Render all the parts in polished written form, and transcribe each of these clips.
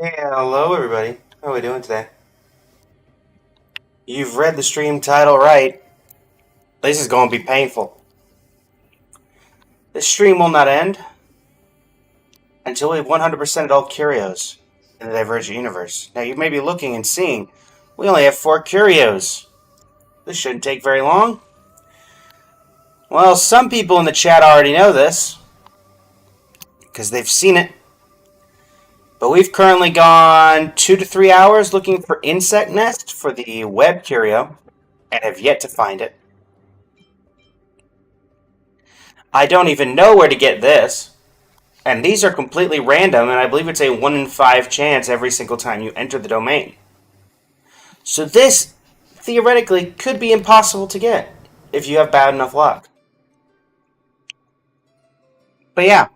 Hey, hello everybody. How are we doing today? You've read the stream title right. This is going to be painful. This stream will not end until we've 100%ed all curios in the Divergent Universe. Now you may be looking and seeing, we only have 4 curios. This shouldn't take very long. Well, some people in the chat already know this, because they've seen it. But we've currently gone 2 to 3 hours looking for Insect Nest for the web curio, and have yet to find it. I don't even know where to get this. And these are completely random, and I believe it's a 1 in 5 chance every single time you enter the domain. So this, theoretically, could be impossible to get, if you have bad enough luck. But yeah.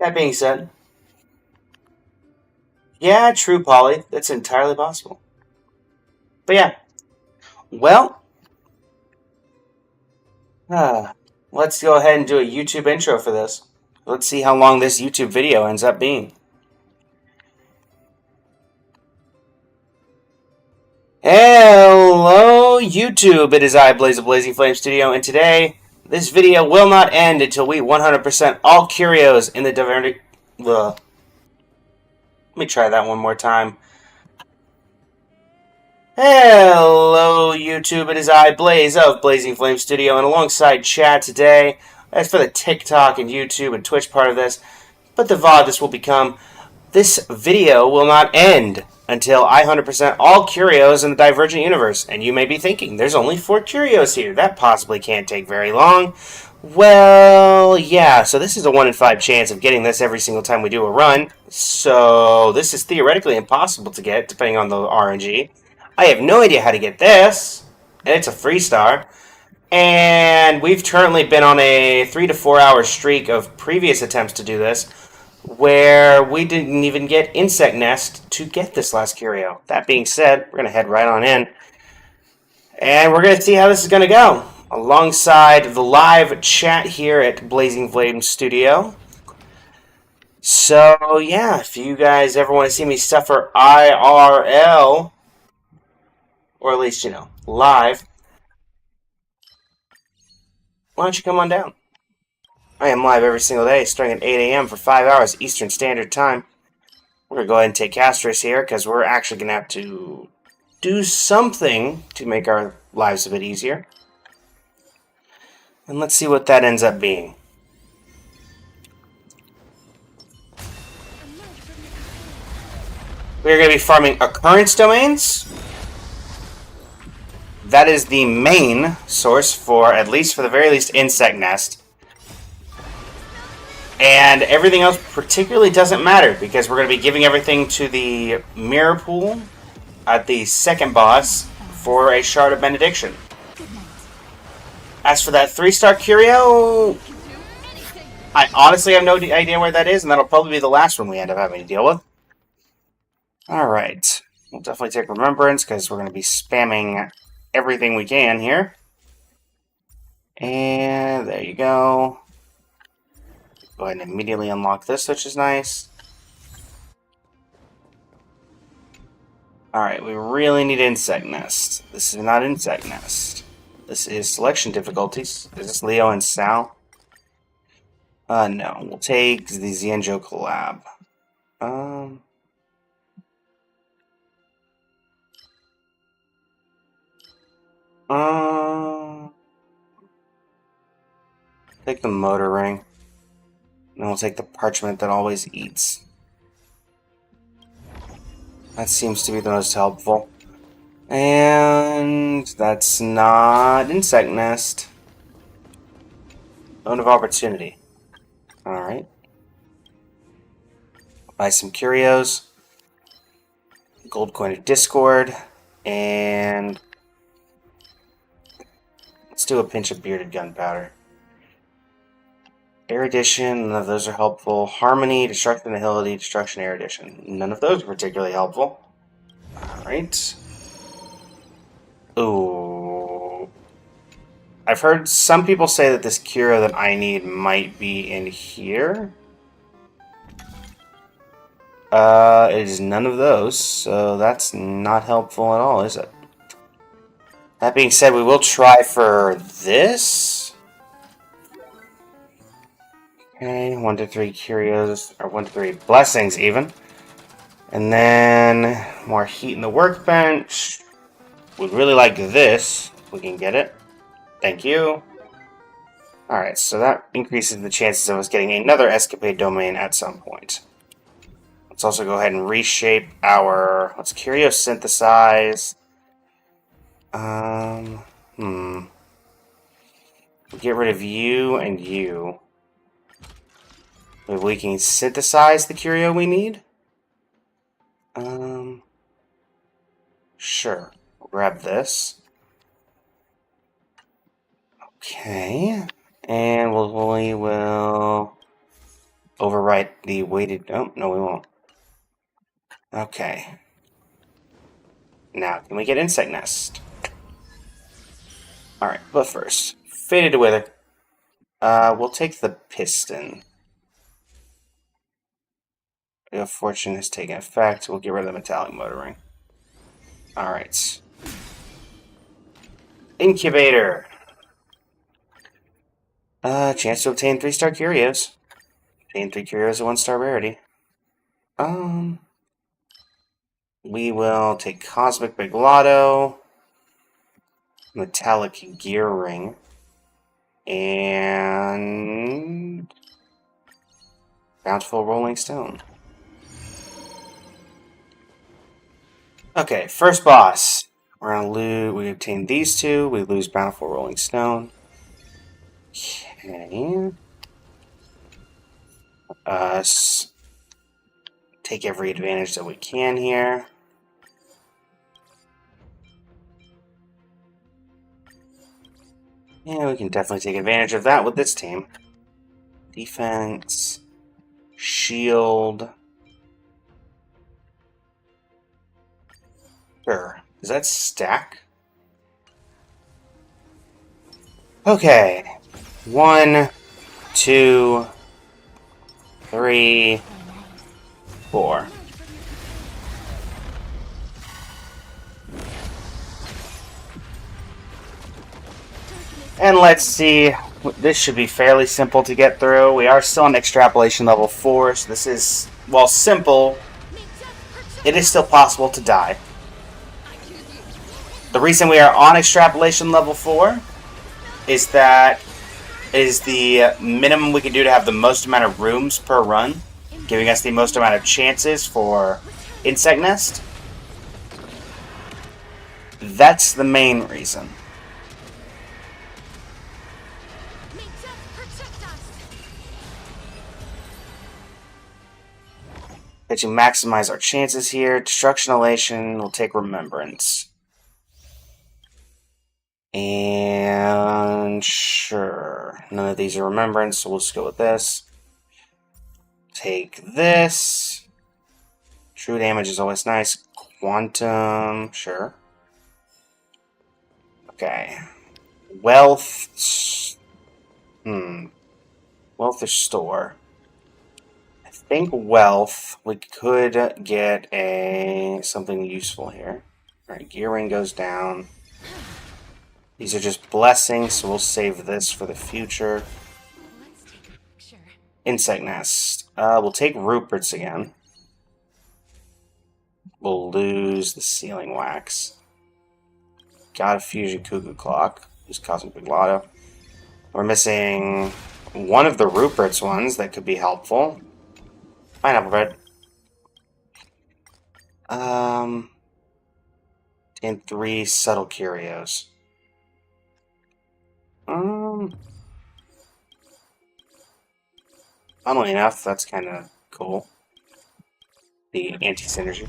That being said, yeah, true, Polly. That's entirely possible. But yeah. Well, let's go ahead and do a YouTube intro for this. Let's see how long this YouTube video ends up being. Hello, YouTube. It is I, Blaze of Blazing Flame Studio, and today, this video will not end until we 100% all curios in the Divergent... Let me try that one more time. Hello, YouTube. It is I, Blaze of Blazing Flame Studio, and alongside chat today, as for the TikTok and YouTube and Twitch part of this, but the VOD this will become, this video will not end until I 100% all curios in the Divergent Universe. And you may be thinking, there's only 4 curios here. That possibly can't take very long. Well, yeah, so this is a 1 in 5 chance of getting this every single time we do a run. So this is theoretically impossible to get, depending on the RNG. I have no idea how to get this, and it's a free star. And we've currently been on a 3 to 4 hour streak of previous attempts to do this, where we didn't even get Insect Nest to get this last curio. That being said, we're going to head right on in. And we're going to see how this is going to go, alongside the live chat here at Blazing Flame Studio. So, yeah, if you guys ever want to see me suffer IRL, or at least, live, why don't you come on down? I am live every single day, starting at 8 a.m. for 5 hours Eastern Standard Time. We're going to go ahead and take Castris here, because we're actually going to have to do something to make our lives a bit easier. And let's see what that ends up being. We're going to be farming occurrence domains. That is the main source for, at least for the very least, Insect Nest. And everything else particularly doesn't matter, because we're going to be giving everything to the Mirror Pool at the second boss for a Shard of Benediction. As for that 3-star curio, I honestly have no idea where that is, and that'll probably be the last one we end up having to deal with. Alright, we'll definitely take Remembrance, because we're going to be spamming everything we can here. And there you go. Go ahead and immediately unlock this, which is nice. Alright, we really need Insect Nest. This is not Insect Nest. This is Selection Difficulties. Is this Leo and Sal? No. We'll take the Xianzhou collab. Take the Motor Ring. And we'll take the Parchment that always eats. That seems to be the most helpful. And that's not Insect Nest. Zone of Opportunity. Alright. Buy some curios. Gold coin of Discord. And let's do a pinch of bearded gunpowder. Erudition, none of those are helpful. Harmony, Destruction, Nihility, Destruction, Erudition. None of those are particularly helpful. Alright. Ooh. I've heard some people say that this curio that I need might be in here. It is none of those, so that's not helpful at all, is it? That being said, we will try for this. Okay, 1 to 3 curios, or 1 to 3 blessings even. And then more heat in the workbench. We'd really like this. We can get it. Thank you. Alright, so that increases the chances of us getting another escapade domain at some point. Let's also go ahead and reshape our... Let's curio synthesize. Get rid of you and you. Maybe we can synthesize the curio we need? Sure. We'll grab this. Okay. And we will overwrite the weighted... Oh, no, we won't. Okay. Now, can we get insect nest? Alright, but first, faded to wither. We'll take the piston. If fortune has taken effect, we'll get rid of the metallic motoring. Alright. Incubator. Chance to obtain 3-star curios. Obtain 3 curios at 1-star rarity. We will take Cosmic Big Lotto, Metallic Gear Ring, and Bountiful Rolling Stone. Okay, first boss. We're gonna lose. We obtain these 2. We lose Bountiful Rolling Stone. Okay. Take every advantage that we can here. Yeah, we can definitely take advantage of that with this team. Defense, shield. Sure. Does that stack? Okay. 1, 2, 3, 4. And let's see, this should be fairly simple to get through. We are still on extrapolation level 4, so this is, while simple, it is still possible to die. The reason we are on extrapolation level 4 is that it is the minimum we can do to have the most amount of rooms per run, giving us the most amount of chances for insect nest. That's the main reason. But to maximize our chances here, Destruction Elation will take Remembrance. And sure, none of these are Remembrance, so we'll just go with this. Take this. True damage is always nice. Quantum, sure. Okay. Wealth. Wealth or store. I think wealth. We could get something useful here. Alright, gear ring goes down. These are just blessings, so we'll save this for the future. Insect nest. We'll take Rupert's again. We'll lose the ceiling wax. Got a fusion cuckoo clock. Use Cosmic Big Lotto. We're missing one of the Rupert's ones that could be helpful. Pineapple bread. And 3 subtle curios. Funnily enough, that's kind of cool. The anti-synergy.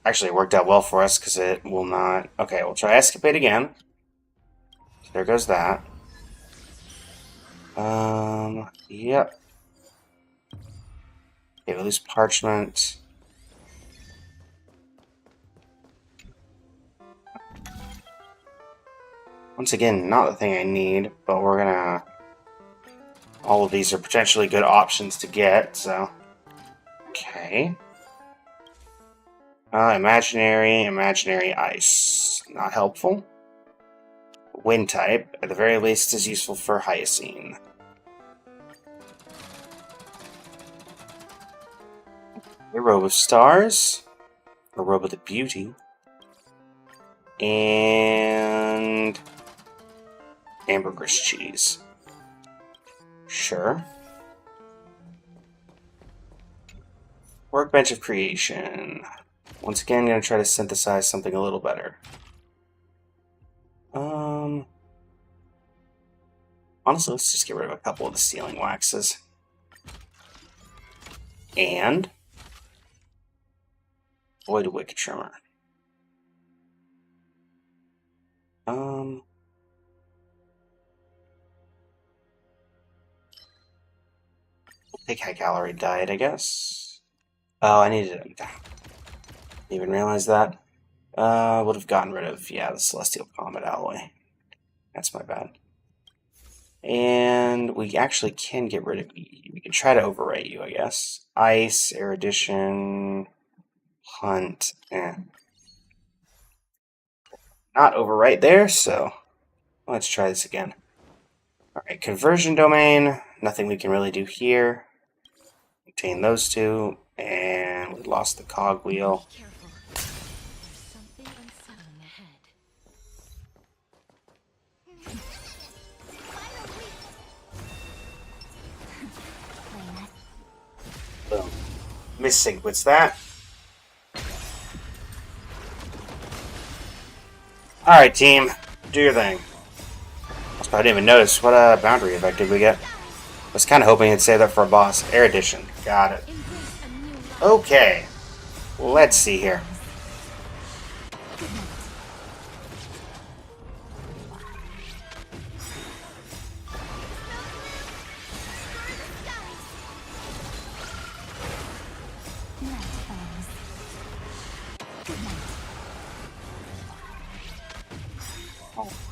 Actually, it worked out well for us because it will not... Okay, we'll try Escapade again. So there goes that. Yep. Okay, we'll lose Parchment. Once again, not the thing I need, but we're gonna... All of these are potentially good options to get, so... Okay. Imaginary ice. Not helpful. Wind type, at the very least, is useful for Hyacine. A robe of stars. A robe of the beauty. And ambergris cheese. Sure. Workbench of creation. Once again, I'm going to try to synthesize something a little better. Honestly, let's just get rid of a couple of the sealing waxes. And void wick trimmer. We'll take high calorie diet, I guess. Oh, I needed it. Didn't even realize that. Would have gotten rid of, yeah, the Celestial Comet alloy. That's my bad. And we actually can get rid of you. We can try to overwrite you, I guess. Ice, erudition, hunt, not overwrite there, so let's try this again. Alright, conversion domain. Nothing we can really do here. Obtain those two, and we lost the cogwheel. Boom. Missing, what's that? Alright, team. Do your thing. I didn't even notice what boundary effect did we get. I was kind of hoping it'd save that for a boss. Erudition. Got it. Okay. Let's see here.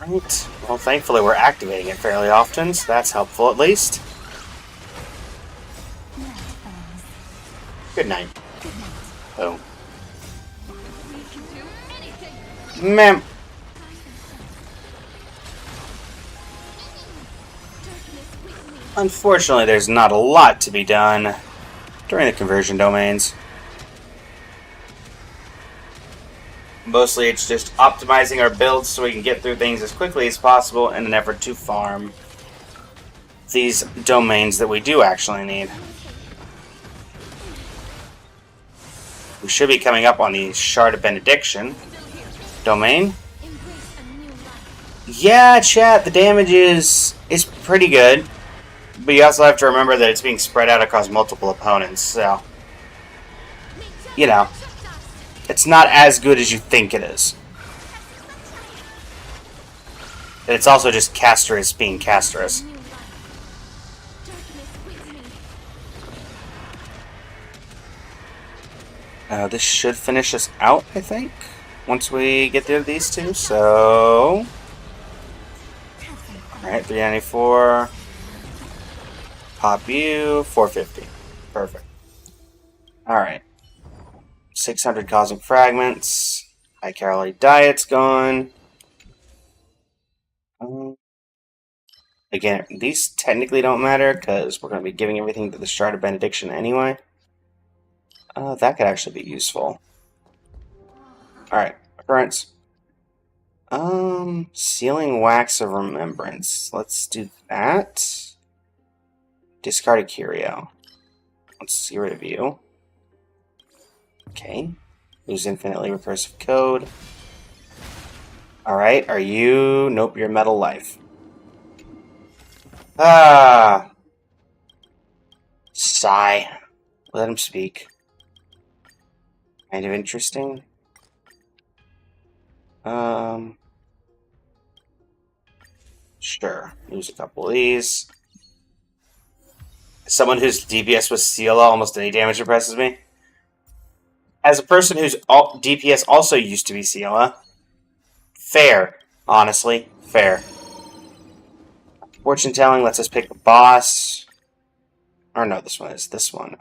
Alright. Well, thankfully we're activating it fairly often, so that's helpful at least. Good night. Oh. Ma'am. Unfortunately, there's not a lot to be done during the conversion domains. Mostly it's just optimizing our builds so we can get through things as quickly as possible in an effort to farm these domains that we do actually need. We should be coming up on the Shard of Benediction domain. Yeah, chat, the damage is pretty good. But you also have to remember that it's being spread out across multiple opponents, so... You know. It's not as good as you think it is. And it's also just Casterous being Casterous. This should finish us out, I think, once we get through these two, so... Alright, 394. Pop you, 450. Perfect. Alright. 600 cosmic fragments. High calorie diet's gone. Again, these technically don't matter because we're going to be giving everything to the Shard of Benediction anyway. That could actually be useful. Alright, occurrence. Sealing Wax of Remembrance. Let's do that. Discard a curio. Let's get rid of you. Okay. Use infinitely recursive code. Alright, are you... Nope, you're Metal Life. Ah. Sigh. Let him speak. Kind of interesting. Sure. Use a couple of these. Someone whose DPS was Seala, almost any damage impresses me. As a person whose DPS also used to be Seala, fair. Honestly, fair. Fortune telling lets us pick a boss. Or no, this one is this one.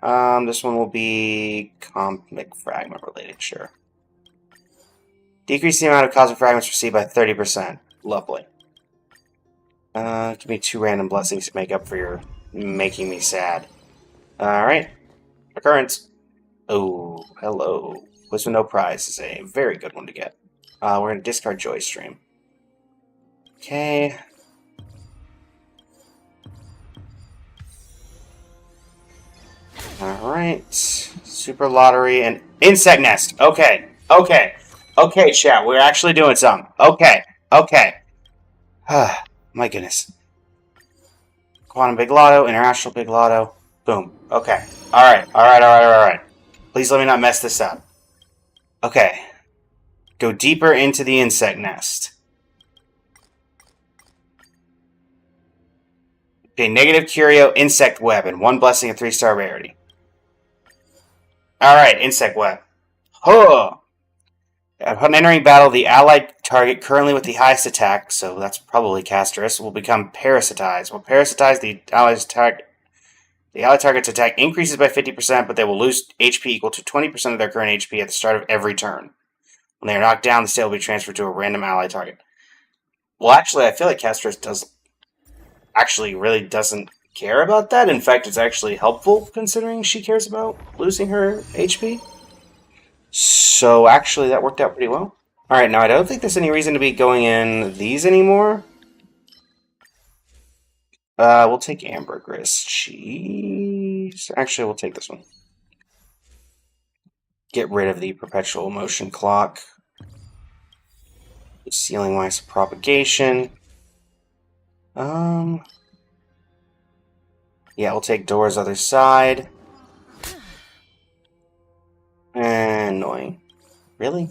This one will be comic fragment related, sure. Decrease the amount of cosmic fragments received by 30%. Lovely. Give me 2 random blessings to make up for your making me sad. Alright. Occurrence. Oh, hello. Quiz with no prize is a very good one to get. We're going to discard Joy Stream. Okay. Alright. Super Lottery and Insect Nest. Okay. Okay. Okay, chat. We're actually doing something. Okay. Okay. My goodness. Quantum Big Lotto, International Big Lotto. Boom. Okay. Alright. Alright, alright, alright. Please let me not mess this up. Okay. Go deeper into the insect nest. Okay, negative curio, insect web, and 1 blessing of 3-star rarity. Alright, insect web. Huh! Upon entering battle, the allied target currently with the highest attack, so that's probably Castris, will become parasitized. Will parasitize the allied target. The allied target's attack increases by 50%, but they will lose HP equal to 20% of their current HP at the start of every turn. When they are knocked down, the state will be transferred to a random allied target. Well, actually, I feel like Castris really doesn't care about that. In fact, it's actually helpful considering she cares about losing her HP. So actually, that worked out pretty well. Alright, now I don't think there's any reason to be going in these anymore. We'll take Ambergris. Cheese. Actually, we'll take this one. Get rid of the perpetual motion clock. Ceiling wax propagation. Yeah, we'll take doors other side. Annoying. Really?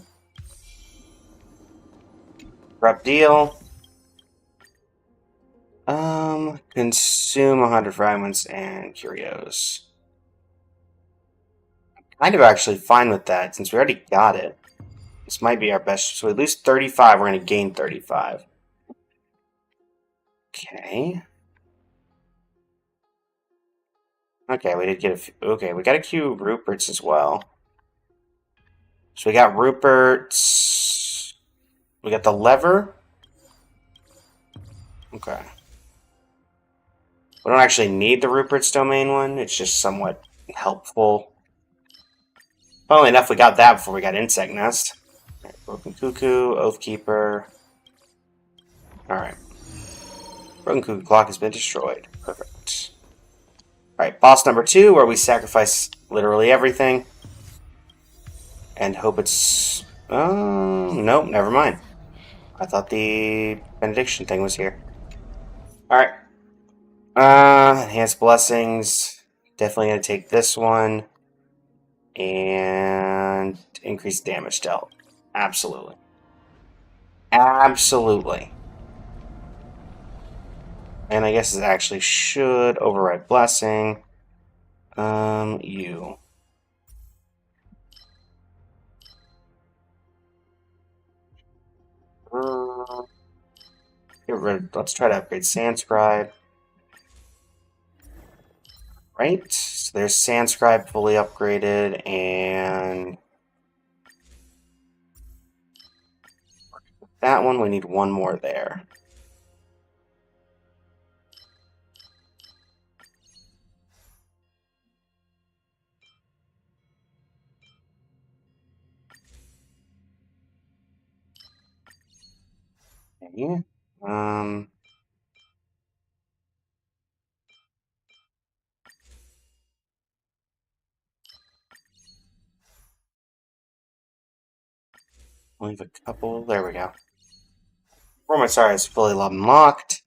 Prep deal. Consume 100 fragments and curios. I'm kind of actually fine with that since we already got it. This might be our best. So we lose 35, we're going to gain 35. Okay. Okay, we did get a few. Okay, we got a few Ruperts as well. So we got Ruperts. We got the lever. Okay. We don't actually need the Rupert's domain one. It's just somewhat helpful. Funnily enough, we got that before we got Insect Nest. Right, Broken Cuckoo, Oathkeeper. Alright. Broken Cuckoo Clock has been destroyed. Perfect. Alright, boss number 2, where we sacrifice literally everything. And hope it's... nope, never mind. I thought the benediction thing was here. Alright. Enhanced blessings. Definitely gonna take this one. And increased damage dealt. Absolutely. Absolutely. And I guess it actually should override blessing. You. Get rid. Let's try to upgrade Sandscribe. Right, so there's Sandscribe fully upgraded, and that one, we need one more there. Okay. Leave a couple. There we go. Room sorry is fully unlocked.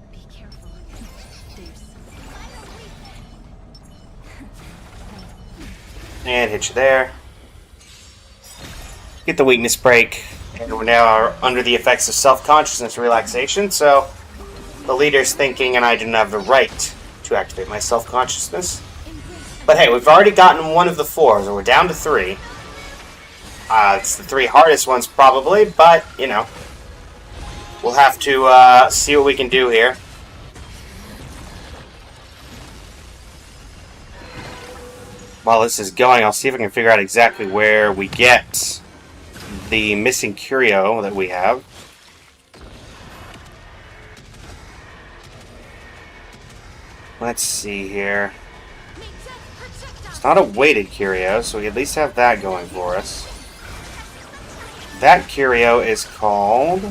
Be careful. And hit you there. Get the weakness break. And we're now under the effects of self-consciousness relaxation, so the leader's thinking and I didn't have the right to activate my self-consciousness. But hey, we've already gotten one of the 4, so we're down to 3. It's the 3 hardest ones probably, but, you know, we'll have to see what we can do here. while this is going, I'll see if I can figure out exactly where we get the missing curio that we have. Let's see here. It's not a weighted curio, so we at least have that going for us. That curio is called...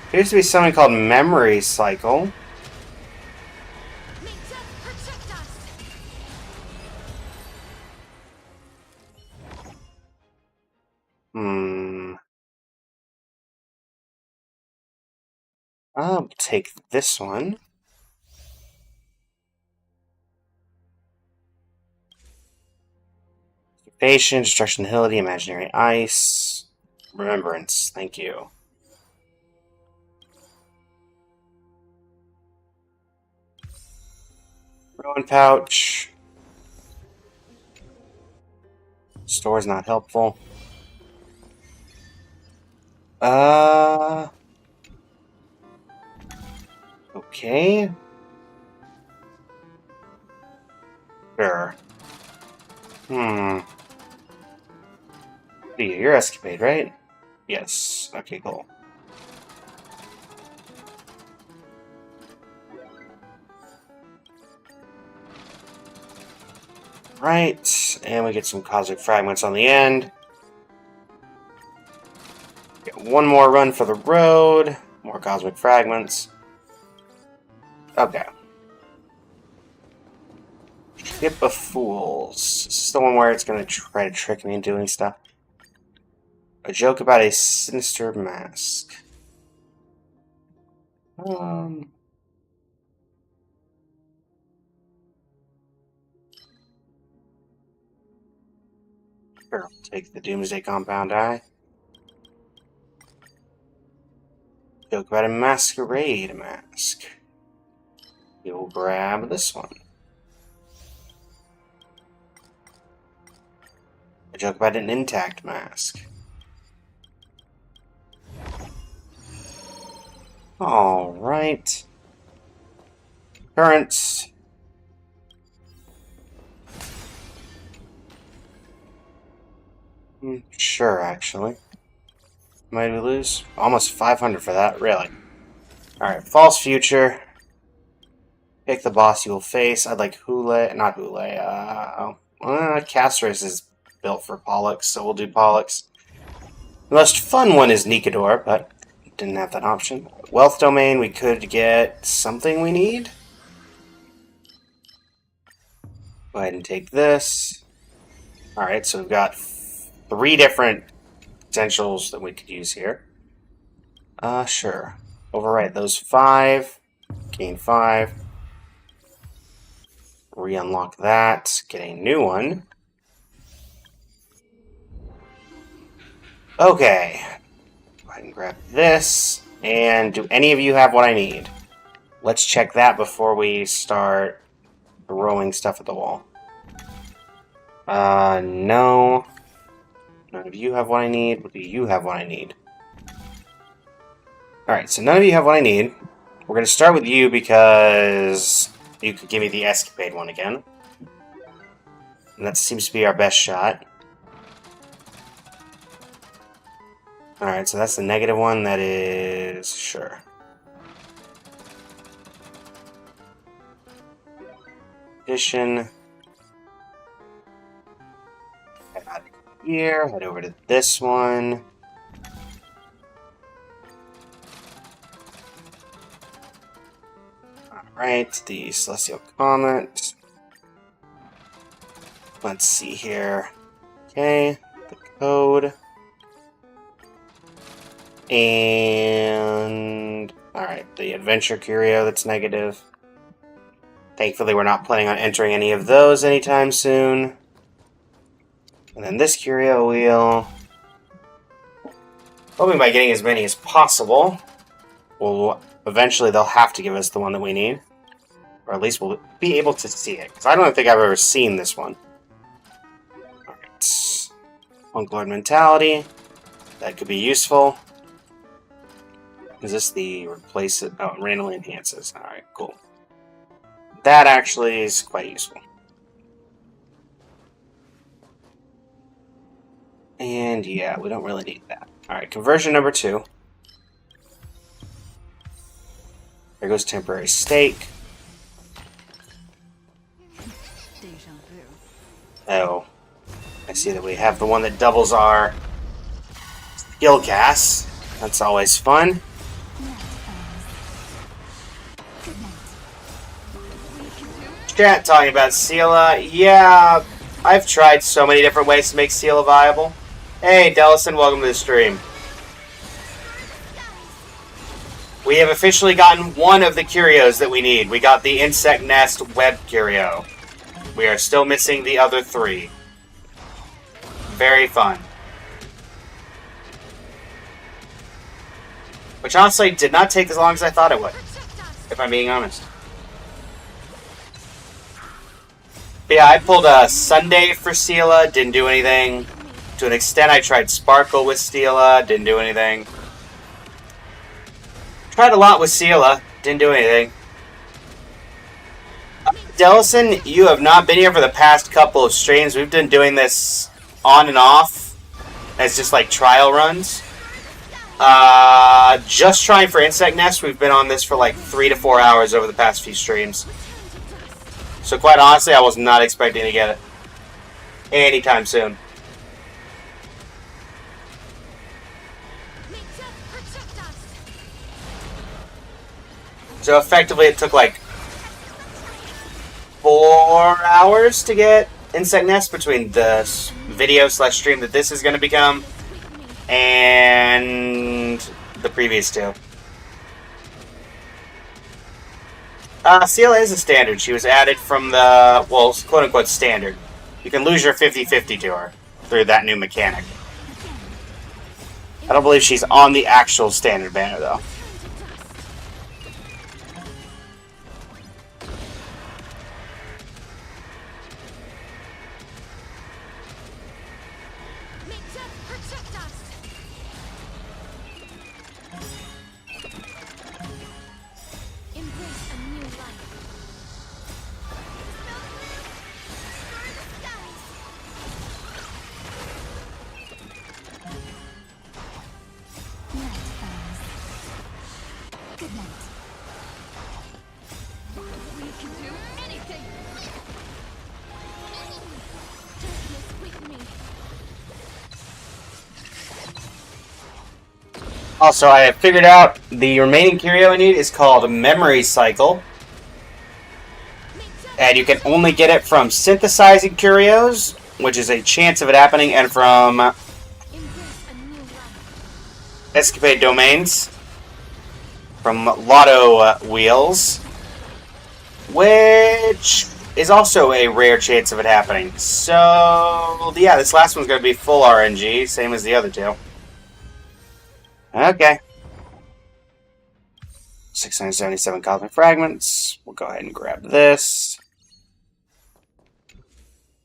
appears to be something called Memory Cycle. I'll take this one. Patience, Destruction Ability, Imaginary Ice, Remembrance. Thank you. Ruin Pouch. Store's not helpful. Okay. Sure. You're Escapade, right? Yes. Okay, cool. Right, and we get some Cosmic Fragments on the end. Get one more run for the road. More Cosmic Fragments. Okay. Ship of Fools. This is the one where it's going to try to trick me into doing stuff. A joke about a sinister mask. Sure, I'll take the Doomsday Compound Eye. Joke about a masquerade mask. You'll grab this one. A joke about an intact mask. Alright. Currents. Sure, actually. Might we lose? Almost 500 for that, really. Alright, False Future. Pick the boss you will face. I'd like Hule, not Hule, Castris is built for Pollux, so we'll do Pollux. The most fun one is Nikador, but didn't have that option. Wealth Domain, we could get something we need. Go ahead and take this. Alright, so we've got 3 different potentials that we could use here. Sure. Overwrite those 5. Gain 5. Re-unlock that. Get a new one. Okay. Go ahead and grab this. And do any of you have what I need? Let's check that before we start throwing stuff at the wall. No. None of you have what I need. Do you have what I need? Alright, so none of you have what I need. We're going to start with you because you could give me the Escapade one again. And that seems to be our best shot. Alright, so that's the negative one. That is... sure. Addition. Head out of here. Head over to this one. Alright, the Celestial Comet. Let's see here. Okay, the code. And... alright, the Adventure Curio that's negative. Thankfully, we're not planning on entering any of those anytime soon. And then this Curio Wheel. Hoping by getting as many as possible, eventually they'll have to give us the one that we need. Or at least we'll be able to see it. Because I don't think I've ever seen this one. Alright. Punk Lord Mentality. That could be useful. Is this the replace it? Oh, randomly enhances. Alright, cool. That actually is quite useful. And yeah, we don't really need that. Alright, conversion number 2. There goes temporary stake. Oh. I see that we have the one that doubles our skill cast. That's always fun. Chat talking about Sela. Yeah, I've tried so many different ways to make Sela viable. Hey, Dellison, welcome to the stream. We have officially gotten one of the curios that we need. We got the Insect Nest Web Curio. We are still missing the other 3. Very fun. Which honestly did not take as long as I thought it would, if I'm being honest. But yeah, I pulled a Sunday for Sela, didn't do anything. To an extent, I tried Sparkle with Sela, didn't do anything. Tried a lot with Sela, didn't do anything. Dellison, you have not been here for the past couple of streams. We've been doing this on and off as just like trial runs. Just trying for Insect Nest, we've been on this for like 3 to 4 hours over the past few streams. So quite honestly, I was not expecting to get it anytime soon. So effectively, it took like 4 hours to get Insect Nest between the video/stream that this is going to become and the previous 2. Sela is a standard. She was added from the, well, quote-unquote standard. You can lose your 50-50 to her through that new mechanic. I don't believe she's on the actual standard banner, though. Also, I have figured out the remaining curio I need is called Memory Cycle. And you can only get it from synthesizing curios, which is a chance of it happening, and from escapade domains, from lotto wheels, which is also a rare chance of it happening. So, yeah, this last one's going to be full RNG, same as the other 2. Okay. 677 cosmic fragments. We'll go ahead and grab this.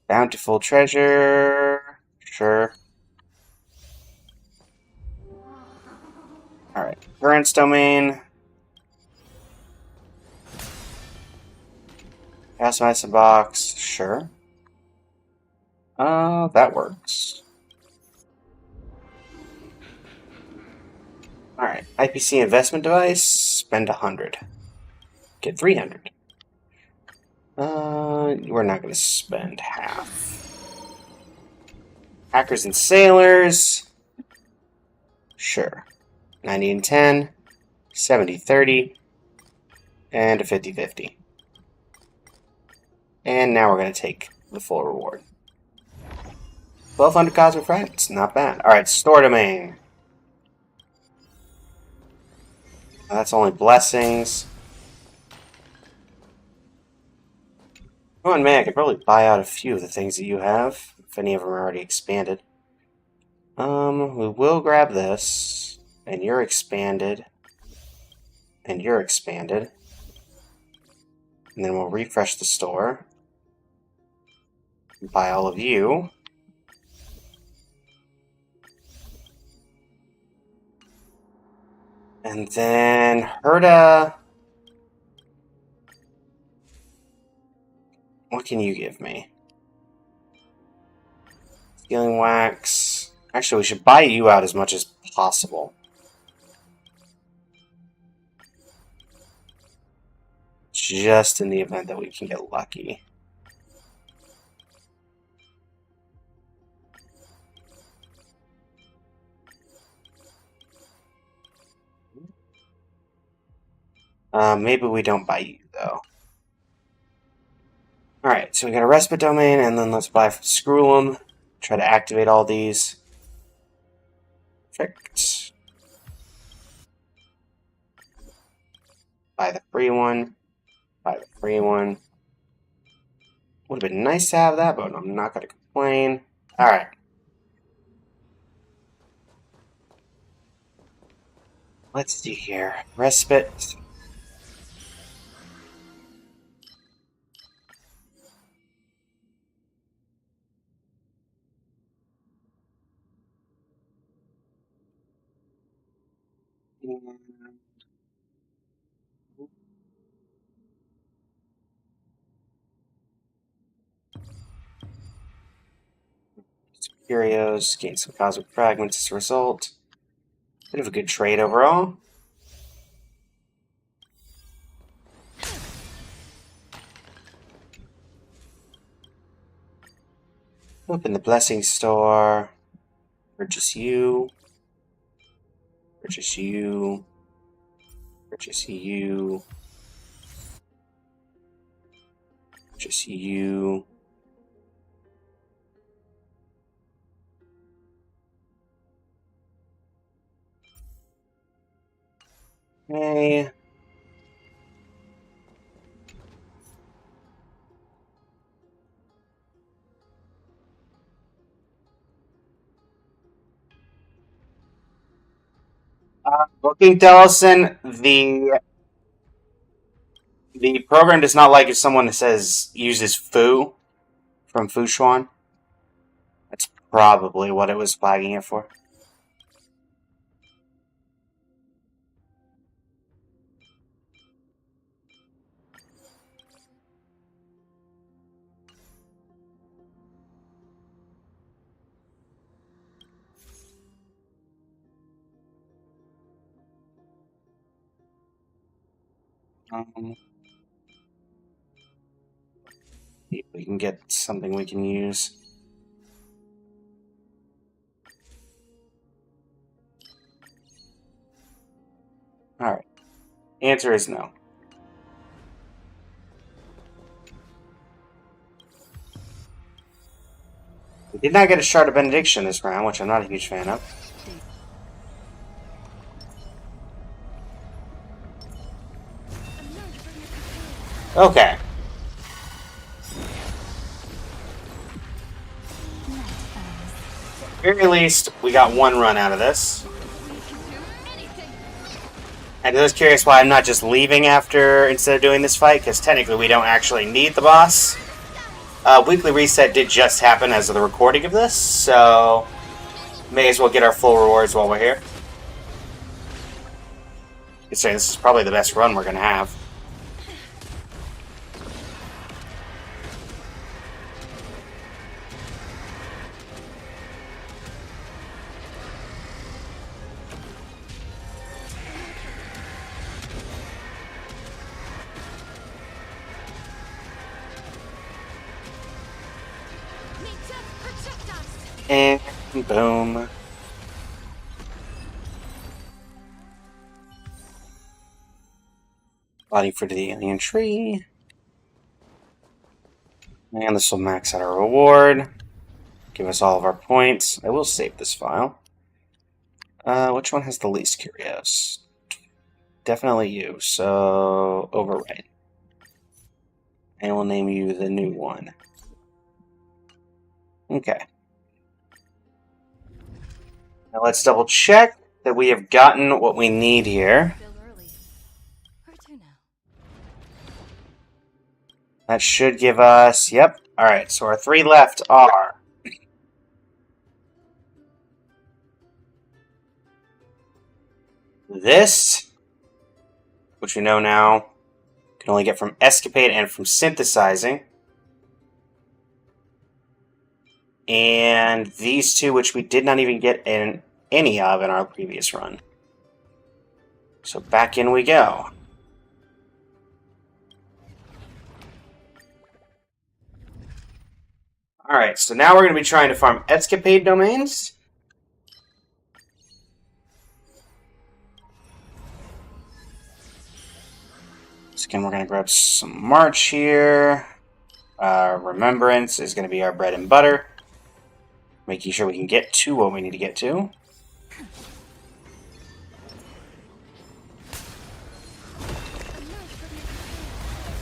Bountiful treasure. Sure. Alright. Currents domain. Pass medicine box. Sure. That works. Alright, IPC investment device, spend 100. Get 300. We're not going to spend half. Hackers and sailors. Sure. 90 and 10. 70-30. And a 50-50. And now we're going to take the full reward. 1200 cosmic fragments, not bad. Alright, store domain. That's only blessings. Oh, and man, I could probably buy out a few of the things that you have, if any of them are already expanded. We will grab this, and you're expanded, and you're expanded. And then we'll refresh the store. Buy all of you. And then Herta. What can you give me? Healing wax. Actually, we should buy you out as much as possible. Just in the event that we can get lucky. Maybe we don't buy you, though. Alright, so we got a respite domain, and then let's buy Screw'em. Try to activate all these. Perfect. Buy the free one. Buy the free one. Would have been nice to have that, but I'm not going to complain. Alright. Let's see here. Respite. Curios, gain some cosmic fragments as a result. Bit of a good trade overall. Open the blessing store. Purchase you. Purchase you. Purchase you. Purchase you. Okay. Looking Dellison, the program does not like if someone says uses foo from Fushuan. That's probably what it was flagging it for. See if we can get something we can use. Alright. Answer is no. We did not get a Shard of Benediction this round, which I'm not a huge fan of. Okay. At the very least, we got one run out of this. And I was curious why I'm not just leaving after instead of doing this fight, because technically we don't actually need the boss. Weekly reset did just happen as of the recording of this, so may as well get our full rewards while we're here. I'd say this is probably the best run we're going to have. And boom. Body for the alien tree. And this will max out our reward. Give us all of our points. I will save this file. Which one has the least curios? Definitely you, so overwrite. I will name you the new one. Okay. Now let's double check that we have gotten what we need here. That should give us, yep. Alright, so our three left are this, which we know now can only get from escapade and from synthesizing. And these two, which we did not even get in any of in our previous run. So back in we go. Alright, so now we're going to be trying to farm escapade domains. So again, we're going to grab some March here. Remembrance is going to be our bread and butter. Making sure we can get to what we need to get to.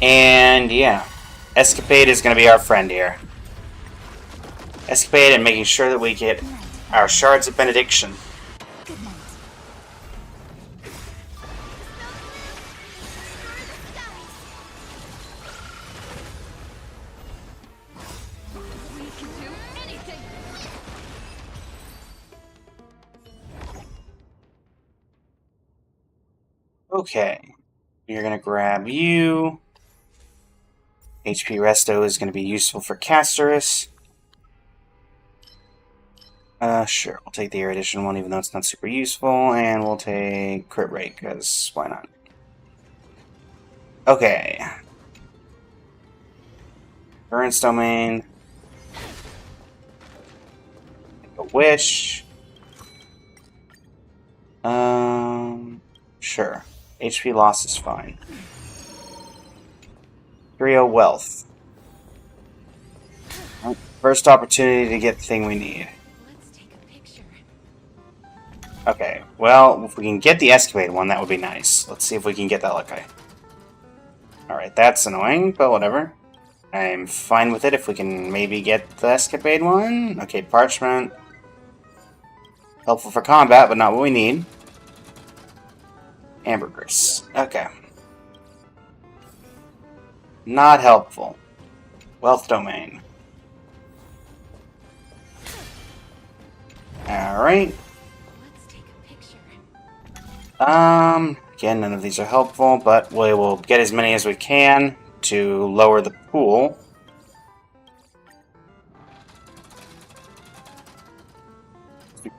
And yeah, escapade is going to be our friend here. Escapade and making sure that we get our shards of benediction. Good night. We can do anything. Okay, you're going to grab you. HP Resto is going to be useful for Casterus. Sure, we'll take the Erudition one, even though it's not super useful, and we'll take Crit Rate, because why not? Okay. Currents Domain. Make a Wish. Sure. HP loss is fine. 3-0 Wealth. First opportunity to get the thing we need. Let's take a picture. Okay, well, if we can get the Escapade one, that would be nice. Let's see if we can get that lucky. Alright, that's annoying, but whatever. I'm fine with it if we can maybe get the Escapade one. Okay, Parchment. Helpful for combat, but not what we need. Ambergris. Okay. Not helpful. Wealth Domain. Alright. Let's take a picture. Again, none of these are helpful, but we will get as many as we can to lower the pool.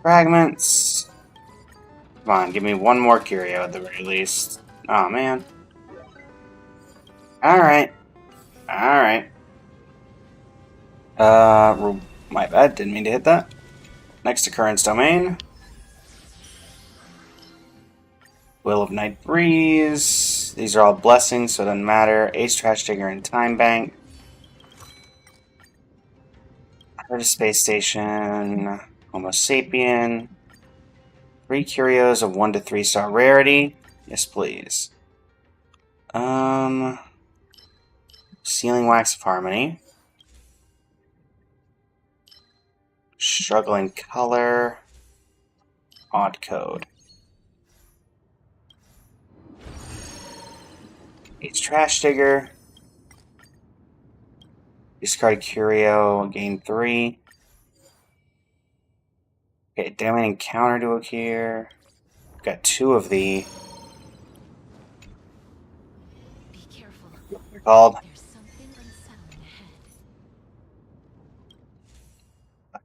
Fragments. Come on, give me one more curio at the very least. Oh man. Alright. Alright. My bad, didn't mean to hit that. Next occurrence domain. Will of Night Breeze. These are all blessings, so it doesn't matter. Ace Trash Digger and Time Bank. Heart of Space Station. Homo Sapien. 3 curios of 1 to 3 star rarity. Yes, please. Sealing Wax of Harmony. Struggling Color. Odd Code. Ace Trash Digger. Discard Curio, gain 3. Okay, damage encounter to here. Got 2 of the. Be careful. They're called. There's something unsettling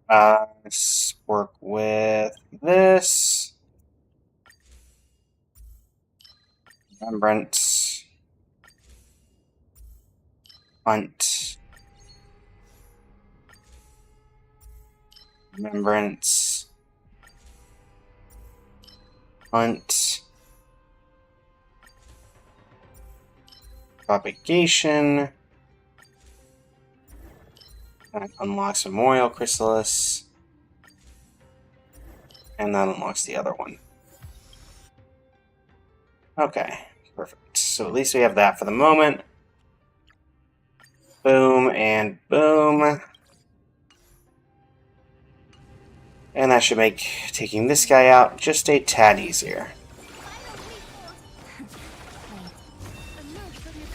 ahead. Let's work with this. Remembrance. Hunt. Remembrance. Hunt. Propagation. That unlocks Memorial Chrysalis. And that unlocks the other one. Okay, perfect. So at least we have that for the moment. Boom and boom. And that should make taking this guy out just a tad easier.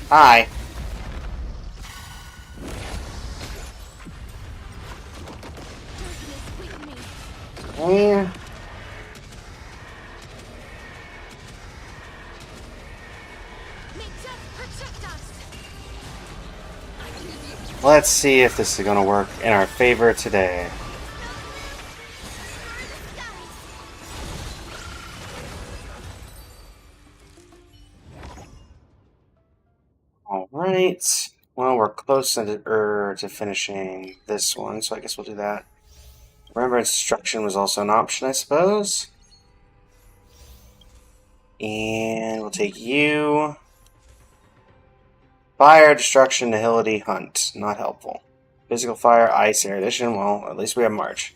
Hi. Yeah. Let's see if this is going to work in our favor today. Alright. Well, we're close to finishing this one, so I guess we'll do that. Remember, instruction was also an option, I suppose. And we'll take you. Fire, destruction, nihility, hunt. Not helpful. Physical fire, ice, erudition. Well, at least we have March.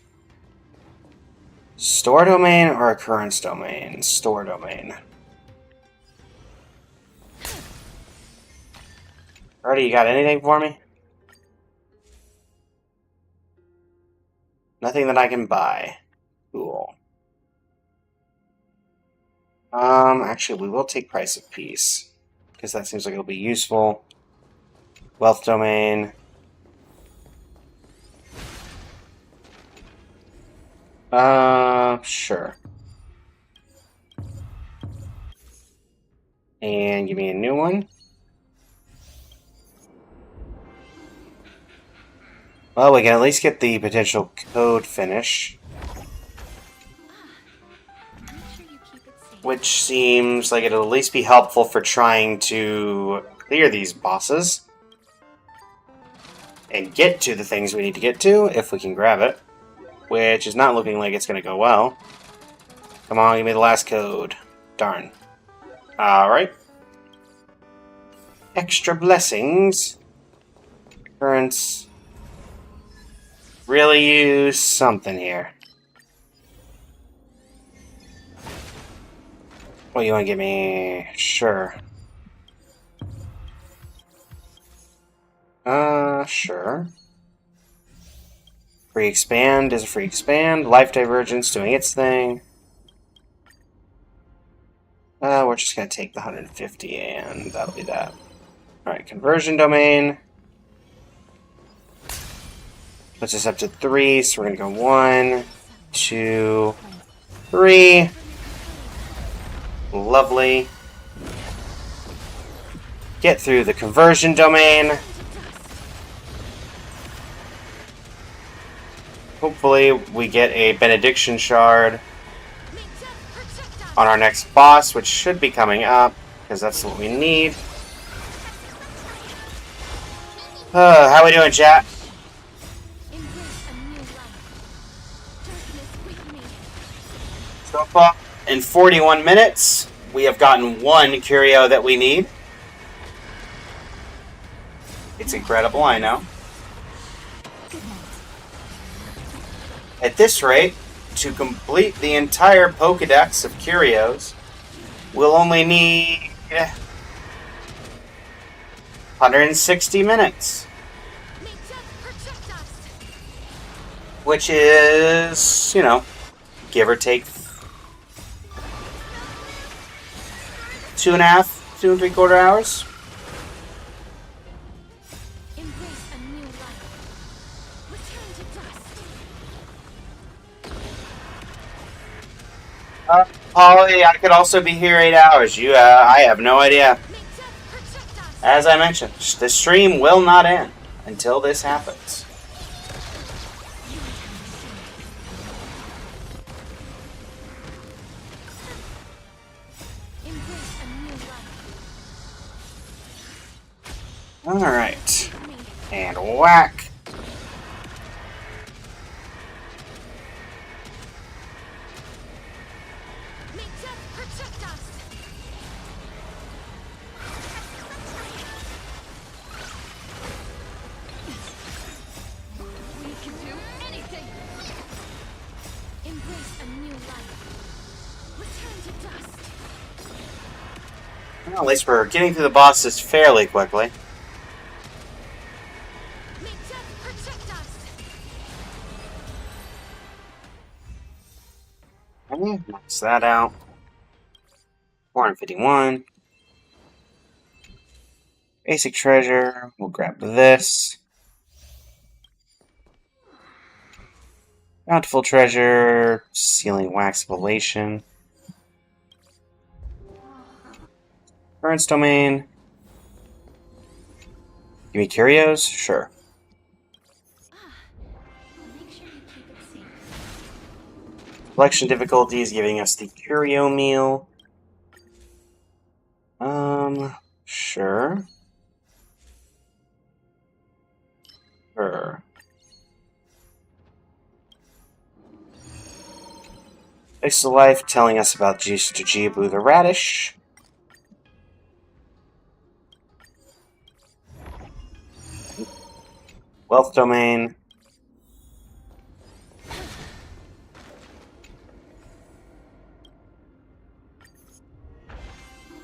Store domain or occurrence domain? Store domain. Alrighty, you got anything for me? Nothing that I can buy. Cool. Actually, we will take Price of Peace, because that seems like it'll be useful. Wealth domain. Sure. And give me a new one. Well, we can at least get the potential code finish. Which seems like it'll at least be helpful for trying to clear these bosses. And get to the things we need to get to, if we can grab it. Which is not looking like it's going to go well. Come on, give me the last code. Darn. Alright. Extra blessings. Currents. Really use something here. What you want to give me? Sure. Sure. Free expand is a free expand. Life divergence doing its thing. We're just going to take the 150 and that'll be that. Alright, conversion domain. Puts us up to 3, so we're going to go 1, 2, 3. Lovely. Get through the conversion domain. Hopefully we get a benediction shard on our next boss, which should be coming up, because that's what we need. How we doing, chat? So far, in 41 minutes, we have gotten one curio that we need. It's incredible, I know. At this rate, to complete the entire Pokedex of curios, we'll only need 160 minutes. Which is, you know, give or take 2 and 3/4 hours. Polly, I could also be here 8 hours. I have no idea. As I mentioned, the stream will not end until this happens. Alright. And whack. Well, at least we're getting through the bosses fairly quickly. Max that out. 451. Basic treasure. We'll grab this. Bountiful treasure. Sealing wax elation. Currents domain. Give me curios? Sure. Make sure you keep it safe. Selection difficulty is giving us the curio meal. Sure. Sure. Face of Life telling us about Jibu the Radish. Wealth Domain.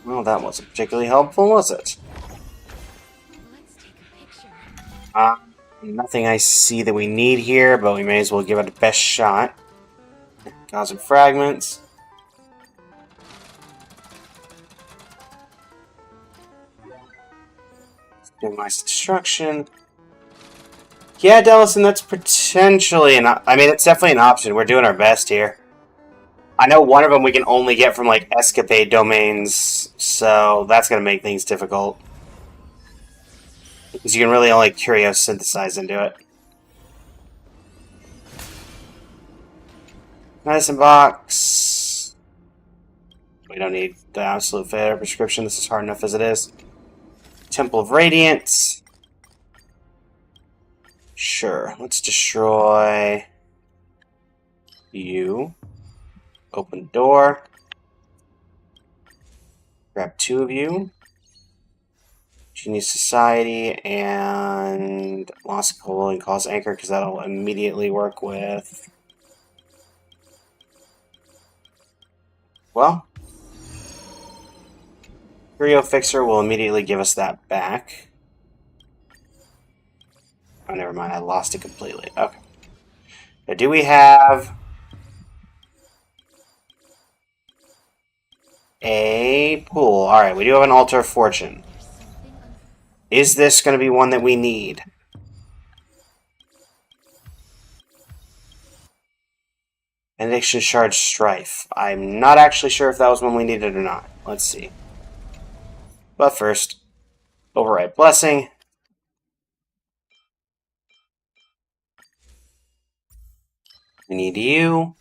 Well, that wasn't particularly helpful, was it? Let's take a picture. Nothing I see that we need here, but we may as well give it a best shot. Cosmic Fragments. Minimize destruction. Yeah, Dellison, that's potentially an... I mean, it's definitely an option. We're doing our best here. I know one of them we can only get from, like, escapade domains, so that's going to make things difficult. Because you can really only curio-synthesize into it. Medicine box. We don't need the absolute fair prescription. This is hard enough as it is. Temple of Radiance. Sure. Let's destroy you. Open door. Grab 2 of you. Genius Society and Lost of Coal and Cause Anchor, because that'll immediately work with... Well, Curio Fixer will immediately give us that back. Oh, never mind. I lost it completely. Okay. Now, do we have a pool? Alright, we do have an Altar of Fortune. Is this going to be one that we need? Benediction Shard Strife. I'm not actually sure if that was one we needed or not. Let's see. But first, Override Blessing. We need you.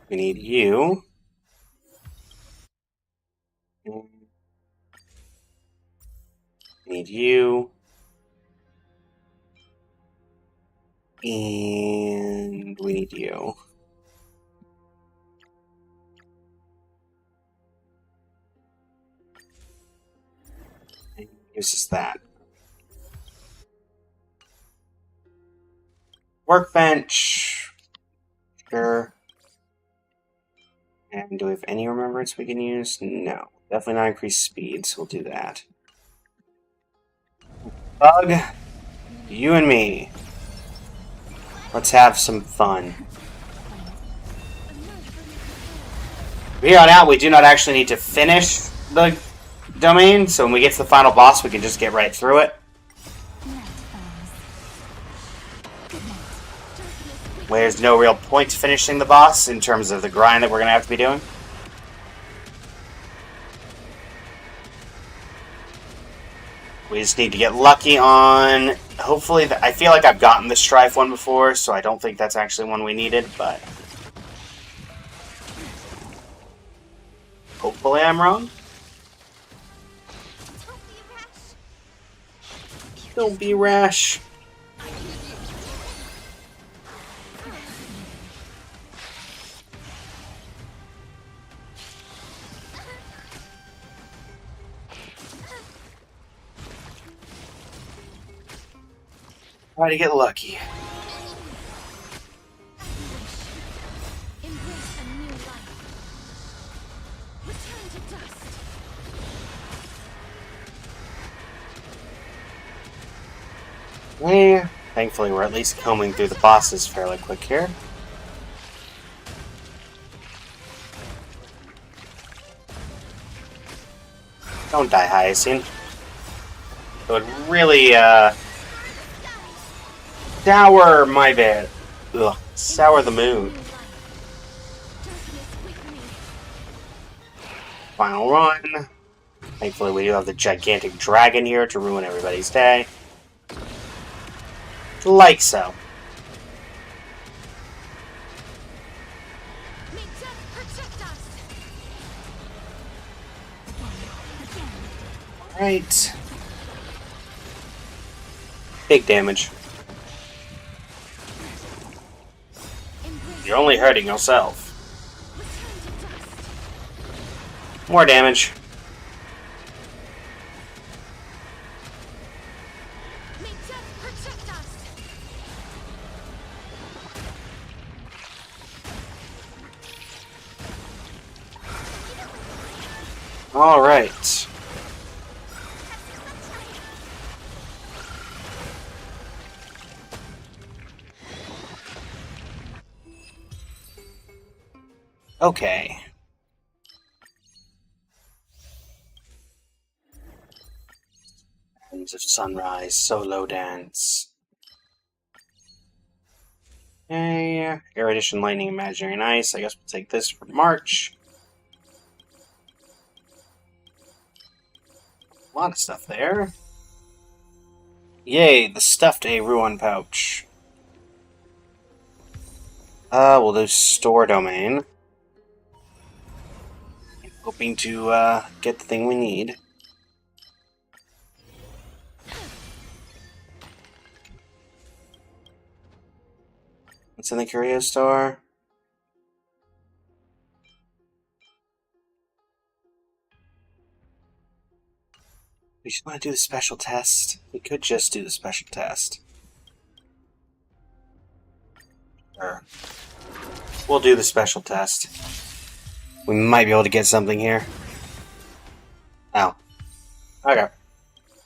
We need you. We need you. And we need you. And uses that. Workbench. Sure. And do we have any remembrance we can use? No. Definitely not increased speed, so we'll do that. Bug, you and me. Let's have some fun. From here on out, we do not actually need to finish the domain, so when we get to the final boss, we can just get right through it. There's no real point to finishing the boss in terms of the grind that we're going to have to be doing. We just need to get lucky on... Hopefully, I feel like I've gotten the Strife one before, so I don't think that's actually one we needed, but... Hopefully I'm wrong. Don't be rash. Try to get lucky. Embrace a new life. Return to dust. Thankfully, we're at least combing through the bosses fairly quick here. Don't die, Hyacinth. It would really, sour my bed. Ugh. Sour the mood. Final run. Thankfully, we do have the gigantic dragon here to ruin everybody's day. Like so. May death protect us! Alright. Big damage. You're only hurting yourself. More damage. May death protect us! Alright. Okay. Hands of Sunrise, solo dance. Okay. Erudition, Lightning, Imaginary and Ice. I guess we'll take this for March. A lot of stuff there. Yay, the stuffed a Ruin pouch. We'll do store domain. Hoping to get the thing we need. What's in the curio store? We just want to do the special test. We could just do the special test. Sure. We'll do the special test. We might be able to get something here. Oh. Okay.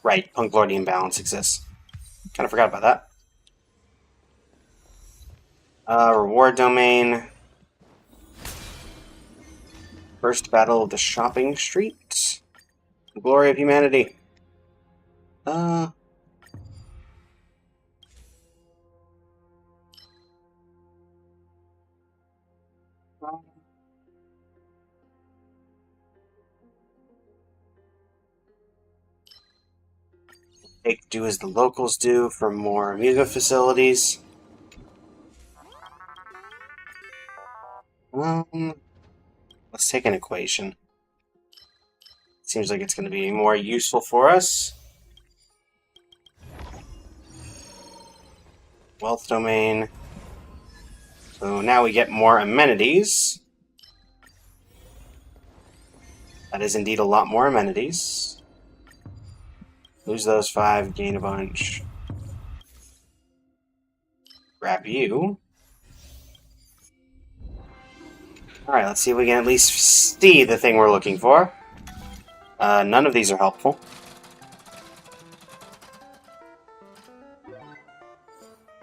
Right, Punk Lord imbalance exists. Kind of forgot about that. Reward domain. First battle of the shopping street. The glory of humanity. Do as the locals do for more amusement facilities. Let's take an equation. Seems like it's going to be more useful for us. Wealth domain. So now we get more amenities. That is indeed a lot more amenities. Lose those 5, gain a bunch. Grab you. Alright, let's see if we can at least see the thing we're looking for. None of these are helpful.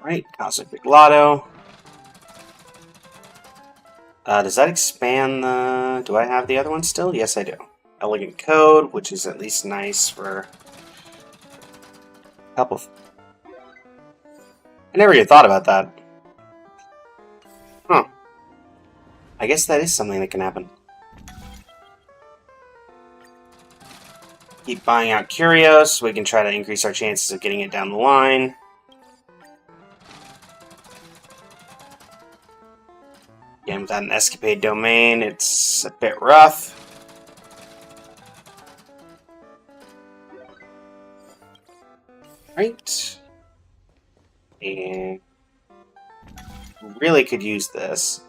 Right, Cosmic Big Lotto. Does that expand the... Do I have the other one still? Yes, I do. Elegant Code, which is at least nice for... a couple... I never even thought about that. Huh. I guess that is something that can happen. Keep buying out curios so we can try to increase our chances of getting it down the line. Again, without an escapade domain, it's a bit rough. Right. And really could use this.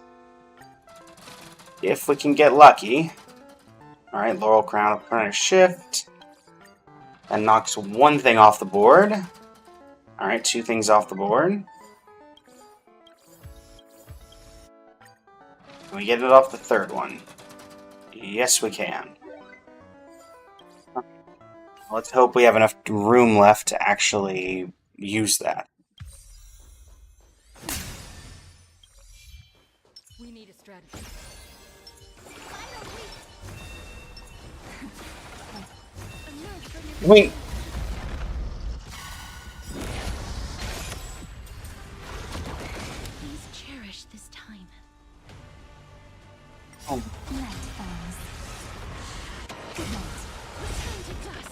If we can get lucky. Alright, Laurel Crown, Apprentice Shift. That knocks one thing off the board. Alright, 2 things off the board. Can we get it off the 3rd one? Yes, we can. Let's hope we have enough room left to actually use that. We need a strategy. Wait. Please cherish this time. Oh. Night falls. Good night. Return to dust.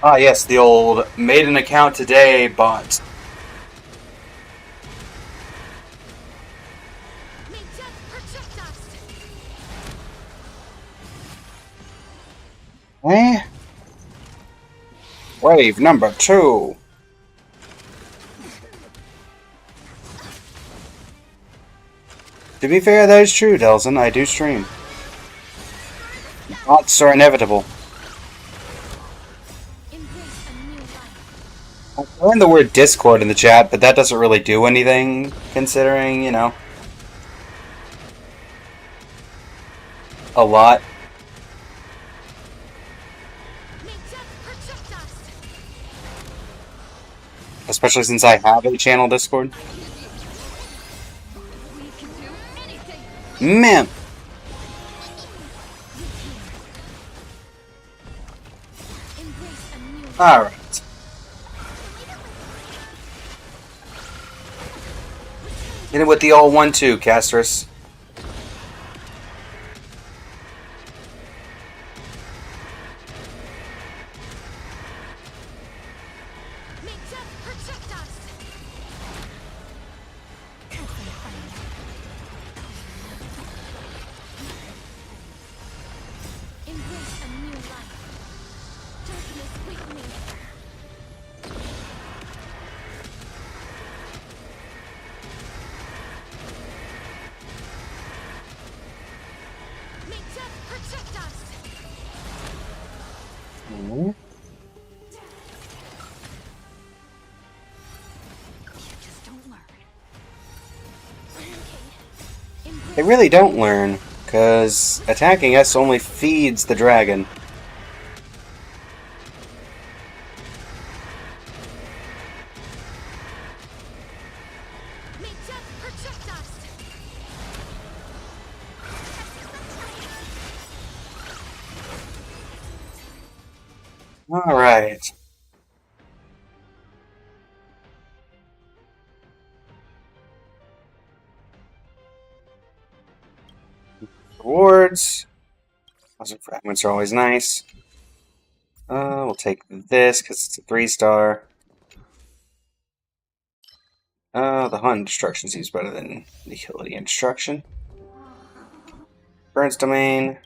Ah, yes, the old made an account today bot. May death protect us. Eh? Wave number 2. To be fair, that is true, Delson. I do stream. Bots are inevitable. Embrace a new life. I learned the word Discord in the chat, but that doesn't really do anything, considering, a lot. May death protect us. Especially since I have a channel Discord. We can do anything. Man! Embrace a new life. Alright. Hit it with the old 1-2, Castris. May death protect us. Embrace a new life. Darkness with me. May death protect us. You just don't learn. They really don't learn, because attacking us only feeds the dragon. May death protect us. Alright. Rewards. Puzzle fragments are always nice. We'll take this because it's a 3-star. The Hunt Destruction seems better than Nihility and Destruction. Burns Domain.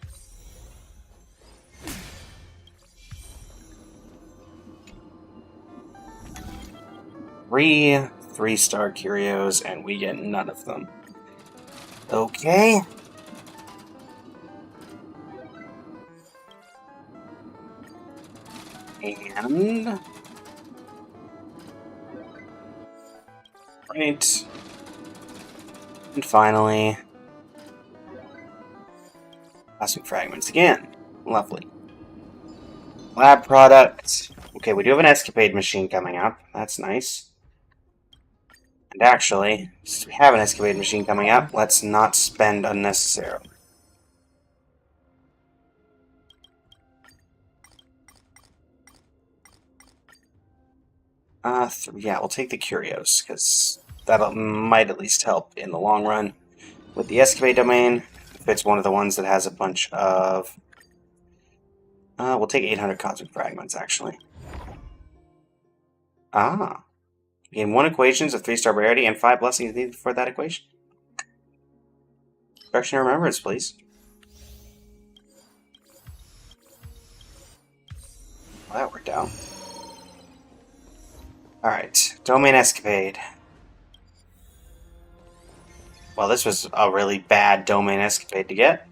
Three 3-star curios, and we get none of them. Okay. And... Right. And finally... Cosmic Fragments again. Lovely. Lab product. Okay, we do have an escapade machine coming up. That's nice. And actually, since we have an escapade machine coming up, let's not spend unnecessarily. Yeah, we'll take the curios, because that might at least help in the long run. With the escapade domain, if it's one of the ones that has a bunch of... we'll take 800 cosmic fragments, actually. Ah. Gain 1 equations of 3-star rarity and 5 blessings needed for that equation. Direction and remembrance, please. Well, that worked out. Alright, domain escapade. Well, this was a really bad domain escapade to get.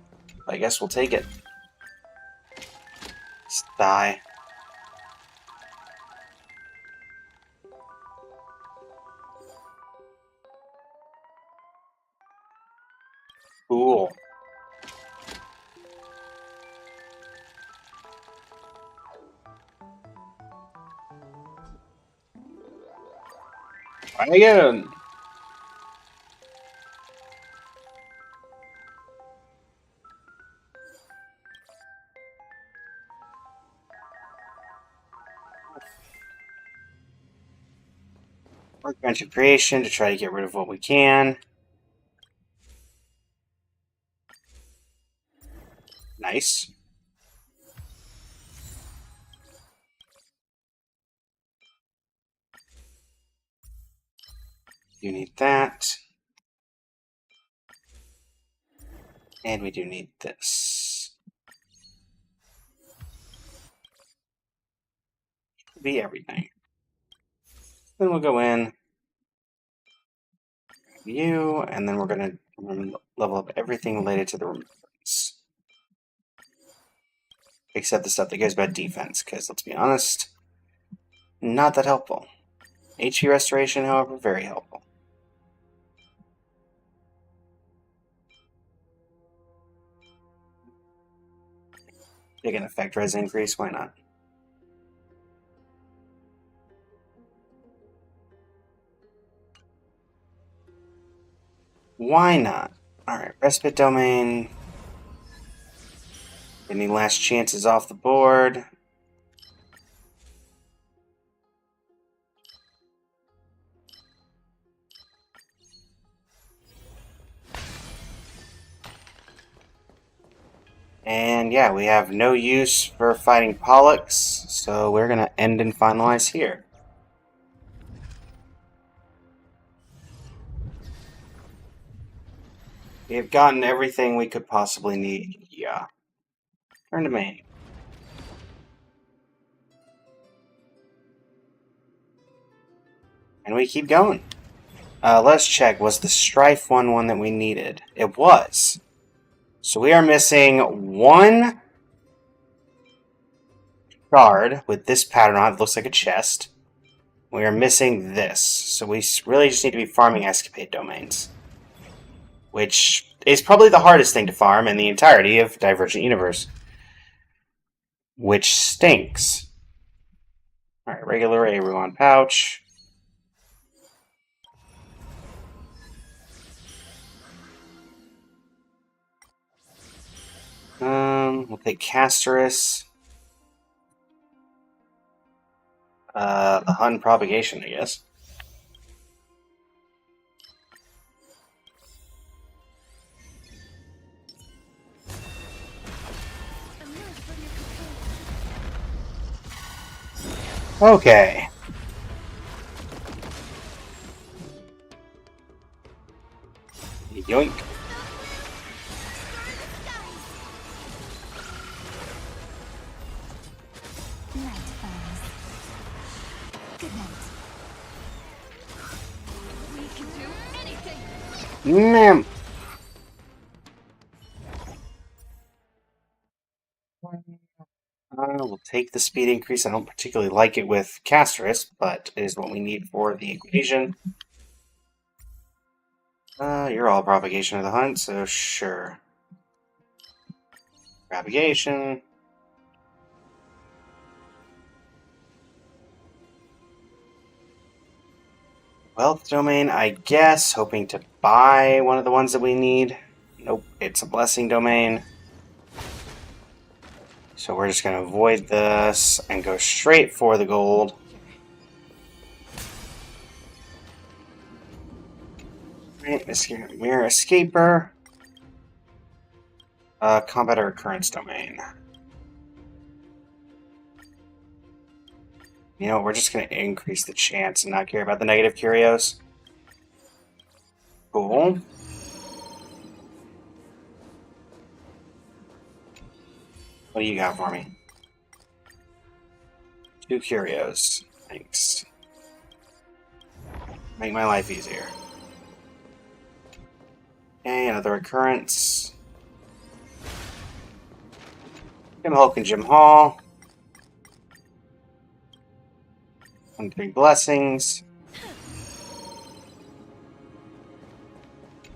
I guess we'll take it. Just die. Cool. Try again. Workbench of creation to try to get rid of what we can. Nice. You need that. And we do need this. Should be everything. Then we'll go in. You, and then we're going to level up everything related to the remembrance. Except the stuff that goes by defense, because let's be honest, not that helpful. HP restoration, however, very helpful. Big an effect res increase, why not? Why not? Alright, respite domain. Any last chances off the board? And yeah, we have no use for fighting Pollux, so we're going to end and finalize here. We have gotten everything we could possibly need. Yeah. Turn to me. And we keep going. Let's check. Was the Strife one that we needed? It was. So we are missing one card with this pattern on it. It looks like a chest. We are missing this. So we really just need to be farming escapade domains. Which is probably the hardest thing to farm in the entirety of Divergent Universe. Which stinks. Alright, regular A-Ruan pouch. We'll take Castorus. The Hun propagation, I guess. Okay. Yoink. Night falls. Good night. We can do anything. Ma'am. We'll take the speed increase. I don't particularly like it with Castorus, but it is what we need for the equation. You're all propagation of the hunt, so sure. Propagation. Wealth domain, I guess, hoping to buy one of the ones that we need. Nope, it's a blessing domain. So we're just going to avoid this and go straight for the gold. Right, Mirror Escaper. Combat or Occurrence domain. You know, we're just going to increase the chance and not care about the negative curios. Cool. What do you got for me? 2 curios. Thanks. Make my life easier. Okay, another occurrence. Jim Hulk and Jim Hall. 3 blessings.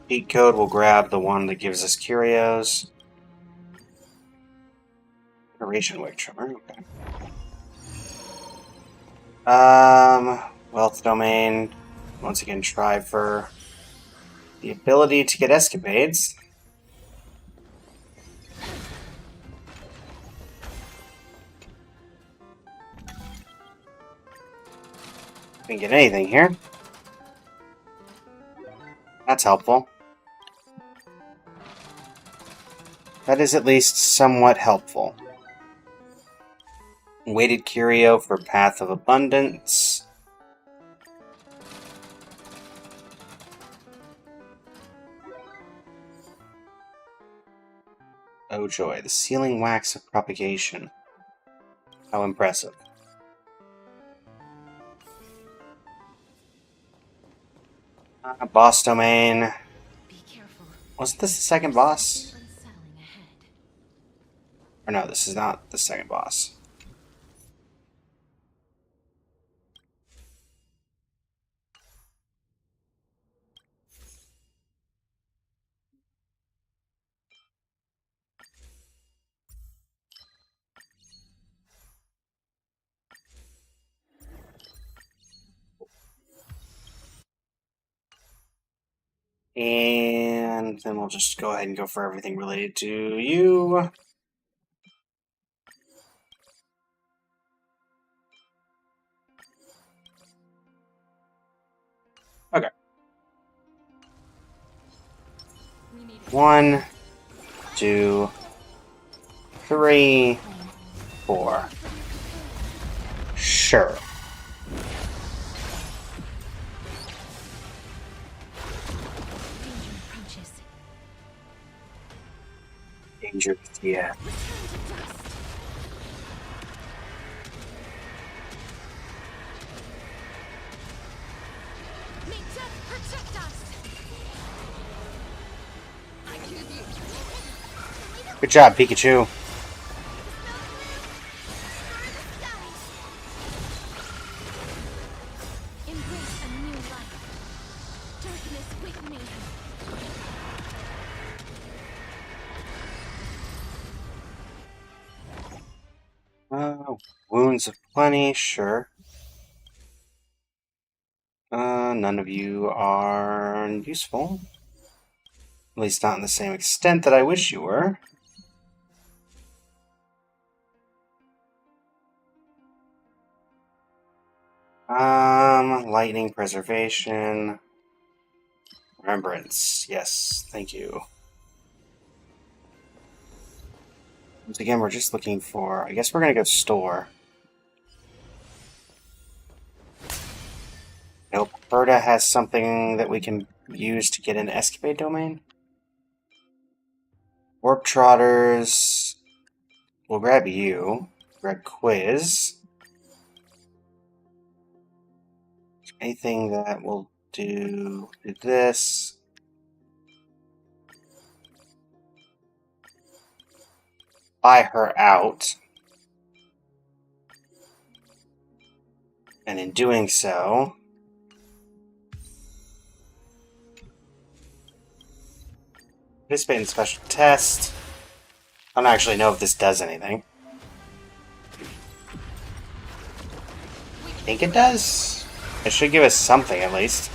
Cheat code, we'll grab the one that gives us curios. Duration Wig Trimmer, okay. Wealth domain. Once again, try for the ability to get escapades. Didn't get anything here. That's helpful. That is at least somewhat helpful. Weighted curio for Path of Abundance. Oh joy, the sealing wax of propagation. How impressive. Boss domain. Be careful. Wasn't this the second boss? Unsettling ahead. Or no, this is not the second boss. And then we'll just go ahead and go for everything related to you. Okay. We need 1, 2, 3, 4. Sure. danger approaches. Danger, yeah. Return to dust. May death protect us. I give you. Good job, Pikachu. Embrace a new life. Darkness with me. Wounds of plenty, sure. None of you are useful. At least not in the same extent that I wish you were. Lightning preservation. Remembrance. Yes, thank you. Once again, we're just looking for... I guess we're gonna go store. Nope. Berta has something that we can use to get an escapade domain. Warp Trotters. We'll grab you. Grab Quiz. Anything that will do this. Buy her out. And in doing so, participate in special test. I don't actually know if this does anything. I think it does. It should give us something at least.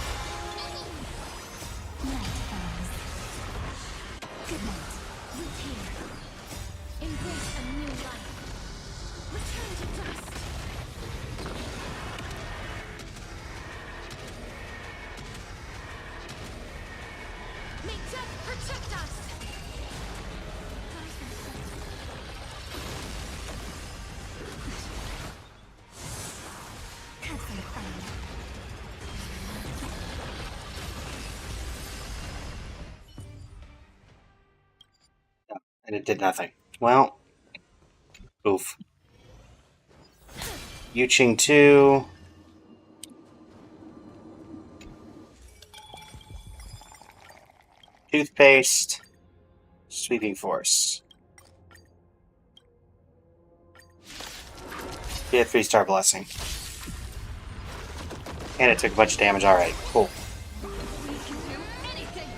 Good night. Root here. Embrace a new life. Return to dust. May death protect us. Have some fun. And it did nothing. Well, oof. Yuching 2. Toothpaste. Sweeping Force. Be a 3-star blessing. And it took a bunch of damage. Alright, cool. We can do anything.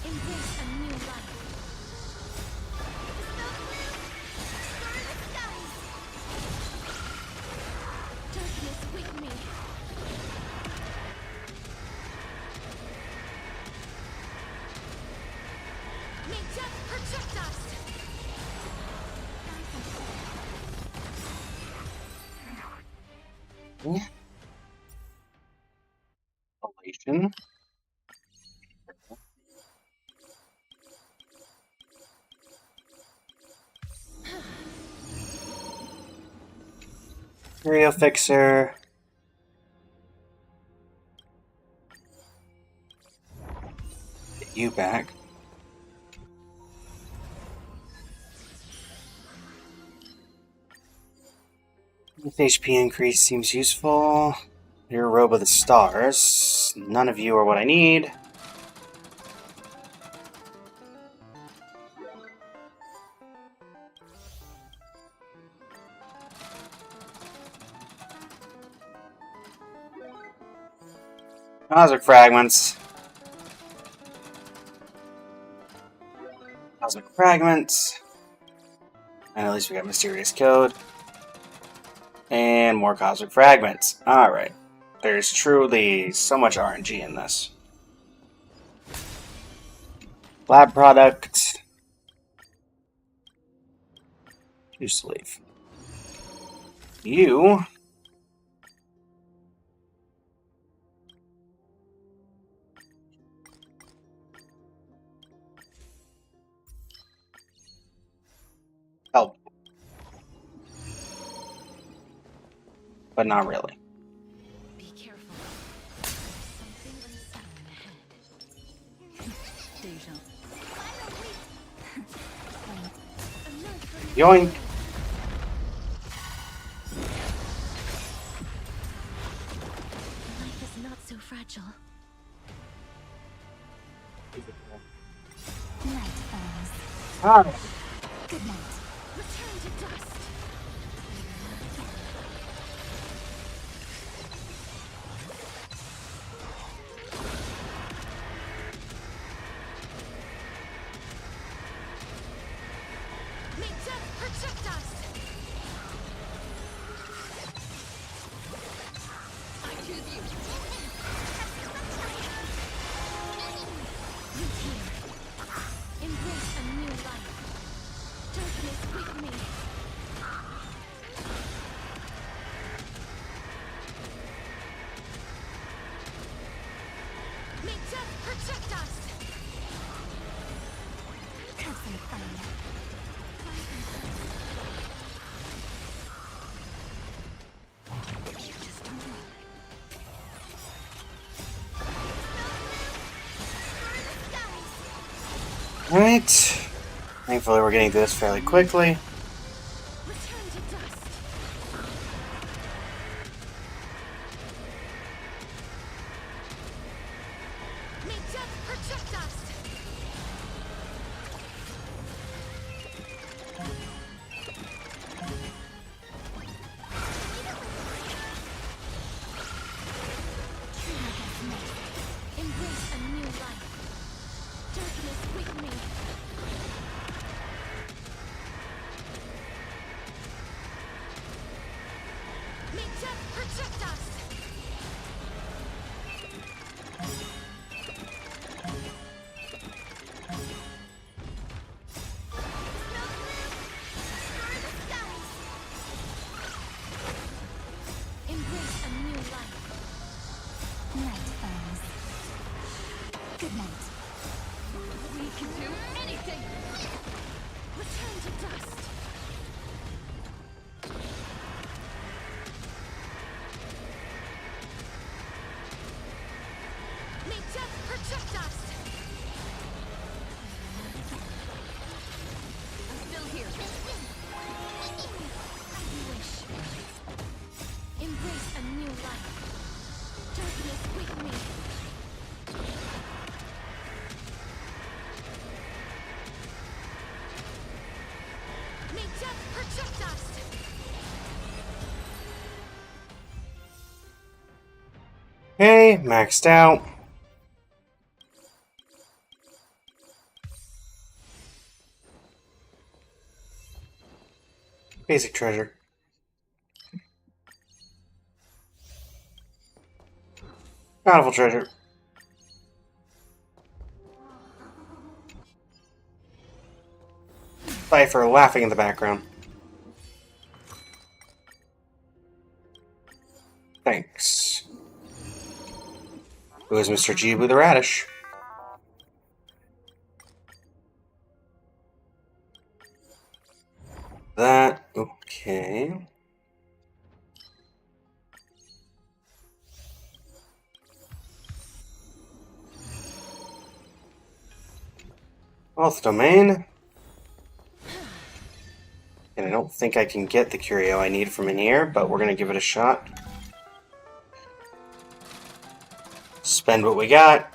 Embrace a new life. Darkness with me. death protect us! Elation. Rio Fixer. Get you back. With HP increase seems useful. Your Robe of the Stars. None of you are what I need. Cosmic Fragments. Cosmic Fragments. And at least we got Mysterious Code. And more Cosmic Fragments. Alright. There's truly so much RNG in this. Lab product. Choose to leave. You. Help. But not really. Be careful. Something unsettling ahead. Yoink. Life is not so fragile. Night falls. Alright. Good night. Return to dust. May death protect us. I choose you. You here. Embrace a new life. Darkness with me. May death protect us. Have some fun. Alright. Thankfully we're getting through this fairly quickly. Return to dust. May death protect us. Embrace a new life. Darkness with me. May death protect us. Embrace a new life. Night falls. Good night. We can do anything. Return to dust. May death protect us. I'm still here. As you wish. Embrace a new life. Darkness with me. May death protect us. Okay, maxed out. Basic treasure. Bountiful treasure. Cypher laughing in the background. Thanks. Who is Mr. Jibu the Radish? That, okay. Wealth domain. And I don't think I can get the curio I need from in here, but we're gonna give it a shot. Spend what we got.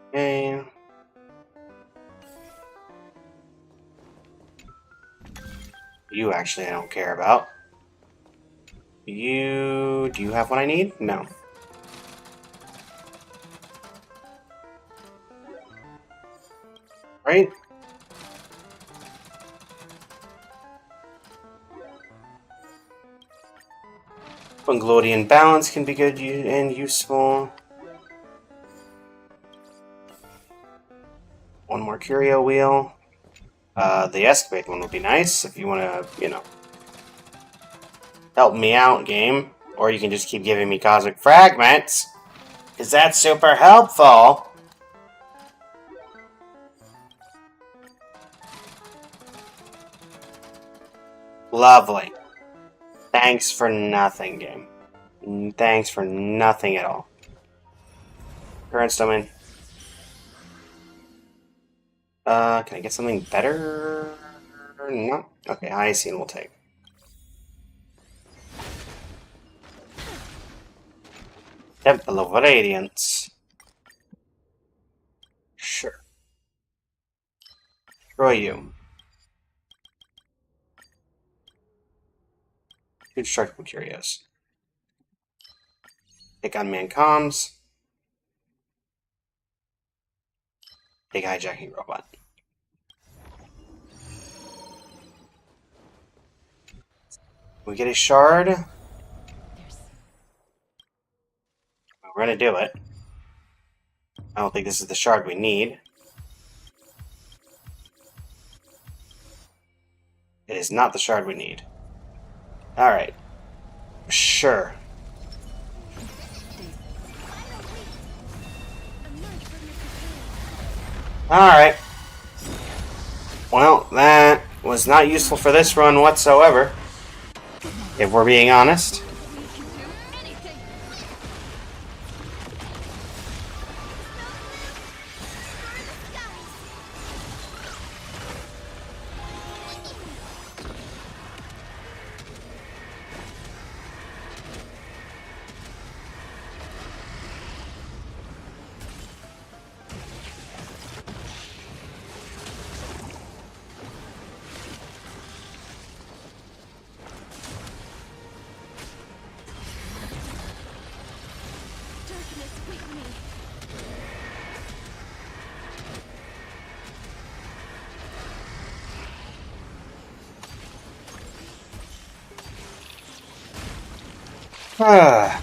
Okay. You actually I don't care about. Do you have what I need? No. Right? Funglodian balance can be good and useful. One more curio wheel. The escapade one would be nice if you want to, you know, help me out, game. Or you can just keep giving me cosmic fragments, because that's super helpful. Lovely. Thanks for nothing, game. Thanks for nothing at all. Current domain. Can I get something better? No? Okay, high scene we'll take. Temple of Radiance. Sure. Destroy you. Two destructible curios. Take on man comms. Take hijacking robot. We get a shard. We're gonna do it. I don't think this is the shard we need. It is not the shard we need. Alright. Sure. Alright. Well, that was not useful for this run whatsoever, if we're being honest. Ah.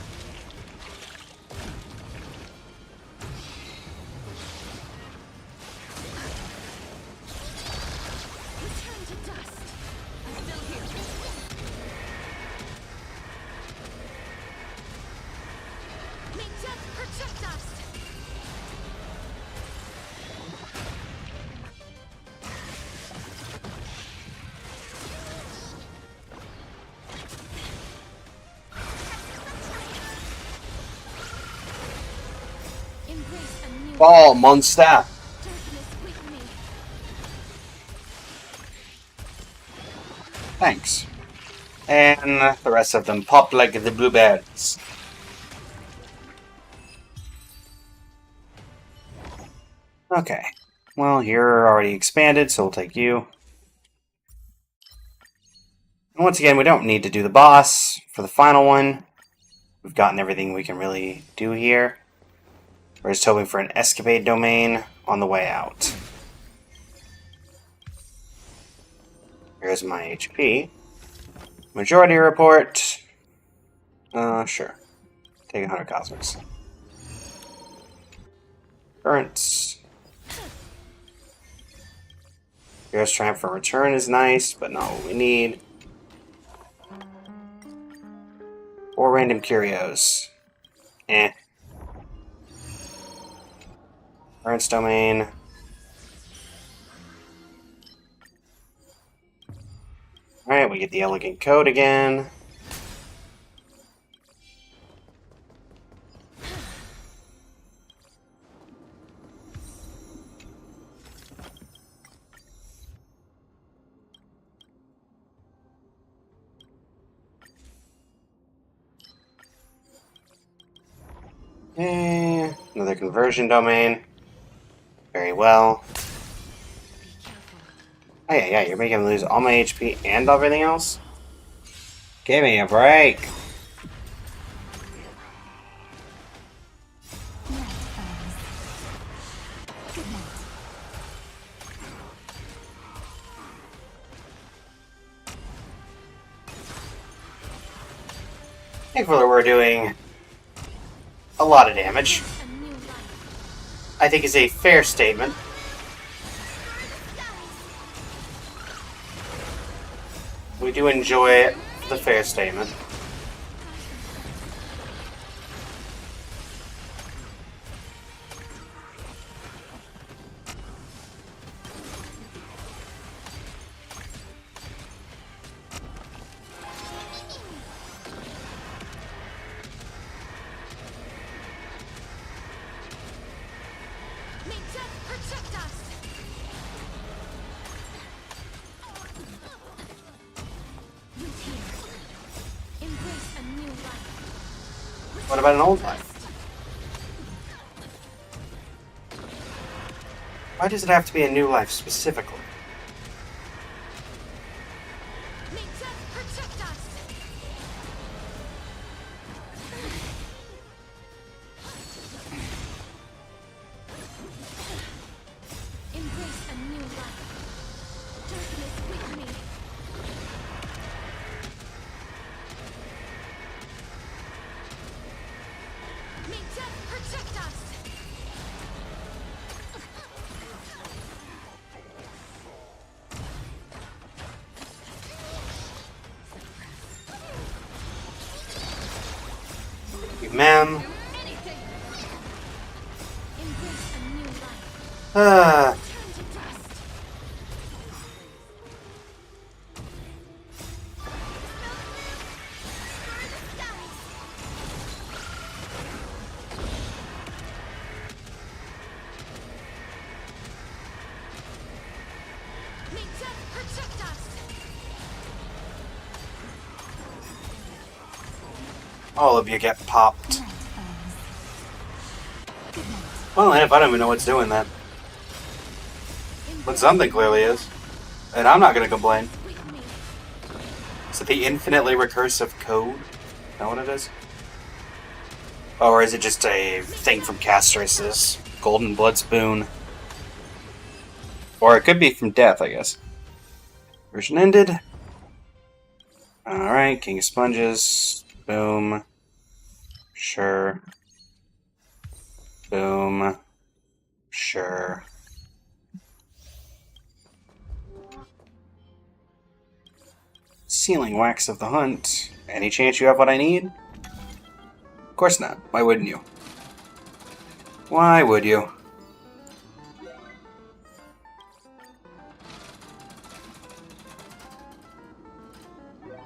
Return to dust. I'm still here. May death protect us. Embrace a new Ball, monster! darkness with me. Thanks. And the rest of them pop like the bluebirds. Okay. Well, you're already expanded, so we'll take you. And once again, we don't need to do the boss for the final one. We've gotten everything we can really do here. We're just hoping for an escapade domain on the way out. Here's my HP. Majority report. Sure. Take 100 cosmics. Currents. Hero's Triumph for return is nice, but not what we need. 4 random curios. Eh. Currents domain. Alright, we get the elegant code again. Another conversion domain. Very well. Oh yeah, you're making me lose all my HP and everything else? Give me a break. Thankfully we're doing a lot of damage. I think is a fair statement. We do enjoy the fair statement. May death protect us! Root here. Embrace a new life. What about an old life? Why does it have to be a new life specifically? May death protect us! Embrace a new life. Darkness with me. May death protect us! Ma'am. Anything! Embrace a new life. Ah. Turn to dust. May death protect us! All of you get popped. Well, if I don't even know what's doing that. But something clearly is. And I'm not gonna complain. With me. Is it the infinitely recursive code? Is that what it is? Or is it just a thing from Castris's Golden Blood Spoon? Or it could be from Death, I guess. Version ended. Alright, King of Sponges. Boom. Sure. Boom. Sure. Sealing Wax of the Hunt. Any chance you have what I need? Of course not. Why wouldn't you? Why would you?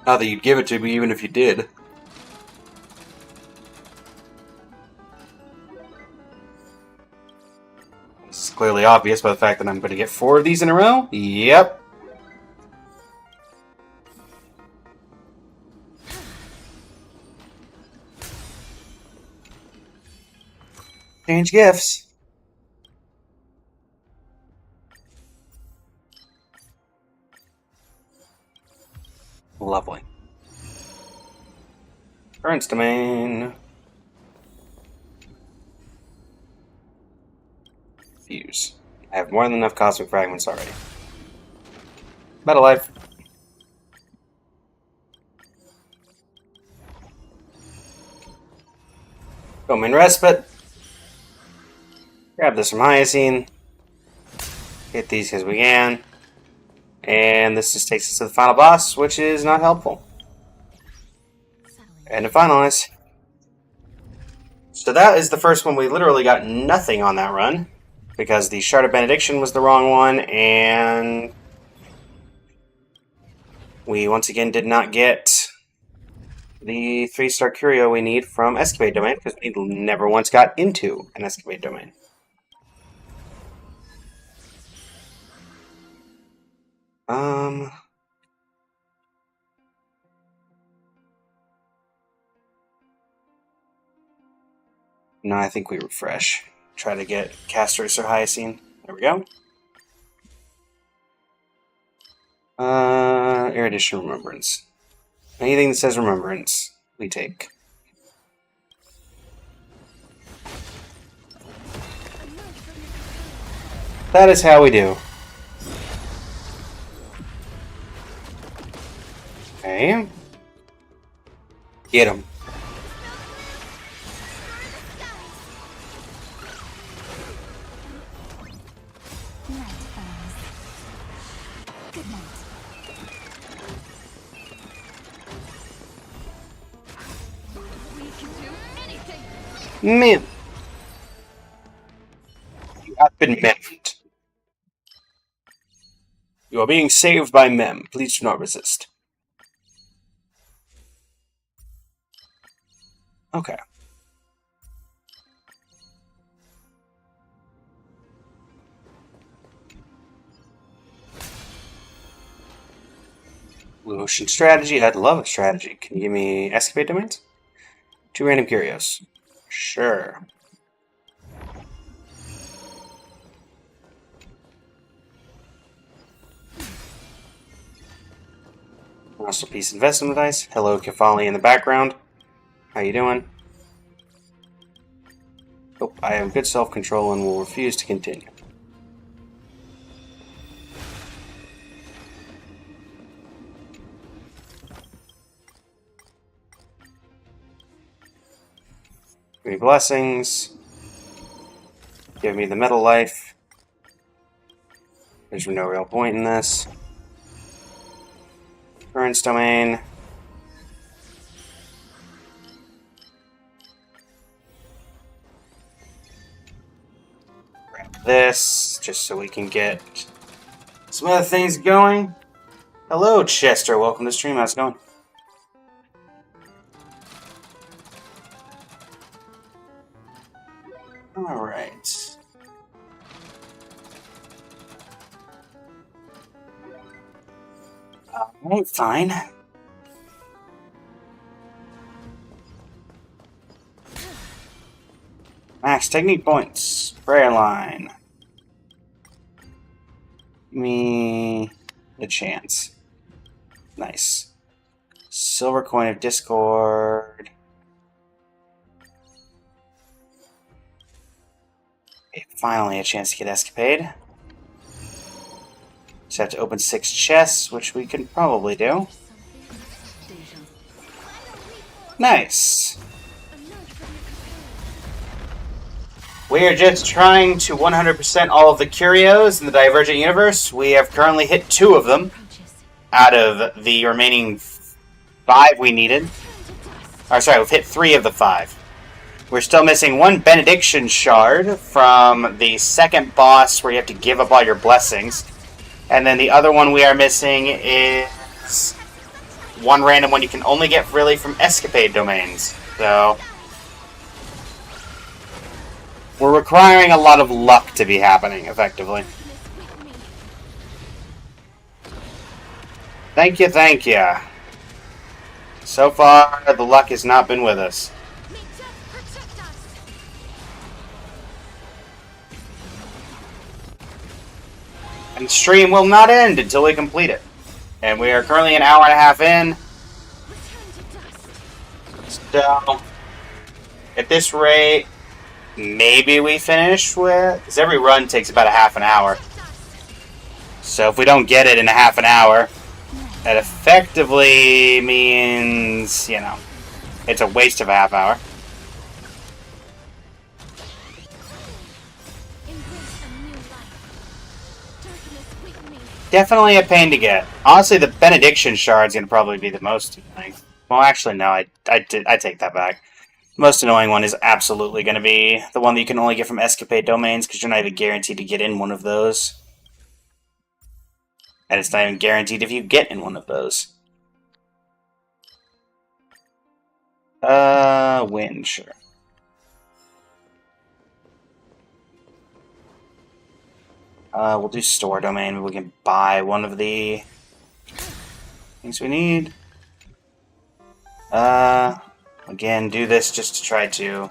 Not that you'd give it to me even if you did. This is clearly obvious by the fact that I'm going to get 4 of these in a row. Yep. Change gifts. Lovely. Currents domain. Fuse. I have more than enough cosmic fragments already. Metal life. Domain Respite. Grab this from Hyacine. Hit these because we can. And this just takes us to the final boss, which is not helpful. And to finalize. So that is the first one. We literally got nothing on that run. Because the Shard of Benediction was the wrong one, and we once again did not get the 3-star curio we need from Escapade Domain, because we never once got into an Escapade Domain. No, I think we refresh. Try to get Casters or Hyacine. There we go. Erudition Remembrance. Anything that says Remembrance, we take. That is how we do. Okay. Get him. Mem. You have been memmed. You are being saved by Mem. Please do not resist. Okay. Blue Ocean Strategy. I'd love a strategy. Can you give me Escapade Domains? 2 random curios. Sure. Masterpiece Investment Dice. Hello, Kefali in the background. How you doing? Oh, I have good self-control and will refuse to continue. Give me blessings. Give me the metal life. There's no real point in this. Currents domain. Grab this, just so we can get some other things going. Hello, Chester. Welcome to stream. How's it going? Alright. Alright, fine. Max technique points. Prayer line. Give me the chance. Nice. Silver coin of Discord. Okay, finally a chance to get Escapade. Just have to open 6 chests, which we can probably do. Nice. We are just trying to 100% all of the curios in the Divergent Universe. We have currently hit 2 of them out of the remaining 5 we needed. Or sorry, we've hit 3 of the 5. We're still missing 1 Benediction Shard from the second boss where you have to give up all your blessings. And then the other one we are missing is 1 random one you can only get really from Escapade Domains. So we're requiring a lot of luck to be happening, effectively. Thank you, thank you. So far, the luck has not been with us. And the stream will not end until we complete it. And we are currently an hour and a half in. So, at this rate, maybe we finish with... Because every run takes about a half an hour. So if we don't get it in a half an hour, that effectively means, you know, it's a waste of a half hour. with me. Definitely a pain to get. Honestly, the Benediction Shard's gonna probably be the most annoying. Well, actually, no, I take that back. The most annoying one is absolutely gonna be the one that you can only get from Escapade Domains, because you're not even guaranteed to get in one of those. And it's not even guaranteed if you get in one of those. Win, sure. We'll do store domain. Maybe we can buy one of the things we need. Again, do this just to try to...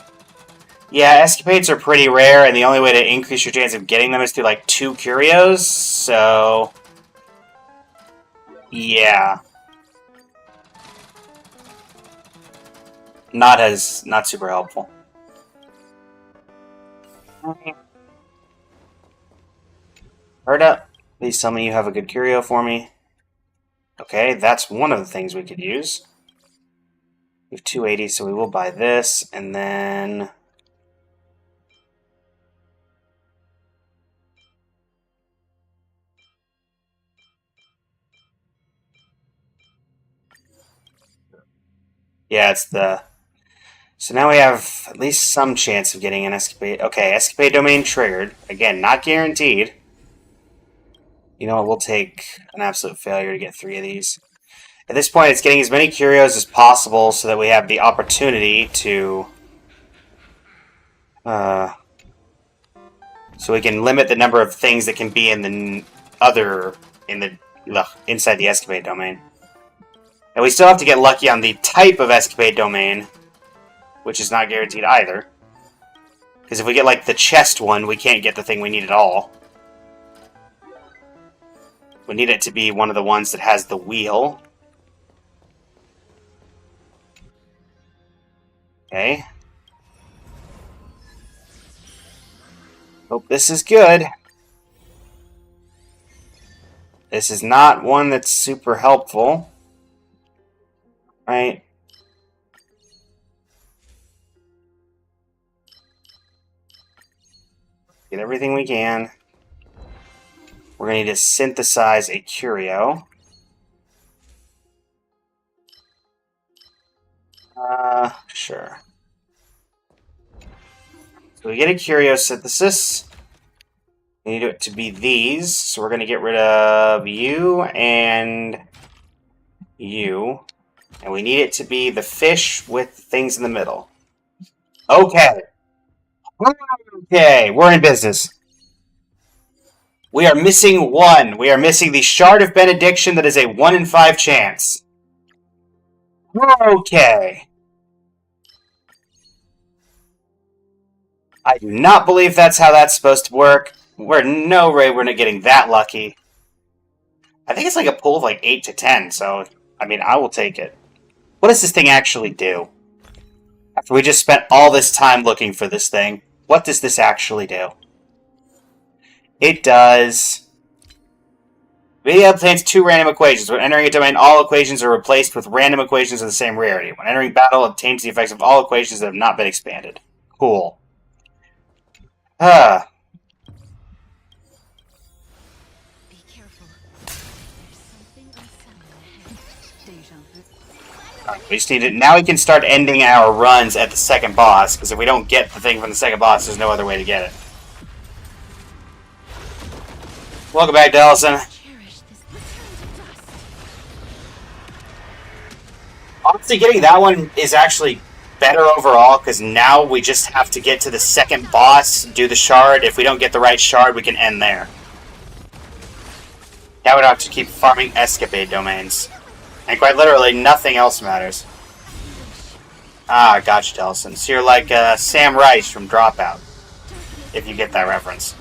Yeah, escapades are pretty rare, and the only way to increase your chance of getting them is through, like, 2 curios, so... Yeah. Not super helpful. Heard up. Please tell me you have a good curio for me. Okay, that's one of the things we could use. We have 280, so we will buy this, and then... Yeah, it's the... So now we have at least some chance of getting an escapade. Okay, escapade domain triggered. Again, not guaranteed. You know what, we'll take an absolute failure to get 3 of these. At this point, it's getting as many curios as possible so that we have the opportunity to... so we can limit the number of things that can be in the inside the escapade domain. And we still have to get lucky on the type of escapade domain, which is not guaranteed either. Because if we get, like, the chest one, we can't get the thing we need at all. We need it to be one of the ones that has the wheel. Okay. Hope this is good. This is not one that's super helpful. Right? Get everything we can. We're going to need to synthesize a curio. Sure. So we get a curio synthesis. We need it to be these. So we're going to get rid of you and you. And we need it to be the fish with things in the middle. Okay. Okay, we're in business. We are missing one. We are missing the Shard of Benediction that is a 1 in 5 chance. Okay. I do not believe that's how that's supposed to work. We're no way we're not getting that lucky. I think it's like a pool of like 8 to 10, so, I mean, I will take it. What does this thing actually do? After we just spent all this time looking for this thing, what does this actually do? It does... It obtains 2 random equations. When entering a domain, all equations are replaced with random equations of the same rarity. When entering battle, it obtains the effects of all equations that have not been expanded. Cool. Be careful. There's something unsettling ahead. We just need it. Now we can start ending our runs at the second boss, because if we don't get the thing from the second boss, there's no other way to get it. Welcome back, Dellison. Cherish this. Return to dust. Honestly, getting that one is actually better overall, because now we just have to get to the second boss, do the shard. If we don't get the right shard, we can end there. Now we don't have to keep farming escapade domains. And quite literally, nothing else matters. Ah, gotcha, Dellison. So you're like Sam Rice from Dropout, if you get that reference.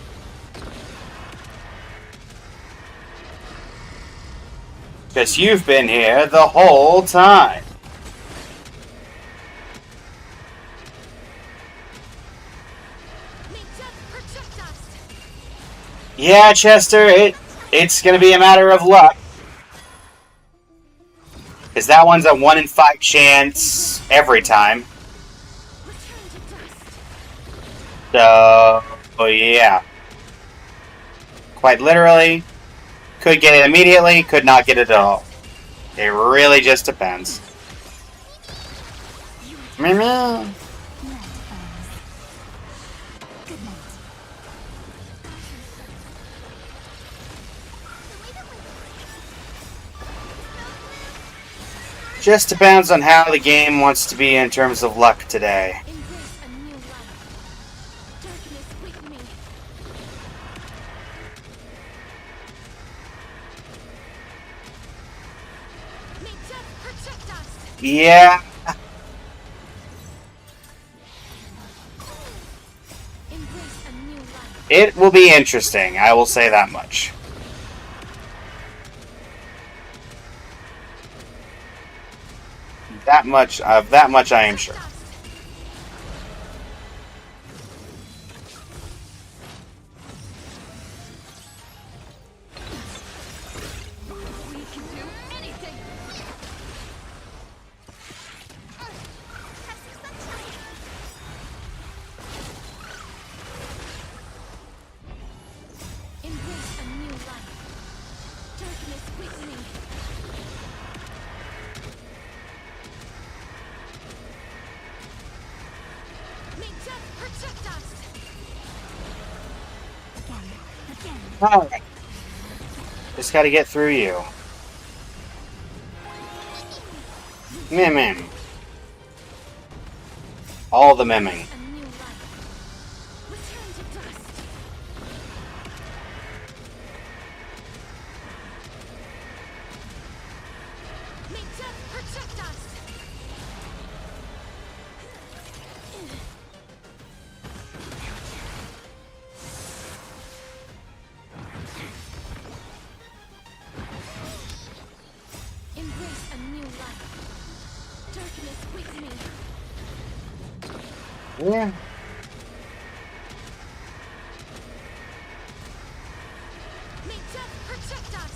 Because you've been here the whole time. May death protect us. Yeah, Chester, it's going to be a matter of luck. Because that one's a 1 in 5 chance every time. Return to dust. So, oh yeah. Quite literally, Could get it immediately, could not get it at all. It really just depends. Meh. Just depends on how the game wants to be in terms of luck today. Embrace a new life. Darkness with me. May death protect us. Yeah, Embrace a new life. it will be interesting, I will say that much. That much I am sure. We can do anything. Embrace a new life. Darkness with me. May death protect us. Alright. Just gotta get through you. Mim. All the mimming. A new life. Return to dust. May death protect us. Embrace a new life. Darkness with me. Yeah. May death protect us.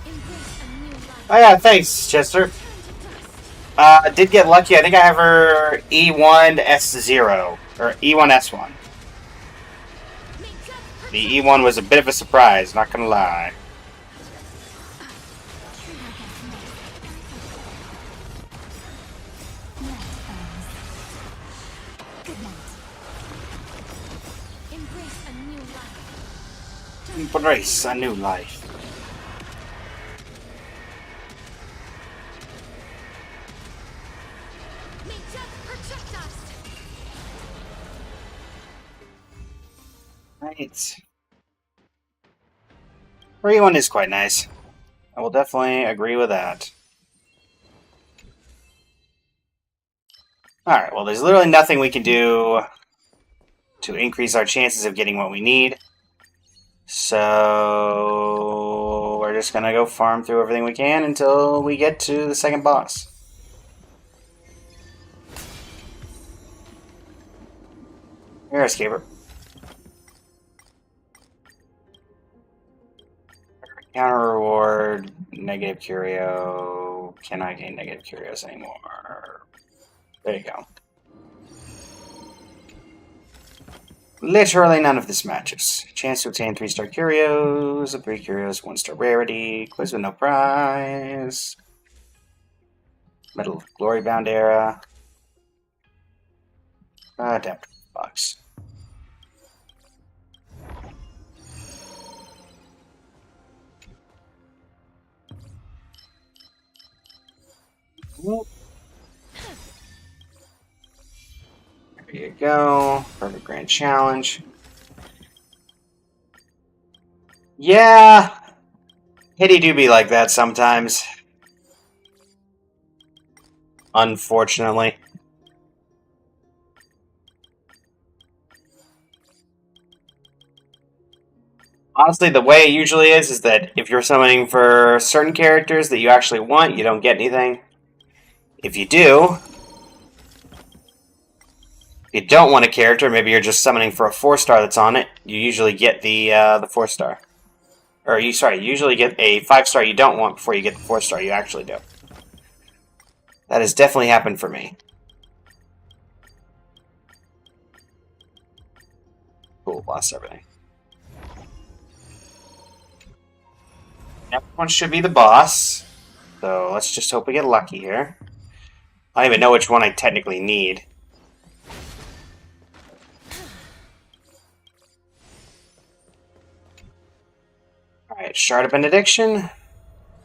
Embrace a new life. Oh yeah, thanks, Chester. Turn to dust. I did get lucky. I think I have her E1S0. Or E1S1. May death protect The E1 was a bit of a surprise, not gonna lie. Embrace a new life. Embrace a new life. May death protect us. Right. E1 is quite nice. I will definitely agree with that. Alright, well, there's literally nothing we can do to increase our chances of getting what we need. So we're just gonna go farm through everything we can until we get to the second boss. Here, Escaper. Counter reward, negative curio. Can I gain negative curios anymore? There you go. Literally none of this matches. Chance to obtain 3-star curios, 3 curios, 1-star rarity, quiz with no prize, Medal of Glory bound era, adapter box. There you go. Perfect Grand Challenge. Yeah, Hitty do be like that sometimes. Unfortunately. Honestly, the way it usually is that if you're summoning for certain characters that you actually want, you don't get anything. If you do, you don't want a character, maybe you're just summoning for a 4-star that's on it, you usually get the 4-star. Or, you usually get a 5-star you don't want before you get the 4-star you actually do. That has definitely happened for me. lost everything. Next one should be the boss. So let's just hope we get lucky here. I don't even know which one I technically need. Alright, Shard of Benediction.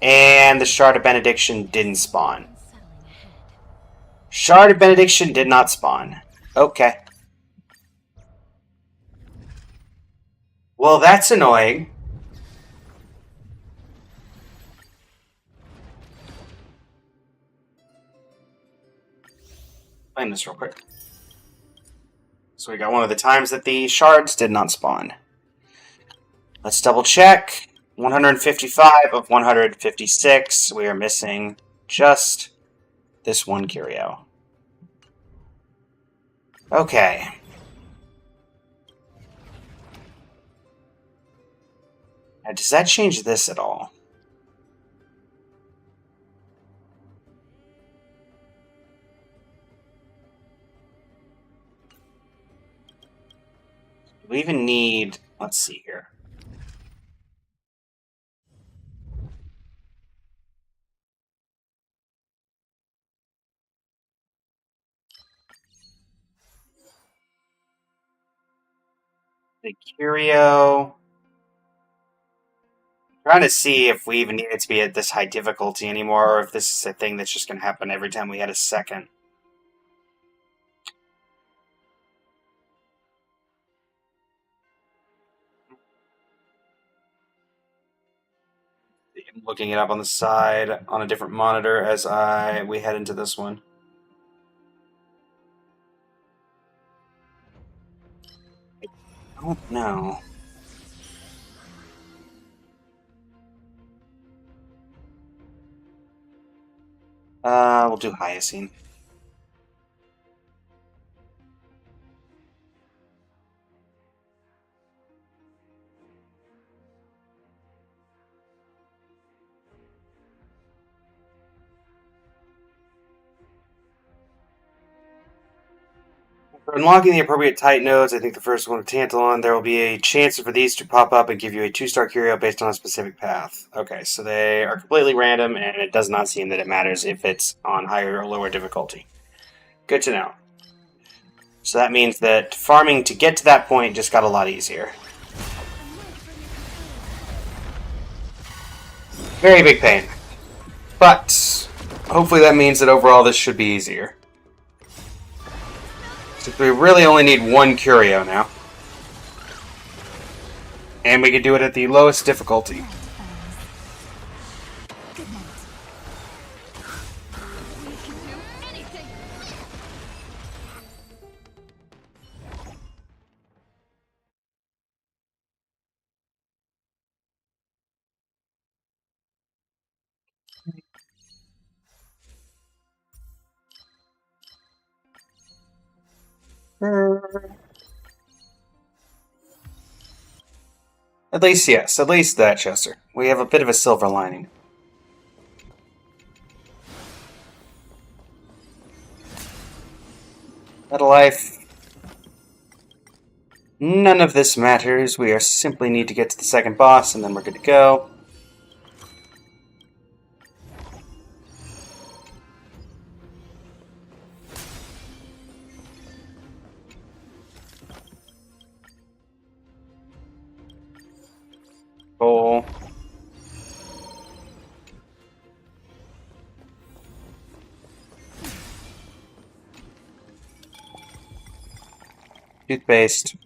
And the Shard of Benediction didn't spawn. Unsettling ahead. Shard of Benediction did not spawn. Okay. Well, that's annoying. Explain this real quick. So we got one of the times that the shards did not spawn. Let's double check. 155 of 156. We are missing just this one curio. Okay. Now, does that change this at all? Do we even need... Let's see here. The curio... Trying to see if we even need it to be at this high difficulty anymore, or if this is a thing that's just going to happen every time we hit a second. I'm looking it up on the side on a different monitor as we head into this one. I don't know. We'll do Hyacine. For unlocking the appropriate type nodes, I think the first one with Tantalon, there will be a chance for these to pop up and give you a 2-star curio based on a specific path. Okay, so they are completely random, and it does not seem that it matters if it's on higher or lower difficulty. Good to know. So that means that farming to get to that point just got a lot easier. Very big pain. But hopefully that means that overall this should be easier. Since we really only need one curio now. And we can do it at the lowest difficulty. Good night. We can do anything. At least, yes. At least that, Chester. We have a bit of a silver lining. Meta life. None of this matters. We are simply need to get to the second boss, and then we're good to go. Cool. Toothpaste.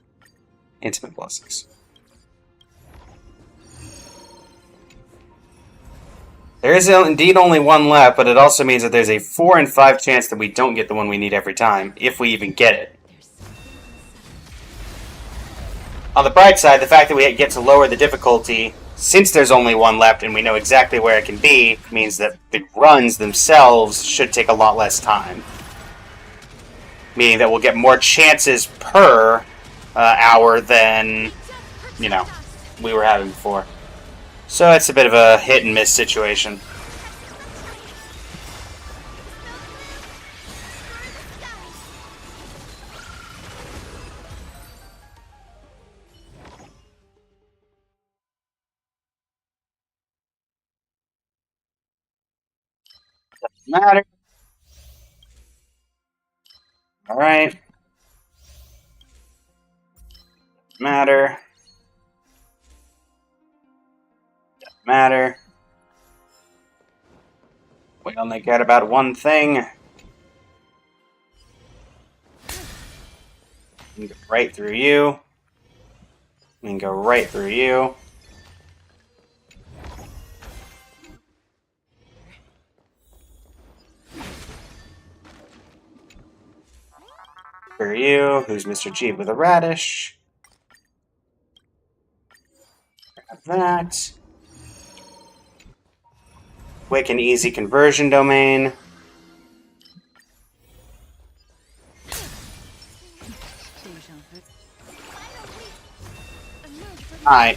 Intimate blessings. There is indeed only one left, but it also means that there's a 4 in 5 chance that we don't get the one we need every time, if we even get it. On the bright side, the fact that we get to lower the difficulty, since there's only one left and we know exactly where it can be, means that the runs themselves should take a lot less time. Meaning that we'll get more chances per hour than, you know, we were having before. So it's a bit of a hit and miss situation. Matter. Alright. Matter. Matter. We only get about one thing. We can go right through you. We can go right through you. For you, who's Mr. G with a radish. Grab that. Quick and easy conversion domain. Alright.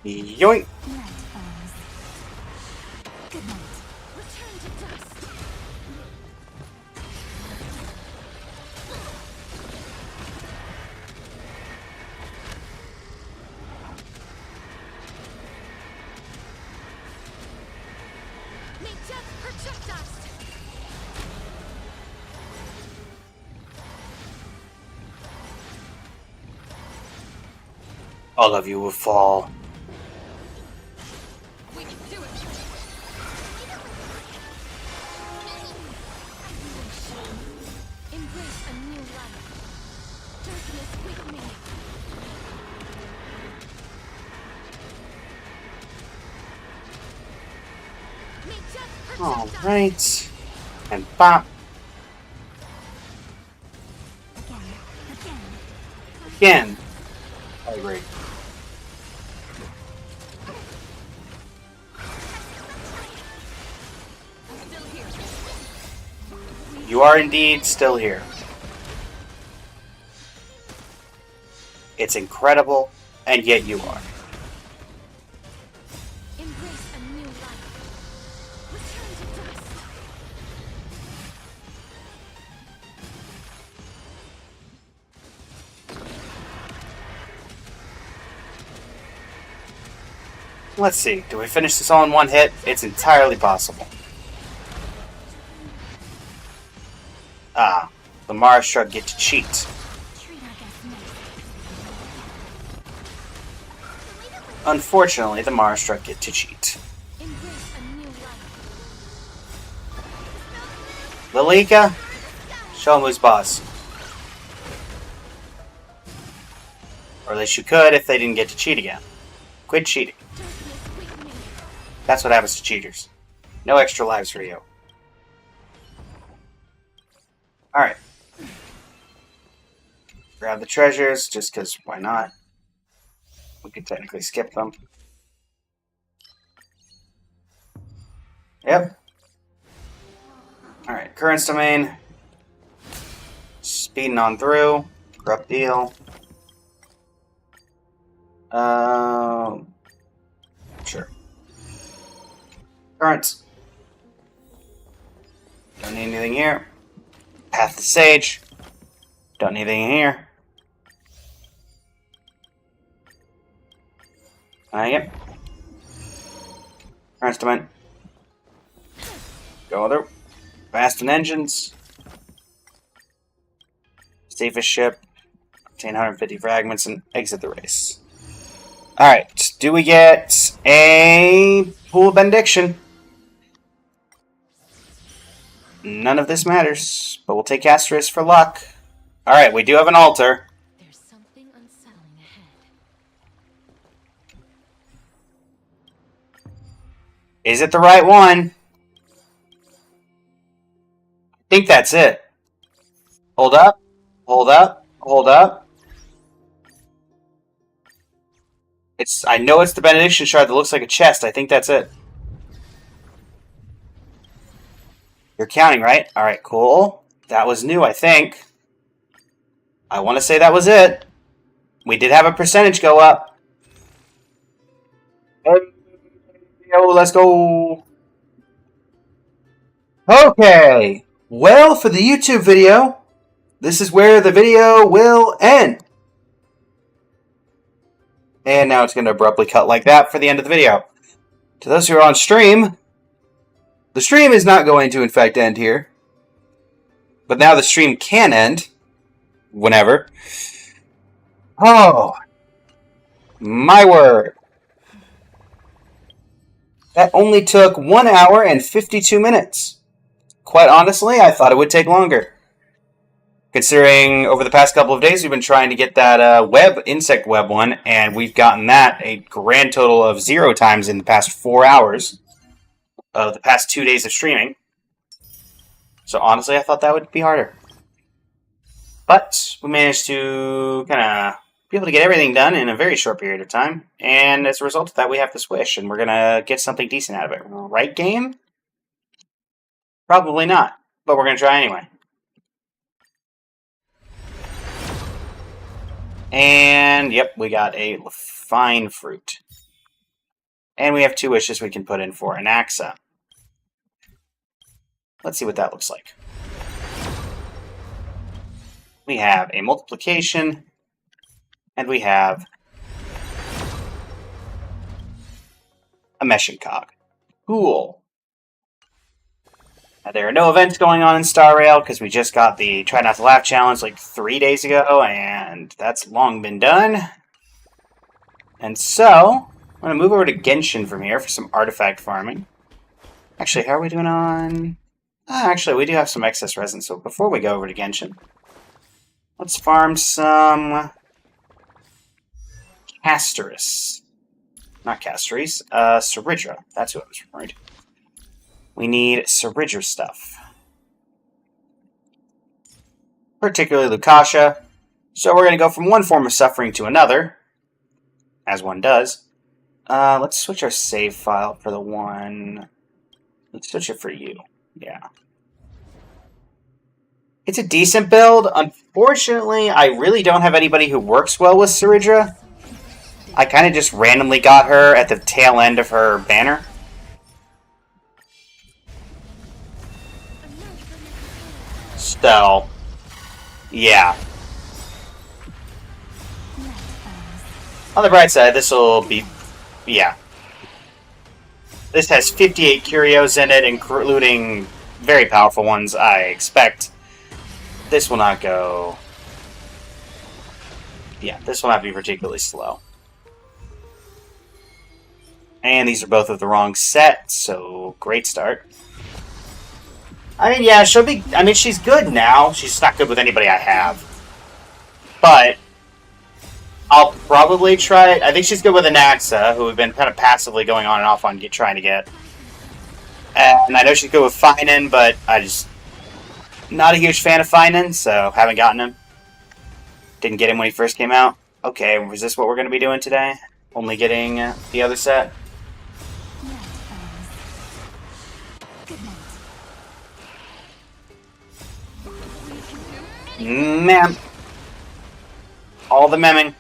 Yoink! Good night. Return to dust. May death protect us. All of you will fall. We can do it. Embrace a new life. Darkness with me. May death protect us. Alright. And pop. Again. I agree. Still here. You are indeed still here. It's incredible, and yet you are. Embrace a new life. Return to dust. Let's see. Do we finish this all in one hit? It's entirely possible. Ah, the Mara Shrug get to cheat. Treat our guests nice. Unfortunately, the Mara Shrug get to cheat. Embrace a new life. Lilika, show him who's boss. Or at least you could if they didn't get to cheat again. Quit cheating. Darkness with me. That's what happens to cheaters. No extra lives for you. Alright. Grab the treasures, just because why not? We could technically skip them. Yep. Alright, currents domain. Speeding on through. Corrupt deal. Sure. Currents. Don't need anything here. Path to Sage. Don't need anything here. Yep. Currents domain. Go through. Fast and engines. Safest ship. Obtain 150 fragments and exit the race. Alright, do we get a pool of benediction? None of this matters, but we'll take Asterisk for luck. Alright, we do have an altar. There's something unsettling ahead. Is it the right one? I think that's it. Hold up. Hold up. Hold up. I know it's the benediction shard that looks like a chest. I think that's it. You're counting, right? Alright, cool. That was new, I think. I want to say that was it. We did have a percentage go up. Hey, yo, let's go. Okay. Well, for the YouTube video, this is where the video will end. And now it's going to abruptly cut like that for the end of the video. To those who are on stream, the stream is not going to in fact end here. But now the stream can end. Whenever. Oh. My word. That only took 1 hour and 52 minutes. Quite honestly, I thought it would take longer. Considering over the past couple of days we've been trying to get that insect web one, and we've gotten that a grand total of 0 times in the past 4 hours of the past 2 days of streaming. So honestly, I thought that would be harder. But we managed to kind of be able to get everything done in a very short period of time, and as a result of that, we have to swish, and we're going to get something decent out of it. Right, game? Probably not, but we're going to try anyway. And, yep, we got a fine fruit. And we have 2 wishes we can put in for an Axa. Let's see what that looks like. We have a multiplication, and we have a meshing cog. Cool. Now, there are no events going on in Star Rail because we just got the Try Not to Laugh challenge like 3 days ago, and that's long been done. And so, I'm going to move over to Genshin from here for some artifact farming. Actually, how are we doing on... actually, we do have some excess resin, so before we go over to Genshin, let's farm some... Castoris. Not Castoris, Ceridra. That's who I was referring to. We need Ceridra stuff. Particularly Lucasha. So we're going to go from one form of suffering to another, as one does. Let's switch our save file for the one... Let's switch it for you. Yeah. It's a decent build. Unfortunately, I really don't have anybody who works well with Ceridra. I kind of just randomly got her at the tail end of her banner. So, yeah. On the bright side, this will be... Yeah. This has 58 curios in it, including very powerful ones, I expect. This will not go... Yeah, this will not be particularly slow. And these are both of the wrong set, so great start. I mean, yeah, she'll be... I mean, she's good now. She's not good with anybody I have. But I'll probably try... I think she's good with Anaxa, who we've been kind of passively going on and off on trying to get. And I know she's good with Finan, but I just... Not a huge fan of Finan, so haven't gotten him. Didn't get him when he first came out. Okay, is this what we're going to be doing today? Only getting the other set? Ma'am. All the memming.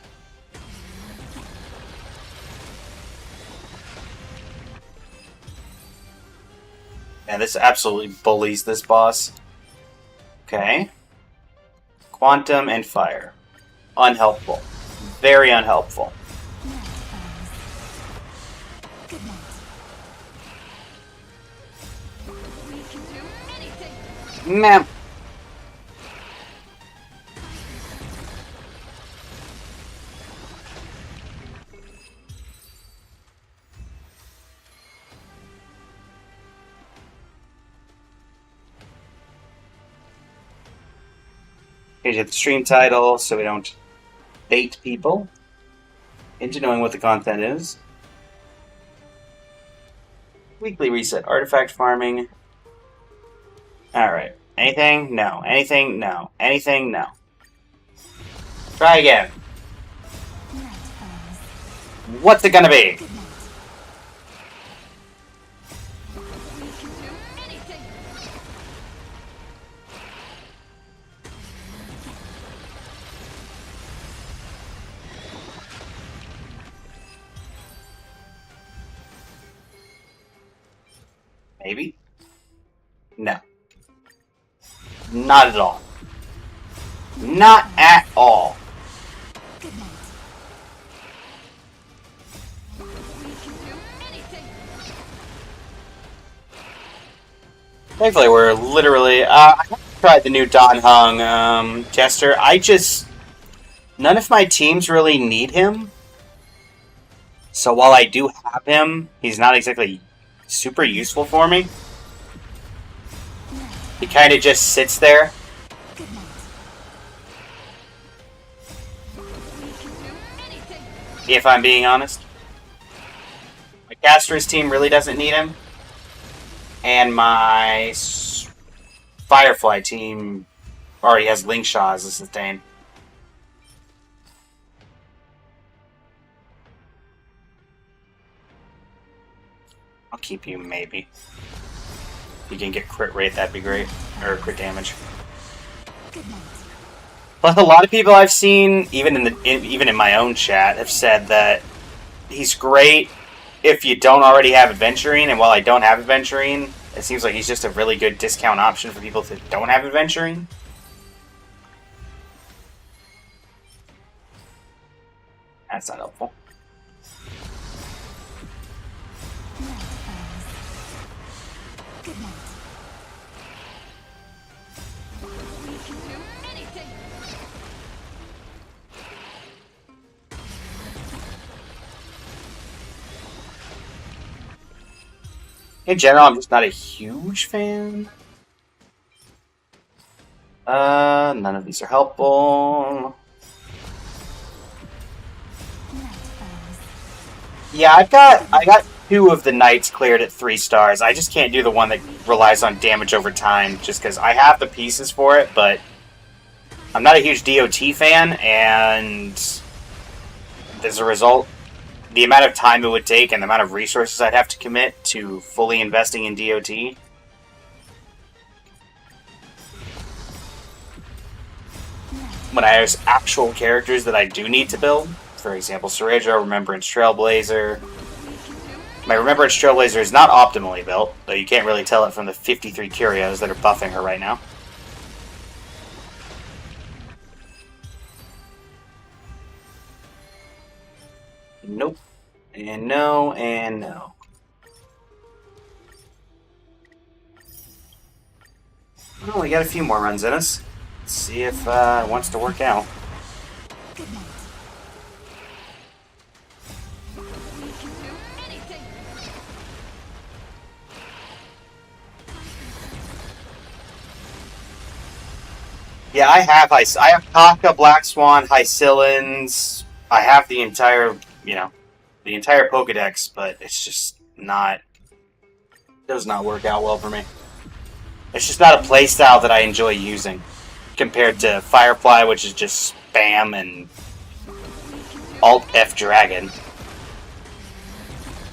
Yeah, this absolutely bullies this boss. Okay. Quantum and fire. Unhelpful. Very unhelpful. Ma'am. Change the stream title so we don't bait people into knowing what the content is. Weekly reset. Artifact farming. Alright. Anything? No. Anything? No. Anything? No. Try again. What's it gonna be? Maybe? No. Not at all. Not at all. Thankfully, we're literally. I haven't tried the new Don Hung Jester. None of my teams really need him. So while I do have him, he's not exactly super useful for me. He kind of just sits there. Good night. We can do anything. If I'm being honest. My Caster's team really doesn't need him. And my Firefly team already has Lingshaw as a sustain. I'll keep you, maybe. If you can get crit rate, that'd be great. Or crit damage. Good night. But a lot of people I've seen, even in my own chat, have said that he's great if you don't already have Adventuring, and while I don't have Adventuring, it seems like he's just a really good discount option for people that don't have Adventuring. That's not helpful. Good night. We can do anything. In general, I'm just not a huge fan. None of these are helpful. Yeah, I got 2 of the knights cleared at 3 stars. I just can't do the one that relies on damage over time, just because I have the pieces for it, but I'm not a huge DOT fan, and as a result, the amount of time it would take and the amount of resources I'd have to commit to fully investing in DOT. When I have actual characters that I do need to build, for example, Serraja, Remembrance Trailblazer. My Remembrance Trailblazer is not optimally built, though you can't really tell it from the 53 Curios that are buffing her right now. Nope. And no, and no. Well, we got a few more runs in us. Let's see if it wants to work out. Good night. We can do anything. Yeah, I have Kafka, Black Swan, Hycillans. I have the entire, the entire Pokedex, but it's just not. Does not work out well for me. It's just not a playstyle that I enjoy using, compared to Firefly, which is just spam and Alt F Dragon.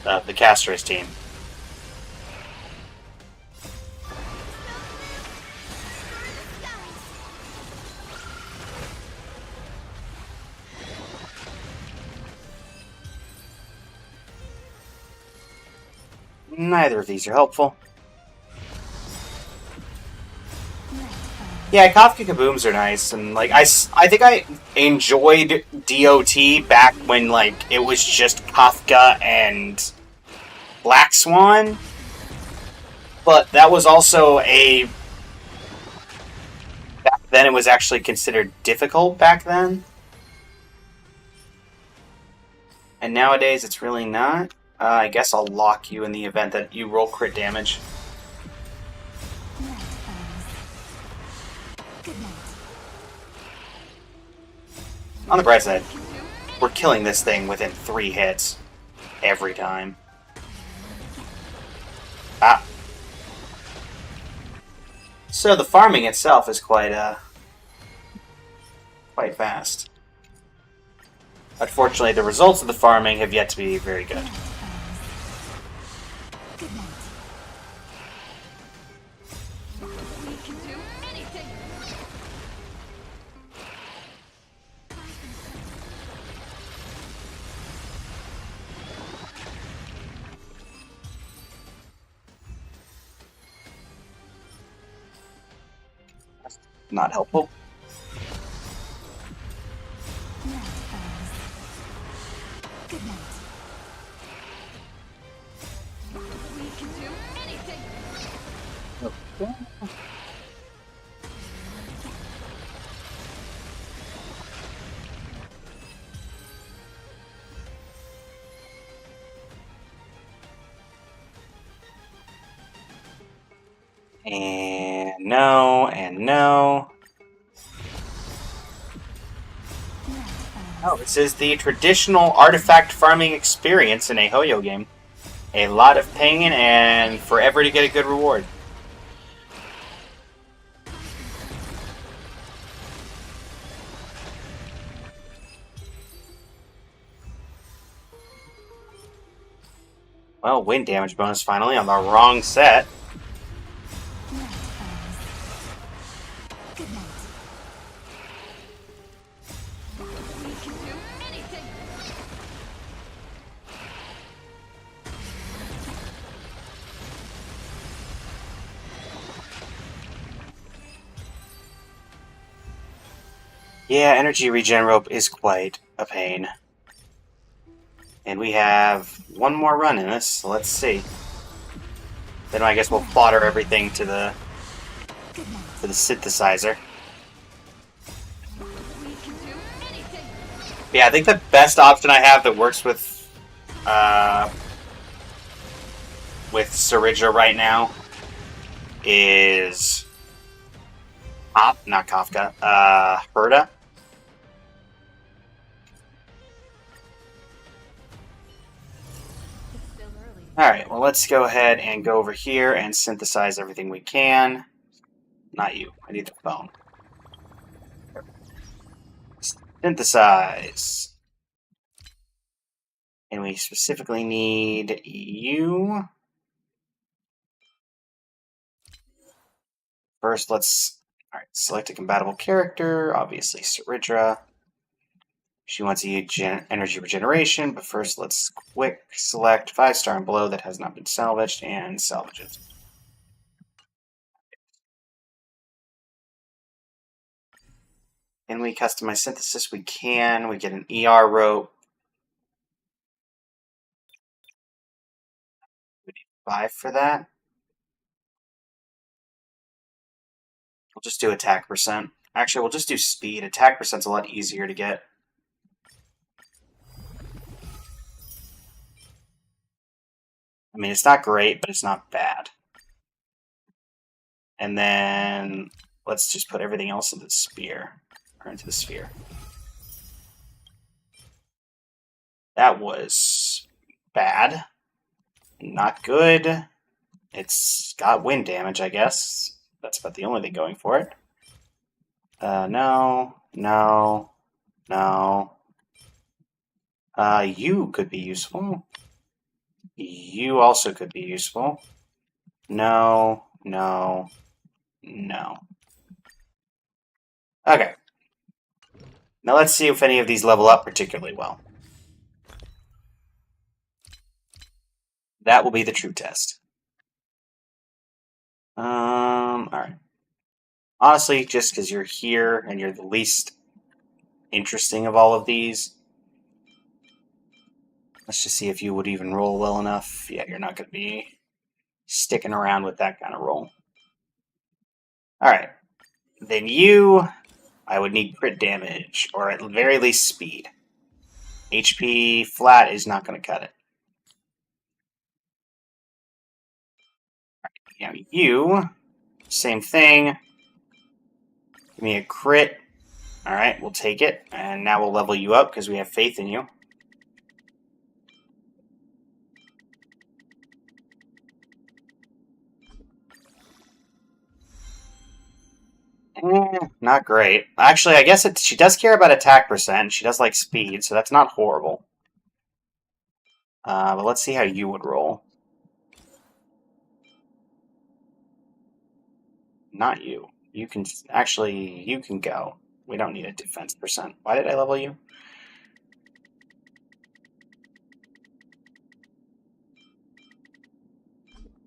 The Caster's team. Neither of these are helpful. Yeah, Kafka Kabooms are nice, and like I think I enjoyed DOT back when like it was just Kafka and Black Swan, but that was also back then it was actually considered difficult back then, and nowadays it's really not. I guess I'll lock you in the event that you roll crit damage. Good night. On the bright side, we're killing this thing within 3 hits every time. Ah. So the farming itself is quite fast. Unfortunately, the results of the farming have yet to be very good. Good night. We can do anything. Not helpful. Good night. We can do anything. And no, and no. Oh, this is the traditional artifact farming experience in a Hoyo game. A lot of pain and forever to get a good reward. Well, wind damage bonus finally on the wrong set. Good night. We can do anything. Yeah, energy regen rope is quite a pain. And we have one more run in this, so let's see. Then I guess we'll fodder everything to the synthesizer. We can do anything. Yeah, I think the best option I have that works with Syringa right now is not Kafka, Herda. It's still early. Alright, well let's go ahead and go over here and synthesize everything we can. Not you, I need the phone. Synthesize. And we specifically need you. First, let's select a compatible character. Obviously, Syringa. She wants to use energy regeneration, but first let's quick select 5-star and below that has not been salvaged and salvage it. Can we customize synthesis? We can. We get an ER rope. We need 5 for that. We'll just do attack percent. Actually, we'll just do speed. Attack percent's a lot easier to get. I mean, it's not great, but it's not bad. And then let's just put everything else into the sphere. Or into the sphere. That was bad. Not good. It's got wind damage, I guess. That's about the only thing going for it. No. You could be useful. You also could be useful. No. Okay. Now let's see if any of these level up particularly well. That will be the true test. Alright. Honestly, just because you're here and you're the least interesting of all of these, let's just see if you would even roll well enough. Yeah, you're not going to be sticking around with that kind of roll. Alright. Then you, I would need crit damage, or at the very least speed. HP flat is not going to cut it. Now you, same thing. Give me a crit. Alright, we'll take it. And now we'll level you up because we have faith in you. Not great. Actually, I guess she does care about attack percent. She does like speed, so that's not horrible. But let's see how you would roll. Not you. You can go. We don't need a defense percent. Why did I level you?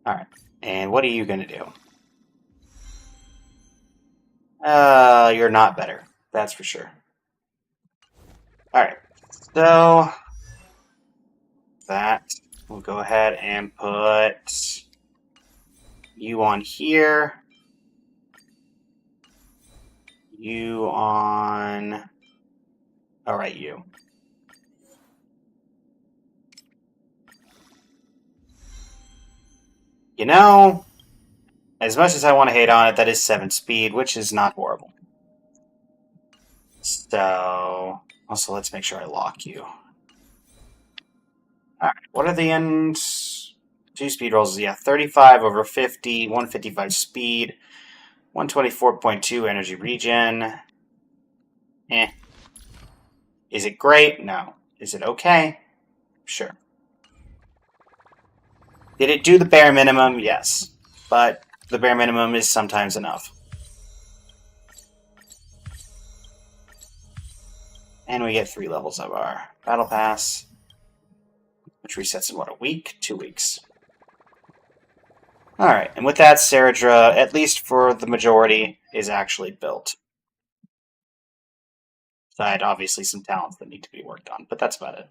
Alright. And what are you going to do? You're not better. That's for sure. Alright. So, that, we'll go ahead and put You on here. You on... Alright, you. You know, as much as I want to hate on it, that is 7 speed, which is not horrible. So, also let's make sure I lock you. Alright, what are the ends? 2 speed rolls, yeah, 35 over 50, 155 speed, 124.2 energy regen. Eh. Is it great? No. Is it okay? Sure. Did it do the bare minimum? Yes. But the bare minimum is sometimes enough. And we get 3 levels of our battle pass, which resets in, what, a week? 2 weeks. Alright, and with that, Saradra, at least for the majority, is actually built. Aside, obviously, some talents that need to be worked on, but that's about it.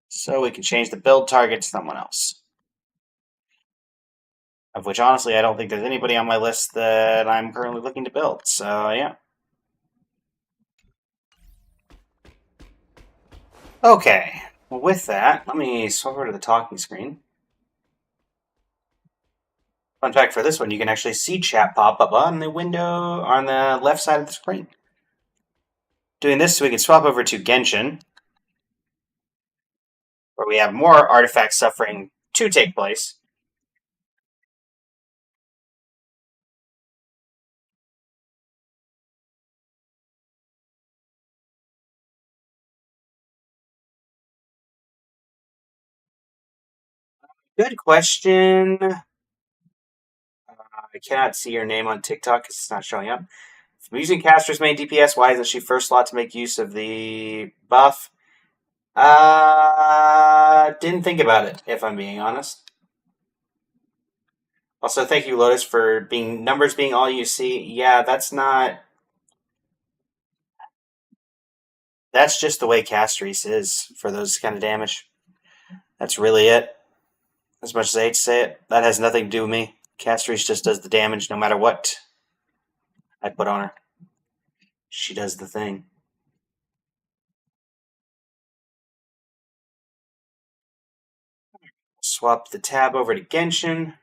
So we can change the build target to someone else. Of which, honestly, I don't think there's anybody on my list that I'm currently looking to build, so yeah. Okay, well, with that, let me swap over to the talking screen. Fun fact for this one, you can actually see chat pop up on the window on the left side of the screen. Doing this so we can swap over to Genshin, where we have more artifact suffering to take place. Good question. I cannot see your name on TikTok because it's not showing up. If I'm using Caster's main DPS, why isn't she first slot to make use of the buff? Didn't think about it, if I'm being honest. Also, thank you, Lotus, for being numbers being all you see. Yeah, that's not... That's just the way Castries is for those kind of damage. That's really it. As much as I hate to say it, that has nothing to do with me. Castries just does the damage no matter what I put on her. She does the thing. Swap the tab over to Genshin.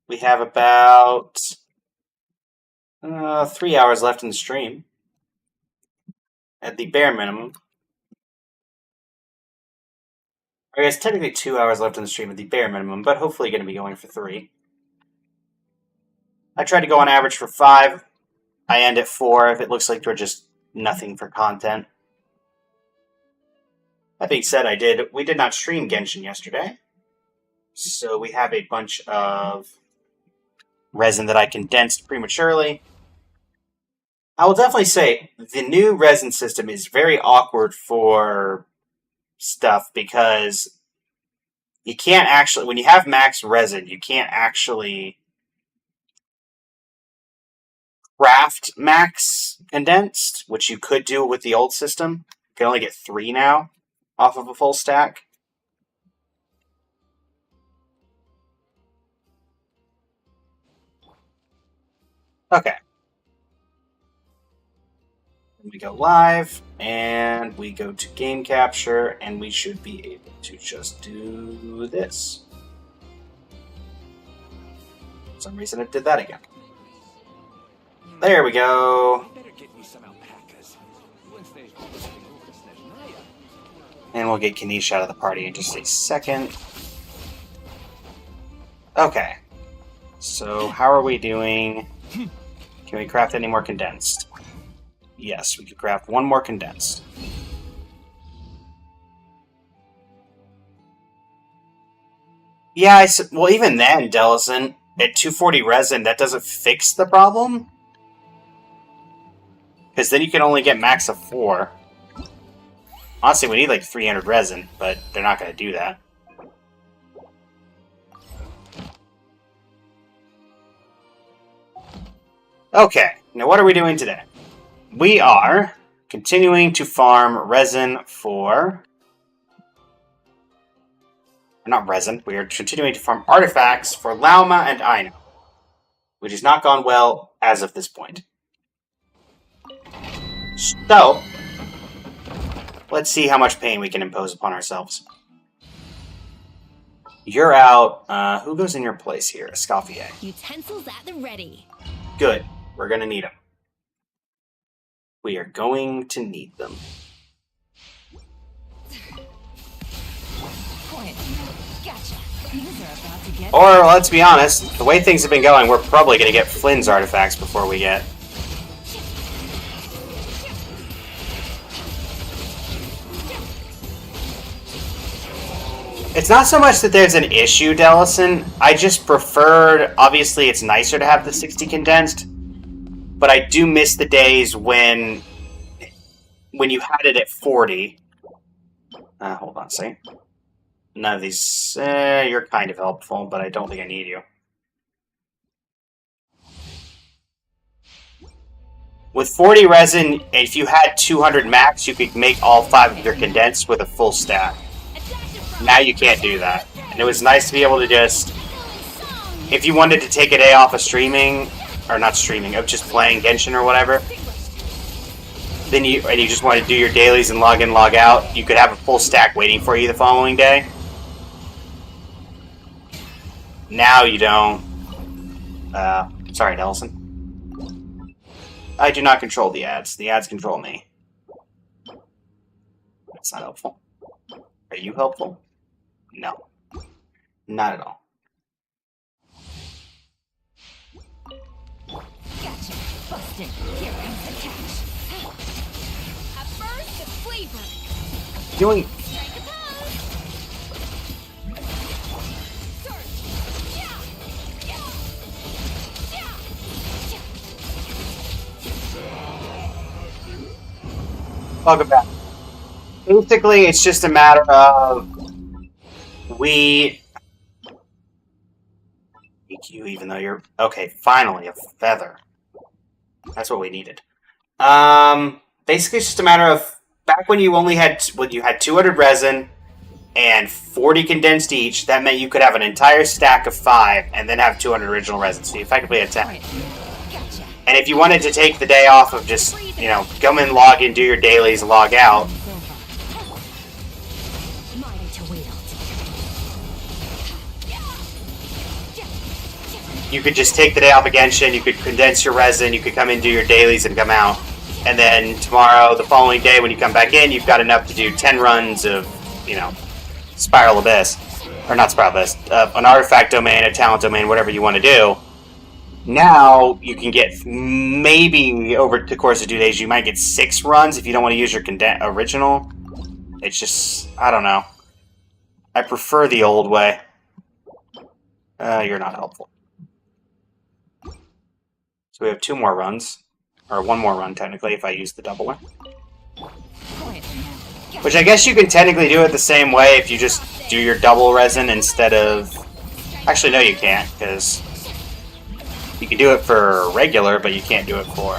We have about 3 hours left in the stream. At the bare minimum. I guess technically 2 hours left in the stream at the bare minimum, but hopefully going to be going for 3. I tried to go on average for 5. I end at 4 if it looks like we're just nothing for content. That being said, we did not stream Genshin yesterday. So we have a bunch of resin that I condensed prematurely. I will definitely say the new resin system is very awkward for stuff because you can't actually, when you have max resin, you can't actually craft max condensed, which you could do with the old system. You can only get 3 now off of a full stack. Okay. We go live, and we go to game capture, and we should be able to just do this. For some reason it did that again. There we go. And we'll get Kanish out of the party in just a second. Okay. So how are we doing? Can we craft any more condensed? Yes, we could craft 1 more condensed. Yeah, well, even then, Delison, at 240 resin, that doesn't fix the problem. Because then you can only get max of 4. Honestly, we need like 300 resin, but they're not going to do that. Okay, now what are we doing today? We are continuing to farm resin for not resin. We are continuing to farm artifacts for Lauma and Aino, which has not gone well as of this point. So, let's see how much pain we can impose upon ourselves. You're out. Who goes in your place here? Escoffier. Utensils at the ready. Good. We're going to need them. We are going to need them. Quiet. Gotcha. These are about to get... Or, let's be honest, the way things have been going, we're probably going to get Flynn's artifacts before we get... It's not so much that there's an issue, Dellison. I just preferred... Obviously, it's nicer to have the 60 condensed. But I do miss the days when you had it at 40. Hold on a second. None of these... you're kind of helpful, but I don't think I need you. With 40 resin, if you had 200 max, you could make all 5 of your condensed with a full stack. Now you can't do that. And it was nice to be able to just... If you wanted to take a day off of streaming, or not streaming, of just playing Genshin or whatever, then you just want to do your dailies and log in, log out, you could have a full stack waiting for you the following day. Now you don't. Sorry, Nelson. I do not control the ads. The ads control me. That's not helpful. Are you helpful? No. Not at all. Gotcha. Busted. Here comes the catch. A burst of flavor. Doing... Strike a pose. Surge. Yeah. Welcome back. Basically, it's just a matter of... We... You, even though you're... Okay, finally, a feather. That's what we needed. Basically, it's just a matter of... Back when you only had... When you had 200 resin and 40 condensed each, that meant you could have an entire stack of 5 and then have 200 original resin. So you effectively had 10. Gotcha. And if you wanted to take the day off of just, you know, come in, log in, do your dailies, log out... You could just take the day off of Genshin, you could condense your resin, you could come in, do your dailies, and come out. And then tomorrow, the following day, when you come back in, you've got enough to do 10 runs of, you know, Spiral Abyss. Or not Spiral Abyss, an artifact domain, a talent domain, whatever you want to do. Now, you can get, maybe over the course of 2 days, you might get 6 runs if you don't want to use your original. It's just, I don't know. I prefer the old way. You're not helpful. So we have 2 more runs. Or 1 more run, technically, if I use the doubler. Which I guess you can technically do it the same way if you just do your double resin instead of... Actually, no, you can't, because... You can do it for regular, but you can't do it for...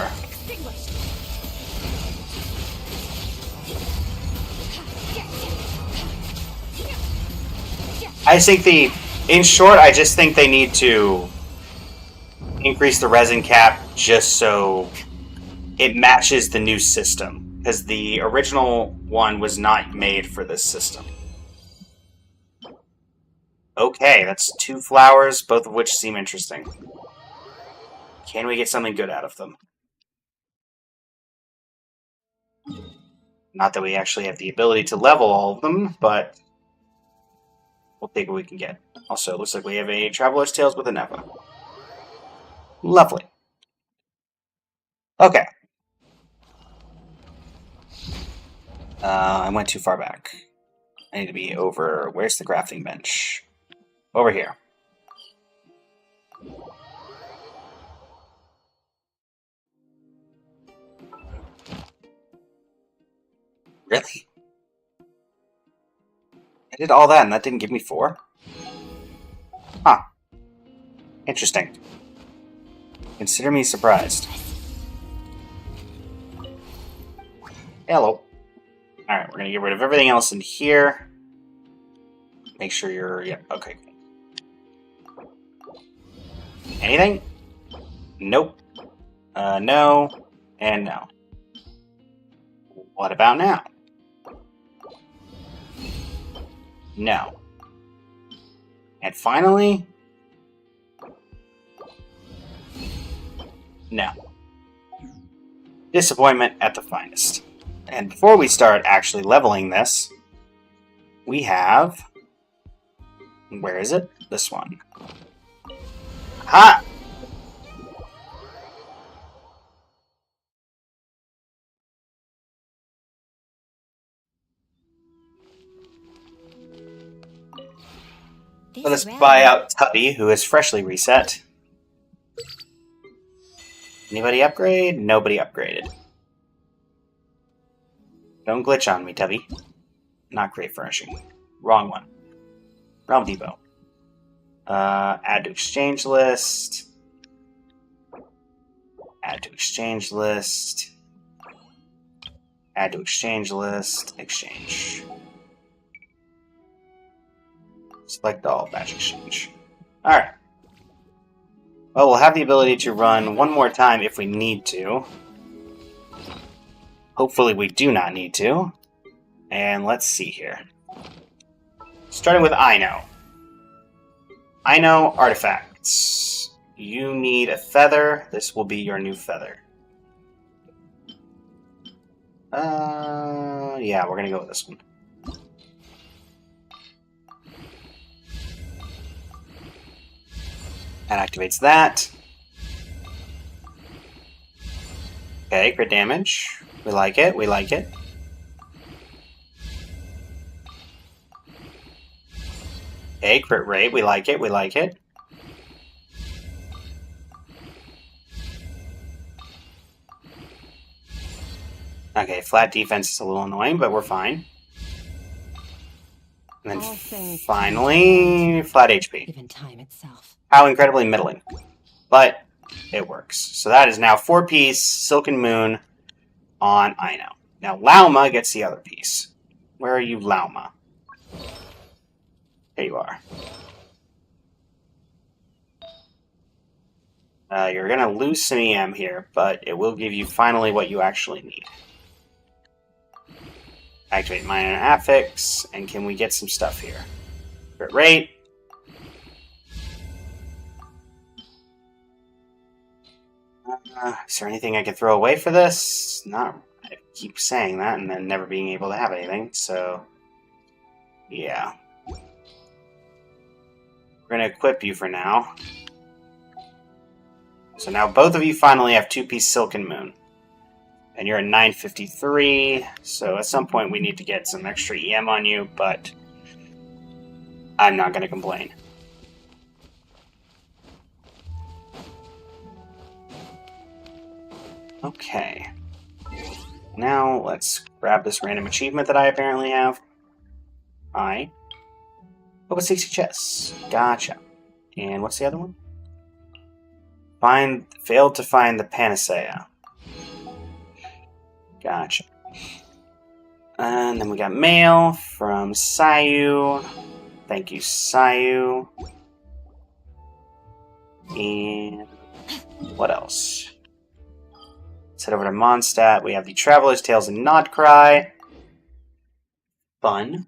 I just think the... In short, I just think they need to increase the resin cap just so it matches the new system. Because the original one was not made for this system. Okay, that's 2 flowers, both of which seem interesting. Can we get something good out of them? Not that we actually have the ability to level all of them, but we'll take what we can get. Also, it looks like we have a Traveler's Tales with a Neva. Lovely. Okay. I went too far back. I need to be over... Where's the crafting bench? Over here. Really? I did all that and that didn't give me 4? Huh. Interesting. Consider me surprised. Hello. Alright, we're gonna get rid of everything else in here. Make sure you're... Yep, okay. Anything? Nope. No. And no. What about now? No. And finally... No. Disappointment at the finest. And before we start actually leveling this, we have... Where is it? This one. Ha! Let us buy out Tubby, who is freshly reset. Anybody upgrade? Nobody upgraded. Don't glitch on me, Tubby. Not great furnishing. Wrong one. Realm Depot. Add to exchange list. Add to exchange list. Add to exchange list. Exchange. Select all. Batch exchange. Alright. Well, we'll have the ability to run one more time if we need to. Hopefully we do not need to. And let's see here. Starting with Ino. Ino artifacts. You need a feather. This will be your new feather. Yeah, we're gonna go with this one. That activates that. Okay, crit damage. We like it, we like it. Okay, crit rate, we like it, we like it. Okay, flat defense is a little annoying, but we're fine. And then finally, flat HP. Even time itself. How incredibly middling. But it works. So that is now 4-piece Silken Moon on Ino. Now Lauma gets the other piece. Where are you, Lauma? There you are. You're going to lose some EM here, but it will give you finally what you actually need. Activate Minor Affix, and can we get some stuff here? Crit rate. Is there anything I can throw away for this? Not. I keep saying that and then never being able to have anything, so... Yeah. We're going to equip you for now. So now both of you finally have 2-piece Silken Moon. And you're at 953, so at some point we need to get some extra EM on you, but I'm not going to complain. Okay. Now let's grab this random achievement that I apparently have. Open 60 chests. Gotcha. And what's the other one? Failed to find the Panacea. Gotcha. And then we got mail from Sayu. Thank you, Sayu. And what else? Let's head over to Mondstadt. We have the Traveler's Tales and Nodcry. Fun.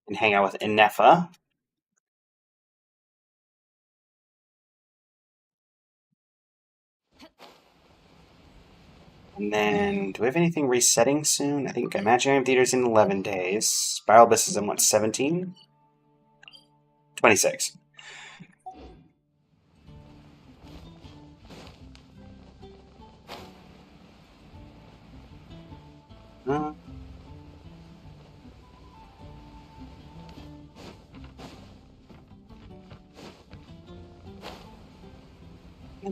And hang out with Inefa. And then, do we have anything resetting soon? I think Imaginary Theater's in 11 days. Spiral Abyss is in, what, 17? 26. And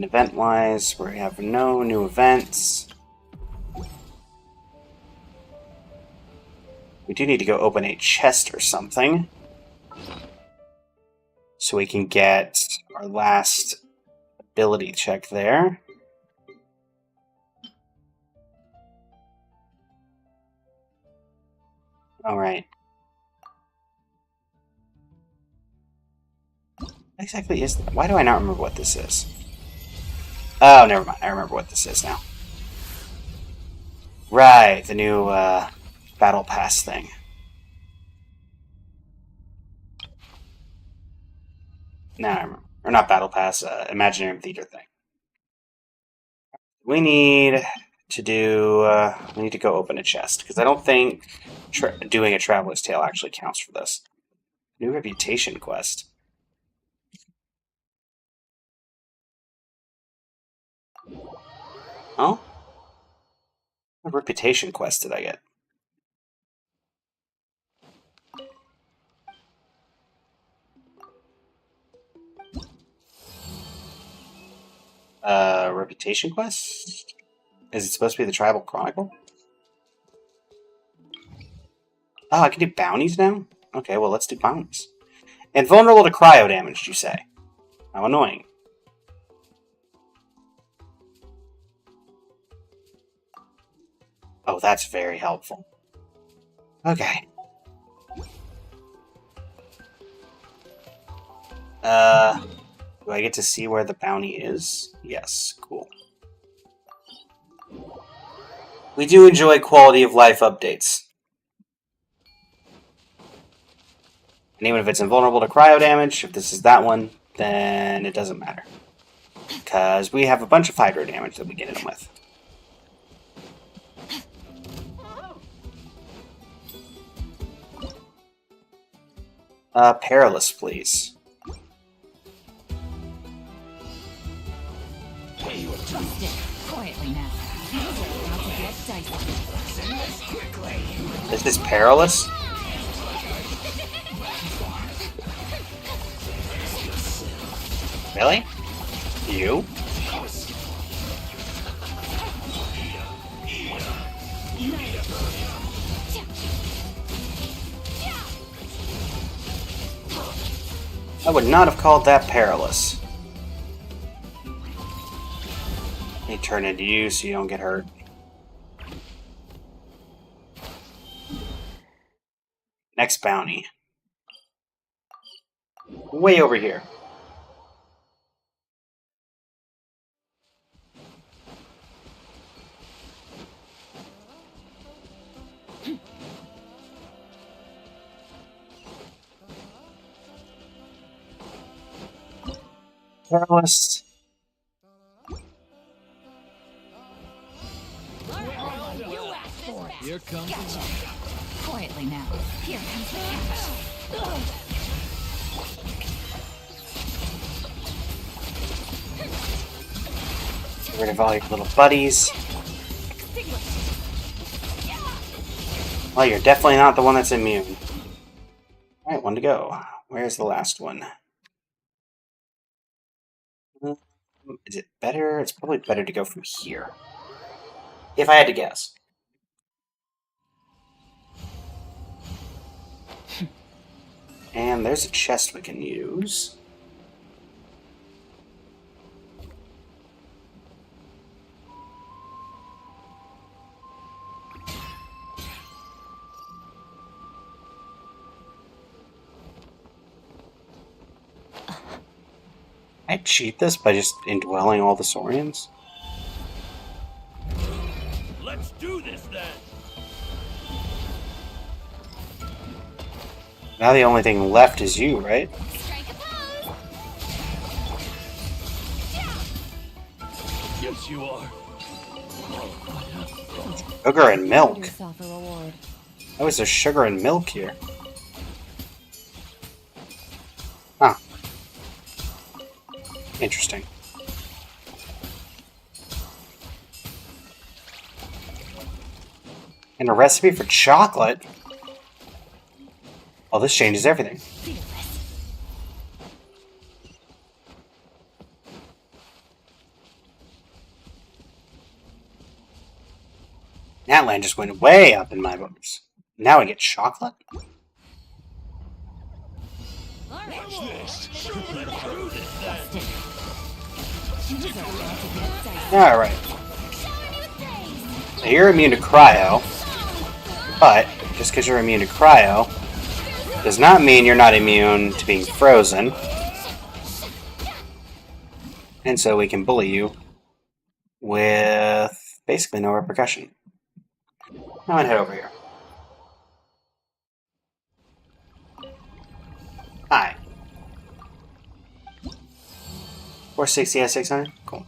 event-wise, we have no new events. We do need to go open a chest or something. So we can get our last ability check there. Alright. What exactly is that? Why do I not remember what this is? Oh, never mind. I remember what this is now. Right, the new Battle Pass thing. Now I remember. Or not Battle Pass, Imaginary Theater thing. We need to do... we need to go open a chest, because I don't think doing a Traveler's Tale actually counts for this. New Reputation Quest. Oh? What Reputation Quest did I get? Reputation Quest? Is it supposed to be the Tribal Chronicle? Oh, I can do bounties now? Okay, well, let's do bounties. Invulnerable to cryo damage, you say? How annoying. Oh, that's very helpful. Okay. Do I get to see where the bounty is? Yes, cool. We do enjoy quality of life updates. And even if it's invulnerable to cryo damage, if this is that one, then it doesn't matter. Because we have a bunch of hydro damage that we get in with. Perilous, please. Quietly now. About to get dicey. Is this perilous? Really? You? I would not have called that perilous. Let me turn into you so you don't get hurt. Next bounty. Way over here. Perilous. Here comes the quietly now. Here comes the cash. Get rid of all your little buddies. Well, you're definitely not the one that's immune. Alright, one to go. Where's the last one? Is it better? It's probably better to go from here. If I had to guess. And there's a chest we can use. I'd cheat this by just indwelling all the Saurians. Let's do this then. Now the only thing left is you, right? Strike a pose. Yes, you are. Sugar and milk. Yourself a reward. How is there sugar and milk here? Huh. Interesting. And a recipe for chocolate? Oh, this changes everything. That land just went way up in my books. Now I get chocolate? Watch this. Let's do this then. Alright. So you're immune to cryo, but just because you're immune to cryo does not mean you're not immune to being frozen. And so we can bully you with basically no repercussion. Now I'd head over here. Hi. 460 out 600? Cool.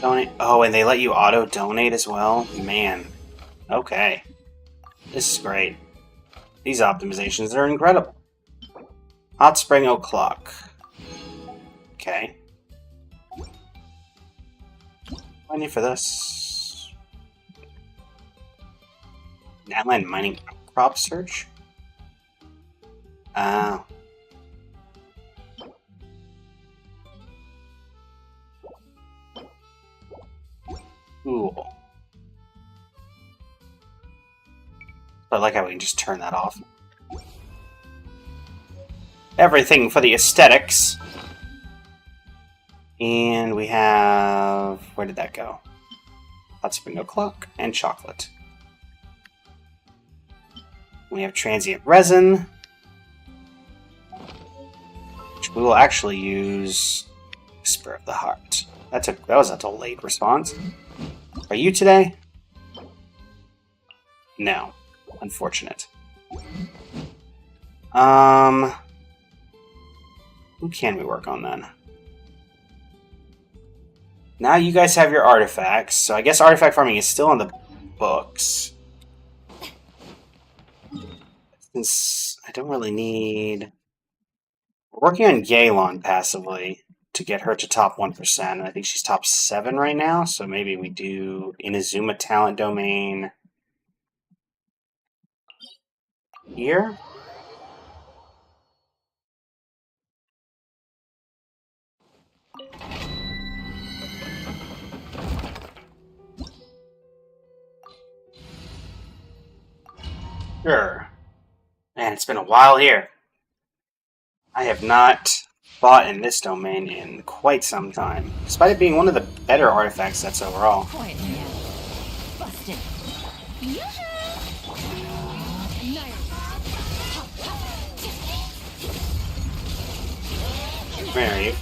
Donate. Oh, and they let you auto-donate as well? Man. Okay. This is great. These optimizations are incredible. Hot Spring O'Clock. Okay. What do I need for this? Natland Mining Crop Search? Oh. Cool. I like how we can just turn that off. Everything for the aesthetics. And we have... Where did that go? Hot Spring O'Clock and chocolate. We have transient resin, which we will actually use Whisper of the Heart. That was a delayed response. Are you today? No. Unfortunate. Who can we work on then? Now you guys have your artifacts, so I guess artifact farming is still on the books. Since I don't really need... We're working on Gaelon passively to get her to top 1%, and I think she's top 7 right now, so maybe we do Inazuma Talent Domain here? Sure. Man, it's been a while here. I have not fought in this domain in quite some time, despite it being one of the better artifact sets overall. Quiet, man. Busted. Where are you?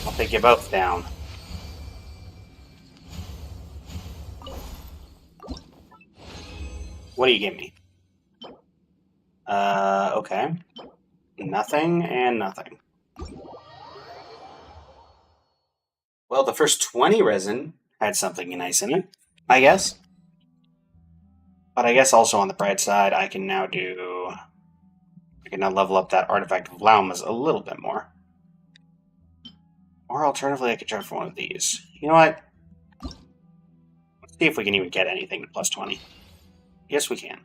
I'll take you both down. What do you give me? Okay. Nothing and nothing. Well, the first 20 resin had something nice in it, I guess. But I guess also on the bright side, I can now level up that artifact of Laumas a little bit more. Or alternatively, I could try for one of these. You know what? Let's see if we can even get anything to plus 20. Yes, we can.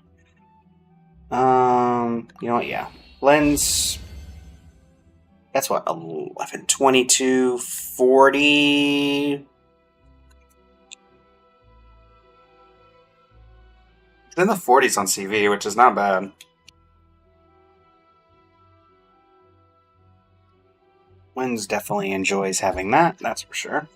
You know what? Yeah. Lens. That's what? 11, 22, 40. It's in the 40s on CV, which is not bad. Lens definitely enjoys having that, that's for sure.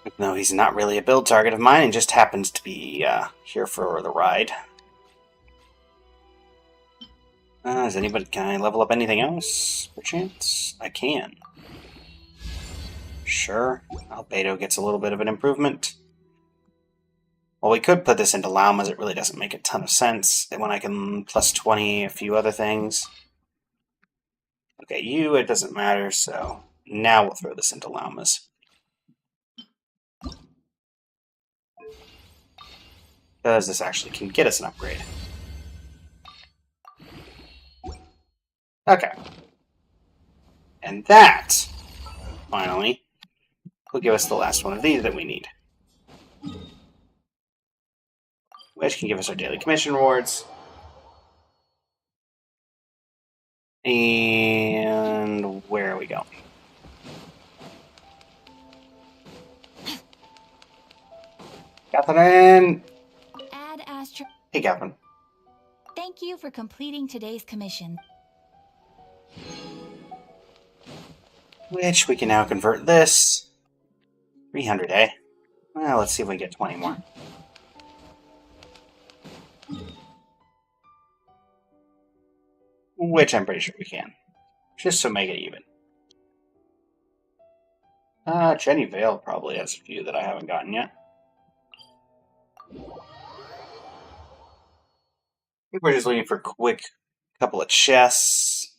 Even though he's not really a build target of mine and just happens to be here for the ride. Can I level up anything else, perchance? I can. Sure. Albedo gets a little bit of an improvement. Well, we could put this into Laumas. It really doesn't make a ton of sense when I can plus 20 a few other things. Okay, you, it doesn't matter, so now we'll throw this into Laumas. Because this actually can get us an upgrade. Okay. And that, finally, will give us the last one of these that we need. Which can give us our daily commission rewards. And where are we going? Catherine! Add Astro. Hey, Catherine. Thank you for completing today's commission. Which we can now convert this. 300, eh? Well, let's see if we get 20 more. Which I'm pretty sure we can. Just to make it even. Jenny Vale probably has a few that I haven't gotten yet. I think we're just looking for a quick couple of chests.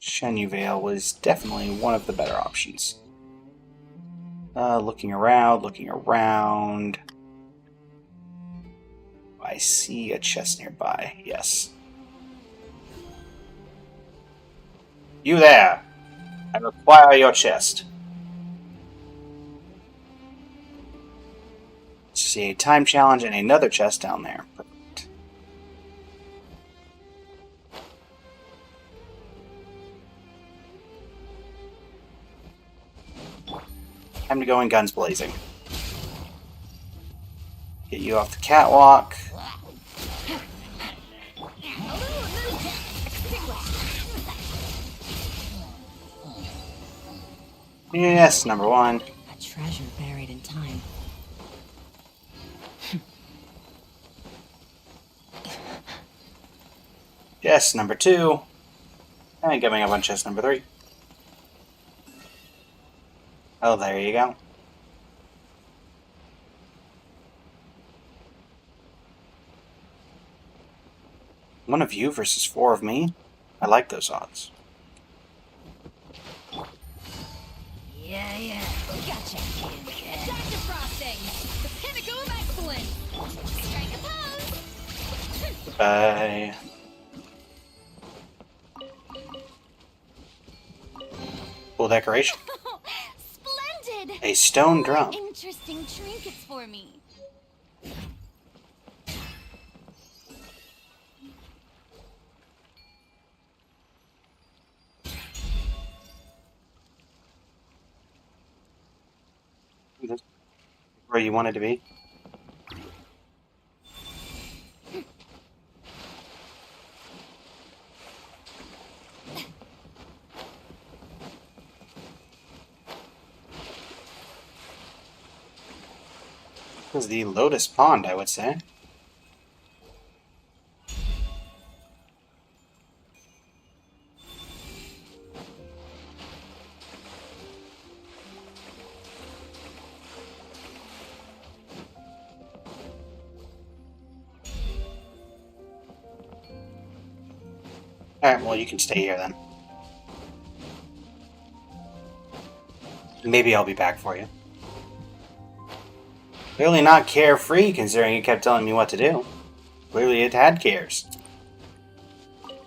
Jenny Vale was definitely one of the better options. Looking around. I see a chest nearby, yes. You there! I require your chest. See a time challenge and another chest down there. Perfect. Time to go in guns blazing. Get you off the catwalk. Yes, number one. A treasure buried in time. Chest number two. And coming up on chest number three. Oh, there you go. One of you versus four of me. I like those odds. Yeah. Gotcha. Dr. Frosting, the pinnacle of excellence. Strike a pose. Bye. Cool decoration. Splendid. A stone drum. Interesting trinkets for me. Where you wanted to be. This is the Lotus Pond, I would say. Alright, well, you can stay here then. Maybe I'll be back for you. Clearly not carefree, considering you kept telling me what to do. Clearly it had cares.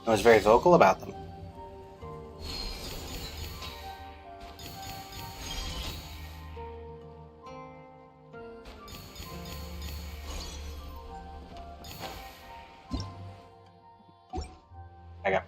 I was very vocal about them. I got.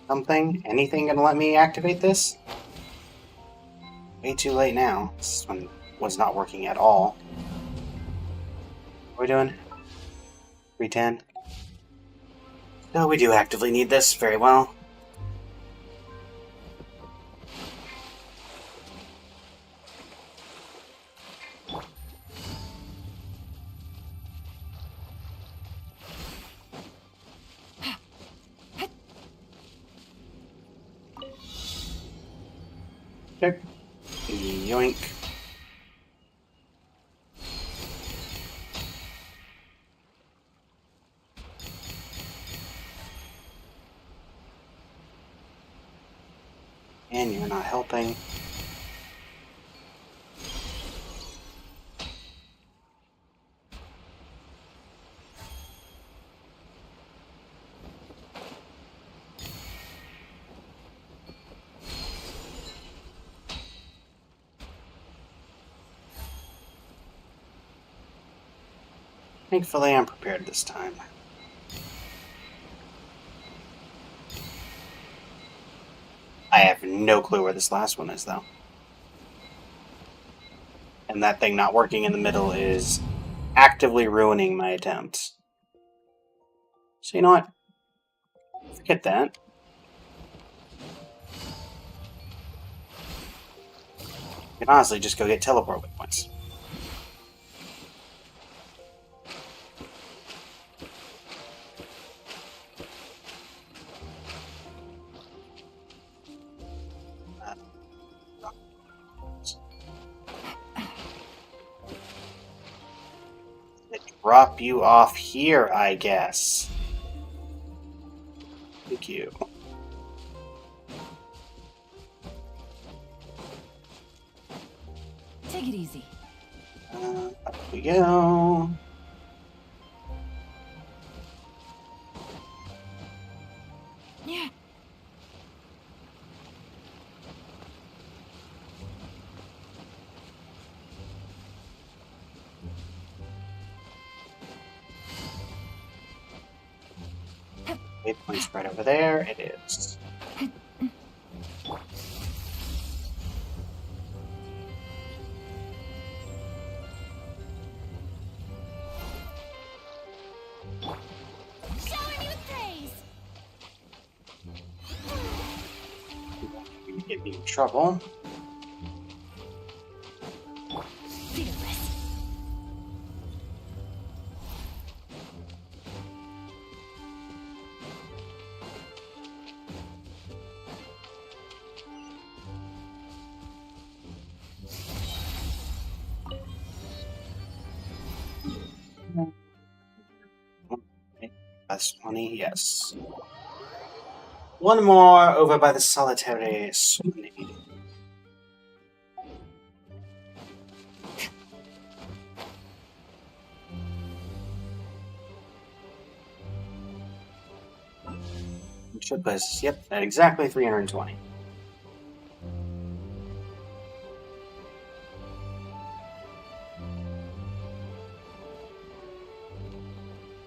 Something? Anything gonna let me activate this? Way too late now. This one was not working at all. What are we doing? 310. No, we do actively need this. Very well. Okay. Yoink. And you're not helping. Thankfully, I'm prepared this time. I have no clue where this last one is, though. And that thing not working in the middle is actively ruining my attempts. So you know what? Forget that. You can honestly just go get teleport waypoints. Drop you off here, I guess. Thank you. Take it easy. Up we go. Yeah. Waypoint's right over there. It is. Shower me with praise. You get me in trouble. Fearless. That's 20, yes. One more over by the solitary Swanee. Should place, yep, at exactly 320.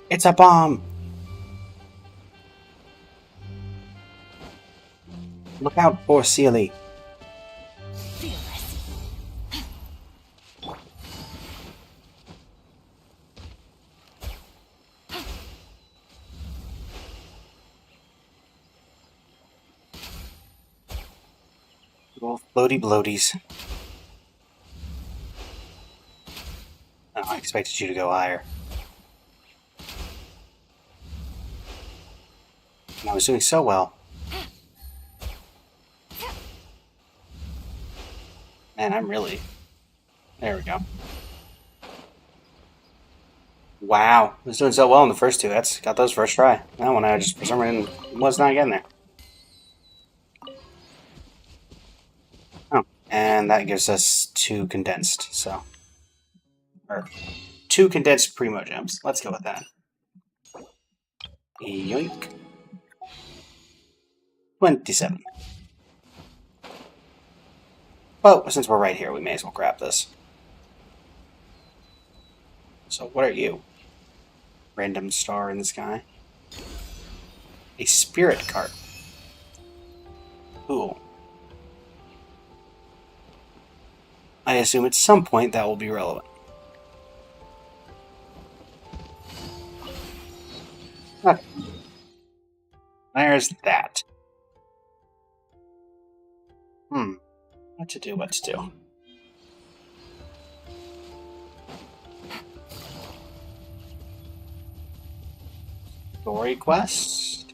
It's a bomb! Look out, poor Sealy. Fearless. Little floaty bloaties. Oh, I expected you to go higher. And I was doing so well. Man, I'm really... There we go. Wow, I was doing so well in the first two. That's got those first try. That one I just, for some reason, was not getting there. Oh, and that gives us 2 condensed, so... Or 2 condensed Primo Gems. Let's go with that. Yoink. 27. Well, since we're right here, we may as well grab this. So, what are you? Random star in the sky. A spirit cart. Cool. I assume at some point that will be relevant. Okay. There's that. What to do, what to do. Story quest?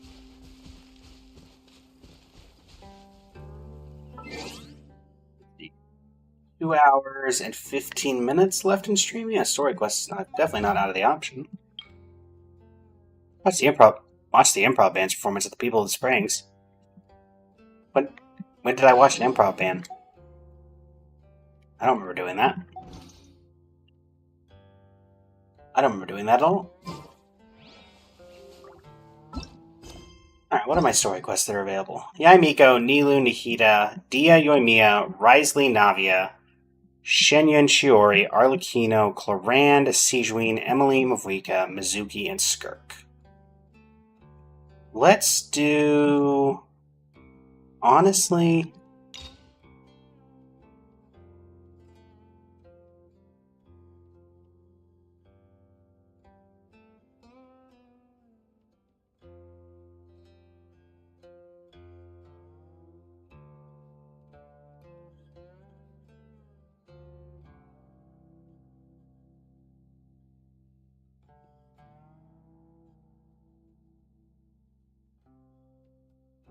Two hours and 15 minutes left in stream? Yeah, story quest is definitely not out of the option. Watch the improv band's performance at the People of the Springs. When did I watch an improv band? I don't remember doing that. I don't remember doing that at all. Alright, what are my story quests that are available? Yai Miko, Nilu, Nihita, Dia Yoimiya, Wriothesley, Navia, Shenyun Shiori, Arlecchino, Clorand, Sijuin, Emily, Mavuika, Mizuki, and Skirk. Let's do honestly...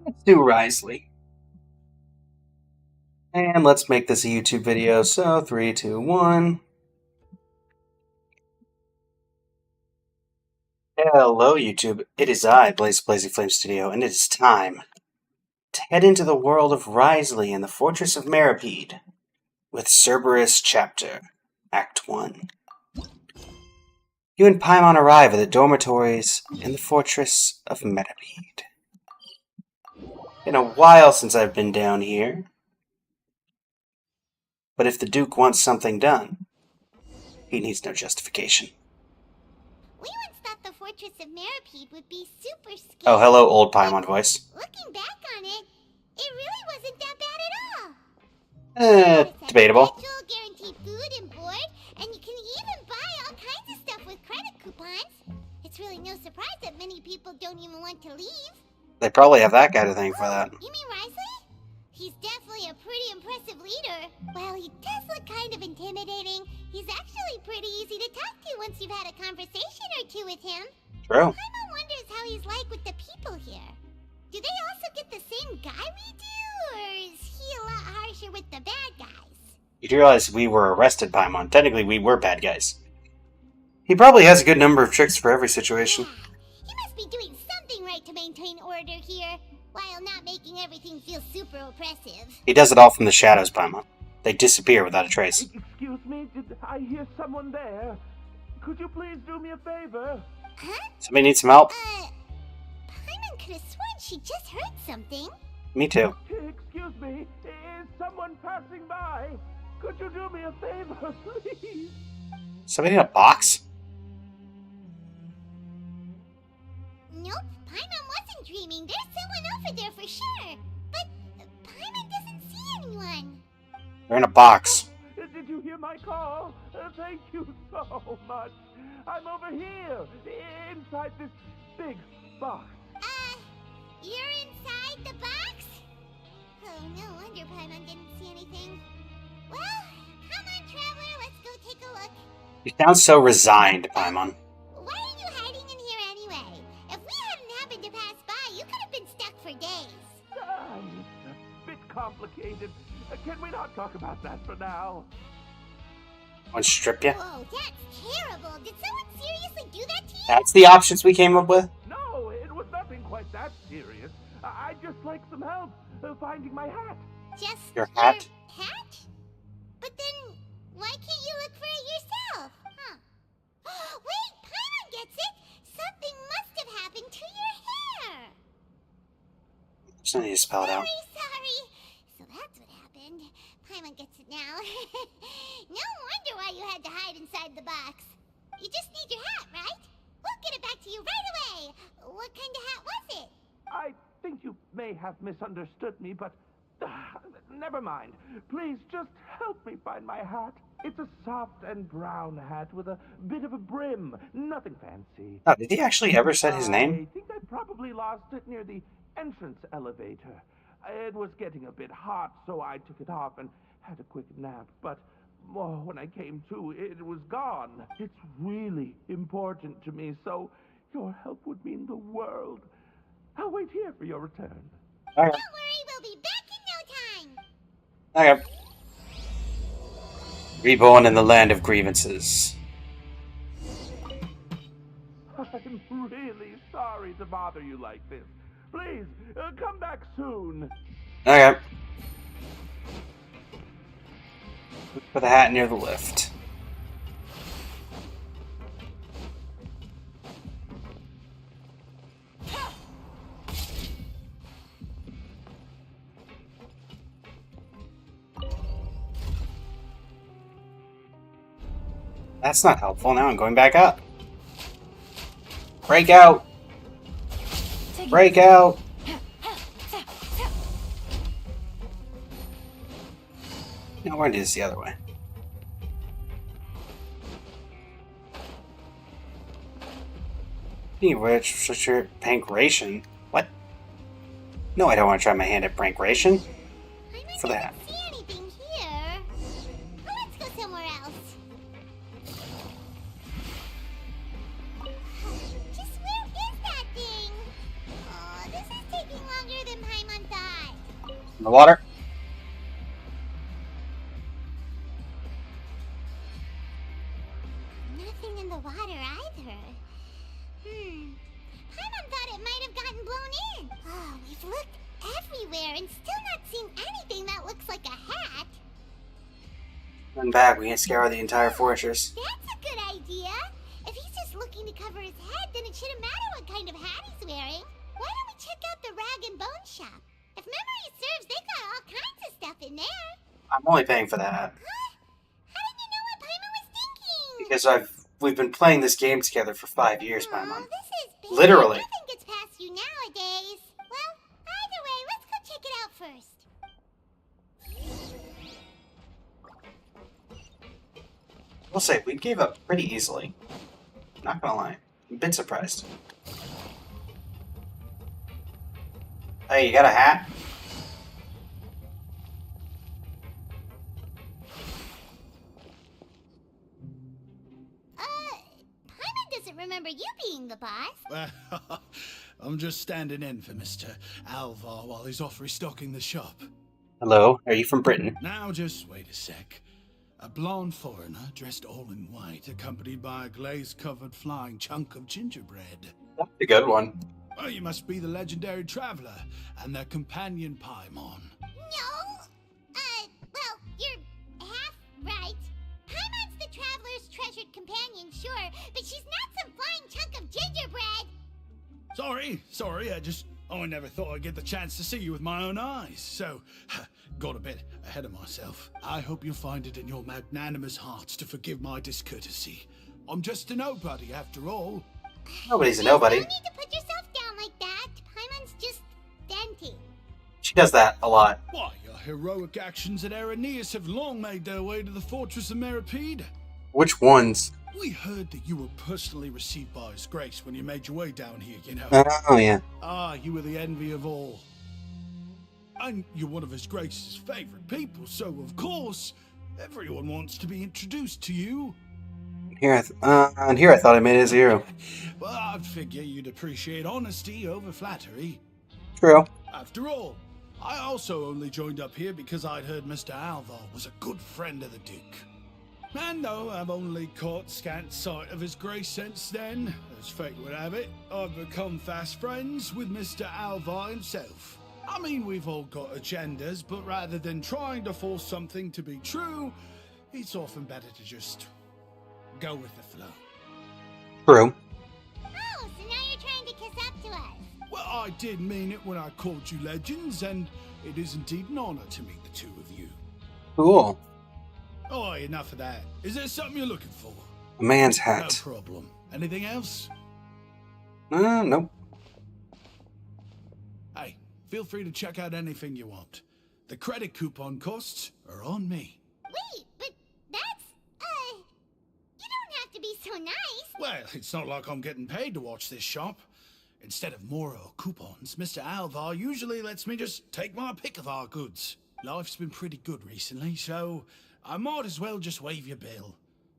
Let's do Wriothesley. And let's make this a YouTube video. So, 3, 2, 1. Hello, YouTube. It is I, Blazing Flame Studio, and it is time to head into the world of Wriothesley and the Fortress of Meripede with Cerberus Chapter, Act 1. You and Paimon arrive at the dormitories in the Fortress of Meripede. Been a while since I've been down here. But if the Duke wants something done, he needs no justification. We once thought the Fortress of Meripede would be super scary. Oh, hello, old Paimon voice. Looking back on it, it really wasn't that bad at all. Debatable. It's guaranteed food and board, and you can even buy all kinds of stuff with credit coupons. It's really no surprise that many people don't even want to leave. They probably have that guy to thank for that. You mean Wriothesley? He's definitely a pretty impressive leader. While he does look kind of intimidating, he's actually pretty easy to talk to once you've had a conversation or two with him. True. Paimon wonders how he's like with the people here. Do they also get the same guy we do, or is he a lot harsher with the bad guys? You do realize we were arrested, Paimon. Technically, we were bad guys. He probably has a good number of tricks for every situation. Yeah, he must be doing something right to maintain order here, while not making everything feel super oppressive. He does it all from the shadows, Paimon. They disappear without a trace. Excuse me, did I hear someone there? Could you please do me a favor? Huh? Somebody need some help? Paimon could have sworn she just heard something. Me too. Excuse me, is someone passing by? Could you do me a favor, please? Somebody in a box? Nope, Paimon wasn't dreaming. There's someone over there for sure. But Paimon doesn't see anyone. They're in a box. Did you hear my call? Thank you so much. I'm over here, inside this big box. You're inside the box? Oh, no wonder Paimon didn't see anything. Well, come on, Traveler, let's go take a look. You sound so resigned, Paimon. Why are you hiding in here anyway? If we hadn't happened to pass by, you could have been stuck for days. It's a bit complicated. Can we not talk about that for now? Want to strip you? Whoa, that's terrible. Did someone seriously do that to you? That's the options we came up with? No, it was nothing quite that serious. I'd just like some help finding my hat. Just Your hat? Hat? But then, why can't you look for it yourself? Huh? Wait, Paimon gets it! Something must have happened to your hair! Just need to spell it out. Sorry. So that's what happened. Paimon gets it now. No wonder why you had to hide inside the box. You just need your hat, right? We'll get it back to you right away. What kind of hat was it? I think you may have misunderstood me, but never mind. Please just help me find my hat. It's a soft and brown hat with a bit of a brim. Nothing fancy. Oh, did he actually ever say his name? I think I probably lost it near the entrance elevator. It was getting a bit hot, so I took it off and had a quick nap. But when I came to, it was gone. It's really important to me, so your help would mean the world. I'll wait here for your return. Okay. Don't worry, we'll be back in no time. Okay. Reborn in the land of grievances. I'm really sorry to bother you like this. Please, come back soon. Okay. Look for the hat near the lift. That's not helpful. Now I'm going back up. Break out! Break out! No, we're gonna do this the other way. Speaking of which, what's your pancration? What? No, I don't want to try my hand at pancration. Paimon For that. doesn't see anything here. Well, let's go somewhere else. Just where is that thing? Oh, this is taking longer than Paimon thought. In the water. Nothing in the water either. Paimon thought it might have gotten blown in. Oh, we've looked everywhere and still not seen anything that looks like a hat. Run back, we can scour the entire fortress. That's a good idea. If he's just looking to cover his head, then it shouldn't matter what kind of hat he's wearing. Why don't we check out the rag and bone shop? If memory serves, they got all kinds of stuff in there. I'm only paying for that. Huh? How did you know what Paimon was thinking? Because we've been playing this game together for 5 years, Aw, Paimon. this is big. Literally. Nothing gets past you nowadays. Well, either way, let's go check it out first. We'll say, we gave up pretty easily. Not gonna lie. I'm a bit surprised. Hey, you got a hat? Paimon doesn't remember you being the boss. I'm just standing in for Mr. Alvar while he's off restocking the shop. Hello, are you from Britain? Now just wait a sec. A blonde foreigner dressed all in white, accompanied by a glaze-covered flying chunk of gingerbread. That's a good one. Oh, you must be the legendary traveler and their companion Paimon. No. Well, you're half right. Paimon's the traveler's treasured companion, sure, but she's not some flying chunk of gingerbread. Sorry, I never thought I'd get the chance to see you with my own eyes, so got a bit ahead of myself. I hope you'll find it in your magnanimous hearts to forgive my discourtesy. I'm just a nobody, after all. Nobody's a nobody. You don't need to put yourself down like that. Paimon's just denting. She does that a lot. Why, your heroic actions at Aeneas have long made their way to the fortress of Meripede. Which ones? We heard that you were personally received by His Grace when you made your way down here, you know. Oh, yeah. Ah, you were the envy of all. And you're one of His Grace's favorite people, so of course, everyone wants to be introduced to you. Here I thought I made it as a hero. Well, I'd figure you'd appreciate honesty over flattery. True. After all, I also only joined up here because I'd heard Mr. Alvar was a good friend of the Duke. And though I've only caught scant sight of His Grace since then, as fate would have it, I've become fast friends with Mr. Alvar himself. I mean, we've all got agendas, but rather than trying to force something to be true, it's often better to just go with the flow. True. Oh, so now you're trying to kiss up to us. Well, I did mean it when I called you legends, and it is indeed an honor to meet the two of you. Cool. Oh, enough of that. Is there something you're looking for? A man's No hat. problem. Anything else? Nope. Hey, feel free to check out anything you want. The credit coupon costs are on me. Wait, but that's, you don't have to be so nice. Well, it's not like I'm getting paid to watch this shop. Instead of more coupons, Mr. Alvar usually lets me just take my pick of our goods. Life's been pretty good recently, so I might as well just waive your bill.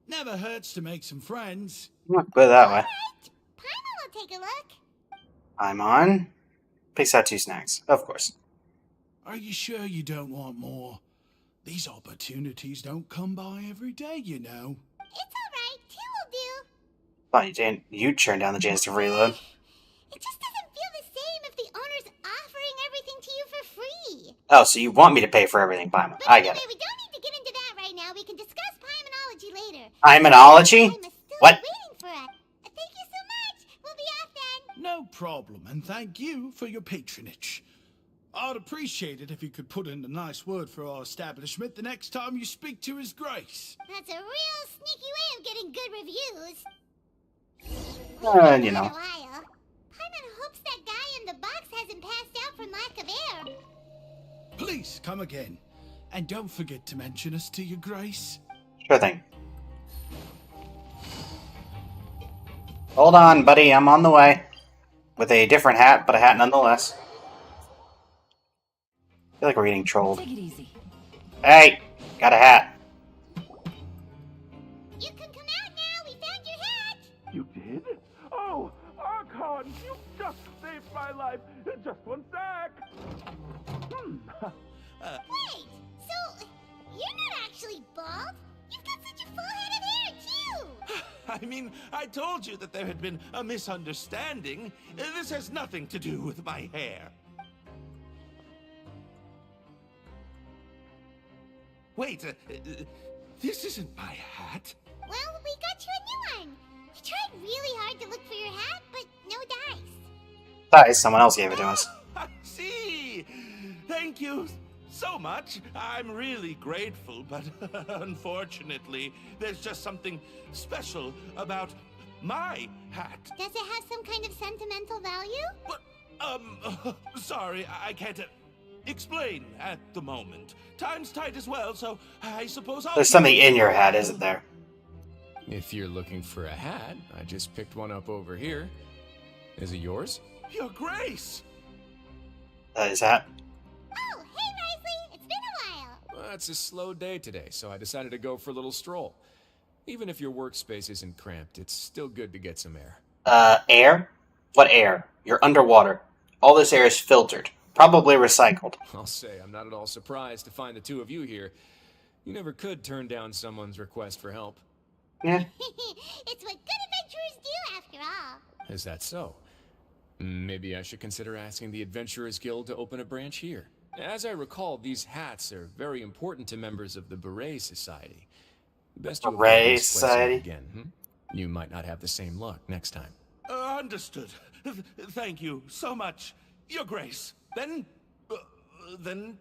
Never hurts to make some friends. Put it that way. Alright, Paimon will take a look. I'm on. Picks out 2 snacks, of course. Are you sure you don't want more? These opportunities don't come by every day, you know. It's alright, 2 will do. Thought you turned down the chance to reload. It just doesn't feel the same if the owner's offering everything to you for free. Oh, so you want me to pay for everything, Paimon. But I anyway, get it. we don't need to get into that right now. We can discuss Paimonology later. Paimonology? Paimon still What? waiting for us. Thank you so much. We'll be off then. No problem, and thank you for your patronage. I'd appreciate it if you could put in a nice word for our establishment the next time you speak to His Grace. That's a real sneaky way of getting good reviews. You In know. a while. Paimon hopes that guy in the box hasn't passed out from lack of air. Please come again. And don't forget to mention us to your grace. Sure thing. Hold on, buddy. I'm on the way. With a different hat, but a hat nonetheless. I feel like we're getting trolled. Take it easy. Hey! Got a hat. You can come out now. We found your hat. You did? Oh, Archon, you just saved my life. Just one sec. Wait, so you're not actually bald? You've got such a full head of hair, too! I mean, I told you that there had been a misunderstanding. This has nothing to do with my hair. Wait, this isn't my hat. Well, we got you a new one. We tried really hard to look for your hat, but no dice. Dice, someone else gave it to us. I see. Thank you so much. I'm really grateful, but unfortunately, there's just something special about my hat. Does it have some kind of sentimental value? What? Sorry, I can't explain at the moment. Time's tight as well, so I suppose I'll... There's something in your hat, isn't there? If you're looking for a hat, I just picked one up over here. Is it yours? Your Grace! His hat. Oh, hey, Wriothesley. It's been a while. Well, it's a slow day today, so I decided to go for a little stroll. Even if your workspace isn't cramped, it's still good to get some air. Air? What air? You're underwater. All this air is filtered. Probably recycled. I'll say, I'm not at all surprised to find the two of you here. You never could turn down someone's request for help. Yeah. It's what good adventurers do, after all. Is that so? Maybe I should consider asking the Adventurers Guild to open a branch here. As I recall, these hats are very important to members of the Beret Society. Best to avoid Beret this place Society? again. You might not have the same luck next time. Understood. Thank you so much, Your Grace. Then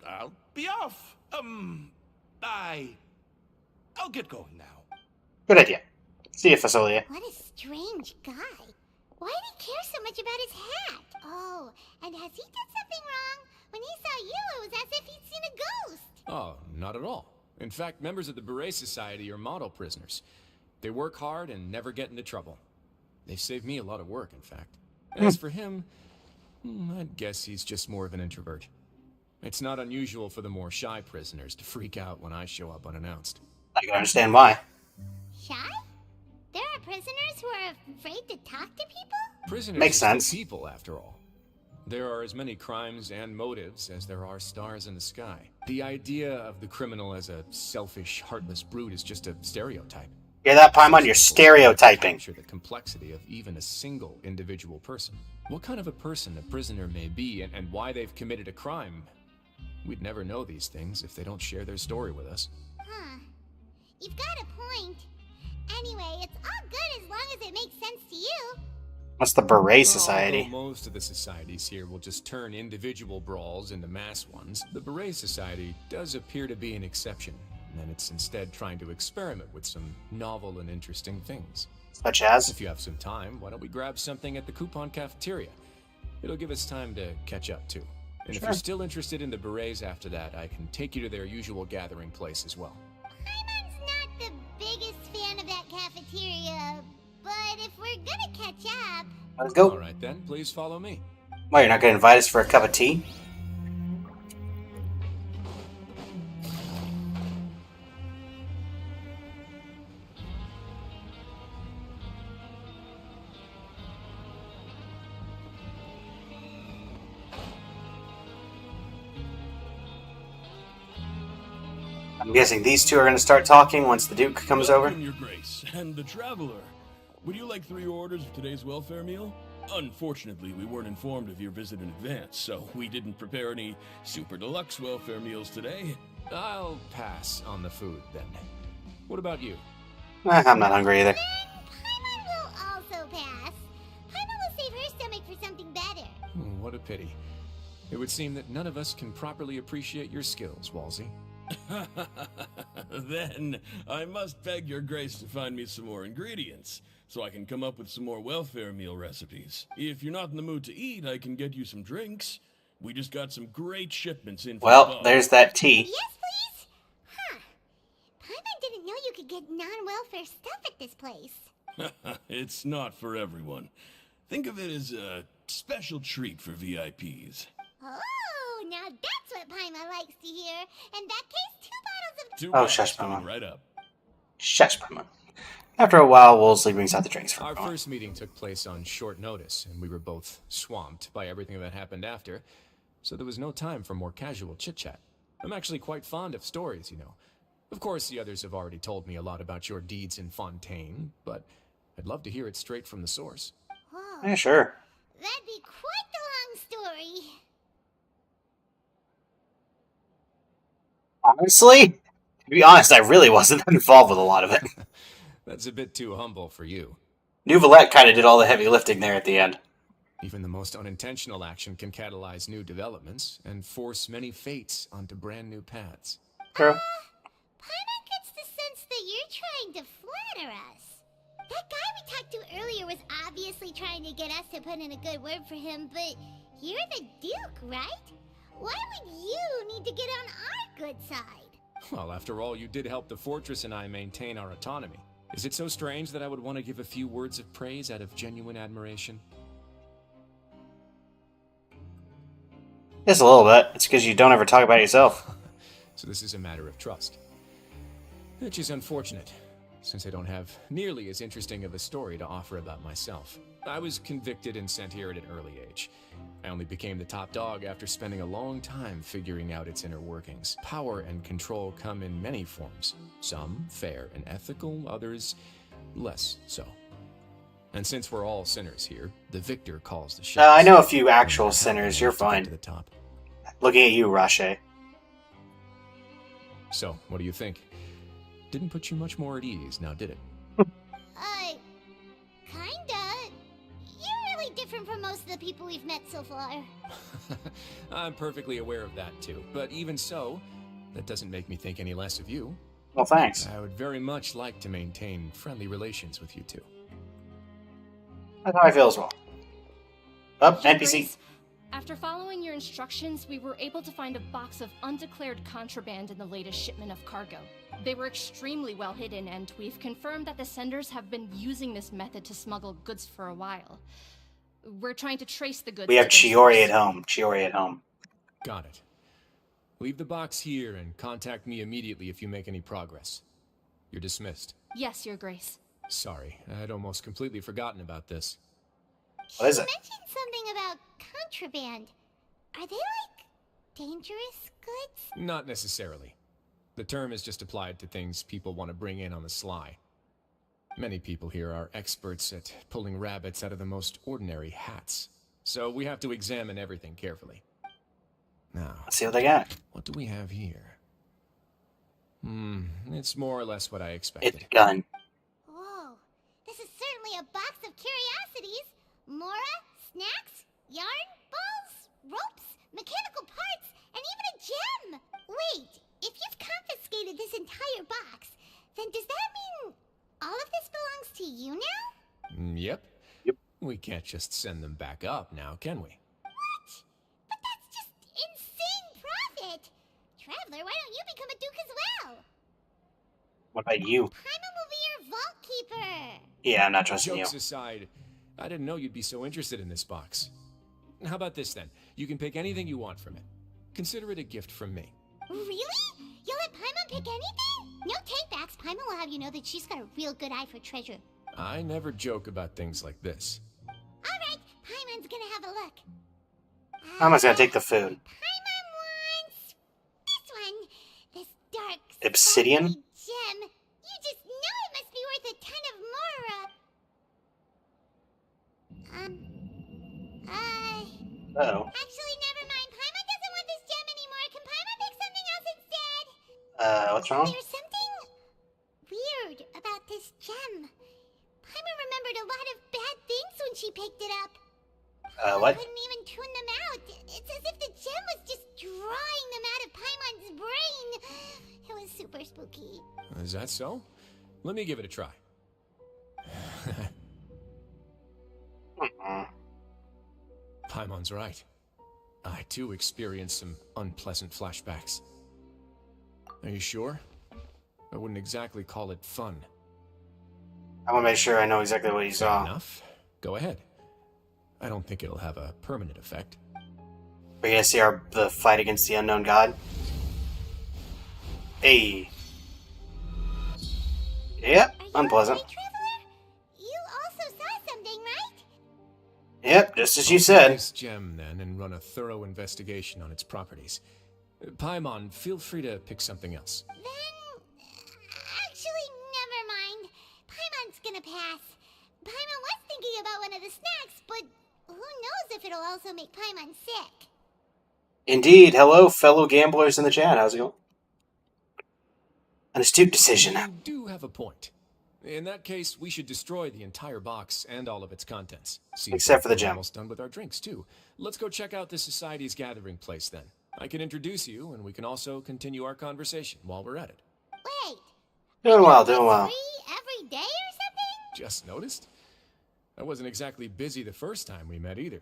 I'll be off. I'll get going now. Good idea. See you, Fasolia. What a strange guy. Why did he care so much about his hat? Oh, and has he done something wrong? When he saw you, it was as if he'd seen a ghost. Oh, not at all. In fact, members of the Beret Society are model prisoners. They work hard and never get into trouble. They've saved me a lot of work, in fact. As for him, I'd guess he's just more of an introvert. It's not unusual for the more shy prisoners to freak out when I show up unannounced. I can understand why. Shy? There are prisoners who are afraid to talk to people? Prisoners Makes are still sense. people, after all. There are as many crimes and motives as there are stars in the sky. The idea of the criminal as a selfish, heartless brute is just a stereotype. Hear that, Paimon? You're stereotyping. Capture the complexity of even a single individual person. What kind of a person a prisoner may be and why they've committed a crime. We'd never know these things if they don't share their story with us. Huh. You've got a point. Anyway, it's all good as long as it makes sense to you. What's the Beret Although Society? most of the societies here will just turn individual brawls into mass ones, the Beret Society does appear to be an exception, and it's instead trying to experiment with some novel and interesting things. Such as? If you have some time, why don't we grab something at the Coupon Cafeteria? It'll give us time to catch up, too. And if you're still interested in the Berets after that, I can take you to their usual gathering place as well. Paimon's not the biggest fan of that cafeteria, but if we're gonna catch up... Let's go. All right then, please follow me. Why, you're not going to invite us for a cup of tea? I'm guessing these two are going to start talking once the Duke comes over. Welcome, Your Grace, and the Traveler. Would you like 3 orders of today's welfare meal? Unfortunately, we weren't informed of your visit in advance, so we didn't prepare any super deluxe welfare meals today. I'll pass on the food then. What about you? I'm not hungry either. Paimon will also pass. Paimon will save her stomach for something better. What a pity. It would seem that none of us can properly appreciate your skills, Walsey. Then, I must beg your grace to find me some more ingredients, so I can come up with some more welfare meal recipes. If you're not in the mood to eat, I can get you some drinks. We just got some great shipments in from Well, above. there's that tea. Yes, please? know you could get non-welfare stuff at this place. It's not for everyone. Think of it as a special treat for VIPs. Oh, now that's what Paimon likes to hear. In that case, 2 bottles of... Two Oh, bottles shush, coming Mama. right up. Shush, Paimon. After a while, Wolseley brings out the drinks for Our everyone. first meeting took place on short notice, and we were both swamped by everything that happened after, so there was no time for more casual chit-chat. I'm actually quite fond of stories, you know. Of course, the others have already told me a lot about your deeds in Fontaine, but I'd love to hear it straight from the source. Whoa, Yeah, sure. that'd be quite the long story. Honestly, to be honest, I really wasn't involved with a lot of it. That's a bit too humble for you. Nouvellette kind of did all the heavy lifting there at the end. Even the most unintentional action can catalyze new developments and force many fates onto brand new paths. True. Paimon gets the sense that you're trying to flatter us. That guy we talked to earlier was obviously trying to get us to put in a good word for him, but you're the Duke, right? Why would you need to get on our good side? Well, after all, you did help the fortress and I maintain our autonomy. Is it so strange that I would want to give a few words of praise out of genuine admiration? Just a little bit. It's because you don't ever talk about it yourself. So this is a matter of trust. Which is unfortunate, since I don't have nearly as interesting of a story to offer about myself. I was convicted and sent here at an early age. I only became the top dog after spending a long time figuring out its inner workings. Power and control come in many forms. Some fair and ethical, others less so. And since we're all sinners here, the victor calls the shots. I know a few actual And sinners. to You're get fine. to the top. Looking at you, Rache. So, what do you think? Didn't put you much more at ease, now did it? Kinda. You're really different from most of the people we've met so far. I'm perfectly aware of that too, but even so, that doesn't make me think any less of you. Well, thanks. I would very much like to maintain friendly relations with you two. That's how I feel as well. Up, Your NPC. Grace, after following your instructions, we were able to find a box of undeclared contraband in the latest shipment of cargo. They were extremely well hidden, and we've confirmed that the senders have been using this method to smuggle goods for a while. We're trying to trace the goods. We have to their Chiori source. at home. Chiori at home. Got it. Leave the box here and contact me immediately if you make any progress. You're dismissed. Yes, Your Grace. Sorry, I'd almost completely forgotten about this. What is You it? mentioned something about contraband. Are they, like, dangerous goods? Not necessarily. The term is just applied to things people want to bring in on the sly. Many people here are experts at pulling rabbits out of the most ordinary hats. So we have to examine everything carefully. Now, Let's see what they got. what do we have here? It's more or less what I expected. It's a gun. Whoa, this is certainly a box of curiosities. Mora, snacks, yarn, balls, ropes, mechanical parts, and even a gem! Wait, if you've confiscated this entire box, then does that mean all of this belongs to you now? Yep. Yep. We can't just send them back up now, can we? What? But that's just insane profit! Traveler, why don't you become a duke as well? What about you? Paimon will be your vault keeper! Yeah, I'm not trusting you. Jokes aside, I didn't know you'd be so interested in this box. How about this then? You can pick anything you want from it. Consider it a gift from me. Really? You'll let Paimon pick anything? No takebacks. Paimon will have you know that she's got a real good eye for treasure. I never joke about things like this. Alright, Paimon's gonna have a look. I'm just gonna take the food. Paimon wants this one. This dark Obsidian? sparkly gem. You just know it must be worth a ton of Mora. Uh-oh. Actually, never mind. Paimon doesn't want this gem anymore. Can Paimon pick something else instead? What's wrong? There's something weird about this gem. Paimon remembered a lot of bad things when she picked it up. What? Couldn't even tune them out. It's as if the gem was just drawing them out of Paimon's brain. It was super spooky. Is that so? Let me give it a try. Paimon's right. I too experienced some unpleasant flashbacks. Are you sure? I wouldn't exactly call it fun. I want to make sure I know exactly what you Fair saw. enough. Go ahead. I don't think it'll have a permanent effect. We're gonna see the fight against the unknown god. Hey. Yep, Are you unpleasant. okay, Traveler? You also saw something, right? Yep, just as you I'll take said. this gem then and run a thorough investigation on its properties. Paimon, feel free to pick something else. Then... Actually, never mind. Paimon's gonna pass. Paimon was thinking about one of the snacks, but who knows if it'll also make Paimon sick. Indeed. Hello, fellow gamblers in the chat. How's it going? An astute decision. You do have a point. In that case, we should destroy the entire box and all of its contents. Seems Except like for the we're gem. Almost done with our drinks too. Let's go check out the Society's gathering place then. I can introduce you, and we can also continue our conversation while we're at it. Wait, Doing well, doing well. free every day or something? Just noticed? I wasn't exactly busy the first time we met either.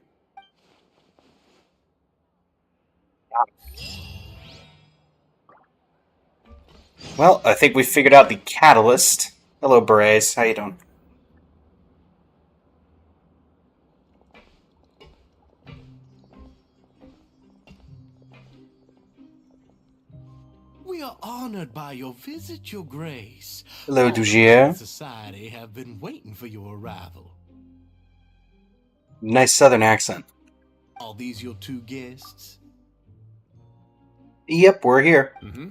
Well, I think we figured out the catalyst. Hello, Berets. How you doing? We are honored by your visit, Your Grace. Hello, All of us Dugier. in Society have been waiting for your arrival. Nice southern accent. Are these your two guests? Yep, we're here. Mm-hmm.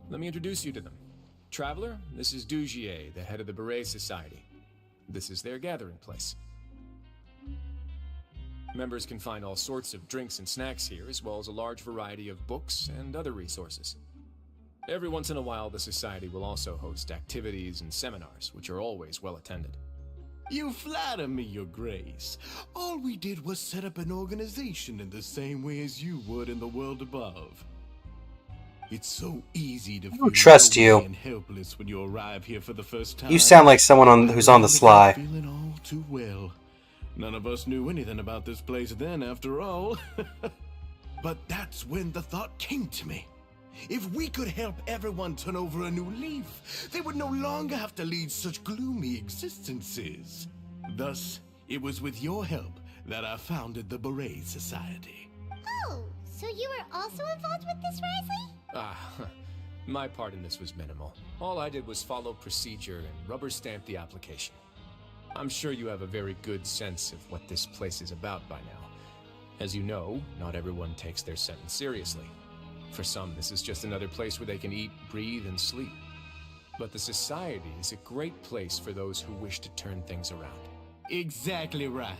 Let me introduce you to them. Traveler, this is Dugier, the head of the Beret Society. This is their gathering place. Members can find all sorts of drinks and snacks here, as well as a large variety of books and other resources. Every once in a while, the Society will also host activities and seminars, which are always well attended. You flatter me, Your Grace. All we did was set up an organization in the same way as you would in the world above. It's so easy to feel trust lonely you. and helpless when you arrive here for the first time. You sound like someone who's on the sly. Feeling all too well. None of us knew anything about this place then, after all. But that's when the thought came to me. If we could help everyone turn over a new leaf, they would no longer have to lead such gloomy existences. Thus, it was with your help that I founded the Beret Society. Oh, so you were also involved with this, Wriothesley? My part in this was minimal. All I did was follow procedure and rubber stamp the application. I'm sure you have a very good sense of what this place is about by now. As you know, not everyone takes their sentence seriously. For some, this is just another place where they can eat, breathe, and sleep. But the Society is a great place for those who wish to turn things around. Exactly right.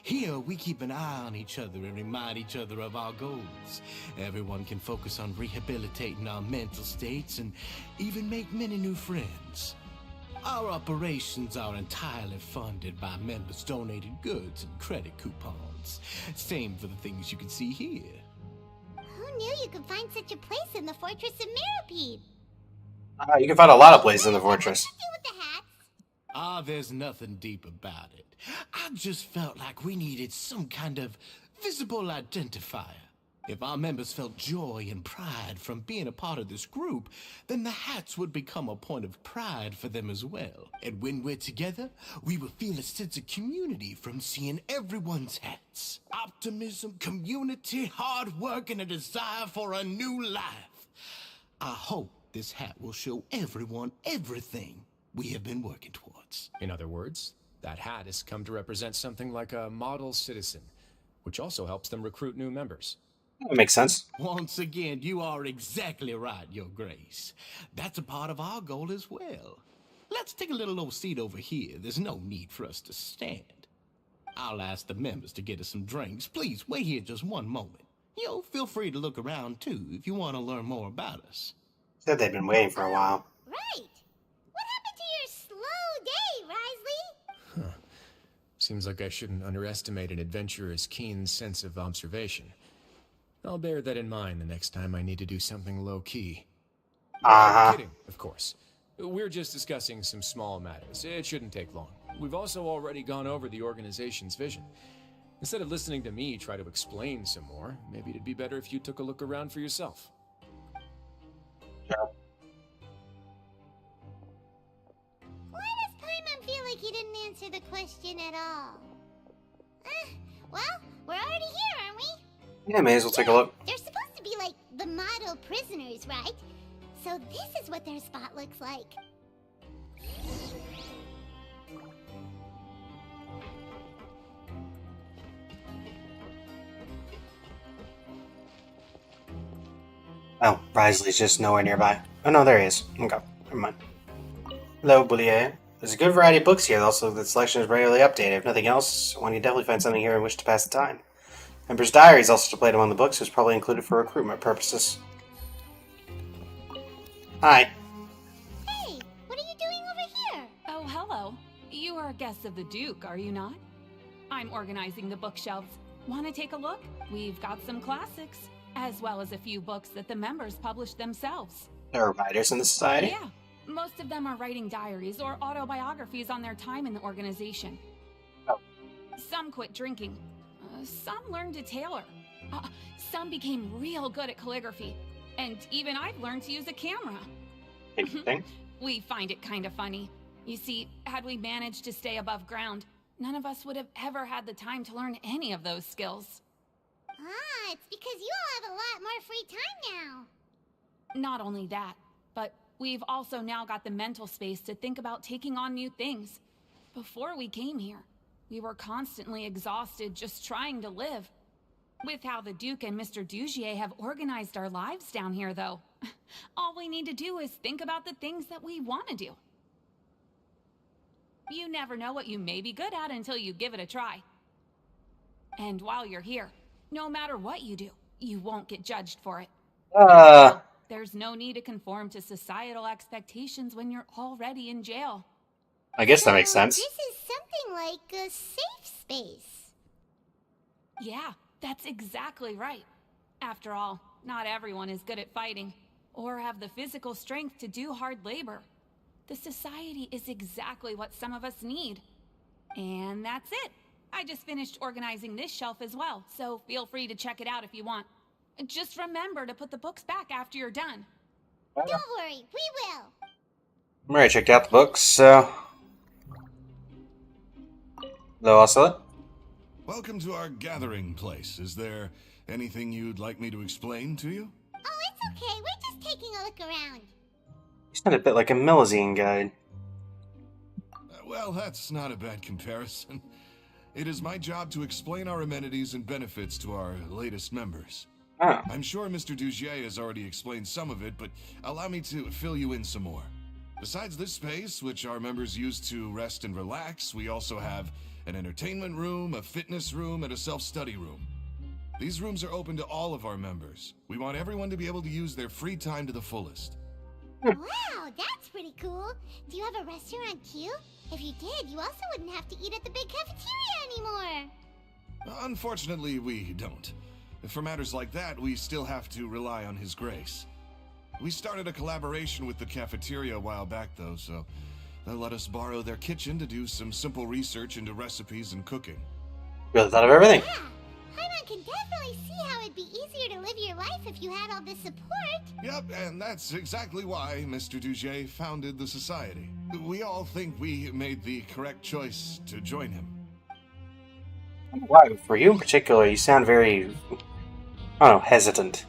Here, we keep an eye on each other and remind each other of our goals. Everyone can focus on rehabilitating our mental states and even make many new friends. Our operations are entirely funded by members' donated goods and credit coupons. Same for the things you can see here. Who knew you could find such a place in the Fortress of Mirapede? You can find a lot of places in the fortress. What do with the hats? There's nothing deep about it. I just felt like we needed some kind of visible identifier. If our members felt joy and pride from being a part of this group, then the hats would become a point of pride for them as well. And when we're together, we will feel a sense of community from seeing everyone's hats. Optimism, community, hard work, and a desire for a new life. I hope this hat will show everyone everything we have been working towards. In other words, that hat has come to represent something like a model citizen, which also helps them recruit new members. That makes sense. Once again, you are exactly right, Your Grace. That's a part of our goal as well. Let's take a little old seat over here. There's no need for us to stand. I'll ask the members to get us some drinks. Please wait here just one moment. Feel free to look around too if you want to learn more about us. Said they've been waiting for a while. Right. What happened to your slow day, Wriothesley? Seems like I shouldn't underestimate an adventurer's keen sense of observation. I'll bear that in mind the next time I need to do something low-key. Kidding, of course. We're just discussing some small matters. It shouldn't take long. We've also already gone over the organization's vision. Instead of listening to me try to explain some more, maybe it'd be better if you took a look around for yourself. answer the question at all. Well, we're already here, aren't we? Yeah, may as well take a look. They're supposed to be like the model prisoners, right? So this is what their spot looks like. Oh, Wriothesley's just nowhere nearby. Oh no, there he is. Okay, never mind. Hello, Boulier. There's a good variety of books here. Also, the selection is regularly updated. If nothing else, one can definitely find something here in which to pass the time. Emperor's Diary is also displayed among the books. It was probably included for recruitment purposes. Hi. Hey, what are you doing over here? Oh, hello. You are guests of the Duke, are you not? I'm organizing the bookshelves. Want to take a look? We've got some classics, as well as a few books that the members published themselves. There are writers in the society? Yeah, most of them are writing diaries or autobiographies on their time in the organization. Oh. Some quit drinking. Some learned to tailor. Some became real good at calligraphy. And even I've learned to use a camera. Interesting. We find it kind of funny. You see, had we managed to stay above ground, none of us would have ever had the time to learn any of those skills. It's because you all have a lot more free time now. Not only that, but we've also now got the mental space to think about taking on new things. Before we came here, we were constantly exhausted just trying to live. With how the Duke and Mr. Dugier have organized our lives down here, though, all we need to do is think about the things that we want to do. You never know what you may be good at until you give it a try. And while you're here, no matter what you do, you won't get judged for it. There's no need to conform to societal expectations when you're already in jail. I guess that makes sense. This is something like a safe space. Yeah, that's exactly right. After all, not everyone is good at fighting, or have the physical strength to do hard labor. The society is exactly what some of us need. And that's it. I just finished organizing this shelf as well, so feel free to check it out if you want. Just remember to put the books back after you're done. Don't worry, we will. I'm already checked out the books, so... Hello, Ocelot. Welcome to our gathering place. Is there anything you'd like me to explain to you? Oh, it's okay. We're just taking a look around. You sound a bit like a Millazine guide. Well, that's not a bad comparison. It is my job to explain our amenities and benefits to our latest members. Oh. I'm sure Mr. Dugier has already explained some of it, but allow me to fill you in some more. Besides this space, which our members use to rest and relax, we also have an entertainment room, a fitness room, and a self-study room. These rooms are open to all of our members. We want everyone to be able to use their free time to the fullest. Wow, that's pretty cool. Do you have a restaurant queue? If you did, you also wouldn't have to eat at the big cafeteria anymore. Unfortunately, we don't. For matters like that, we still have to rely on His grace. We started a collaboration with the cafeteria a while back, though, so they'll let us borrow their kitchen to do some simple research into recipes and cooking. Really thought of everything. Yeah, Paimon can definitely see how it'd be easier to live your life if you had all this support. Yep, and that's exactly why Mr. Dugier founded the society. We all think we made the correct choice to join him. Wow, for you in particular, you sound very, I don't know, hesitant.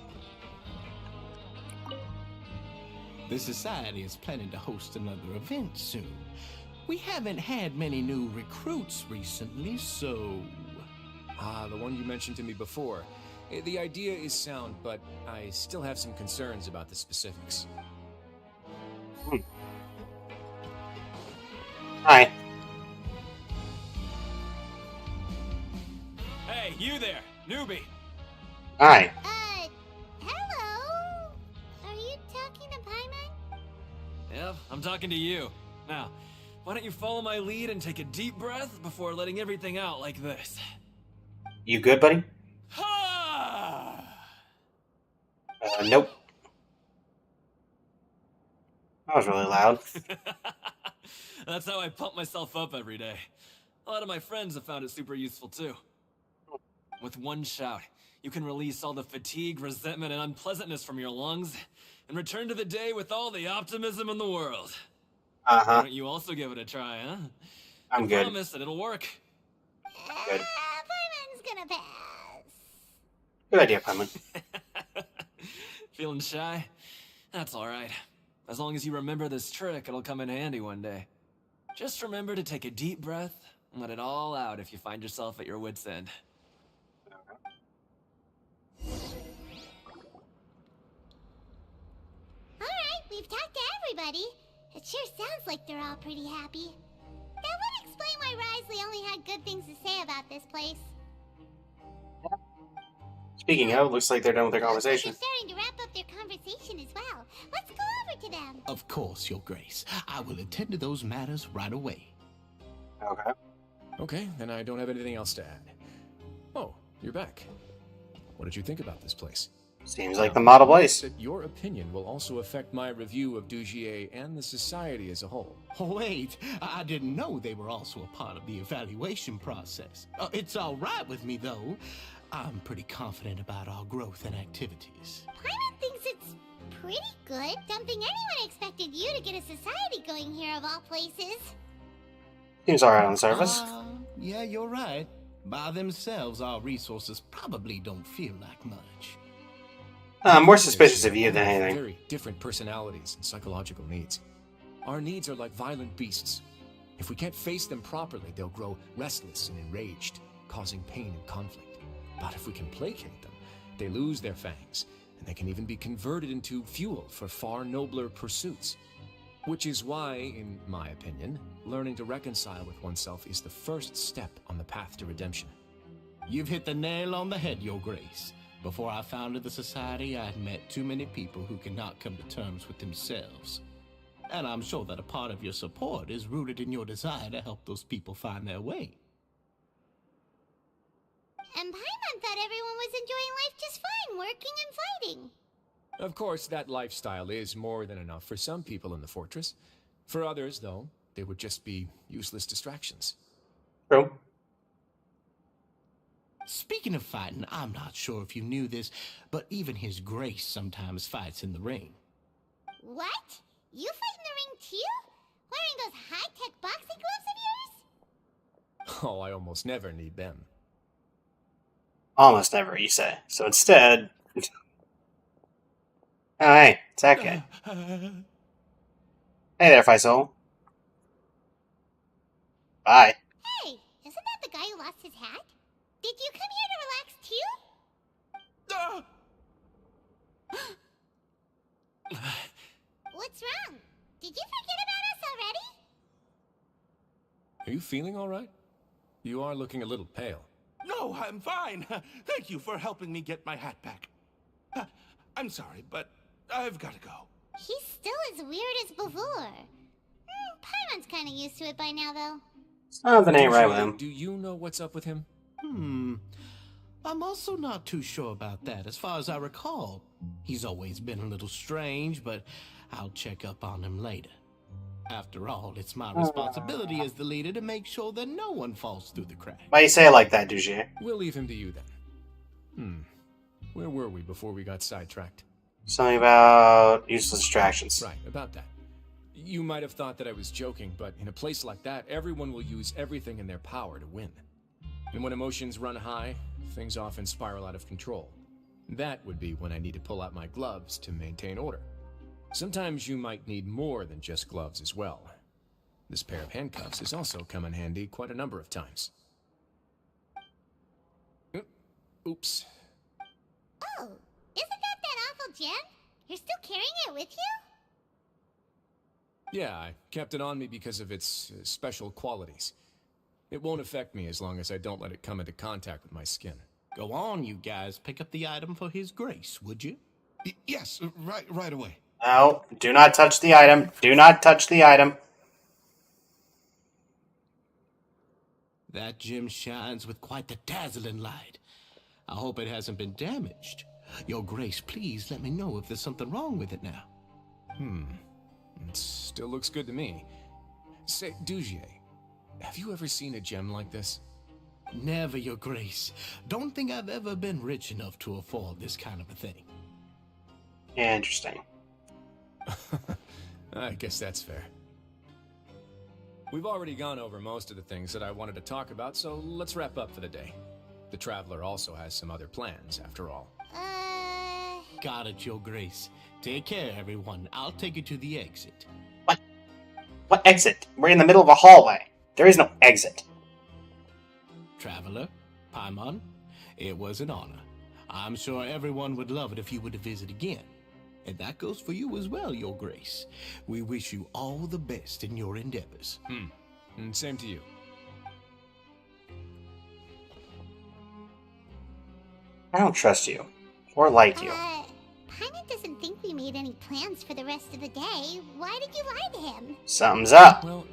The Society is planning to host another event soon. We haven't had many new recruits recently, so... The one you mentioned to me before. The idea is sound, but I still have some concerns about the specifics. Hi. Hey, you there, newbie! Hi. Hello? Are you talking to Paimon? Yep, I'm talking to you. Now, why don't you follow my lead and take a deep breath before letting everything out like this? You good, buddy? Nope. That was really loud. That's how I pump myself up every day. A lot of my friends have found it super useful too. With one shout, you can release all the fatigue, resentment, and unpleasantness from your lungs and return to the day with all the optimism in the world. Why don't you also give it a try, huh? I'm I good. promise that it'll work. Good. Paimon's gonna pass. Good idea, Paimon. Feeling shy? That's alright. As long as you remember this trick, it'll come in handy one day. Just remember to take a deep breath and let it all out if you find yourself at your wit's end. Alright, we've talked to everybody. It sure sounds like they're all pretty happy. That would explain why Wriothesley only had good things to say about this place. Speaking of, looks like they're done with their Looks like conversation. they're starting to wrap up their conversation as well. Let's go over to them. Of course, Your Grace. I will attend to those matters right away. Okay. Okay, then I don't have anything else to add. Oh, you're back. What did you think about this place? Seems like the model place. That your opinion will also affect my review of Dugier and the society as a whole. Oh, wait, I didn't know they were also a part of the evaluation process. It's all right with me, though. I'm pretty confident about our growth and activities. Paimon thinks it's pretty good. Don't think anyone expected you to get a society going here of all places. Seems alright on the surface. Yeah, you're right. By themselves, our resources probably don't feel like much. I'm more suspicious of you than anything. Very different personalities and psychological needs. Our needs are like violent beasts. If we can't face them properly, they'll grow restless and enraged, causing pain and conflict. But if we can placate them, they lose their fangs, and they can even be converted into fuel for far nobler pursuits. Which is why, in my opinion, learning to reconcile with oneself is the first step on the path to redemption. You've hit the nail on the head, Your Grace. Before I founded the Society, I'd met too many people who cannot come to terms with themselves. And I'm sure that a part of your support is rooted in your desire to help those people find their way. And Paimon thought everyone was enjoying life just fine, working and fighting. Of course, that lifestyle is more than enough for some people in the fortress. For others, though, they would just be useless distractions. True. Speaking of fighting, I'm not sure if you knew this, but even His Grace sometimes fights in the ring. What? You fight in the ring too? Wearing those high-tech boxing gloves of yours? Oh, I almost never need them. Almost never, you say. So instead... Oh, hey, it's that guy. Hey there, Faisal. Bye. Hey, isn't that the guy who lost his hat? Did you come here to relax too? What's wrong? Did you forget about us already? Are you feeling all right? You are looking a little pale. No, I'm fine. Thank you for helping me get my hat back. I'm sorry, but I've got to go. He's still as weird as before. Paimon's kind of used to it by now, though. Something ain't right with him. Do you know what's up with him? I'm also not too sure about that. As far as I recall, he's always been a little strange, but I'll check up on him later. After all, it's my responsibility as the leader to make sure that no one falls through the cracks. Why you say it like that, Dugier? We'll leave him to you then. Where were we before we got sidetracked? Something about useless distractions. Right, about that. You might have thought that I was joking, but in a place like that, everyone will use everything in their power to win. And when emotions run high, things often spiral out of control. That would be when I need to pull out my gloves to maintain order. Sometimes you might need more than just gloves as well. This pair of handcuffs has also come in handy quite a number of times. Oops. Oh, isn't that awful gem? You're still carrying it with you? Yeah, I kept it on me because of its special qualities. It won't affect me as long as I don't let it come into contact with my skin. Go on, you guys. Pick up the item for His Grace, would you? Yes, right away. No, do not touch the item. Do not touch the item. That gem shines with quite the dazzling light. I hope it hasn't been damaged. Your Grace, please let me know if there's something wrong with it now. It still looks good to me. Say, Dugier, have you ever seen a gem like this? Never, Your Grace. Don't think I've ever been rich enough to afford this kind of a thing. Interesting. I guess that's fair. We've already gone over most of the things that I wanted to talk about, so let's wrap up for the day. The Traveler also has some other plans, after all. Got it, Your Grace. Take care, everyone. I'll take you to the exit. What? What exit? We're in the middle of a hallway. There is no exit. Traveler, Paimon, it was an honor. I'm sure everyone would love it if you were to visit again. And that goes for you as well, Your Grace. We wish you all the best in your endeavors. And same to you. I don't trust you. Or like you. Paimon doesn't think we made any plans for the rest of the day. Why did you lie to him? Something's up. Well,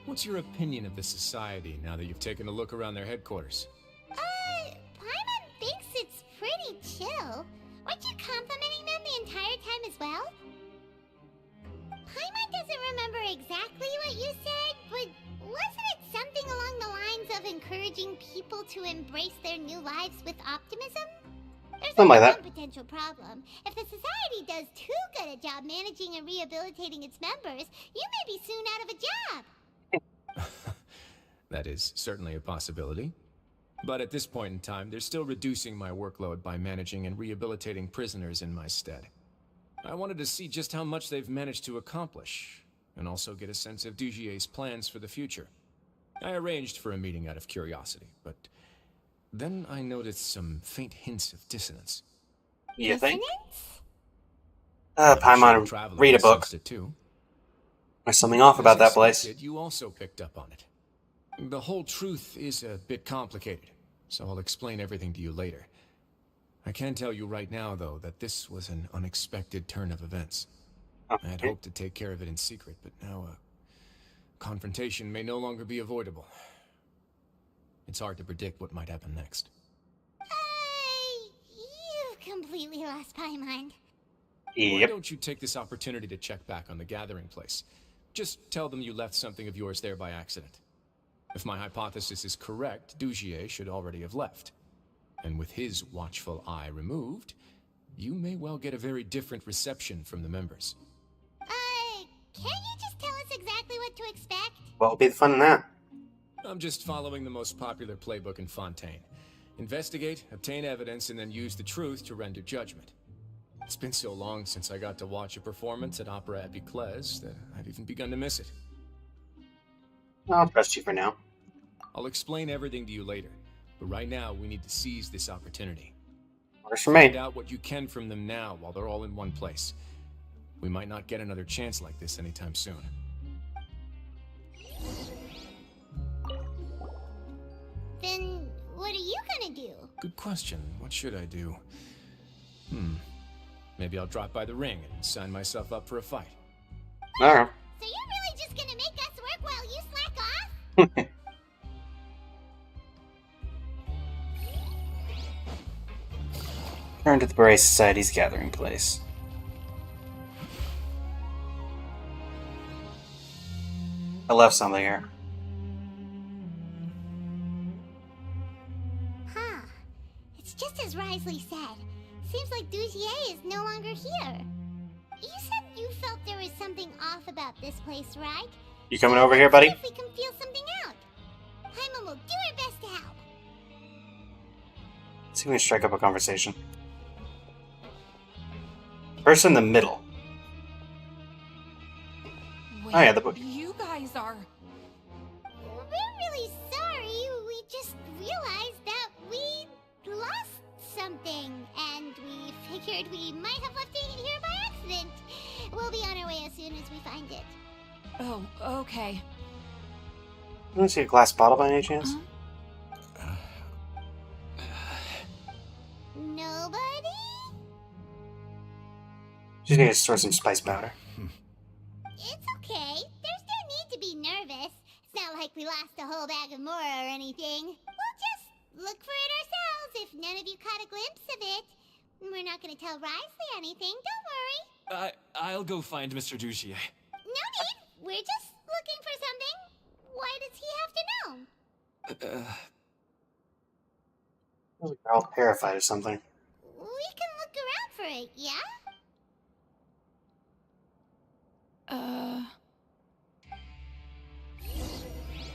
what's your opinion of the Society now that you've taken a look around their headquarters? Paimon thinks it's pretty chill. Weren't you complimenting them the entire time as well? Paimon doesn't remember exactly what you said, but wasn't it something along the lines of encouraging people to embrace their new lives with optimism? There's Something like only that. one potential problem. If the Society does too good a job managing and rehabilitating its members, you may be soon out of a job. That is certainly a possibility. But at this point in time, they're still reducing my workload by managing and rehabilitating prisoners in my stead. I wanted to see just how much they've managed to accomplish, and also get a sense of Dugier's plans for the future. I arranged for a meeting out of curiosity, but then I noticed some faint hints of dissonance. You think? Dissonance? Paimon, Traveler read a book. sensed it too. There's something off about As that place. expected, you also picked up on it. The whole truth is a bit complicated, so I'll explain everything to you later. I can tell you right now, though, that this was an unexpected turn of events. I had hoped to take care of it in secret, but now a confrontation may no longer be avoidable. It's hard to predict what might happen next. You've completely lost Paimon. Why Yep. don't you take this opportunity to check back on the gathering place? Just tell them you left something of yours there by accident. If my hypothesis is correct, Dugier should already have left. And with his watchful eye removed, you may well get a very different reception from the members. Can't you just tell us exactly what to expect? What would be the fun in that? I'm just following the most popular playbook in Fontaine. Investigate, obtain evidence, and then use the truth to render judgment. It's been so long since I got to watch a performance at Opera Epiclese that I've even begun to miss it. I'll trust you for now. I'll explain everything to you later, but right now we need to seize this opportunity. Works for Find me. out what you can from them now while they're all in one place. We might not get another chance like this anytime soon. Then what are you gonna do? Good question. What should I do? Maybe I'll drop by the ring and sign myself up for a fight. Alright. So you're really just gonna make us work while you slack off? Turn to the Beret Society's gathering place. I left something here. Huh. It's just as Wriothesley said. Seems like Dugier is no longer here. You said you felt there was something off about this place, right? You coming over here, buddy? See if we can feel something out. Paimon will do her best to help. See if we can strike up a conversation. Person in the middle. Wait, Oh yeah, the book. You guys are... We're really sorry. We just realized that we lost something, and we figured we might have left it here by accident. We'll be on our way as soon as we find it. Oh, okay. You want to see a glass bottle by any chance? Nobody? Just need to store some spice powder. It's okay. There's no need to be nervous. It's not like we lost a whole bag of more or anything. We'll just look for it ourselves if none of you caught a glimpse of it. We're not going to tell Wriothesley anything, don't worry. I'll go find Mr. Dugier. No need. We're just looking for something. Why does he have to know? They're all terrified of something. We can look around for it, yeah?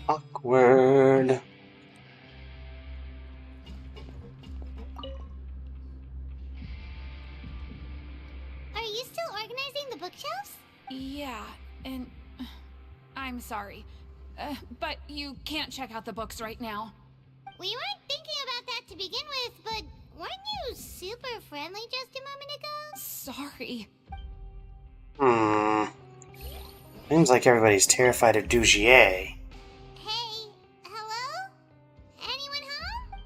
Awkward. Are you still organizing the bookshelves? Yeah, and I'm sorry. But you can't check out the books right now. We weren't thinking about that to begin with, but weren't you super friendly just a moment ago? Sorry. Seems like everybody's terrified of Dugier. Hey, hello? Anyone home?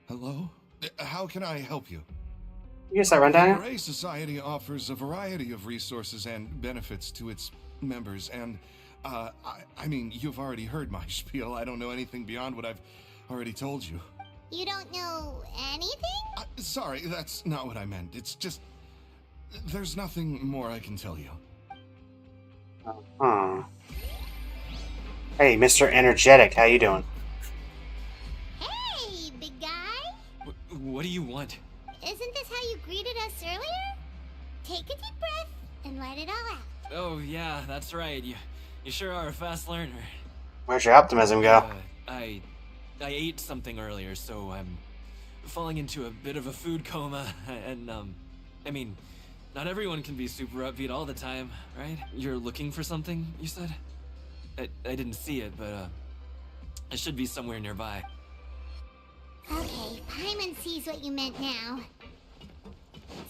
Hello? How can I help you? You guess that rundown? The Beret Society offers a variety of resources and benefits to its members, and, I mean, you've already heard my spiel. I don't know anything beyond what I've already told you. You don't know anything? Sorry, that's not what I meant. It's just... there's nothing more I can tell you. Hey, Mr. Energetic, how you doing? Hey, big guy. What do you want? Isn't this how you greeted us earlier? Take a deep breath and let it all out. Oh, yeah, that's right. You sure are a fast learner. Where'd your optimism go? I ate something earlier, so I'm falling into a bit of a food coma, and, I mean, not everyone can be super upbeat all the time, right? You're looking for something, you said? I didn't see it, but, it should be somewhere nearby. Okay, Paimon sees what you meant now.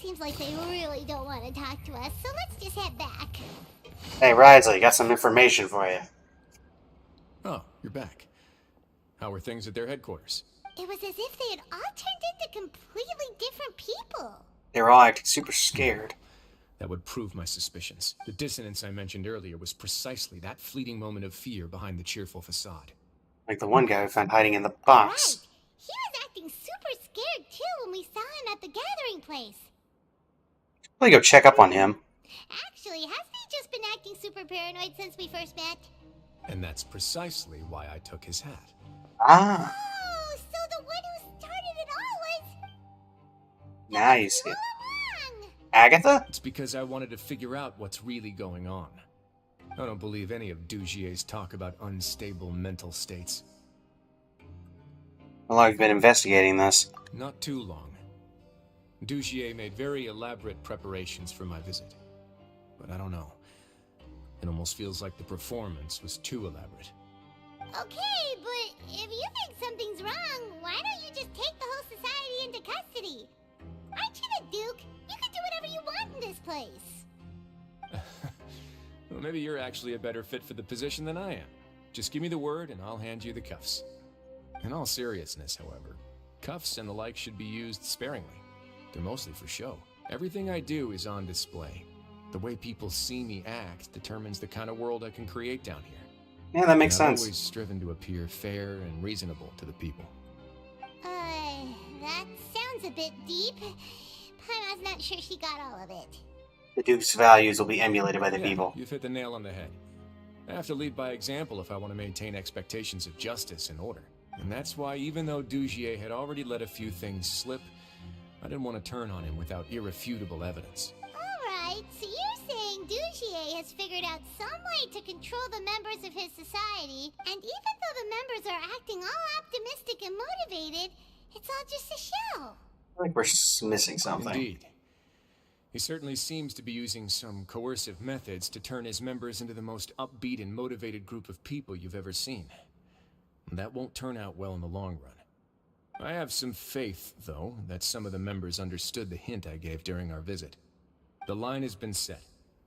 Seems like they really don't want to talk to us, so let's just head back. Hey, Wriothesley, got some information for you. Oh, you're back. How were things at their headquarters? It was as if they had all turned into completely different people. They were all acting super scared. That would prove my suspicions. The dissonance I mentioned earlier was precisely that fleeting moment of fear behind the cheerful facade. Like the one guy we found hiding in the box. Right. He was acting super scared too when we saw him at the gathering place. Let me go check up on him. Actually, hasn't he just been acting super paranoid since we first met? And that's precisely why I took his hat. Ah, Oh, so the one who started it all was... nice. all along. Agatha? It's because I wanted to figure out what's really going on. I don't believe any of Dugier's talk about unstable mental states. How long have you been investigating this? Not too long. Dugier made very elaborate preparations for my visit. But I don't know. It almost feels like the performance was too elaborate. Okay, but if you think something's wrong, why don't you just take the whole society into custody? Aren't you the Duke? You can do whatever you want in this place. Well, maybe you're actually a better fit for the position than I am. Just give me the word and I'll hand you the cuffs. In all seriousness, however, cuffs and the like should be used sparingly. They're mostly for show. Everything I do is on display. The way people see me act determines the kind of world I can create down here. Yeah, that makes And I've sense. always striven to appear fair and reasonable to the people. That sounds a bit deep. Paimon's not sure she got all of it. The Duke's values will be emulated by the Yeah, people. you've hit the nail on the head. I have to lead by example if I want to maintain expectations of justice and order. And that's why, even though Dugier had already let a few things slip, I didn't want to turn on him without irrefutable evidence. Alright, so you're saying Dugier has figured out some way to control the members of his society, and even though the members are acting all optimistic and motivated, it's all just a show. I think we're missing something. Indeed. He certainly seems to be using some coercive methods to turn his members into the most upbeat and motivated group of people you've ever seen. And that won't turn out well in the long run. I have some faith, though, that some of the members understood the hint I gave during our visit. The line has been set,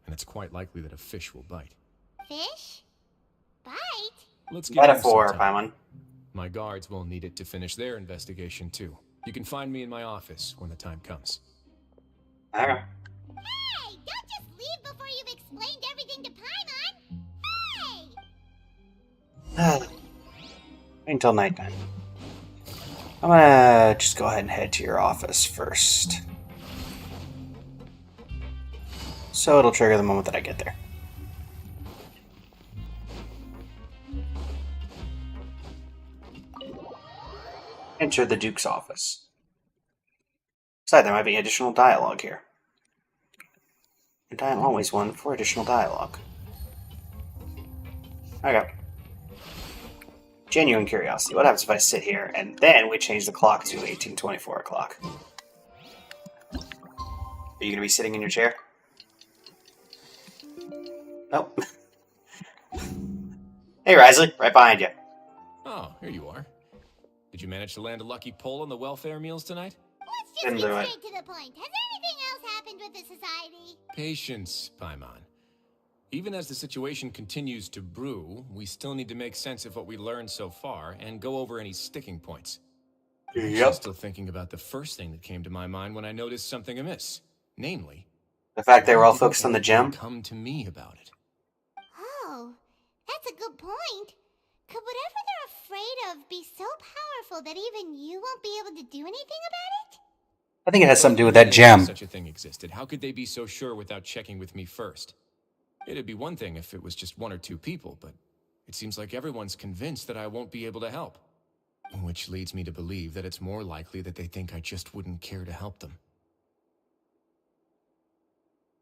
and it's quite likely that a fish will bite. Fish? Bite? Let's give him Metaphor, some time. Paimon. My guards will need it to finish their investigation, too. You can find me in my office when the time comes. Okay. Hey, don't just leave before you've explained everything to Paimon! Hey! Wait until nighttime. I'm gonna just go ahead and head to your office first. So it'll trigger the moment that I get there. Enter the Duke's office. Besides, there might be additional dialogue here. And I am always one for additional dialogue. Okay. Genuine curiosity. What happens if I sit here and then we change the clock to 1824 o'clock? Are you going to be sitting in your chair? Nope. Hey, Wriothesley, right behind you. Oh, here you are. Did you manage to land a lucky pull on the welfare meals tonight? Let's just Didn't get do it. straight to the point. Has anything else happened with the society? Patience, Paimon. Even as the situation continues to brew, we still need to make sense of what we learned so far and go over any sticking points. I'm actually still thinking about the first thing that came to my mind when I noticed something amiss. Namely, The fact they were all why focused on the didn't anyone gem. come to me about it. Oh, that's a good point. Could whatever they're afraid of be so powerful that even you won't be able to do anything about it? I think it has something to do with Even that if gem. such a thing existed, how could they be so sure without checking with me first? It'd be one thing if it was just one or two people, but it seems like everyone's convinced that I won't be able to help. Which leads me to believe that it's more likely that they think I just wouldn't care to help them.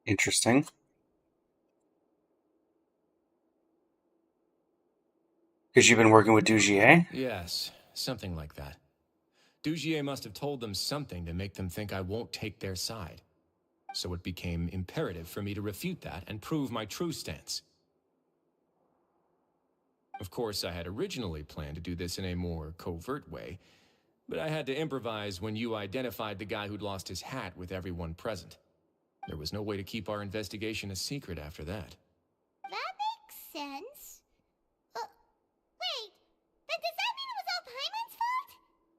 Interesting. Because you've been working with Dugier? Yes, something like that. Dugier must have told them something to make them think I won't take their side. So it became imperative for me to refute that and prove my true stance. Of course, I had originally planned to do this in a more covert way, but I had to improvise when you identified the guy who'd lost his hat with everyone present. There was no way to keep our investigation a secret after that. That makes sense. Wait, but does that mean it was all Paimon's fault?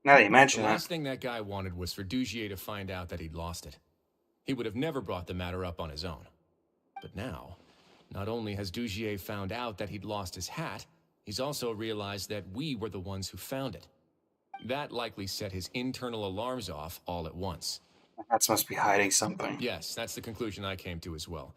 Now that you The mention last it. thing that guy wanted was for Dugier to find out that he'd lost it. He would have never brought the matter up on his own. But now, not only has Dugier found out that he'd lost his hat, he's also realized that we were the ones who found it. That likely set his internal alarms off all at once. Hats must be hiding something. Yes, that's the conclusion I came to as well.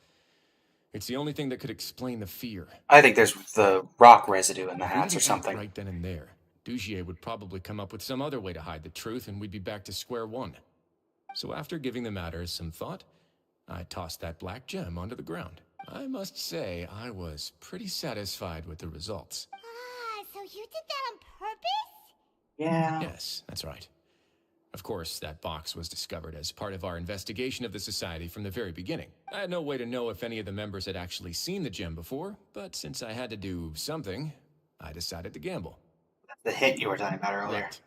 It's the only thing that could explain the fear. I think there's the rock residue in the If we hats or didn't act something. right then and there, Dugier would probably come up with some other way to hide the truth, and we'd be back to square one. So after giving the matter some thought, I tossed that black gem onto the ground. I must say, I was pretty satisfied with the results. Ah, so you did that on purpose? Yeah. Yes, that's right. Of course, that box was discovered as part of our investigation of the Society from the very beginning. I had no way to know if any of the members had actually seen the gem before, but since I had to do something, I decided to gamble. The hint you were talking about earlier. Right.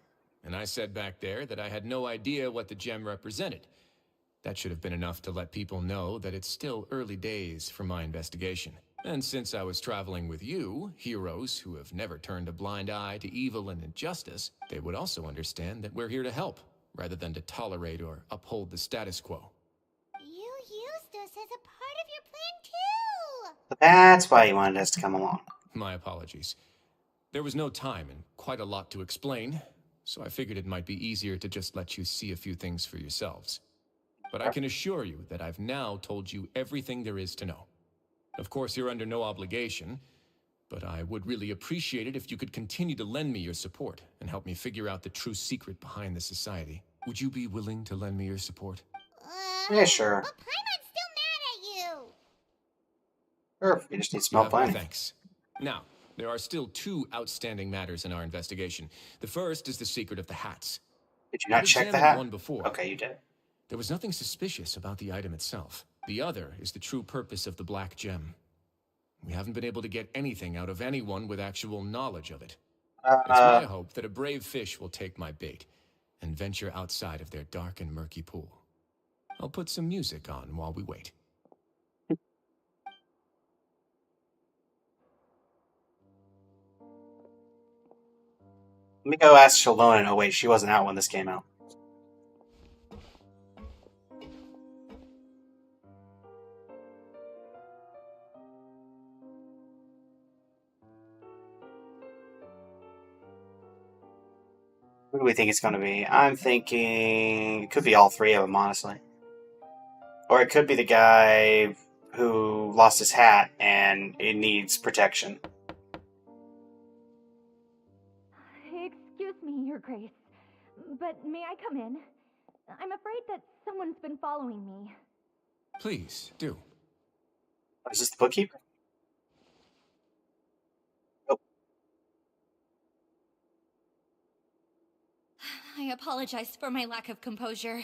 And I said back there that I had no idea what the gem represented. That should have been enough to let people know that it's still early days for my investigation. And since I was traveling with you, heroes who have never turned a blind eye to evil and injustice, they would also understand that we're here to help, rather than to tolerate or uphold the status quo. You used us as a part of your plan too! But that's why you wanted us to come along. My apologies. There was no time and quite a lot to explain, so I figured it might be easier to just let you see a few things for yourselves. But I can assure you that I've now told you everything there is to know. Of course, you're under no obligation, but I would really appreciate it if you could continue to lend me your support and help me figure out the true secret behind the Society. Would you be willing to lend me your support? Yeah, sure. But Paimon's still mad at you! Sure, you just need some You help have my planning. thanks. Now, there are still two outstanding matters in our investigation. The first is the secret of the hats. Did you not I've check the examined hat? one before. Okay, you did. There was nothing suspicious about the item itself. The other is the true purpose of the black gem. We haven't been able to get anything out of anyone with actual knowledge of it. It's my hope that a brave fish will take my bait and venture outside of their dark and murky pool. I'll put some music on while we wait. Let me go ask Shalona. Oh, wait, she wasn't out when this came out. Who do we think it's going to be? I'm thinking it could be all three of them, honestly. Or it could be the guy who lost his hat and it needs protection. Excuse me, Your Grace, but may I come in? I'm afraid that someone's been following me. Please, do. Is this the bookkeeper? Oh. I apologize for my lack of composure.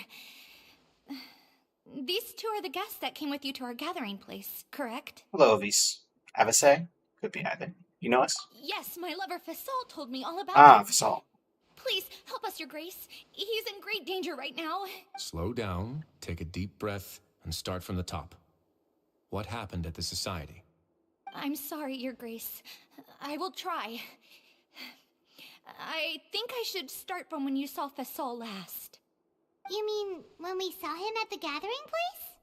These two are the guests that came with you to our gathering place, correct? Hello, Avis. Avise? Could be either. You know us? Yes, my lover Fasol told me all about Ah, it. Fasol. Please, help us, Your Grace. He's in great danger right now. Slow down, take a deep breath, and start from the top. What happened at the Society? I'm sorry, Your Grace. I will try. I think I should start from when you saw Fasol last. You mean when we saw him at the gathering place?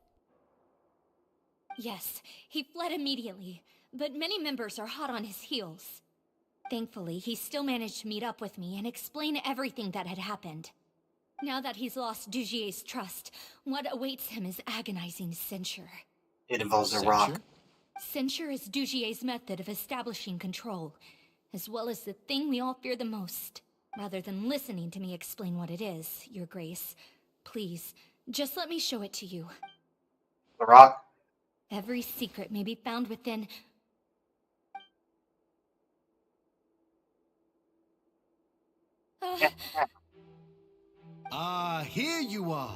Yes, he fled immediately, but many members are hot on his heels. Thankfully, he still managed to meet up with me and explain everything that had happened. Now that he's lost Dugier's trust, what awaits him is agonizing censure. It involves a rock. Censure is Dugier's method of establishing control, as well as the thing we all fear the most. Rather than listening to me explain what it is, Your Grace, please, just let me show it to you. The rock? Every secret may be found within... Here you are.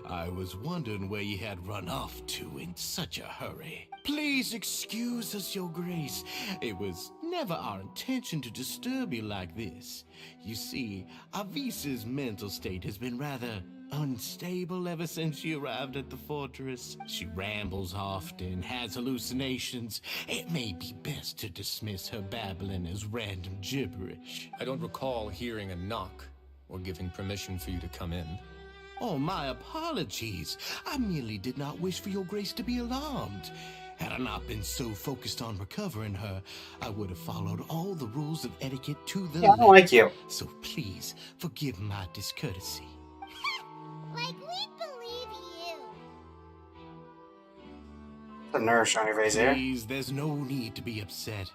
I was wondering where you had run off to in such a hurry. Please excuse us, Your Grace. It was never our intention to disturb you like this. You see, Avisa's mental state has been rather unstable ever since she arrived at the fortress. She rambles often, has hallucinations. It may be best to dismiss her babbling as random gibberish. I don't recall hearing a knock or giving permission for you to come in. Oh, my apologies. I merely did not wish for Your Grace to be alarmed. Had I not been so focused on recovering her, I would have followed all the rules of etiquette to the Yeah, I don't like you. So please, forgive my discourtesy. Like we believe you. The nurse on your face here. Please, there's no need to be upset.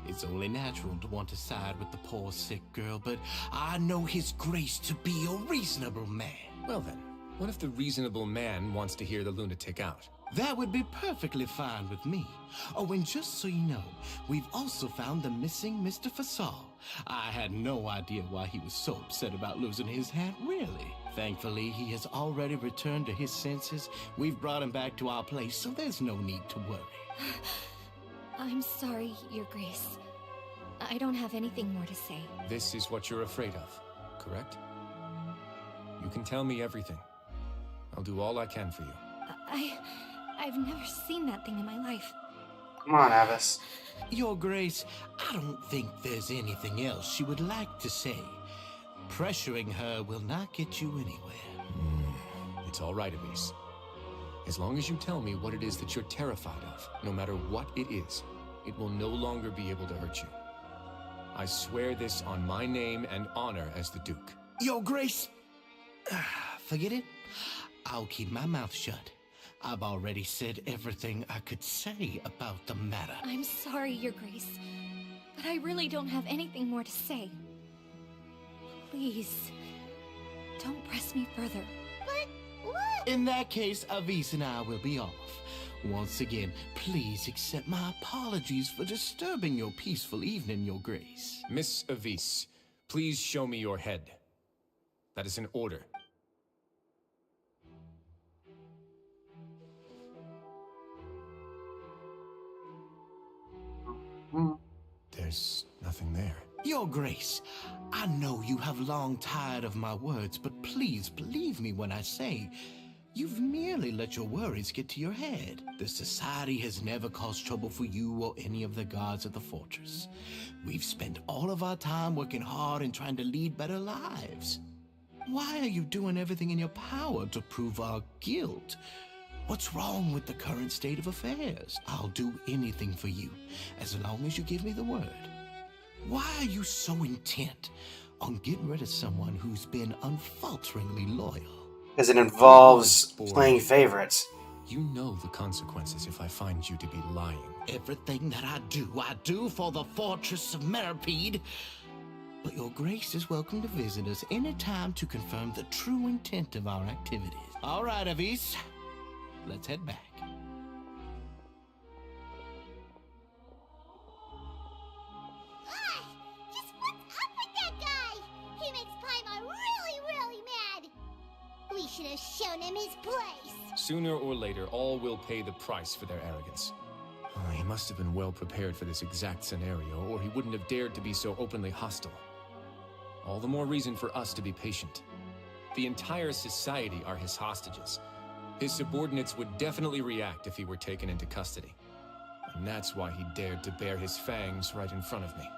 It's only natural to want to side with the poor sick girl, but I know His Grace to be a reasonable man. Well then, what if the reasonable man wants to hear the lunatic out? That would be perfectly fine with me. Oh, and just so you know, we've also found the missing Mr. Fasol. I had no idea why he was so upset about losing his hat, really. Thankfully, he has already returned to his senses. We've brought him back to our place, so there's no need to worry. I'm sorry, Your Grace. I don't have anything more to say. This is what you're afraid of, correct? You can tell me everything. I'll do all I can for you. I've never seen that thing in my life. Come on, Avis. Your Grace, I don't think there's anything else she would like to say. Pressuring her will not get you anywhere. It's all right, Avis. As long as you tell me what it is that you're terrified of, no matter what it is, it will no longer be able to hurt you. I swear this on my name and honor as the Duke. Your Grace, forget it. I'll keep my mouth shut. I've already said everything I could say about the matter. I'm sorry, Your Grace, but I really don't have anything more to say. Please, don't press me further. But what? In that case, Avis and I will be off. Once again, please accept my apologies for disturbing your peaceful evening, Your Grace. Miss Avis, please show me your head. That is an order. There's nothing there. Your Grace, I know you have long tired of my words, but please believe me when I say you've merely let your worries get to your head. The Society has never caused trouble for you or any of the guards at the fortress. We've spent all of our time working hard and trying to lead better lives. Why are you doing everything in your power to prove our guilt? What's wrong with the current state of affairs? I'll do anything for you, as long as you give me the word. Why are you so intent on getting rid of someone who's been unfalteringly loyal? Because it involves playing favorites. You know the consequences if I find you to be lying. Everything that I do for the Fortress of Meripede. But Your Grace is welcome to visit us any time to confirm the true intent of our activities. All right, Avis. Let's head back. Just what's up with that guy? He makes Paimon really, should have shown him his place. Sooner or later, all will pay the price for their arrogance. He must have been well prepared for this exact scenario, or he wouldn't have dared to be so openly hostile. All the more reason for us to be patient. The entire society are his hostages. His subordinates would definitely react if he were taken into custody. And that's why he dared to bare his fangs right in front of me.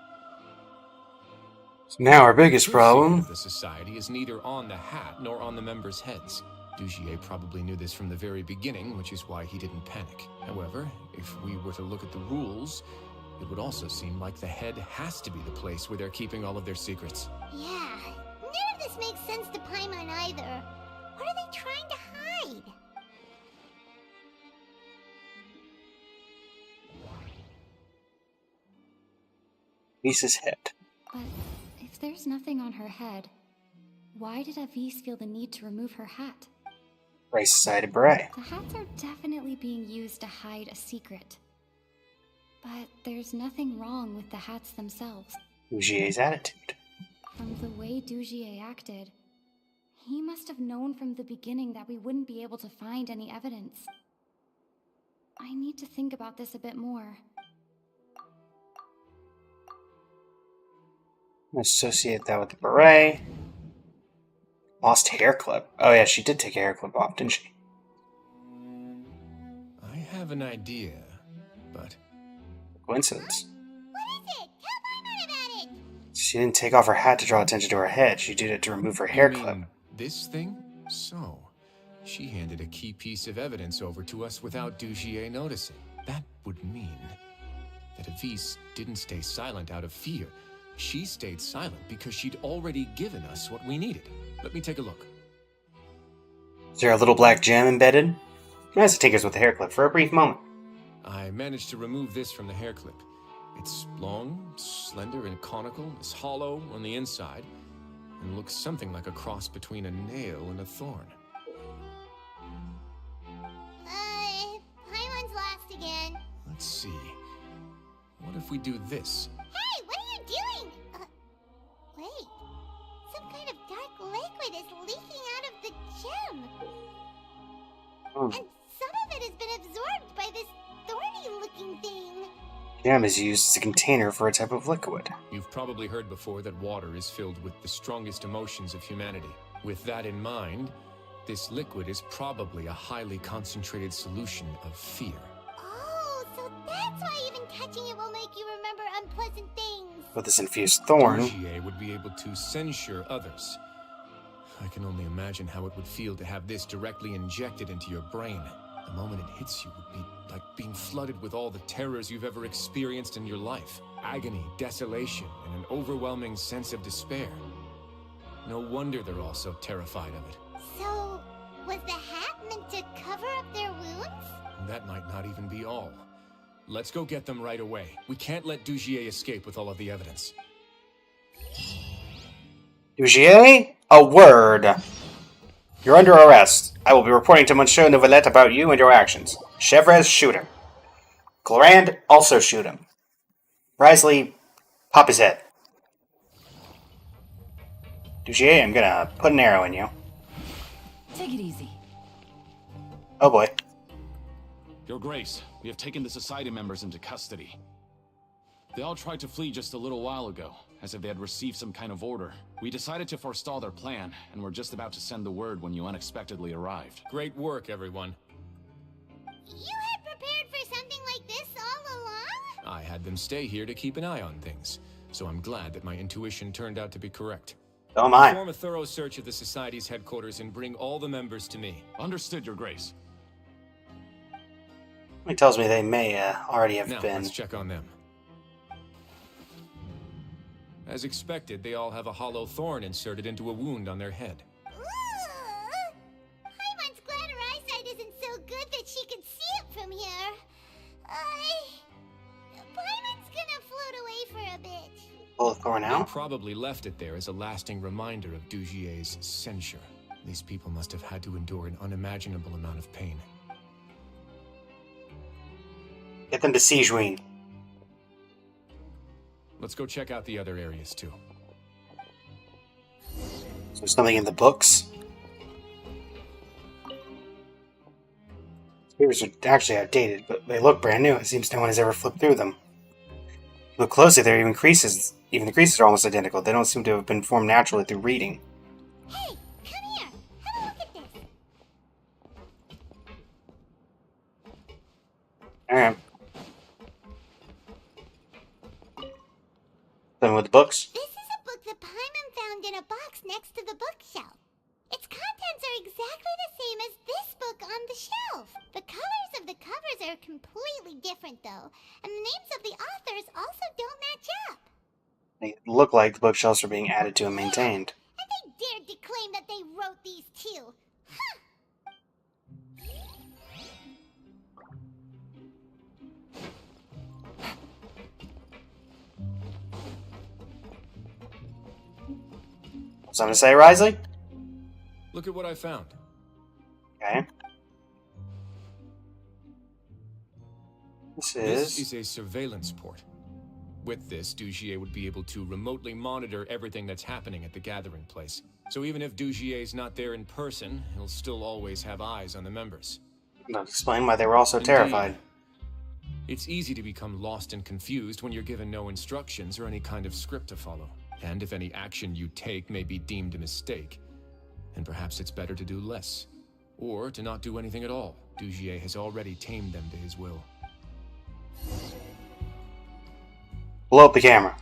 So now our biggest The problem. secret of the society is neither on the hat nor on the members' heads. Dugier probably knew this from the very beginning, which is why he didn't panic. However, if we were to look at the rules, it would also seem like the head has to be the place where they're keeping all of their secrets. Yeah, none of this makes sense to Paimon either. What are they trying to hide? Lisa's head. But if there's nothing on her head, why did Avis feel the need to remove her hat? Race-sided beret. The hats are definitely being used to hide a secret. But there's nothing wrong with the hats themselves. Dugier's attitude. From the way Dugier acted, he must have known from the beginning that we wouldn't be able to find any evidence. I need to think about this a bit more. Associate that with the beret. Lost hair clip. Oh yeah, she did take a hair clip off, didn't she? I have an idea, but... Coincidence. What is it? Tell Paimon about it! She didn't take off her hat to draw attention to her head. She did it to remove her hair You clip. mean this thing? So, she handed a key piece of evidence over to us without Dugier noticing. That would mean that Avis didn't stay silent out of fear. She stayed silent because she'd already given us what we needed. Let me take a look. Is there a little black gem embedded? Nice to take us with the hair clip for a brief moment. I managed to remove this from the hair clip. It's long, slender, and conical, is hollow on the inside, and looks something like a cross between a nail and a thorn. Paimon's lost again. Let's see. What if we do this? Hey, what are you doing? Wait. Some kind of dark liquid is leaking out of the gem. Oh. And some of it has been absorbed by this thorny-looking thing. Gem is used as a container for a type of liquid. You've probably heard before that water is filled with the strongest emotions of humanity. With that in mind, this liquid is probably a highly concentrated solution of fear. Oh, so that's why even touching it will make you remember unpleasant things. With this infused thorn, Dugier would be able to censure others. I can only imagine how it would feel to have this directly injected into your brain. The moment it hits you would be like being flooded with all the terrors you've ever experienced in your life. Agony, desolation, and an overwhelming sense of despair. No wonder they're all so terrified of it. So, was the hat meant to cover up their wounds? That might not even be all. Let's go get them right away. We can't let Dugier escape with all of the evidence. Dugier, a word. You're under arrest. I will be reporting to Monsieur Novelette about you and your actions. Chevres, shoot him. Glorand, also shoot him. Wriothesley, pop his head. Dugier, I'm gonna put an arrow in you. Take it easy. Oh boy. Your Grace, we have taken the Society members into custody. They all tried to flee just a little while ago, as if they had received some kind of order. We decided to forestall their plan, and were just about to send the word when you unexpectedly arrived. Great work, everyone. You had prepared for something like this all along? I had them stay here to keep an eye on things, so I'm glad that my intuition turned out to be correct. Oh my. Perform a thorough search of the Society's headquarters and bring all the members to me. Understood, Your Grace. It tells me they may already have Now, been. let's check on them. As expected, they all have a hollow thorn inserted into a wound on their head. Paimon's glad her eyesight isn't so good that she can see it from here. Paimon's gonna float away for a bit. Pull the thorn They out. probably left it there as a lasting reminder of Dugier's censure. These people must have had to endure an unimaginable amount of pain. Get them to Sijuin. Let's go check out the other areas too. So something in the books. Papers are actually outdated, but they look brand new. It seems no one has ever flipped through them. Look closely, there are even creases. Even the creases are almost identical. They don't seem to have been formed naturally through reading. Hey, come here. Have a look at this. Alright. Then with the books? This is a book that Paimon found in a box next to the bookshelf. Its contents are exactly the same as this book on the shelf. The colors of the covers are completely different, though, and the names of the authors also don't match up. They look like the bookshelves are being added to and maintained. And they dared to claim that they wrote these too. Huh! Something to say, Wriothesley? Look at what I found. Okay. This is a surveillance port. With this, Dugier would be able to remotely monitor everything that's happening at the gathering place. So even if Dugier's not there in person, he'll still always have eyes on the members. That would explain why they were all so terrified. It's easy to become lost and confused when you're given no instructions or any kind of script to follow. And if any action you take may be deemed a mistake, then perhaps it's better to do less. Or to not do anything at all. Dugier has already tamed them to his will. Blow up the camera.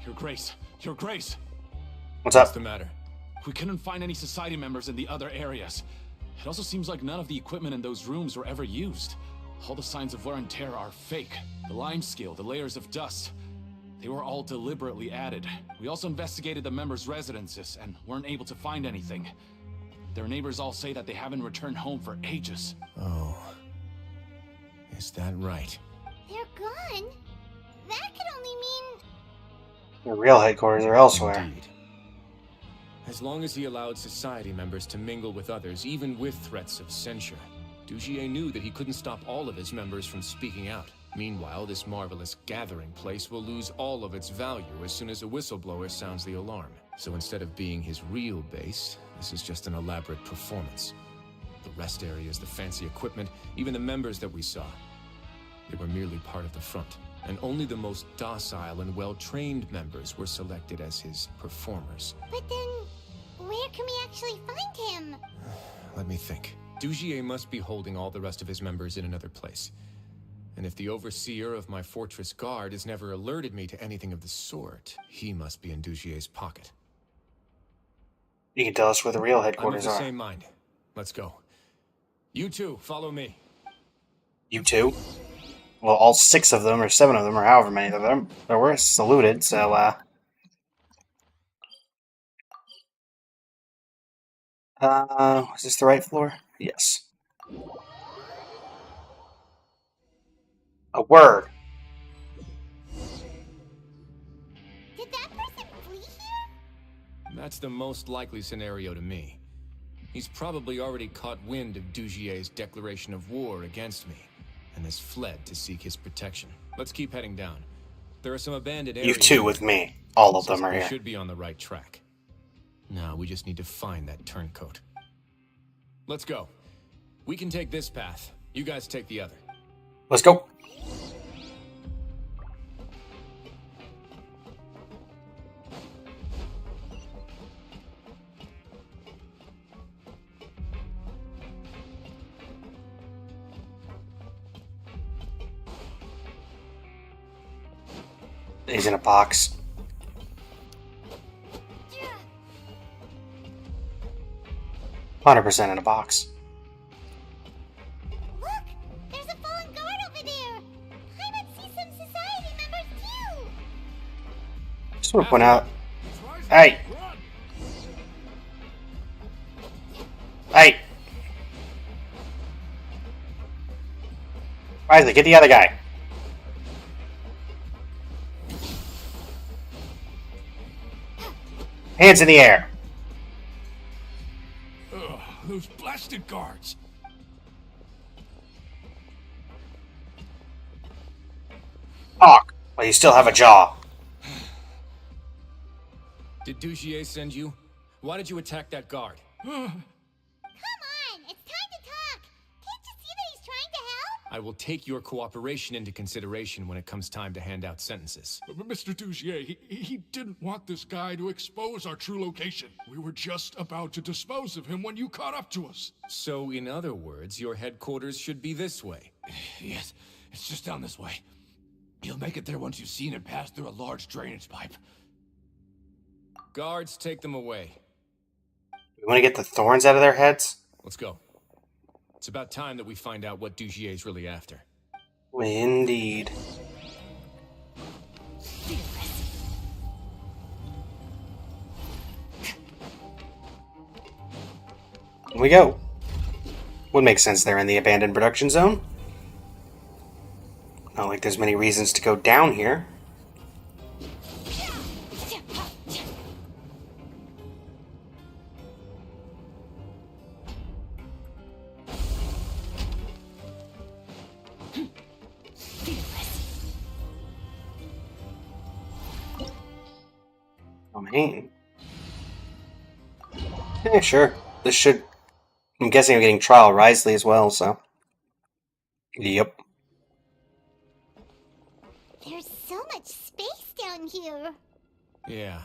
Your Grace! Your Grace! What's up? What's the matter? We couldn't find any society members in the other areas. It also seems like none of the equipment in those rooms were ever used. All the signs of wear and tear are fake. The lime scale, the layers of dust. They were all deliberately added. We also investigated the members' residences and weren't able to find anything. Their neighbors all say that they haven't returned home for ages. Oh. Is that right? They're gone? That could only mean... The real headquarters are elsewhere. Indeed. As long as he allowed society members to mingle with others, even with threats of censure, Dugier knew that he couldn't stop all of his members from speaking out. Meanwhile, this marvelous gathering place will lose all of its value as soon as a whistleblower sounds the alarm. So instead of being his real base, this is just an elaborate performance. The rest areas, the fancy equipment, even the members that we saw, they were merely part of the front. And only the most docile and well-trained members were selected as his performers. But then, where can we actually find him? Let me think. Dugier must be holding all the rest of his members in another place. And if the overseer of my fortress guard has never alerted me to anything of the sort, he must be in Dugier's pocket. You can tell us where the real I'm of headquarters the are. same mind. Let's go. You two, follow me. You two? Well, all 6 of them, or 7 of them, or however many of them, there were saluted, so, is this the right floor? Yes. A word. Did that person flee here? That's the most likely scenario to me. He's probably already caught wind of Dugier's declaration of war against me, and has fled to seek his protection. Let's keep heading down. There are some abandoned areas. You two with me. All of them are We here. should be on the right track. Now we just need to find that turncoat. Let's go. We can take this path. You guys take the other. Let's go. He's in a box. Yeah. 100% in a box. Look! There's a fallen guard over there! I might see some society members too! Just want to point out. Hey! Hey! Wriothesley, get the other guy. Hands in the air. Ugh, those blasted guards. Talk, while you still have a jaw. Did Dugier send you? Why did you attack that guard? I will take your cooperation into consideration when it comes time to hand out sentences. But Mr. Dugier, he didn't want this guy to expose our true location. We were just about to dispose of him when you caught up to us. So, in other words, your headquarters should be this way. Yes, it's just down this way. You'll make it there once you've seen it pass through a large drainage pipe. Guards, take them away. We want to get the thorns out of their heads? Let's go. It's about time that we find out what Dugier's really after. Indeed. Here we go. Would make sense there in the abandoned production zone. Not like there's many reasons to go down here. Domain. Yeah, sure. This should... I'm guessing I'm getting trial Wriothesley as well, so... Yep. There's so much space down here. Yeah,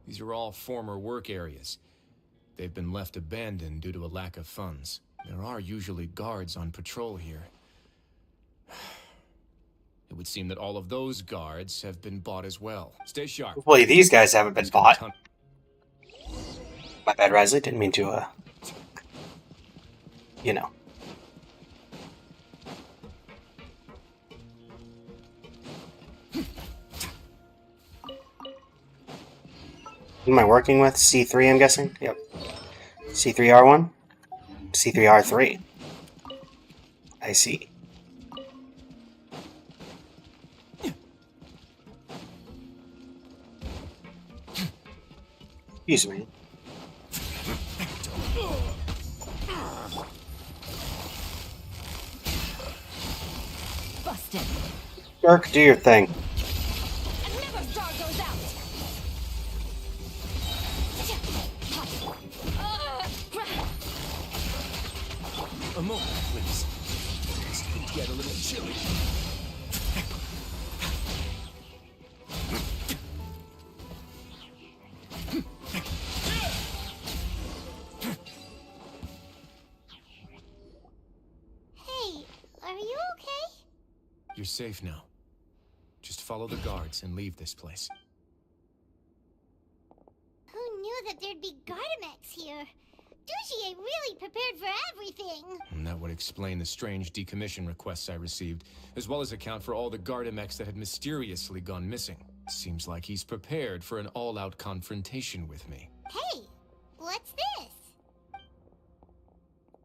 these are all former work areas. They've been left abandoned due to a lack of funds. There are usually guards on patrol here. It would seem that all of those guards have been bought as well. Stay sharp. Hopefully these guys haven't been bought. My bad, Wriothesley. Didn't mean to, you know. Who am I working with? C3, I'm guessing? Yep. C3R1? C3R3. I see. Excuse me. Busted. Dirk, do your thing. Never star goes out. A moment, please. It's going to get a little chilly. Hey, are you okay? You're safe now. Just follow the guards and leave this place. Who knew that there'd be Gardamex here? Dugier really prepared for everything. And that would explain the strange decommission requests I received, as well as account for all the Gardamex that had mysteriously gone missing. Seems like he's prepared for an all-out confrontation with me. Hey, what's this?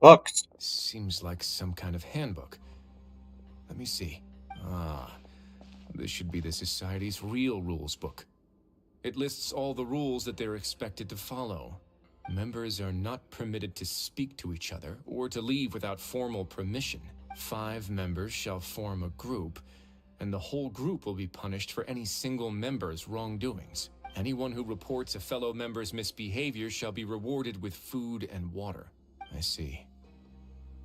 Books. Seems like some kind of handbook. Let me see. Ah, this should be the Society's real rules book. It lists all the rules that they're expected to follow. Members are not permitted to speak to each other or to leave without formal permission. 5 members shall form a group, and the whole group will be punished for any single member's wrongdoings. Anyone who reports a fellow member's misbehavior shall be rewarded with food and water. I see.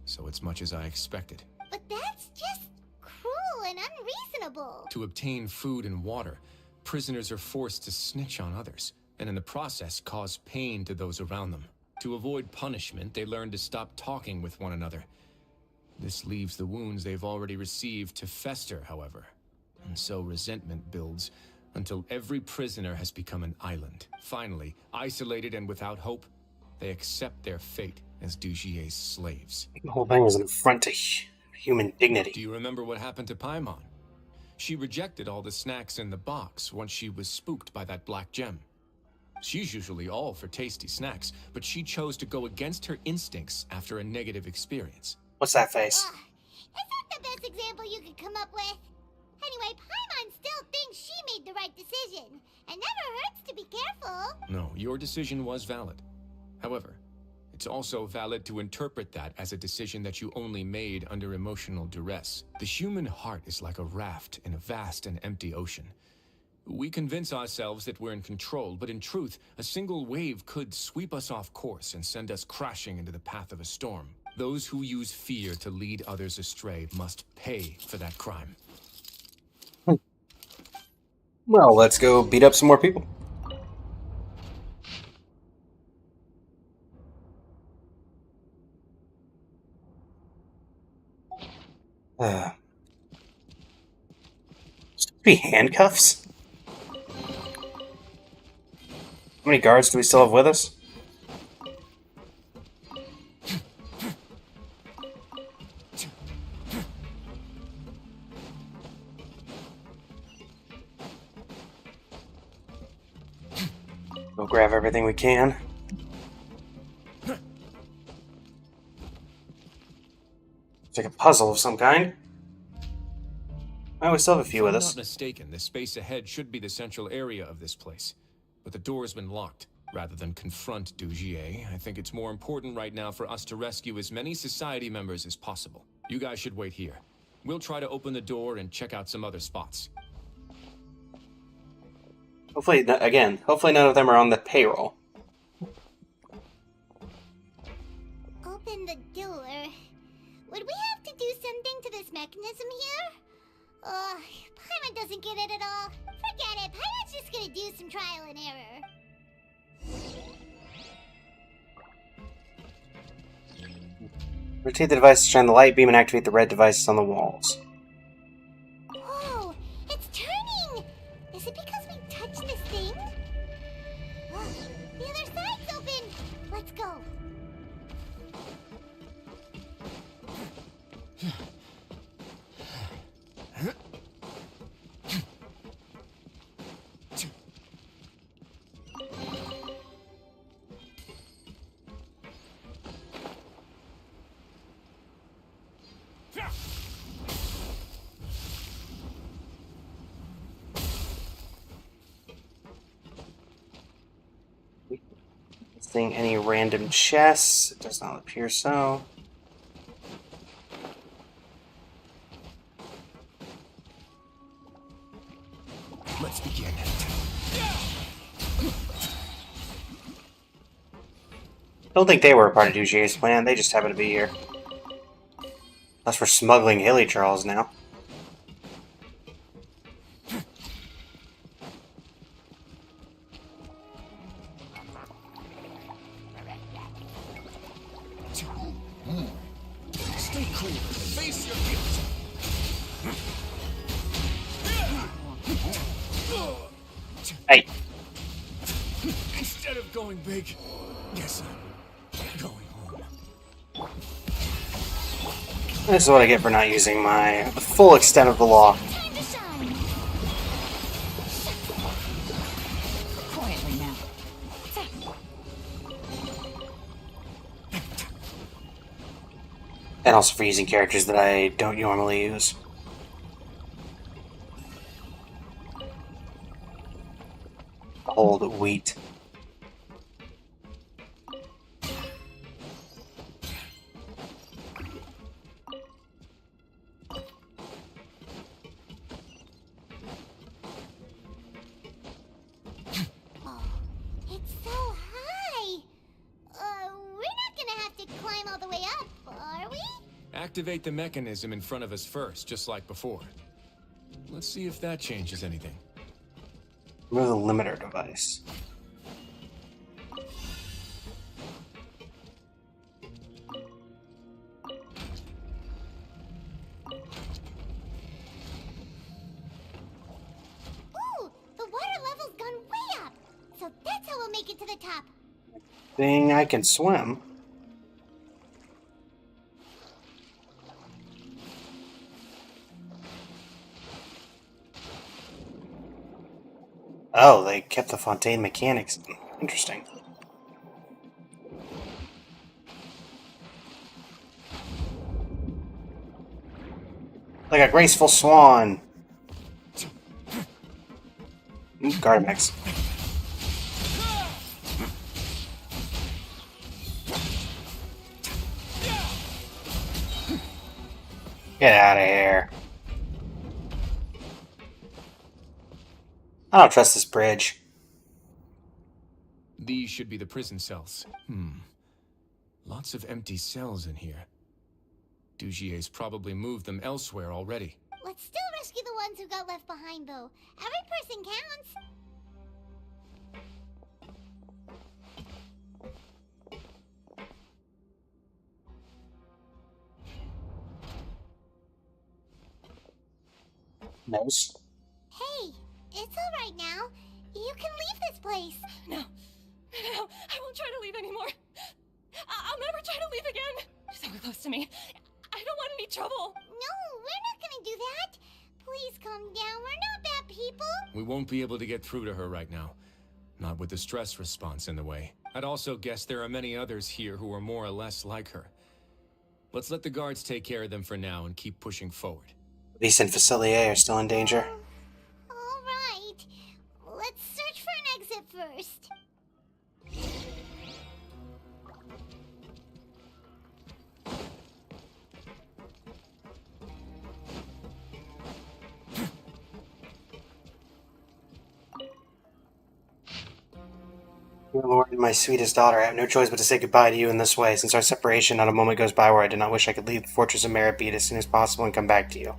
So it's much as I expected. But that's just cruel and unreasonable. To obtain food and water, prisoners are forced to snitch on others, and in the process cause pain to those around them. To avoid punishment, they learn to stop talking with one another. This leaves the wounds they've already received to fester, however. And so resentment builds until every prisoner has become an island. Finally, isolated and without hope, they accept their fate as Dugier's slaves. The whole thing is an affront to human dignity. Do you remember what happened to Paimon? She rejected all the snacks in the box once she was spooked by that black gem. She's usually all for tasty snacks, but she chose to go against her instincts after a negative experience. What's that face? Is that the best example you could come up with? Anyway, Paimon still thinks she made the right decision. It never hurts to be careful. No, your decision was valid. However, it's also valid to interpret that as a decision that you only made under emotional duress. The human heart is like a raft in a vast and empty ocean. We convince ourselves that we're in control, but in truth, a single wave could sweep us off course and send us crashing into the path of a storm. Those who use fear to lead others astray must pay for that crime. Well, let's go beat up some more people. Should be handcuffs? How many guards do we still have with us? We'll grab everything we can. It's like a puzzle of some kind. Oh, we still have a few If with I'm us. not mistaken, the space ahead should be the central area of this place. But the door's been locked. Rather than confront Dugier, I think it's more important right now for us to rescue as many society members as possible. You guys should wait here. We'll try to open the door and check out some other spots. Hopefully, again, hopefully none of them are on the payroll. Open the door. Would we have to do something to this mechanism here? Paimon doesn't get it at all. Forget it, Paimon's just gonna do some trial and error. Rotate the device to shine the light beam and activate the red devices on the walls. Whoa, it's turning! Is it because we touched this thing? The other side's open! Let's go. Seeing any random chests? It does not appear so. Let's begin. Don't think they were a part of Dugier's plan. They just happen to be here. Unless we're smuggling Hilly Charles now. Stay clear. Face your guilt. Hey. Instead of going big, guess I'm going home. This is what I get for not using the full extent of the law. Quietly now. And also for using characters that I don't normally use. Old wheat. It's so high! We're not gonna have to climb all the way up, are we? Activate the mechanism in front of us first, just like before. Let's see if that changes anything. Remove the limiter device. Ooh, the water level's gone way up! So that's how we'll make it to the top. Thing I can swim. Oh, they kept the Fontaine mechanics. Interesting. Like a graceful swan. Gardemex. Get out of here. I don't trust this bridge. These should be the prison cells. Lots of empty cells in here. Dugier's probably moved them elsewhere already. Let's still rescue the ones who got left behind, though. Every person counts. Nose. Hey, it's all right now. You can leave this place. No, I won't try to leave anymore. I'll never try to leave again. So close to me. I don't want any trouble. No, we're not gonna do that. Please calm down. We're not bad people. We won't be able to get through to her right now. Not with the stress response in the way. I'd also guess there are many others here who are more or less like her. Let's let the guards take care of them for now and keep pushing forward. Police and Facility A are still in danger. All right. Let's search for an exit first. Dear Lord, my sweetest daughter, I have no choice but to say goodbye to you in this way. Since our separation, not a moment goes by where I do not wish I could leave the fortress of Meripede as soon as possible and come back to you.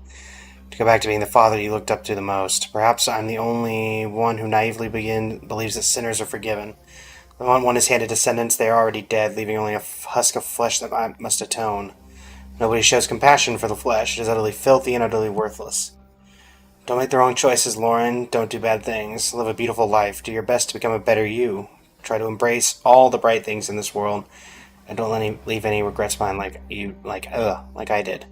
To go back to being the father you looked up to the most. Perhaps I'm the only one who naively believes that sinners are forgiven. The moment one is handed descendants, they are already dead, leaving only a husk of flesh that I must atone. Nobody shows compassion for the flesh. It is utterly filthy and utterly worthless. Don't make the wrong choices, Lauren. Don't do bad things. Live a beautiful life. Do your best to become a better you. Try to embrace all the bright things in this world, and don't leave any regrets behind like I did.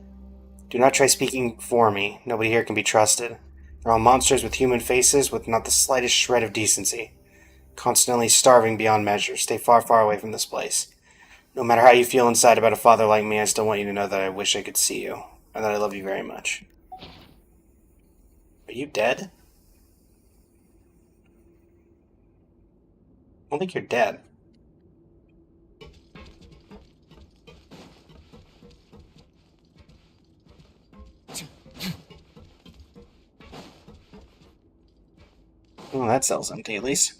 Do not try speaking for me. Nobody here can be trusted. They're all monsters with human faces with not the slightest shred of decency. Constantly starving beyond measure. Stay far, far away from this place. No matter how you feel inside about a father like me, I still want you to know that I wish I could see you, and that I love you very much. Are you dead? I don't think you're dead. Well, that cell's empty, at least.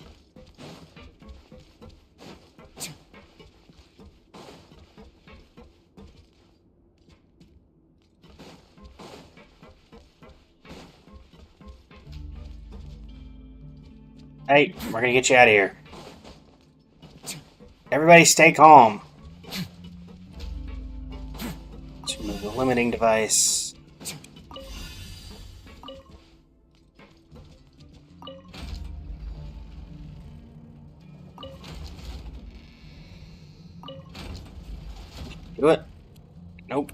Hey, we're gonna get you out of here. Everybody stay calm. Let's remove the limiting device. Do it. Nope.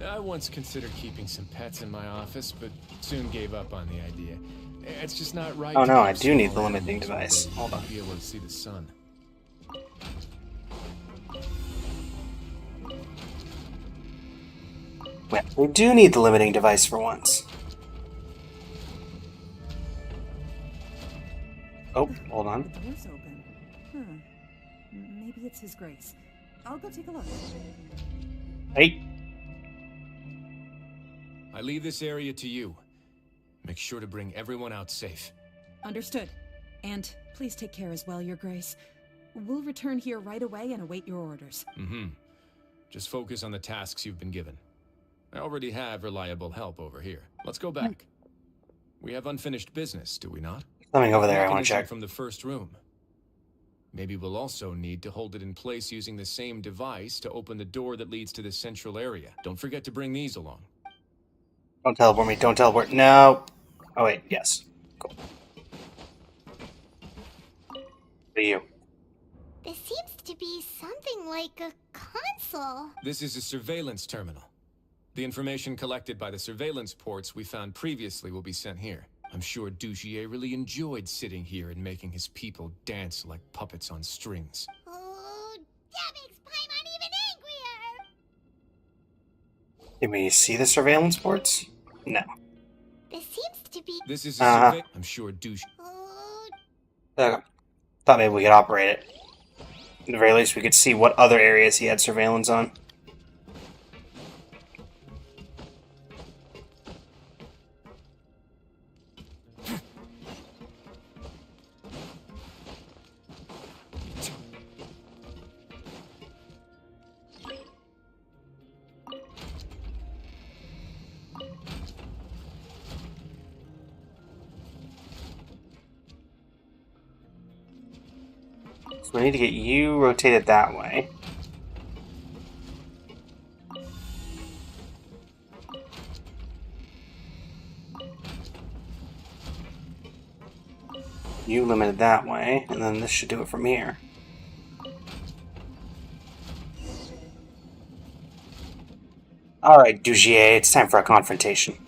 I once considered keeping some pets in my office, but soon gave up on the idea. It's just not right. Oh to no, I keep do need the small limiting animals device. where they Hold on. won't be able to see the sun. Well, we do need the limiting device for once. Oh, hold on. The door's open. Maybe it's His Grace. I'll go take a look. Hey. I leave this area to you. Make sure to bring everyone out safe. Understood. And please take care as well, Your Grace. We'll return here right away and await your orders. Just focus on the tasks you've been given. I already have reliable help over here. Let's go back. We have unfinished business, do we not? Something over there I want to Mechanism check. from the first room. Maybe we'll also need to hold it in place using the same device to open the door that leads to the central area. Don't forget to bring these along. Don't teleport me, don't teleport. No. Oh wait, yes. Cool. What are you? This seems to be something like a console. This is a surveillance terminal. The information collected by the surveillance ports we found previously will be sent here. I'm sure Dugier really enjoyed sitting here and making his people dance like puppets on strings. Oh, that makes Paimon even angrier! Can we see the surveillance ports? No. This seems to be... This is a surveillance... I'm sure Dugier... Okay. Thought maybe we could operate it. At the very least, we could see what other areas he had surveillance on. So we need to get you rotated that way. You limited that way, and then this should do it from here. Alright, Dugier, it's time for a confrontation.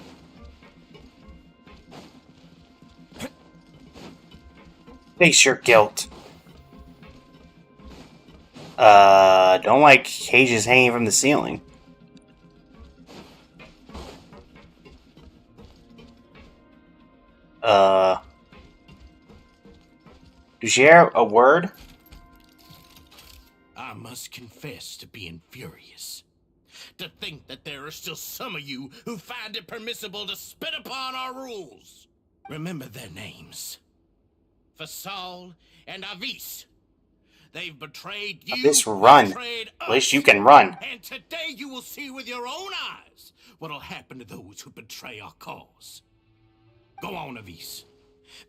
Face your guilt. Don't like cages hanging from the ceiling. Dugier, a word? I must confess to being furious. To think that there are still some of you who find it permissible to spit upon our rules. Remember their names. Fasal and Avis. They've betrayed you. Avis, run. At least you can run. And today you will see with your own eyes what'll happen to those who betray our cause. Go on, Avis.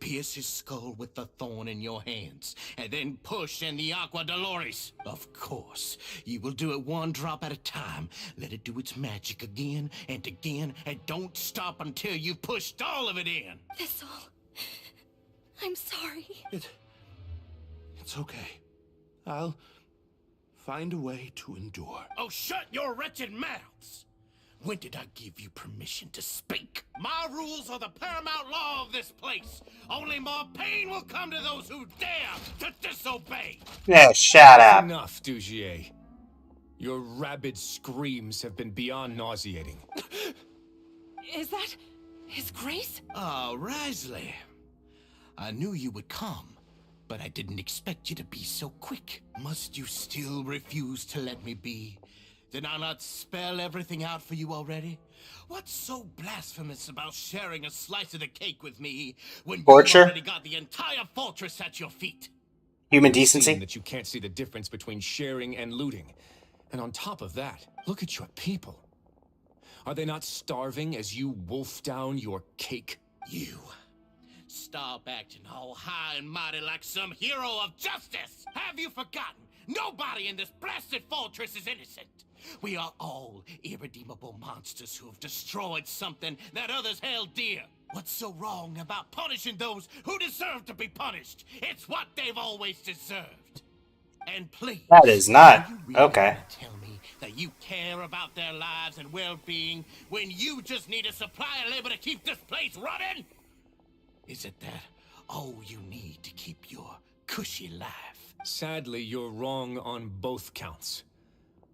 Pierce his skull with the thorn in your hands, and then push in the Aqua Dolores. Of course, you will do it one drop at a time. Let it do its magic again, and don't stop until you've pushed all of it in. Thistle, I'm sorry. It's okay. I'll find a way to endure. Oh, shut your wretched mouths! When did I give you permission to speak? My rules are the paramount law of this place. Only more pain will come to those who dare to disobey. Yeah, shut up. Enough, Dugier. Your rabid screams have been beyond nauseating. Is that His Grace? Oh, Wriothesley. I knew you would come, but I didn't expect you to be so quick. Must you still refuse to let me be? Did I not spell everything out for you already? What's so blasphemous about sharing a slice of the cake with me when Torture? you already got the entire fortress at your feet? Human decency? That you can't see the difference between sharing and looting. And on top of that, look at your people. Are they not starving as you wolf down your cake? You. Stop acting all high and mighty like some hero of justice! Have you forgotten? Nobody in this blasted fortress is innocent! We are all irredeemable monsters who have destroyed something that others held dear. What's so wrong about punishing those who deserve to be punished? It's what they've always deserved. And please... That is not... really Okay. tell me that you care about their lives and well-being when you just need a supply of labor to keep this place running? Is it that all you need to keep your cushy life? Sadly, you're wrong on both counts.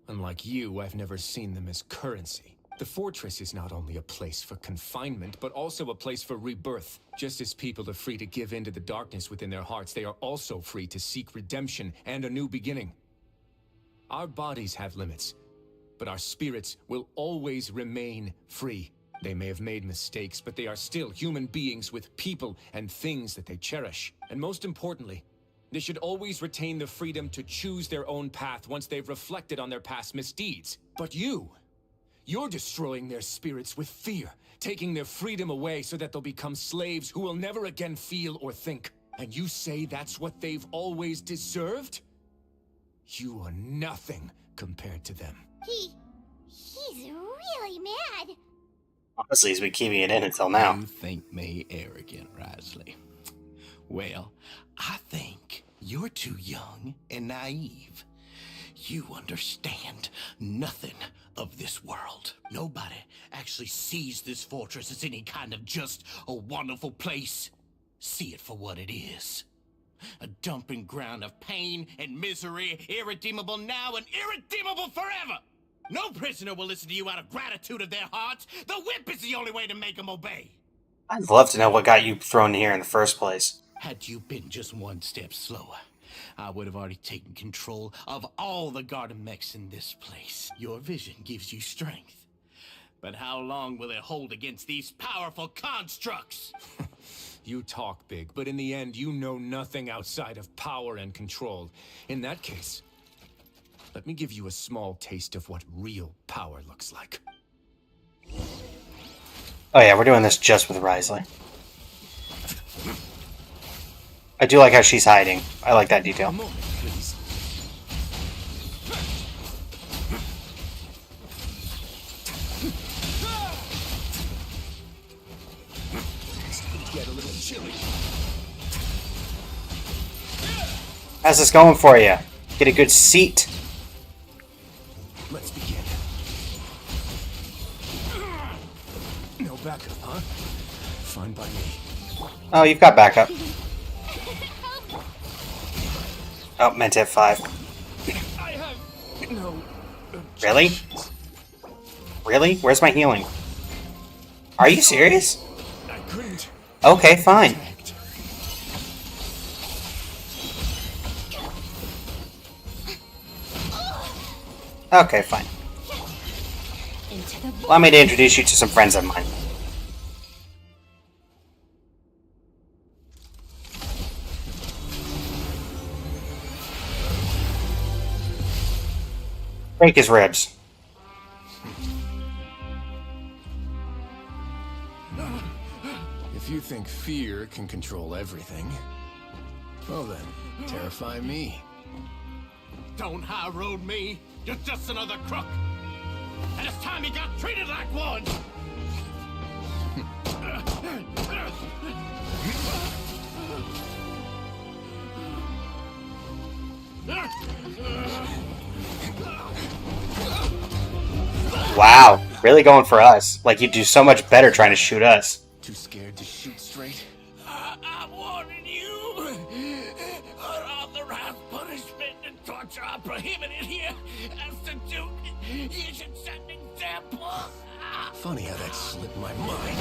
Unlike you, I've never seen them as currency. The fortress is not only a place for confinement, but also a place for rebirth. Just as people are free to give in to the darkness within their hearts, they are also free to seek redemption and a new beginning. Our bodies have limits, but our spirits will always remain free. They may have made mistakes, but they are still human beings with people and things that they cherish. And most importantly, they should always retain the freedom to choose their own path once they've reflected on their past misdeeds. But you're destroying their spirits with fear, taking their freedom away so that they'll become slaves who will never again feel or think. And you say that's what they've always deserved? You are nothing compared to them. He's really mad. Honestly, he's been keeping it in until now. You think me arrogant, Wriothesley? Well, I think you're too young and naive. You understand nothing of this world. Nobody actually sees this fortress as any kind of just a wonderful place. See it for what it is. A dumping ground of pain and misery, irredeemable now and irredeemable forever. No prisoner will listen to you out of gratitude of their hearts. The whip is the only way to make them obey. I'd love to know what got you thrown here in the first place. Had you been just one step slower, I would have already taken control of all the garden mechs in this place. Your vision gives you strength. But how long will it hold against these powerful constructs? You talk big, but in the end, you know nothing outside of power and control. In that case, let me give you a small taste of what real power looks like. Oh yeah, we're doing this just with Wriothesley. I do like how she's hiding. I like that detail. A moment with get a little chilly. How's this going for you? Get a good seat. Let's begin. No backup, huh? Fine by me. Oh, you've got backup. Oh, meant to have 5. I have no. Really? Really? Where's my healing? Are you serious? I couldn't. Okay, fine. Okay, fine. Allow me to introduce you to some friends of mine. Break his ribs. If you think fear can control everything, well then, terrify me. Don't high road me. You're just another crook. And it's time you got treated like one. Wow, really going for us. Like you'd do so much better trying to shoot us. Too scared to shoot straight? I'm warning you. Unauthorized punishment and torture are prohibited here. As the Duke, you should set an example. Funny how that slipped my mind.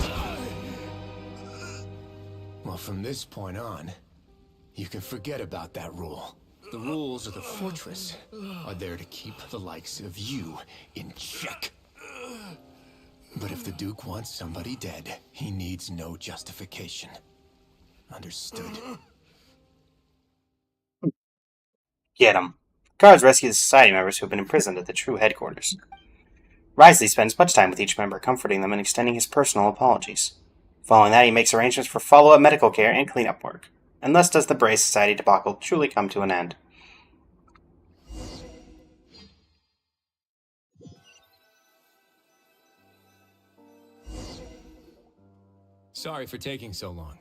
Well, from this point on, you can forget about that rule. The rules of the fortress are there to keep the likes of you in check. But if the Duke wants somebody dead, he needs no justification. Understood? Get him. Guards rescue the society members who have been imprisoned at the true headquarters. Wriothesley spends much time with each member, comforting them and extending his personal apologies. Following that, he makes arrangements for follow-up medical care and cleanup work. And thus does the Bray Society debacle truly come to an end. Sorry for taking so long.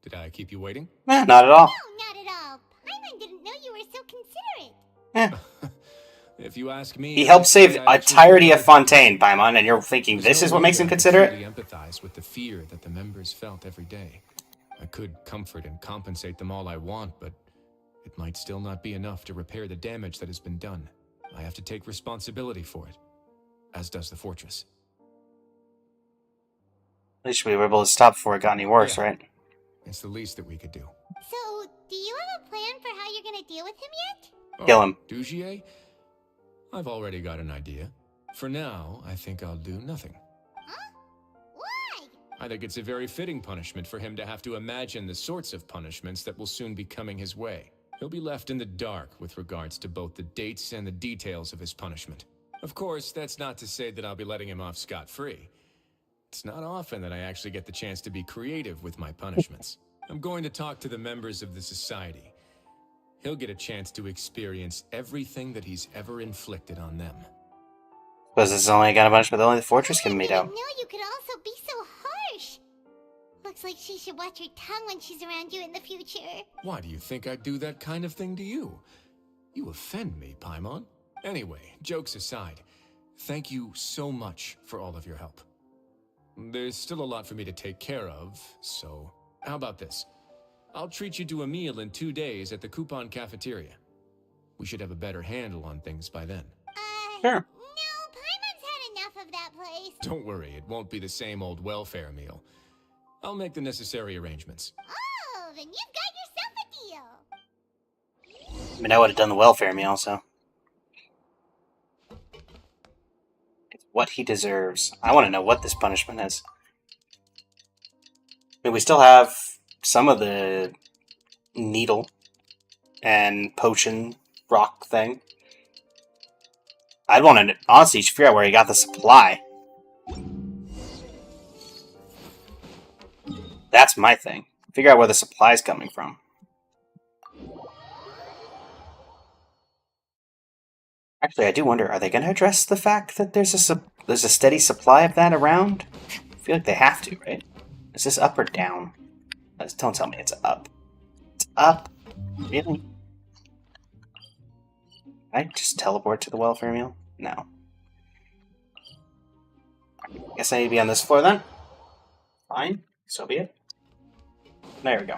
Did I keep you waiting? Not at all. No, not at all. Paimon didn't know you were so considerate. If you ask me, He helped save I entirety of Fontaine, Paimon, and you're thinking this is what makes him considerate? I empathize with the fear that the members felt every day. I could comfort and compensate them all I want, but it might still not be enough to repair the damage that has been done. I have to take responsibility for it, as does the fortress. At least we were able to stop before it got any worse, Yeah. right? It's the least that we could do. So, do you have a plan for how you're gonna deal with him yet? Kill him. Dugier? I've already got an idea. For now, I think I'll do nothing. Huh? Why? I think it's a very fitting punishment for him to have to imagine the sorts of punishments that will soon be coming his way. He'll be left in the dark with regards to both the dates and the details of his punishment. Of course, that's not to say that I'll be letting him off scot-free. It's not often that I actually get the chance to be creative with my punishments. I'm going to talk to the members of the society. He'll get a chance to experience everything that he's ever inflicted on them. Because this is only got a bunch, but only the fortress can meet I out. didn't know you could also be so harsh. Looks like she should watch her tongue when she's around you in the future. Why do you think I'd do that kind of thing to you? You offend me, Paimon. Anyway, jokes aside, thank you so much for all of your help. There's still a lot for me to take care of, so how about this? I'll treat you to a meal in 2 days at the Coupon Cafeteria. We should have a better handle on things by then. Sure. No, Paimon's had enough of that place. Don't worry, it won't be the same old welfare meal. I'll make the necessary arrangements. Oh, then you've got yourself a deal. I mean, I would have done the welfare meal, so. It's what he deserves. I want to know what this punishment is. I mean, we still have some of the needle and potion rock thing. I'd want to honestly figure out where he got the supply. That's my thing. Figure out where the supply's coming from. Actually, I do wonder, are they going to address the fact that there's a steady supply of that around? I feel like they have to, right? Is this up or down? Don't tell me it's up. It's up? Really? Can I just teleport to the welfare meal? No. Guess I need to be on this floor then. Fine. So be it. There we go.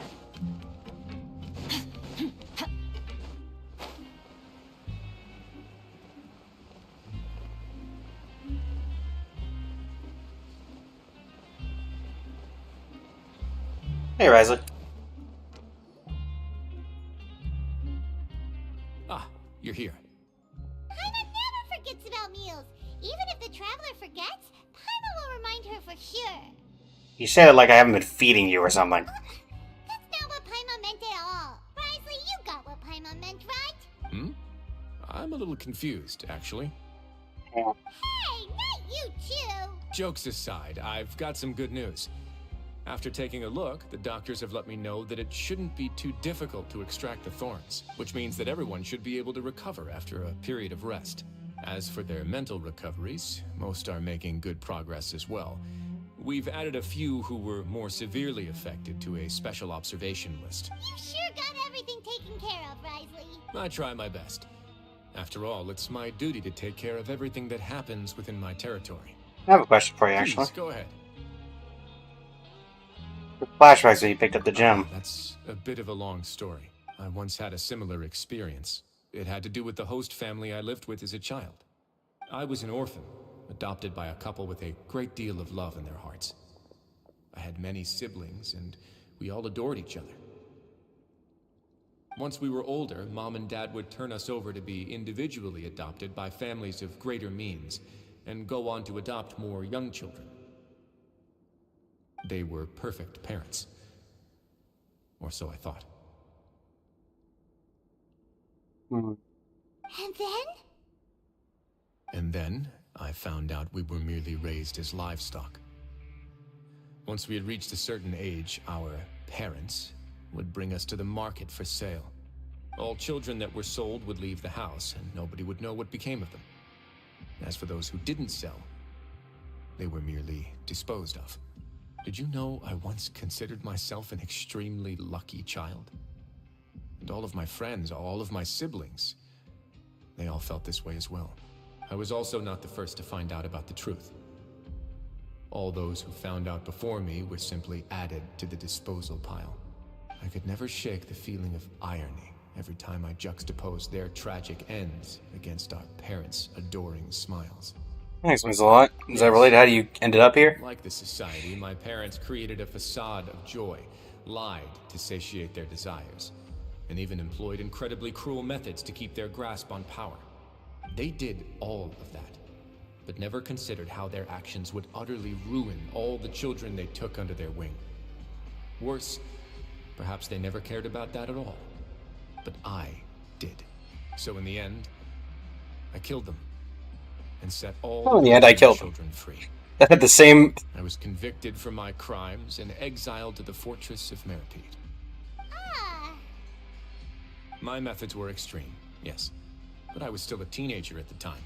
Hey, Wriothesley. Ah, you're here. Paimon never forgets about meals. Even if the traveler forgets, Paimon will remind her for sure. You say it like I haven't been feeding you or something. That's not what Paimon meant at all. Wriothesley, you got what Paimon meant, right? Hmm? I'm a little confused, actually. Hey, not you too! Jokes aside, I've got some good news. After taking a look, the doctors have let me know that it shouldn't be too difficult to extract the thorns, which means that everyone should be able to recover after a period of rest. As for their mental recoveries, most are making good progress as well. We've added a few who were more severely affected to a special observation list. You sure got everything taken care of, Wriothesley. I try my best. After all, it's my duty to take care of everything that happens within my territory. I have a question for you, actually. Please, go ahead. Flashbacks when you picked up the gem. That's a bit of a long story. I once had a similar experience. It had to do with the host family I lived with as a child. I was an orphan, adopted by a couple with a great deal of love in their hearts. I had many siblings, and we all adored each other. Once we were older, Mom and Dad would turn us over to be individually adopted by families of greater means, and go on to adopt more young children. They were perfect parents. Or so I thought. And then? And then, I found out we were merely raised as livestock. Once we had reached a certain age, our parents would bring us to the market for sale. All children that were sold would leave the house, and nobody would know what became of them. As for those who didn't sell, they were merely disposed of. Did you know I once considered myself an extremely lucky child? And all of my friends, all of my siblings, they all felt this way as well. I was also not the first to find out about the truth. All those who found out before me were simply added to the disposal pile. I could never shake the feeling of irony every time I juxtaposed their tragic ends against our parents' adoring smiles. Thanks, Ms. Lot. Is that related to how you ended up here? Like the society, my parents created a facade of joy, lied to satiate their desires, and even employed incredibly cruel methods to keep their grasp on power. They did all of that, but never considered how their actions would utterly ruin all the children they took under their wing. Worse, perhaps they never cared about that at all. But I did. So in the end, I killed them. And set all in the end, I killed them. Children free. That had the same. I was convicted for my crimes and exiled to the fortress of Meritide. Ah. My methods were extreme, yes, but I was still a teenager at the time.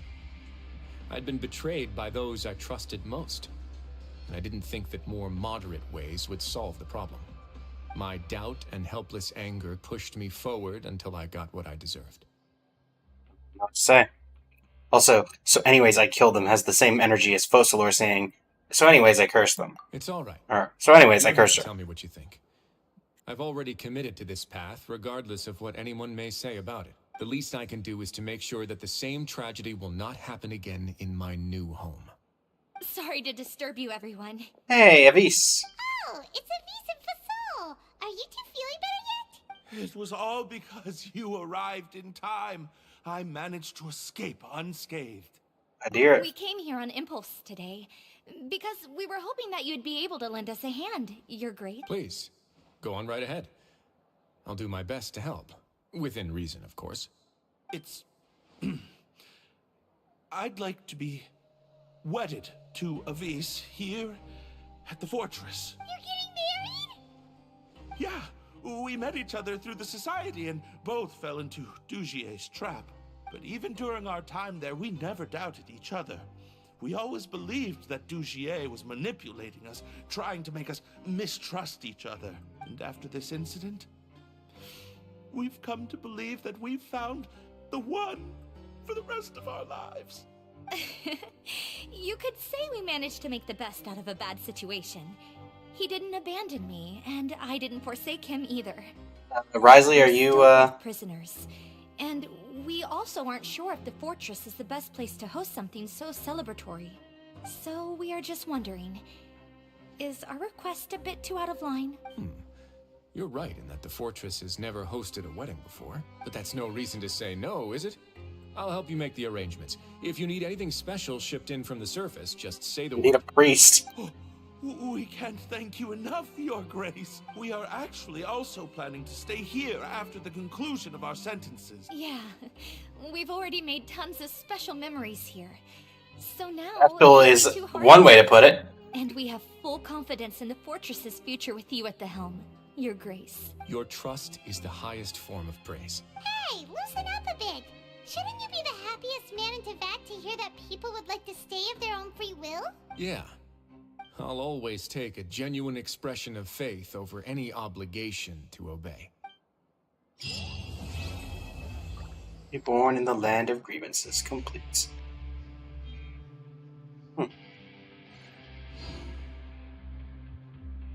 I'd been betrayed by those I trusted most, and I didn't think that more moderate ways would solve the problem. My doubt and helpless anger pushed me forward until I got what I deserved. Not to say. Also, so anyways I killed them has the same energy as Focalor saying, so anyways I cursed them. It's all right. Or, so anyways I cursed her. Tell me what you think. I've already committed to this path, regardless of what anyone may say about it. The least I can do is to make sure that the same tragedy will not happen again in my new home. Sorry to disturb you, everyone. Hey, Avis. Oh, it's Avis and Fasol. Are you two feeling better yet? It was all because you arrived in time. I managed to escape unscathed. Dear. We came here on impulse today, because we were hoping that you'd be able to lend us a hand, Your Grace. Please, go on right ahead. I'll do my best to help. Within reason, of course. It's... I'd like to be wedded to Avis here at the fortress. You're getting married? Yeah, we met each other through the society and both fell into Dugier's trap. But even during our time there, we never doubted each other. We always believed that Dugier was manipulating us, trying to make us mistrust each other. And after this incident, we've come to believe that we've found the one for the rest of our lives. You could say we managed to make the best out of a bad situation. He didn't abandon me, and I didn't forsake him either. Wriothesley, are you, prisoners. And we also aren't sure if the fortress is the best place to host something so celebratory. So we are just wondering, is our request a bit too out of line? You're right in that the fortress has never hosted a wedding before, but that's no reason to say no, is it? I'll help you make the arrangements. If you need anything special shipped in from the surface, just say the word. Need a priest. We can't thank you enough, Your Grace. We are actually also planning to stay here after the conclusion of our sentences. Yeah, we've already made tons of special memories here. So now... Special is one way to put it. And we have full confidence in the fortress's future with you at the helm, Your Grace. Your trust is the highest form of praise. Hey, loosen up a bit. Shouldn't you be the happiest man in Teyvat to hear that people would like to stay of their own free will? Yeah. I'll always take a genuine expression of faith over any obligation to obey. Be born in the land of grievances complete. Well,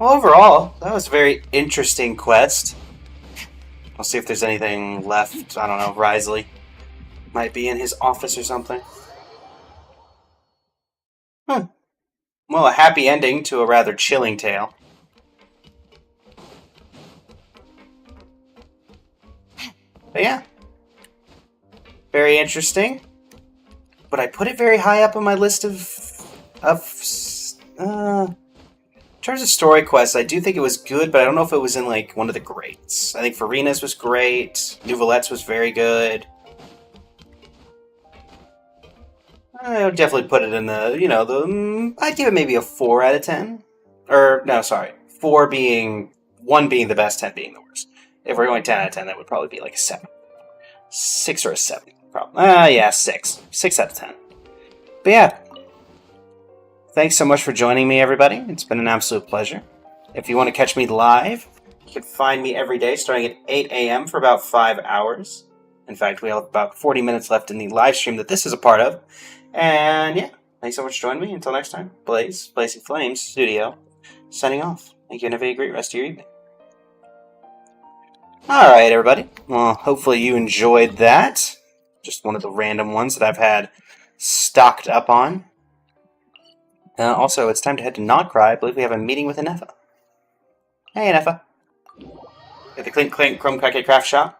overall, that was a very interesting quest. I'll see if there's anything left. I don't know, Wriothesley might be in his office or something. Well, a happy ending to a rather chilling tale. But yeah. Very interesting. But I put it very high up on my list of in terms of story quests, I do think it was good, but I don't know if it was in, like, one of the greats. I think Farina's was great. Nouvelette's was very good. I would definitely put it in the, you know, I'd give it maybe a 4 out of 10. Or, no, sorry. 4 being, 1 being the best, 10 being the worst. If we're going 10 out of 10, that would probably be like a 7. 6 or a 7, probably. Yeah, 6. 6 out of 10. But yeah. Thanks so much for joining me, everybody. It's been an absolute pleasure. If you want to catch me live, you can find me every day starting at 8 a.m. for about 5 hours. In fact, we have about 40 minutes left in the live stream that this is a part of. And yeah, thanks so much for joining me. Until next time, Blazing Flames Studio, signing off. Thank you and have a great rest of your evening. Alright, everybody. Well, hopefully you enjoyed that. Just one of the random ones that I've had stocked up on. Also, it's time to head to Notcry. I believe we have a meeting with Ineffa. Hey, Ineffa. At the Clink Clink Chrome Kake Craft Shop.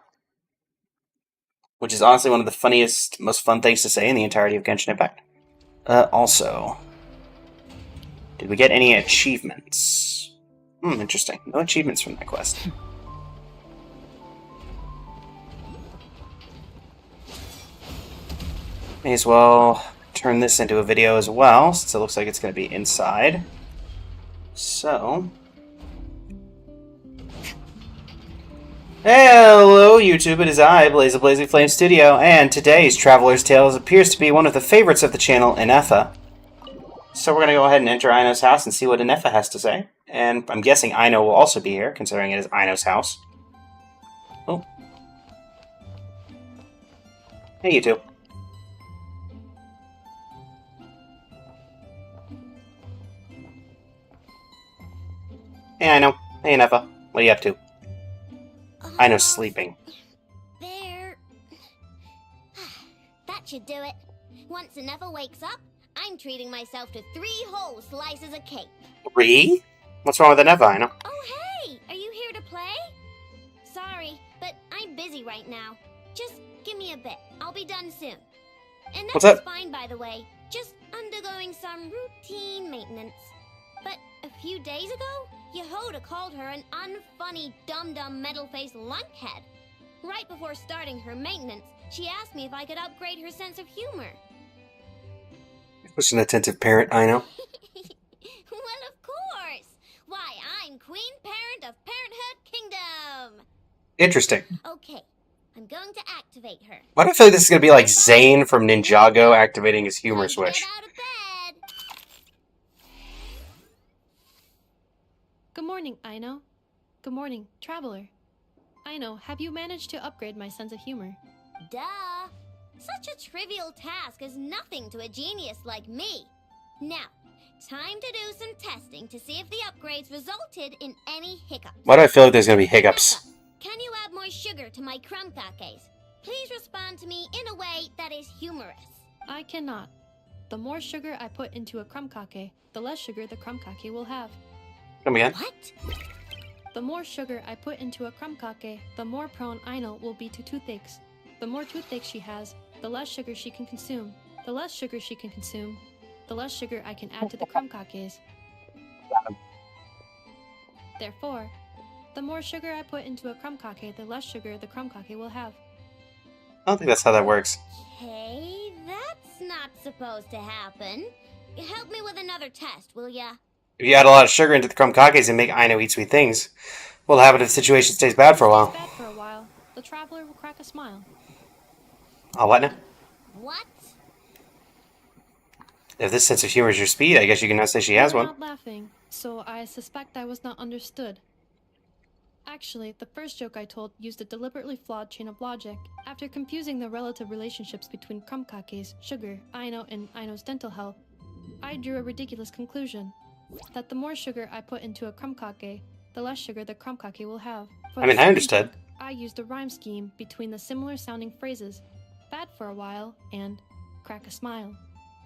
Which is honestly one of the funniest, most fun things to say in the entirety of Genshin Impact. Also, did we get any achievements? Interesting. No achievements from that quest. May as well turn this into a video as well, since it looks like it's going to be inside. So, hello YouTube, it is I, Blazing Flame Studio, and today's Traveler's Tales appears to be one of the favorites of the channel, Ineffa. So we're going to go ahead and enter Aino's house and see what Ineffa has to say. And I'm guessing Aino will also be here, considering it is Aino's house. Oh. Hey, you two. Hey, Aino. Hey, Ineffa. What are you up to? Aino's sleeping. There. That should do it. Once Ineffa wakes up, I'm treating myself to 3 whole slices of cake. 3? What's wrong with Ineffa, Aino? Oh, hey! Are you here to play? Sorry, but I'm busy right now. Just give me a bit. I'll be done soon. And What's that's up? fine, by the way. Just undergoing some routine maintenance. But a few days ago, Yehoda called her an unfunny, dum-dum, metal-faced lunkhead. Right before starting her maintenance, she asked me if I could upgrade her sense of humor. Such an attentive parent, Aino. Well, of course! Why, I'm Queen Parent of Parenthood Kingdom! Interesting. Okay, I'm going to activate her. Why do I feel like this is going to be like Zane from Ninjago activating his humor switch? Get out of bed! Good morning, Aino. Good morning, Traveler. Aino, have you managed to upgrade my sense of humor? Duh! Such a trivial task is nothing to a genius like me. Now, time to do some testing to see if the upgrades resulted in any hiccups. Why do I feel like there's gonna be hiccups? Can you add more sugar to my crumb cakes? Please respond to me in a way that is humorous. I cannot. The more sugar I put into a crumb cake, the less sugar the crumb cake will have. Come again? What? The more sugar I put into a crumb cake, the more prone Aino will be to toothaches. The more toothaches she has, the less sugar she can consume. The less sugar she can consume, the less sugar I can add to the crumb cakes. Therefore, the more sugar I put into a crumb cake, the less sugar the crumb cake will have. I don't think that's how that works. Okay, that's not supposed to happen. Help me with another test, will ya? If you add a lot of sugar into the crumb cakes and make Aino eat sweet things, what'll happen if the situation stays bad for a while? Bad for a while. The traveler will crack a smile. Oh, what now? What? If this sense of humor is your speed, I guess you cannot say she has You're one. not laughing, so I suspect I was not understood. Actually, the first joke I told used a deliberately flawed chain of logic. After confusing the relative relationships between crumb cakes, sugar, Aino, and Aino's dental health, I drew a ridiculous conclusion. That the more sugar I put into a crumb cake, the less sugar the crumb cake will have. For I mean, the I second understood. joke, I used a rhyme scheme between the similar sounding phrases, bad for a while and crack a smile,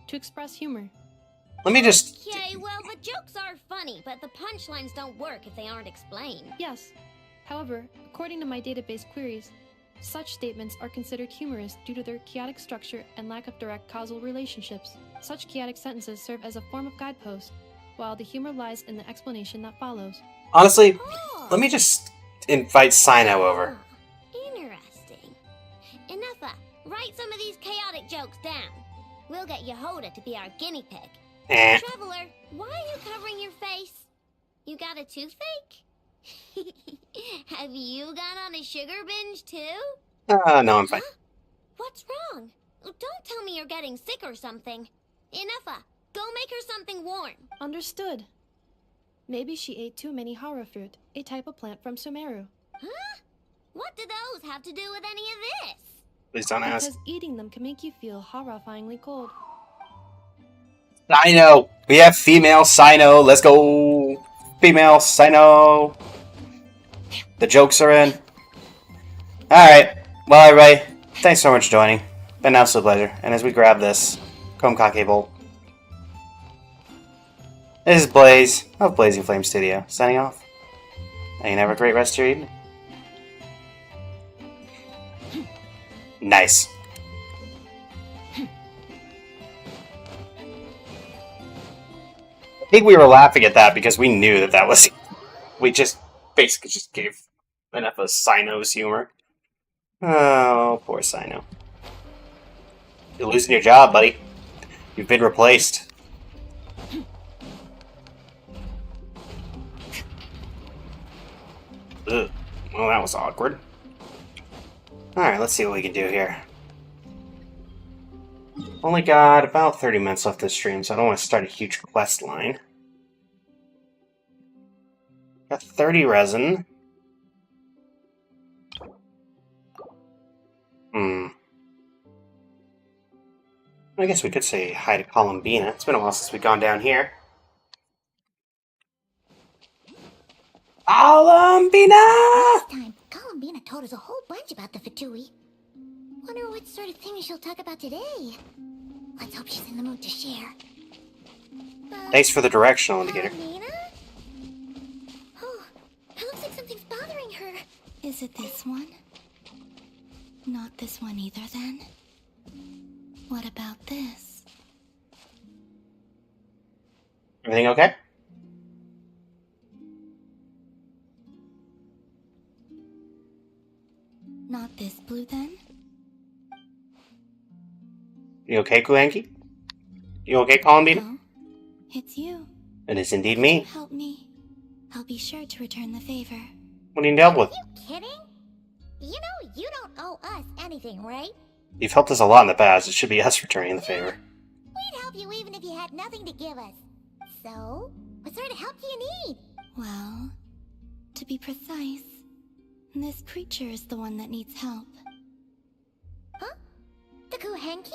to express humor. Let me just... Okay, well, the jokes are funny, but the punchlines don't work if they aren't explained. Yes. However, according to my database queries, such statements are considered humorous due to their chaotic structure and lack of direct causal relationships. Such chaotic sentences serve as a form of guidepost, while the humor lies in the explanation that follows. Honestly, let me just invite Sino over. Interesting. Enough. Write some of these chaotic jokes down. We'll get Yehoda to be our guinea pig. Eh. Traveler, why are you covering your face? You got a toothache? Have you gone on a sugar binge too? No, I'm fine. What's wrong? Don't tell me you're getting sick or something. Enough. Go make her something warm. Understood. Maybe she ate too many hara fruit, a type of plant from Sumeru. Huh? What do those have to do with any of this? Please don't ask. Because eating them can make you feel horrifyingly cold. Sino! We have female Sino. Let's go! Female Sino! The jokes are in. Alright. Well, everybody, thanks so much for joining. Been an absolute pleasure. And as we grab this Chrome Kake bolt, this is Blaze of Blazing Flame Studio, signing off. And you have a great rest of your evening. Nice. I think we were laughing at that because we knew that that was... We just basically just gave enough of Sino's humor. Oh, poor Sino. You're losing your job, buddy. You've been replaced. Ugh. Well, that was awkward. Alright, let's see what we can do here. Only got about 30 minutes left this stream, so I don't want to start a huge quest line. Got 30 resin. I guess we could say hi to Columbina. It's been a while since we've gone down here. Columbina! This time, Columbina told us a whole bunch about the Fatui. Wonder what sort of things she'll talk about today. Let's hope she's in the mood to share. Thanks for the directional indicator. Columbina? Oh, it looks like something's bothering her. Is it this one? Not this one either, then? What about this? Everything okay? Not this blue, then? You okay, Kuanki? You okay, Columbina? No, it's you. It is indeed me. Help me. I'll be sure to return the favor. What do you need help with? Are you kidding? You know you don't owe us anything, right? You've helped us a lot in the past. It should be us returning the favor. We'd help you even if you had nothing to give us. So, what sort of help do you need? Well, to be precise, this creature is the one that needs help. Huh? The Kuhenki?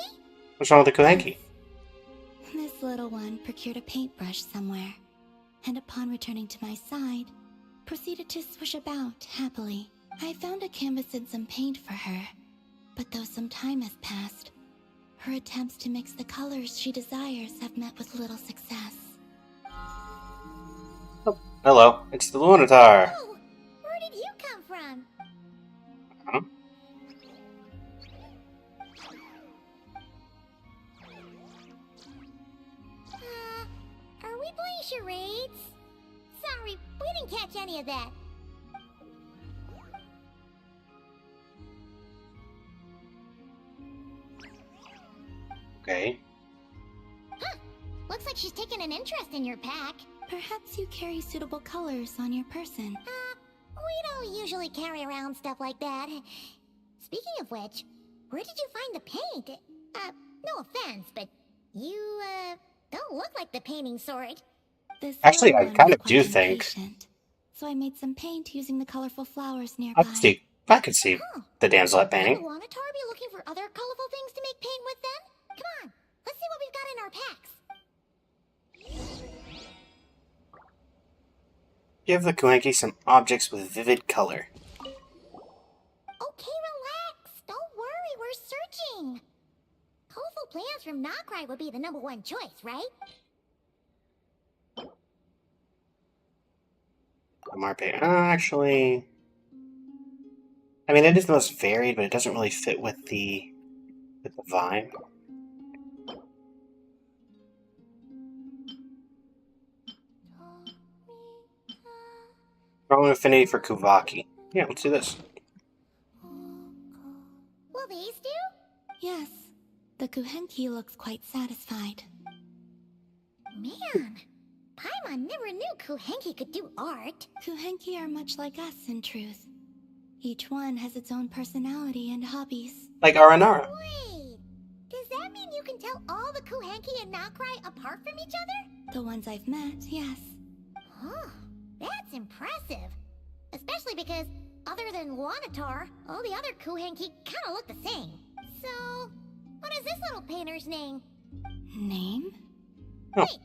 What's wrong with the Kuhenki? This little one procured a paintbrush somewhere, and upon returning to my side, proceeded to swish about happily. I found a canvas and some paint for her, but though some time has passed, her attempts to mix the colors she desires have met with little success. Oh, hello, it's the Lunatar. Oh, where did you come from? Huh? Are we playing charades? Sorry, we didn't catch any of that. Okay. Huh. Looks like she's taken an interest in your pack. Perhaps you carry suitable colors on your person. We don't usually carry around stuff like that. Speaking of which, where did you find the paint? No offense, but you, don't look like the painting sort. This Actually, little I one kind was of do quite think. impatient, so I made some paint using the colorful flowers nearby. I could see the damsel at painting. Will Wanatar be looking for other colorful things to make paint with then? Come on, let's see what we've got in our packs. Give the Kuhenki some objects with vivid color. Okay, relax. Don't worry, we're searching. Colorful plants from Nokrai would be the #1 choice, right? Marpe. Actually, I mean, it is the most varied, but it doesn't really fit with the vibe. Strong affinity for Kuvaki. Yeah, let's do this. Will these do? Yes, the Kuhenki looks quite satisfied. Man, Paimon never knew Kuhenki could do art. Kuhenki are much like us, in truth. Each one has its own personality and hobbies. Like Aranara. Wait, does that mean you can tell all the Kuhenki and Nokrai apart from each other? The ones I've met, yes. Huh, that's impressive. Especially because, other than Wanatar, all the other Kuhenki kind of look the same. So, what is this little painter's name? Name? Oh. Wait,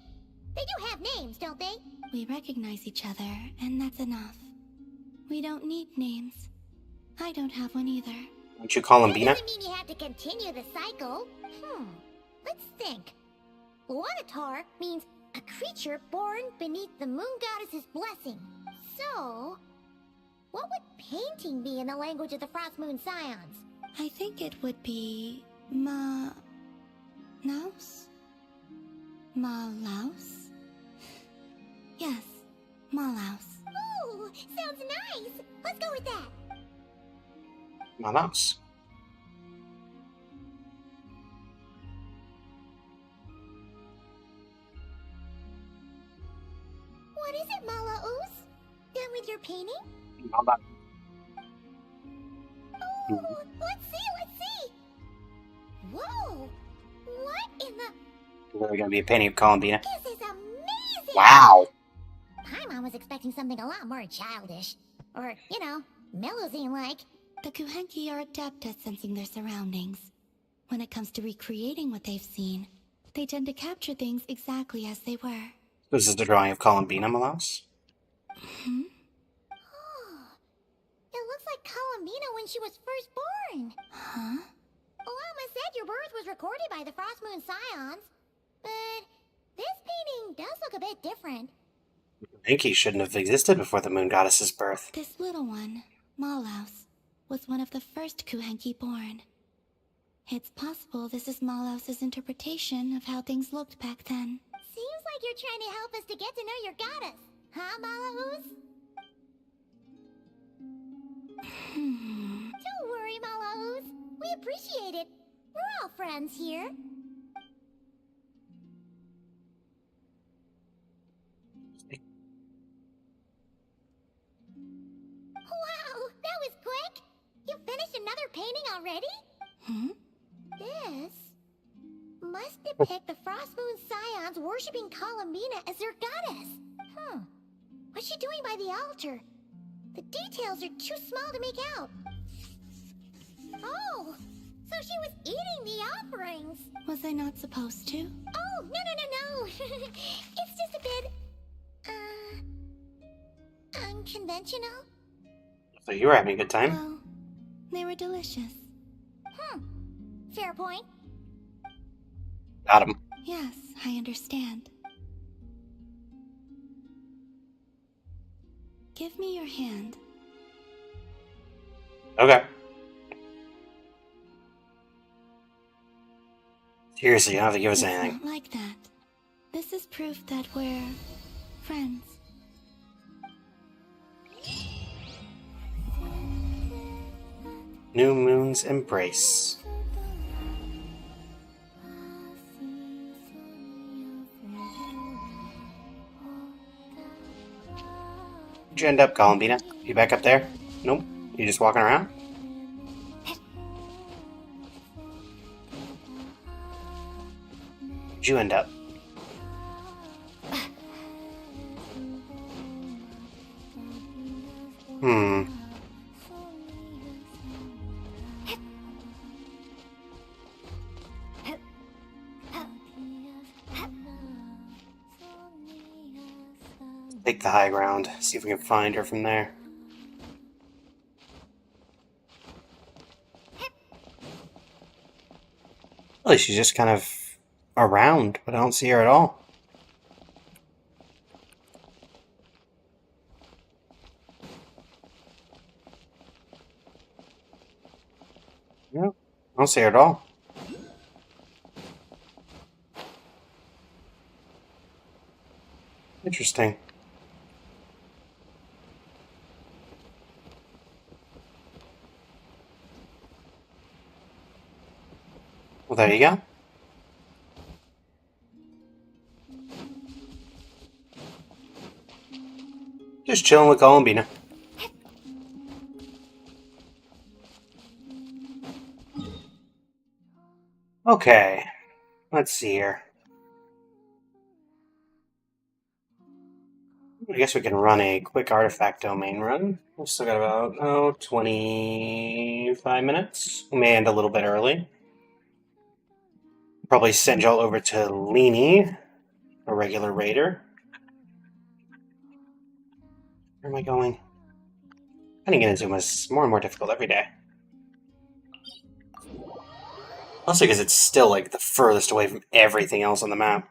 they do have names, don't they? We recognize each other, and that's enough. We don't need names. I don't have one either. Don't you call him That Bina? doesn't mean you have to continue the cycle. Let's think. Wanatar means a creature born beneath the moon goddess's blessing. So, what would painting be in the language of the Frost Moon Scions? I think it would be Naus? Malaus? Yes, Malaus. Ooh, sounds nice. Let's go with that. Malaus. What is it, Malaus? Done with your painting? Malaus. Oh, let's see. Whoa! What in the... Literally gonna be a painting of Columbina. This is amazing! Wow! Paimon was expecting something a lot more childish. Or, you know, Melusine-like. The Kuhenki are adept at sensing their surroundings. When it comes to recreating what they've seen, they tend to capture things exactly as they were. This is the drawing of Columbina, Malaus. Hmm? It looks like Columbina when she was first born. Huh? Alama said your birth was recorded by the Frost Moon Scions. But this painting does look a bit different. Kuhenki shouldn't have existed before the moon goddess's birth. This little one, Malaus, was one of the first Kuhenki born. It's possible this is Malaus's interpretation of how things looked back then. Seems like you're trying to help us to get to know your goddess. Huh, Malaus? Don't worry, Malaus. We appreciate it. We're all friends here. Wow, that was quick. You finished another painting already? Hmm? This must depict the Frost Moon Scions worshipping Columbina as their goddess. What's she doing by the altar? The details are too small to make out. Oh, so she was eating the offerings. Was I not supposed to? Oh, no. It's just a bit, unconventional. So you were having a good time? Well, they were delicious. Fair point. Got him. Yes, I understand. Give me your hand. Okay. Seriously, you don't have to give us It's anything. not like that. This is proof that we're friends. New Moon's Embrace. Where'd you end up, Columbina? You back up there? Nope. You just walking around? Where'd you end up? Take the high ground. See if we can find her from there. Really, she's just kind of around, but I don't see her at all. No, I don't see her at all. Interesting. Well, there you go. Just chilling with Columbina. Okay, let's see here. I guess we can run a quick artifact domain run. We've still got about, 25 minutes. We may end a little bit early. Probably send y'all over to Leanie, a regular raider. Where am I going? Finding an Inzuma is more and more difficult every day. Also because it's still, like, the furthest away from everything else on the map.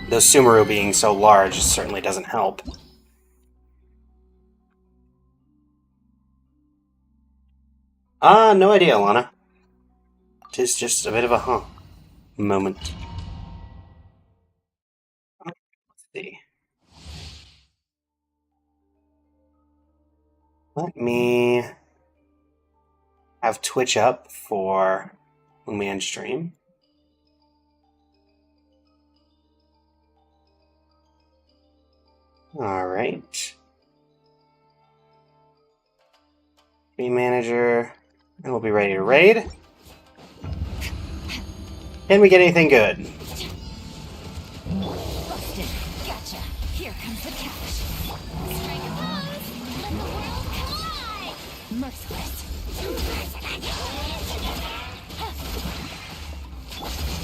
Though Sumeru being so large certainly doesn't help. No idea, Alana. Tis just a bit of a moment. Let's see. Let me have Twitch up for when we end stream. Alright. Game manager. And we'll be ready to raid. Can we get anything good? Busted. Gotcha. Here comes the cash. Strike a pose. Let the world collide. Merciless.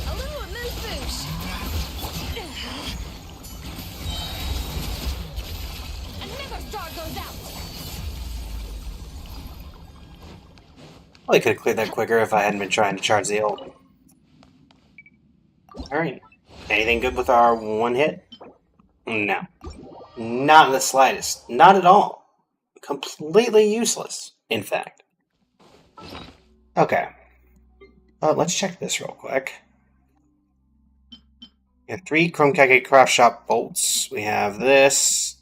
A little amuse-bouche. Another star goes out. Well, I could have cleared that quicker if I hadn't been trying to charge the ult. Alright. Anything good with our one hit? No. Not in the slightest. Not at all. Completely useless, in fact. Okay. Let's check this real quick. We have 3 Chromekage Craft Shop bolts. We have this.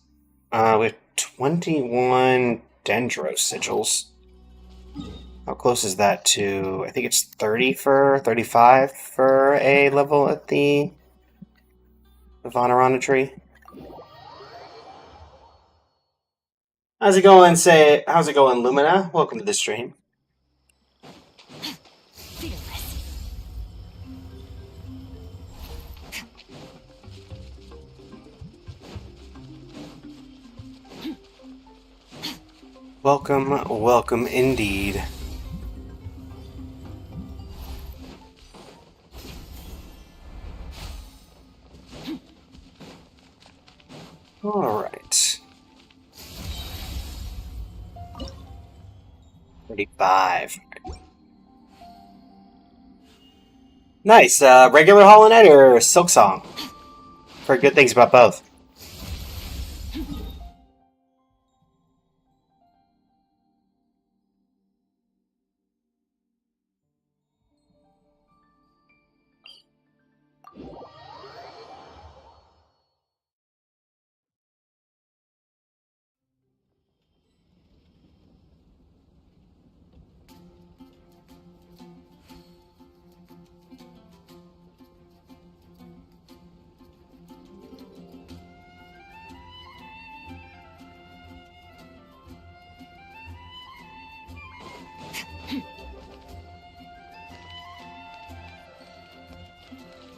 We have 21 Dendro sigils. How close is that to... I think it's 35 for a level at the Vanarana tree. How's it going, Lumina? Welcome to the stream. Welcome, welcome indeed. Alright. 35. Nice. Regular Hollow Knight or Silk Song? Heard good things about both.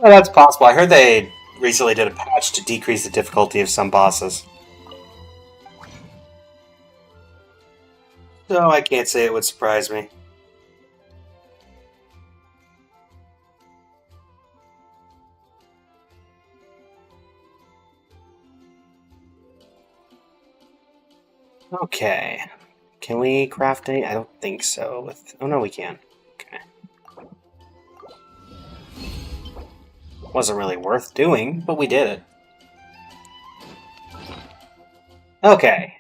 Oh, that's possible. I heard they recently did a patch to decrease the difficulty of some bosses. So I can't say it would surprise me. Okay. Can we craft any? I don't think so. With oh no, we can. Okay. Wasn't really worth doing, but we did it. Okay.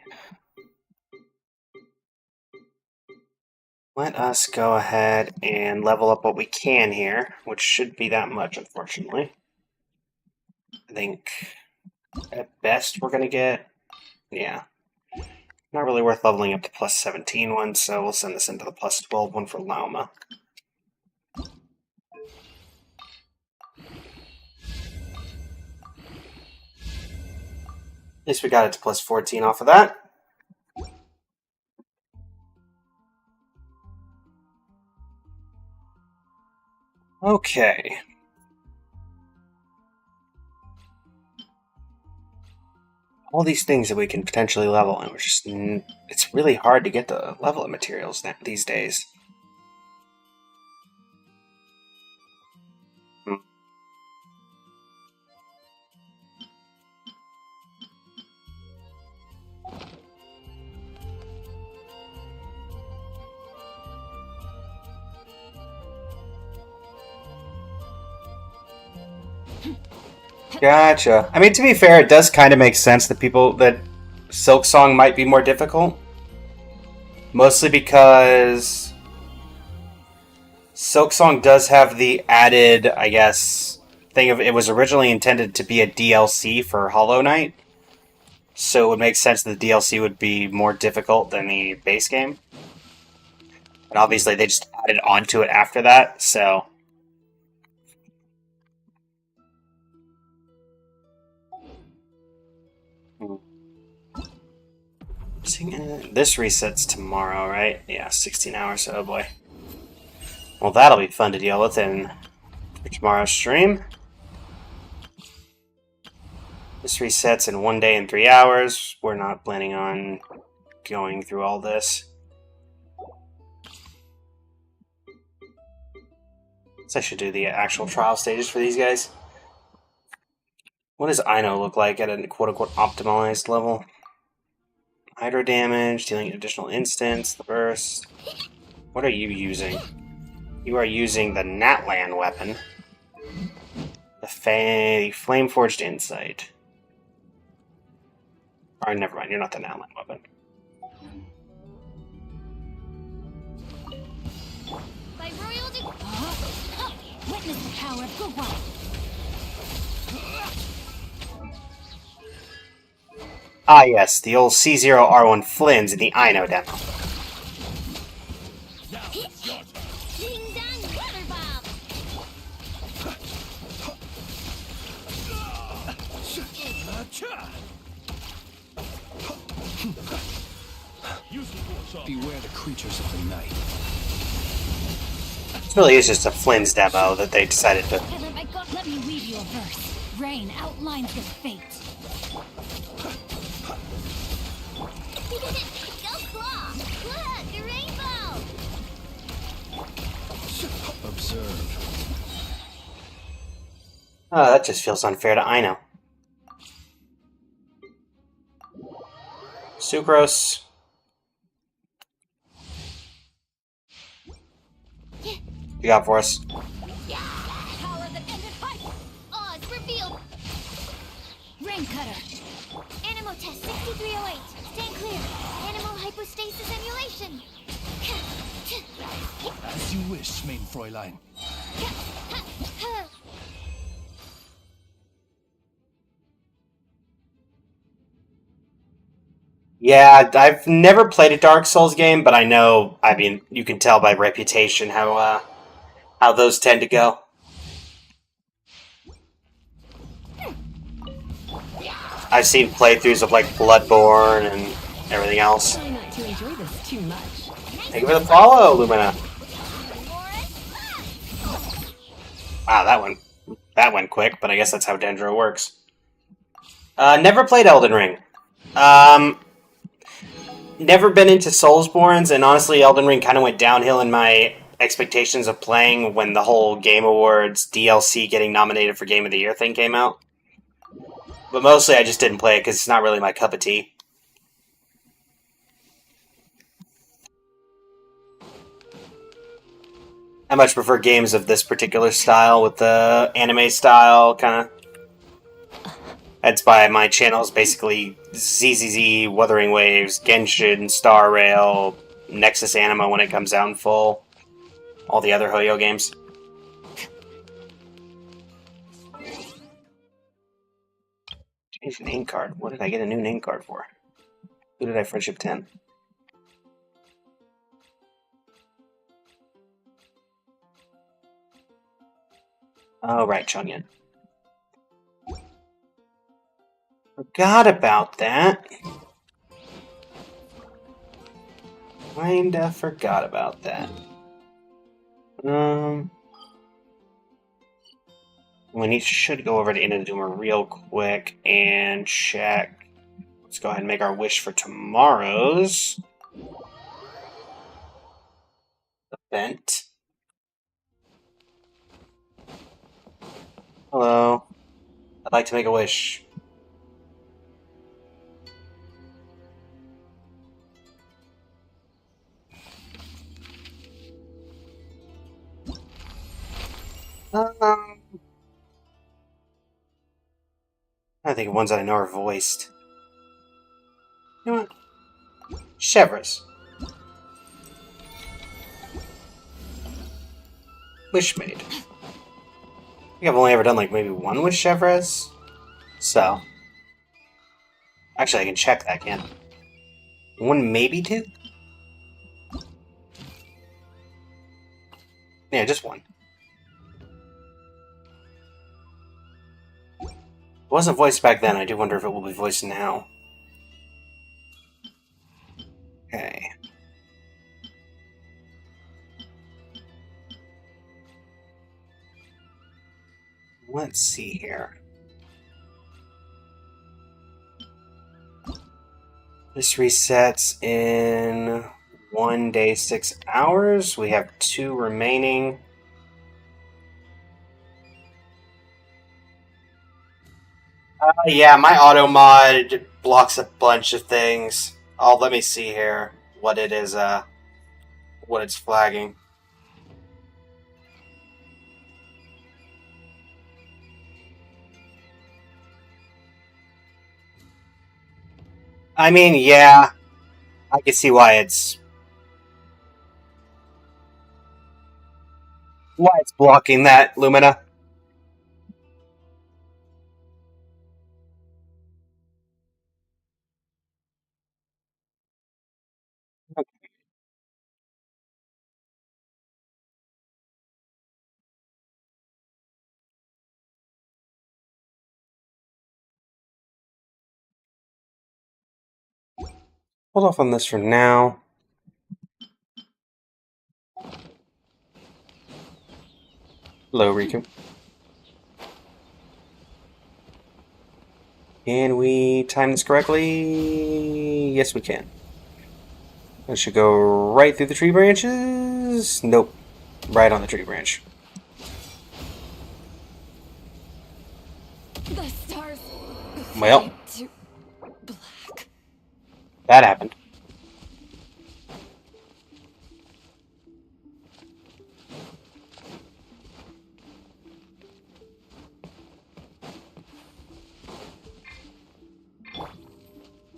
Let us go ahead and level up what we can here, which should be that much, unfortunately. I think at best we're going to get, yeah, not really worth leveling up to plus 17 one, so we'll send this into the plus 12 one for Lauma. At least we got it to plus 14 off of that. Okay. All these things that we can potentially level, and it's really hard to get the level of materials these days. Gotcha. I mean, to be fair, it does kind of make sense that Silk Song might be more difficult. Mostly because Silk Song does have the added, I guess, thing of it was originally intended to be a DLC for Hollow Knight. So it would make sense that the DLC would be more difficult than the base game. And obviously they just added onto it after that, so... This resets tomorrow, right? Yeah, 16 hours, oh boy. Well, that'll be fun to deal with in tomorrow's stream. This resets in 1 day and 3 hours. We're not planning on going through all this. So I should do the actual trial stages for these guys. What does Ino look like at a quote-unquote optimized level? Hydro damage, dealing an additional instance, the burst. What are you using? You are using the Natlan weapon. The Flame-Forged Insight. Or, never mind, you're not the Natlan weapon. By royal witness the power of good one. Ah yes, the old C0R1 Flins in the Ino demo. Beware the creatures of the night. This really is just a Flins demo that they decided to... Let me read you a verse. Rain outlines your fate. Go claw! Oh, that just feels unfair to Ino. Sucrose. You got for us? Power that ended hype. Odds revealed. Rain Cutter. Animal test 6308. Stand clear. Animal hypostasis emulation. As you wish, mein Fräulein. Yeah, I've never played a Dark Souls game, but I know. I mean, you can tell by reputation how those tend to go. I've seen playthroughs of like Bloodborne and everything else. Try not to enjoy this too much. Thank you for the follow, Lumina. Wow, that went quick, but I guess that's how Dendro works. Never played Elden Ring. Never been into Soulsborns, and honestly, Elden Ring kind of went downhill in my expectations of playing when the whole Game Awards DLC getting nominated for Game of the Year thing came out. But mostly I just didn't play it because it's not really my cup of tea. I much prefer games of this particular style with the anime style, kind of. That's why my channel is basically ZZZ, Wuthering Waves, Genshin, Star Rail, Nexus Anima when it comes out in full. All the other Hoyo games. Change name card. What did I get a new name card for? Who did I friendship 10? Oh, right, Chunyan. Forgot about that. Kinda forgot about that. We should go over to Inazuma real quick and check. Let's go ahead and make our wish for tomorrow's event. Hello. I'd like to make a wish. I think of ones that I know are voiced. You know what? Chevres. Wishmade. I think I've only ever done like maybe one with Chevres. So. Actually, I can check that, can't I? One, maybe two? Yeah, just one. It wasn't voiced back then. I do wonder if it will be voiced now. Okay. Let's see here. This resets in 1 day, 6 hours. We have 2 remaining. Yeah, my auto mod blocks a bunch of things. Let me see here what it is, what it's flagging. I mean, yeah, I can see why it's blocking that, Lumina. Hold off on this for now. Hello, Riku. Can we time this correctly? Yes, we can. I should go right through the tree branches. Nope. Right on the tree branch. Well, to black. that happened.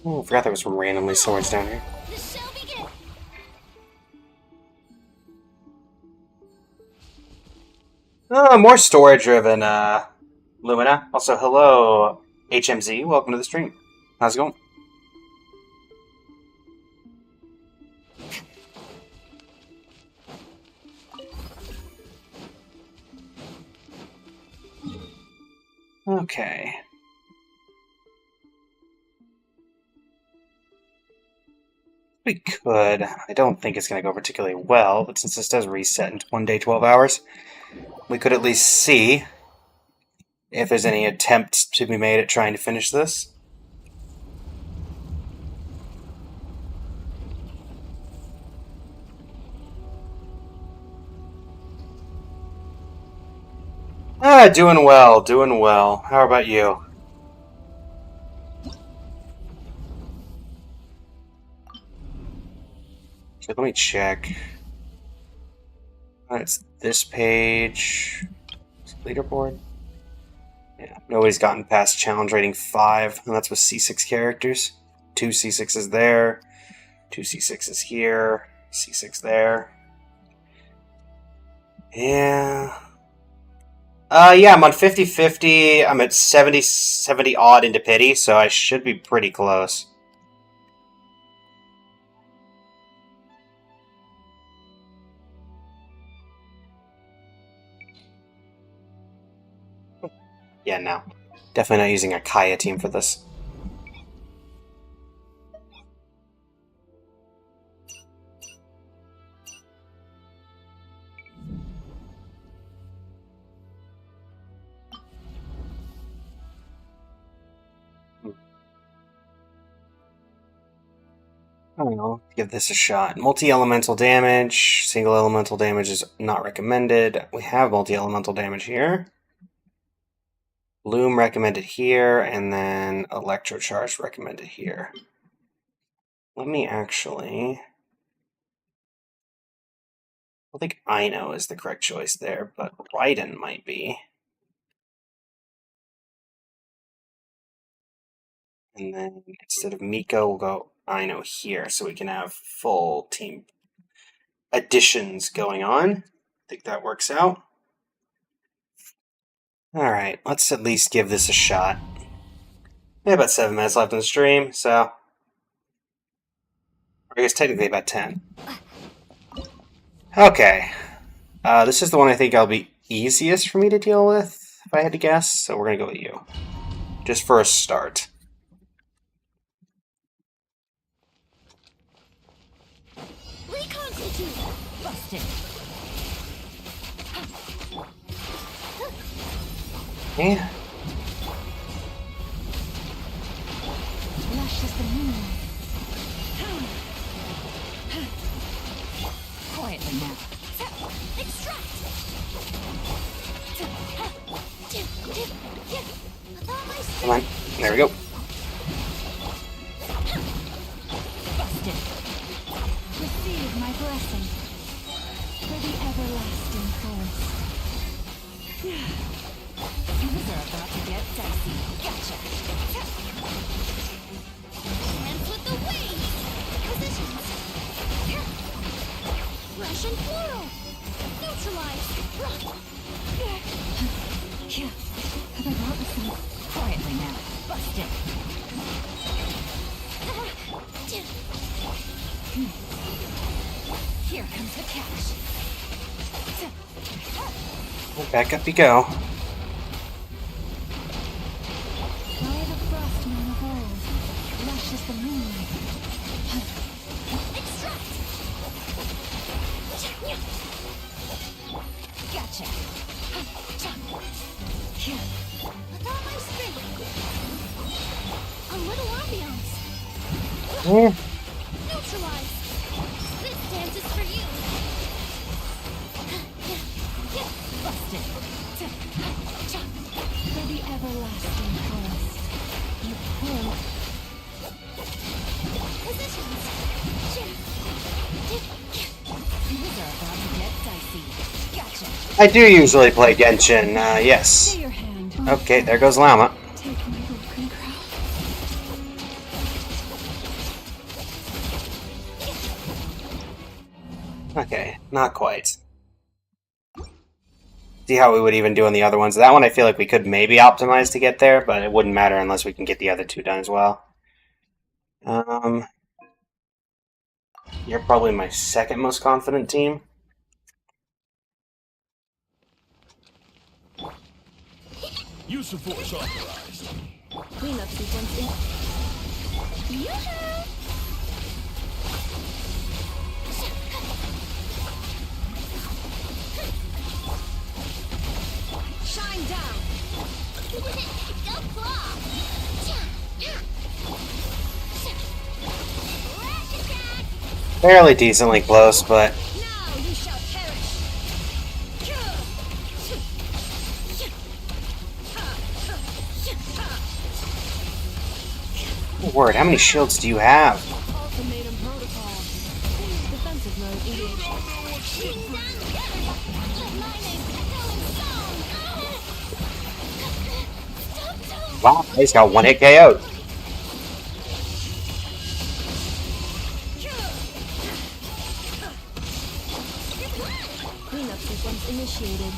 Oh, I forgot there was some randomly swords down here. Oh, more story-driven, Lumina. Also, hello, HMZ. Welcome to the stream. How's it going? Okay. We could. I don't think it's going to go particularly well, but since this does reset in 1 day, 12 hours, we could at least see if there's any attempts to be made at trying to finish this. Doing well, doing well. How about you? So let me check. It's this page. Leaderboard. Yeah, nobody's gotten past challenge rating 5, and that's with C6 characters. 2 C6s there, 2 C6s here, C6 there. Yeah. Yeah, I'm on 50-50. I'm at 70 odd into pity, so I should be pretty close. Yeah, no. Definitely not using a Kaya team for this. I don't know. Give this a shot. Multi-elemental damage. Single elemental damage is not recommended. We have multi-elemental damage here. Bloom recommended here, and then Electrocharge recommended here. Let me actually... I think Ino is the correct choice there, but Raiden might be. And then instead of Miko, we'll go Ino here, so we can have full team additions going on. I think that works out. Alright, let's at least give this a shot. We have about 7 minutes left in the stream, so... I guess technically about 10. Okay. This is the one I think I'll be easiest for me to deal with, if I had to guess, so we're gonna go with you. Just for a start. Reconstitute! Busted! Yeah. Lush as the moon. Quietly now. Extract! Come on. There we go. Busted. Receive my blessing for the everlasting forest. Things are about to get dicey. Gotcha. Hands with the wings. Positions. Russian floral. Neutralize. Have I brought this thing? Quietly now. Busted. Here comes the cash. Back up you go. By the frostman of old, lush as the moon. Extract! Gotcha. With all my strength. A little ambiance. Neutralize. This dance is for you. Busted. For the everlasting forest. him. Positions. Things are about to get dicey. Gotcha. I do usually play Genshin, yes. Your hand. Okay, there goes Llama. Take my broken crown. Okay, not quite. See how we would even do on the other ones. That one I feel like we could maybe optimize to get there, but it wouldn't matter unless we can get the other two done as well. You're probably my second most confident team. Use of force authorized. Cleanup sequence in. Yoo-hoo! Shine down. Go claw! Lash attack! Fairly decently close, but Now you shall perish. oh, word, how many shields do you have? Ultimatum protocol. Defensive mode engaged. Wow, he's got one hit KO. Cleanup sequence initiated.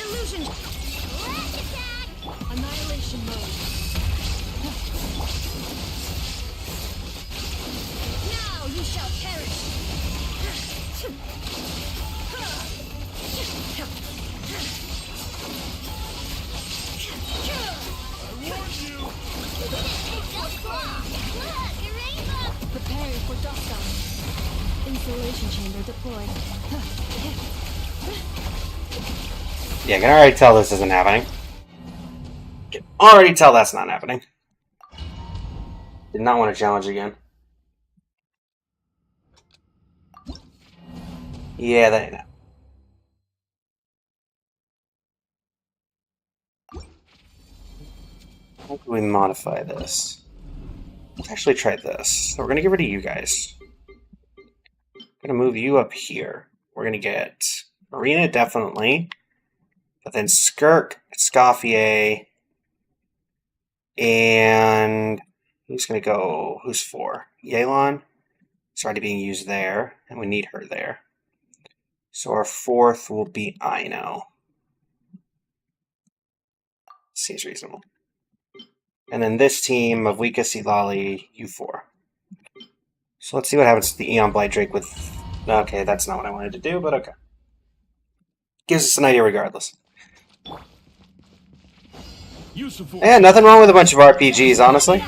Illusion. Annihilation mode. Now you shall perish. Go claw! Look, you're rainbow! Preparing for dust down. Insulation chamber deployed. Yeah, I can already tell this isn't happening. Can already tell that's not happening. Did not want to challenge again. Yeah, that ain't it. How can we modify this? Let's actually try this. So we're gonna get rid of you guys. I'm gonna move you up here. We're gonna get Marina definitely, but then Skirk, Escoffier, and who's gonna go? Who's for? Yelan? It's already being used there, and we need her there. So our fourth will be Ino. Seems reasonable. And then this team of Wika, Silali, U4. So let's see what happens to the Eon Blight Drake with... Okay, that's not what I wanted to do, but okay. Gives us an idea regardless. And nothing wrong with a bunch of RPGs, honestly.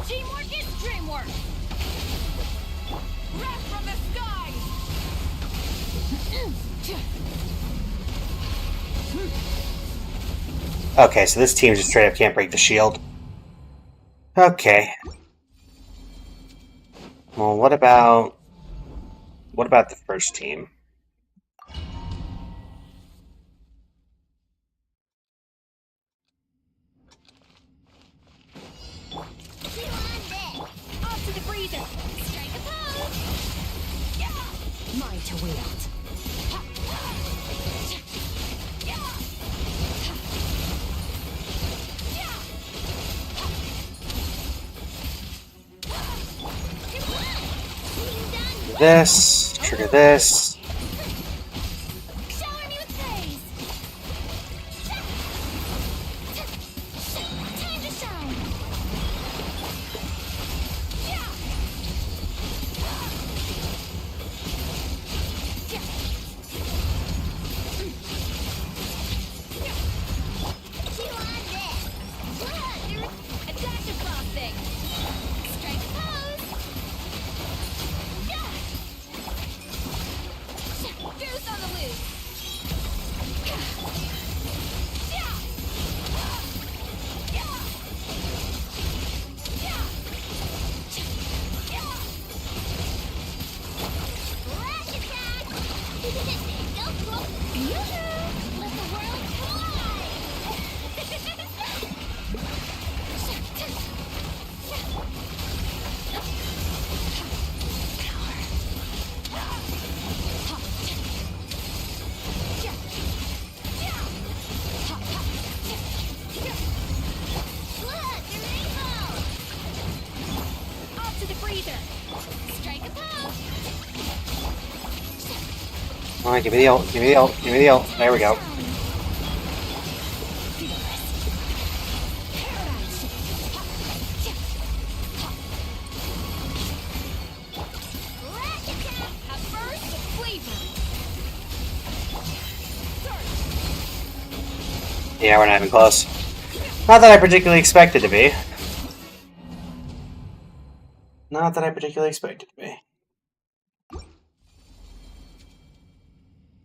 Teamwork is dreamwork. Wrath from the skies. Okay, so this team just straight up can't break the shield. Okay. Well, what about the first team? Off to the freezer. Strike a pose. Mine to wield. This, trigger this. Shower me with praise! Time to shine! Attack the frosting. Strike pose. on, give me the ult, give me the ult, give me the ult. There we go. Yeah, we're not even close. Not that I particularly expected to be. Not that I particularly expected to be.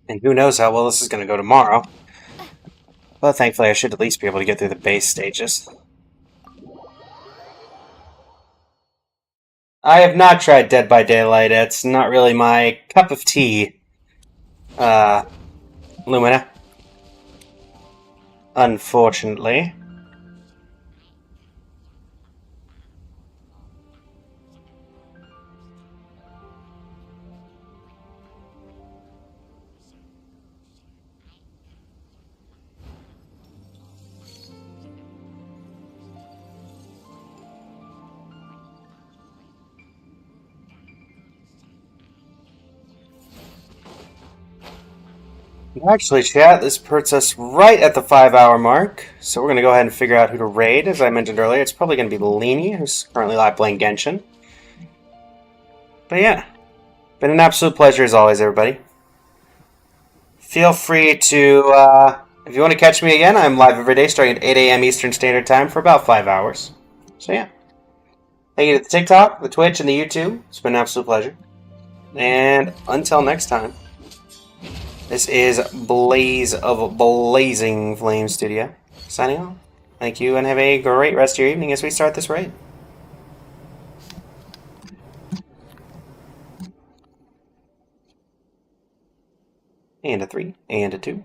And who knows how well this is going to go tomorrow. But thankfully I should at least be able to get through the base stages. I have not tried Dead by Daylight. It's not really my cup of tea. Lumina. Unfortunately. Actually, chat, this puts us right at the 5-hour mark. So we're going to go ahead and figure out who to raid. As I mentioned earlier, it's probably going to be Lini, who's currently live playing Genshin. But yeah, been an absolute pleasure as always, everybody. Feel free to, if you want to catch me again, I'm live every day starting at 8 a.m. Eastern Standard Time for about 5 hours. So yeah. Thank you to the TikTok, the Twitch, and the YouTube. It's been an absolute pleasure. And until next time. This is Blaze of Blazing Flame Studio, signing off. Thank you, and have a great rest of your evening as we start this raid. And a 3, and a 2.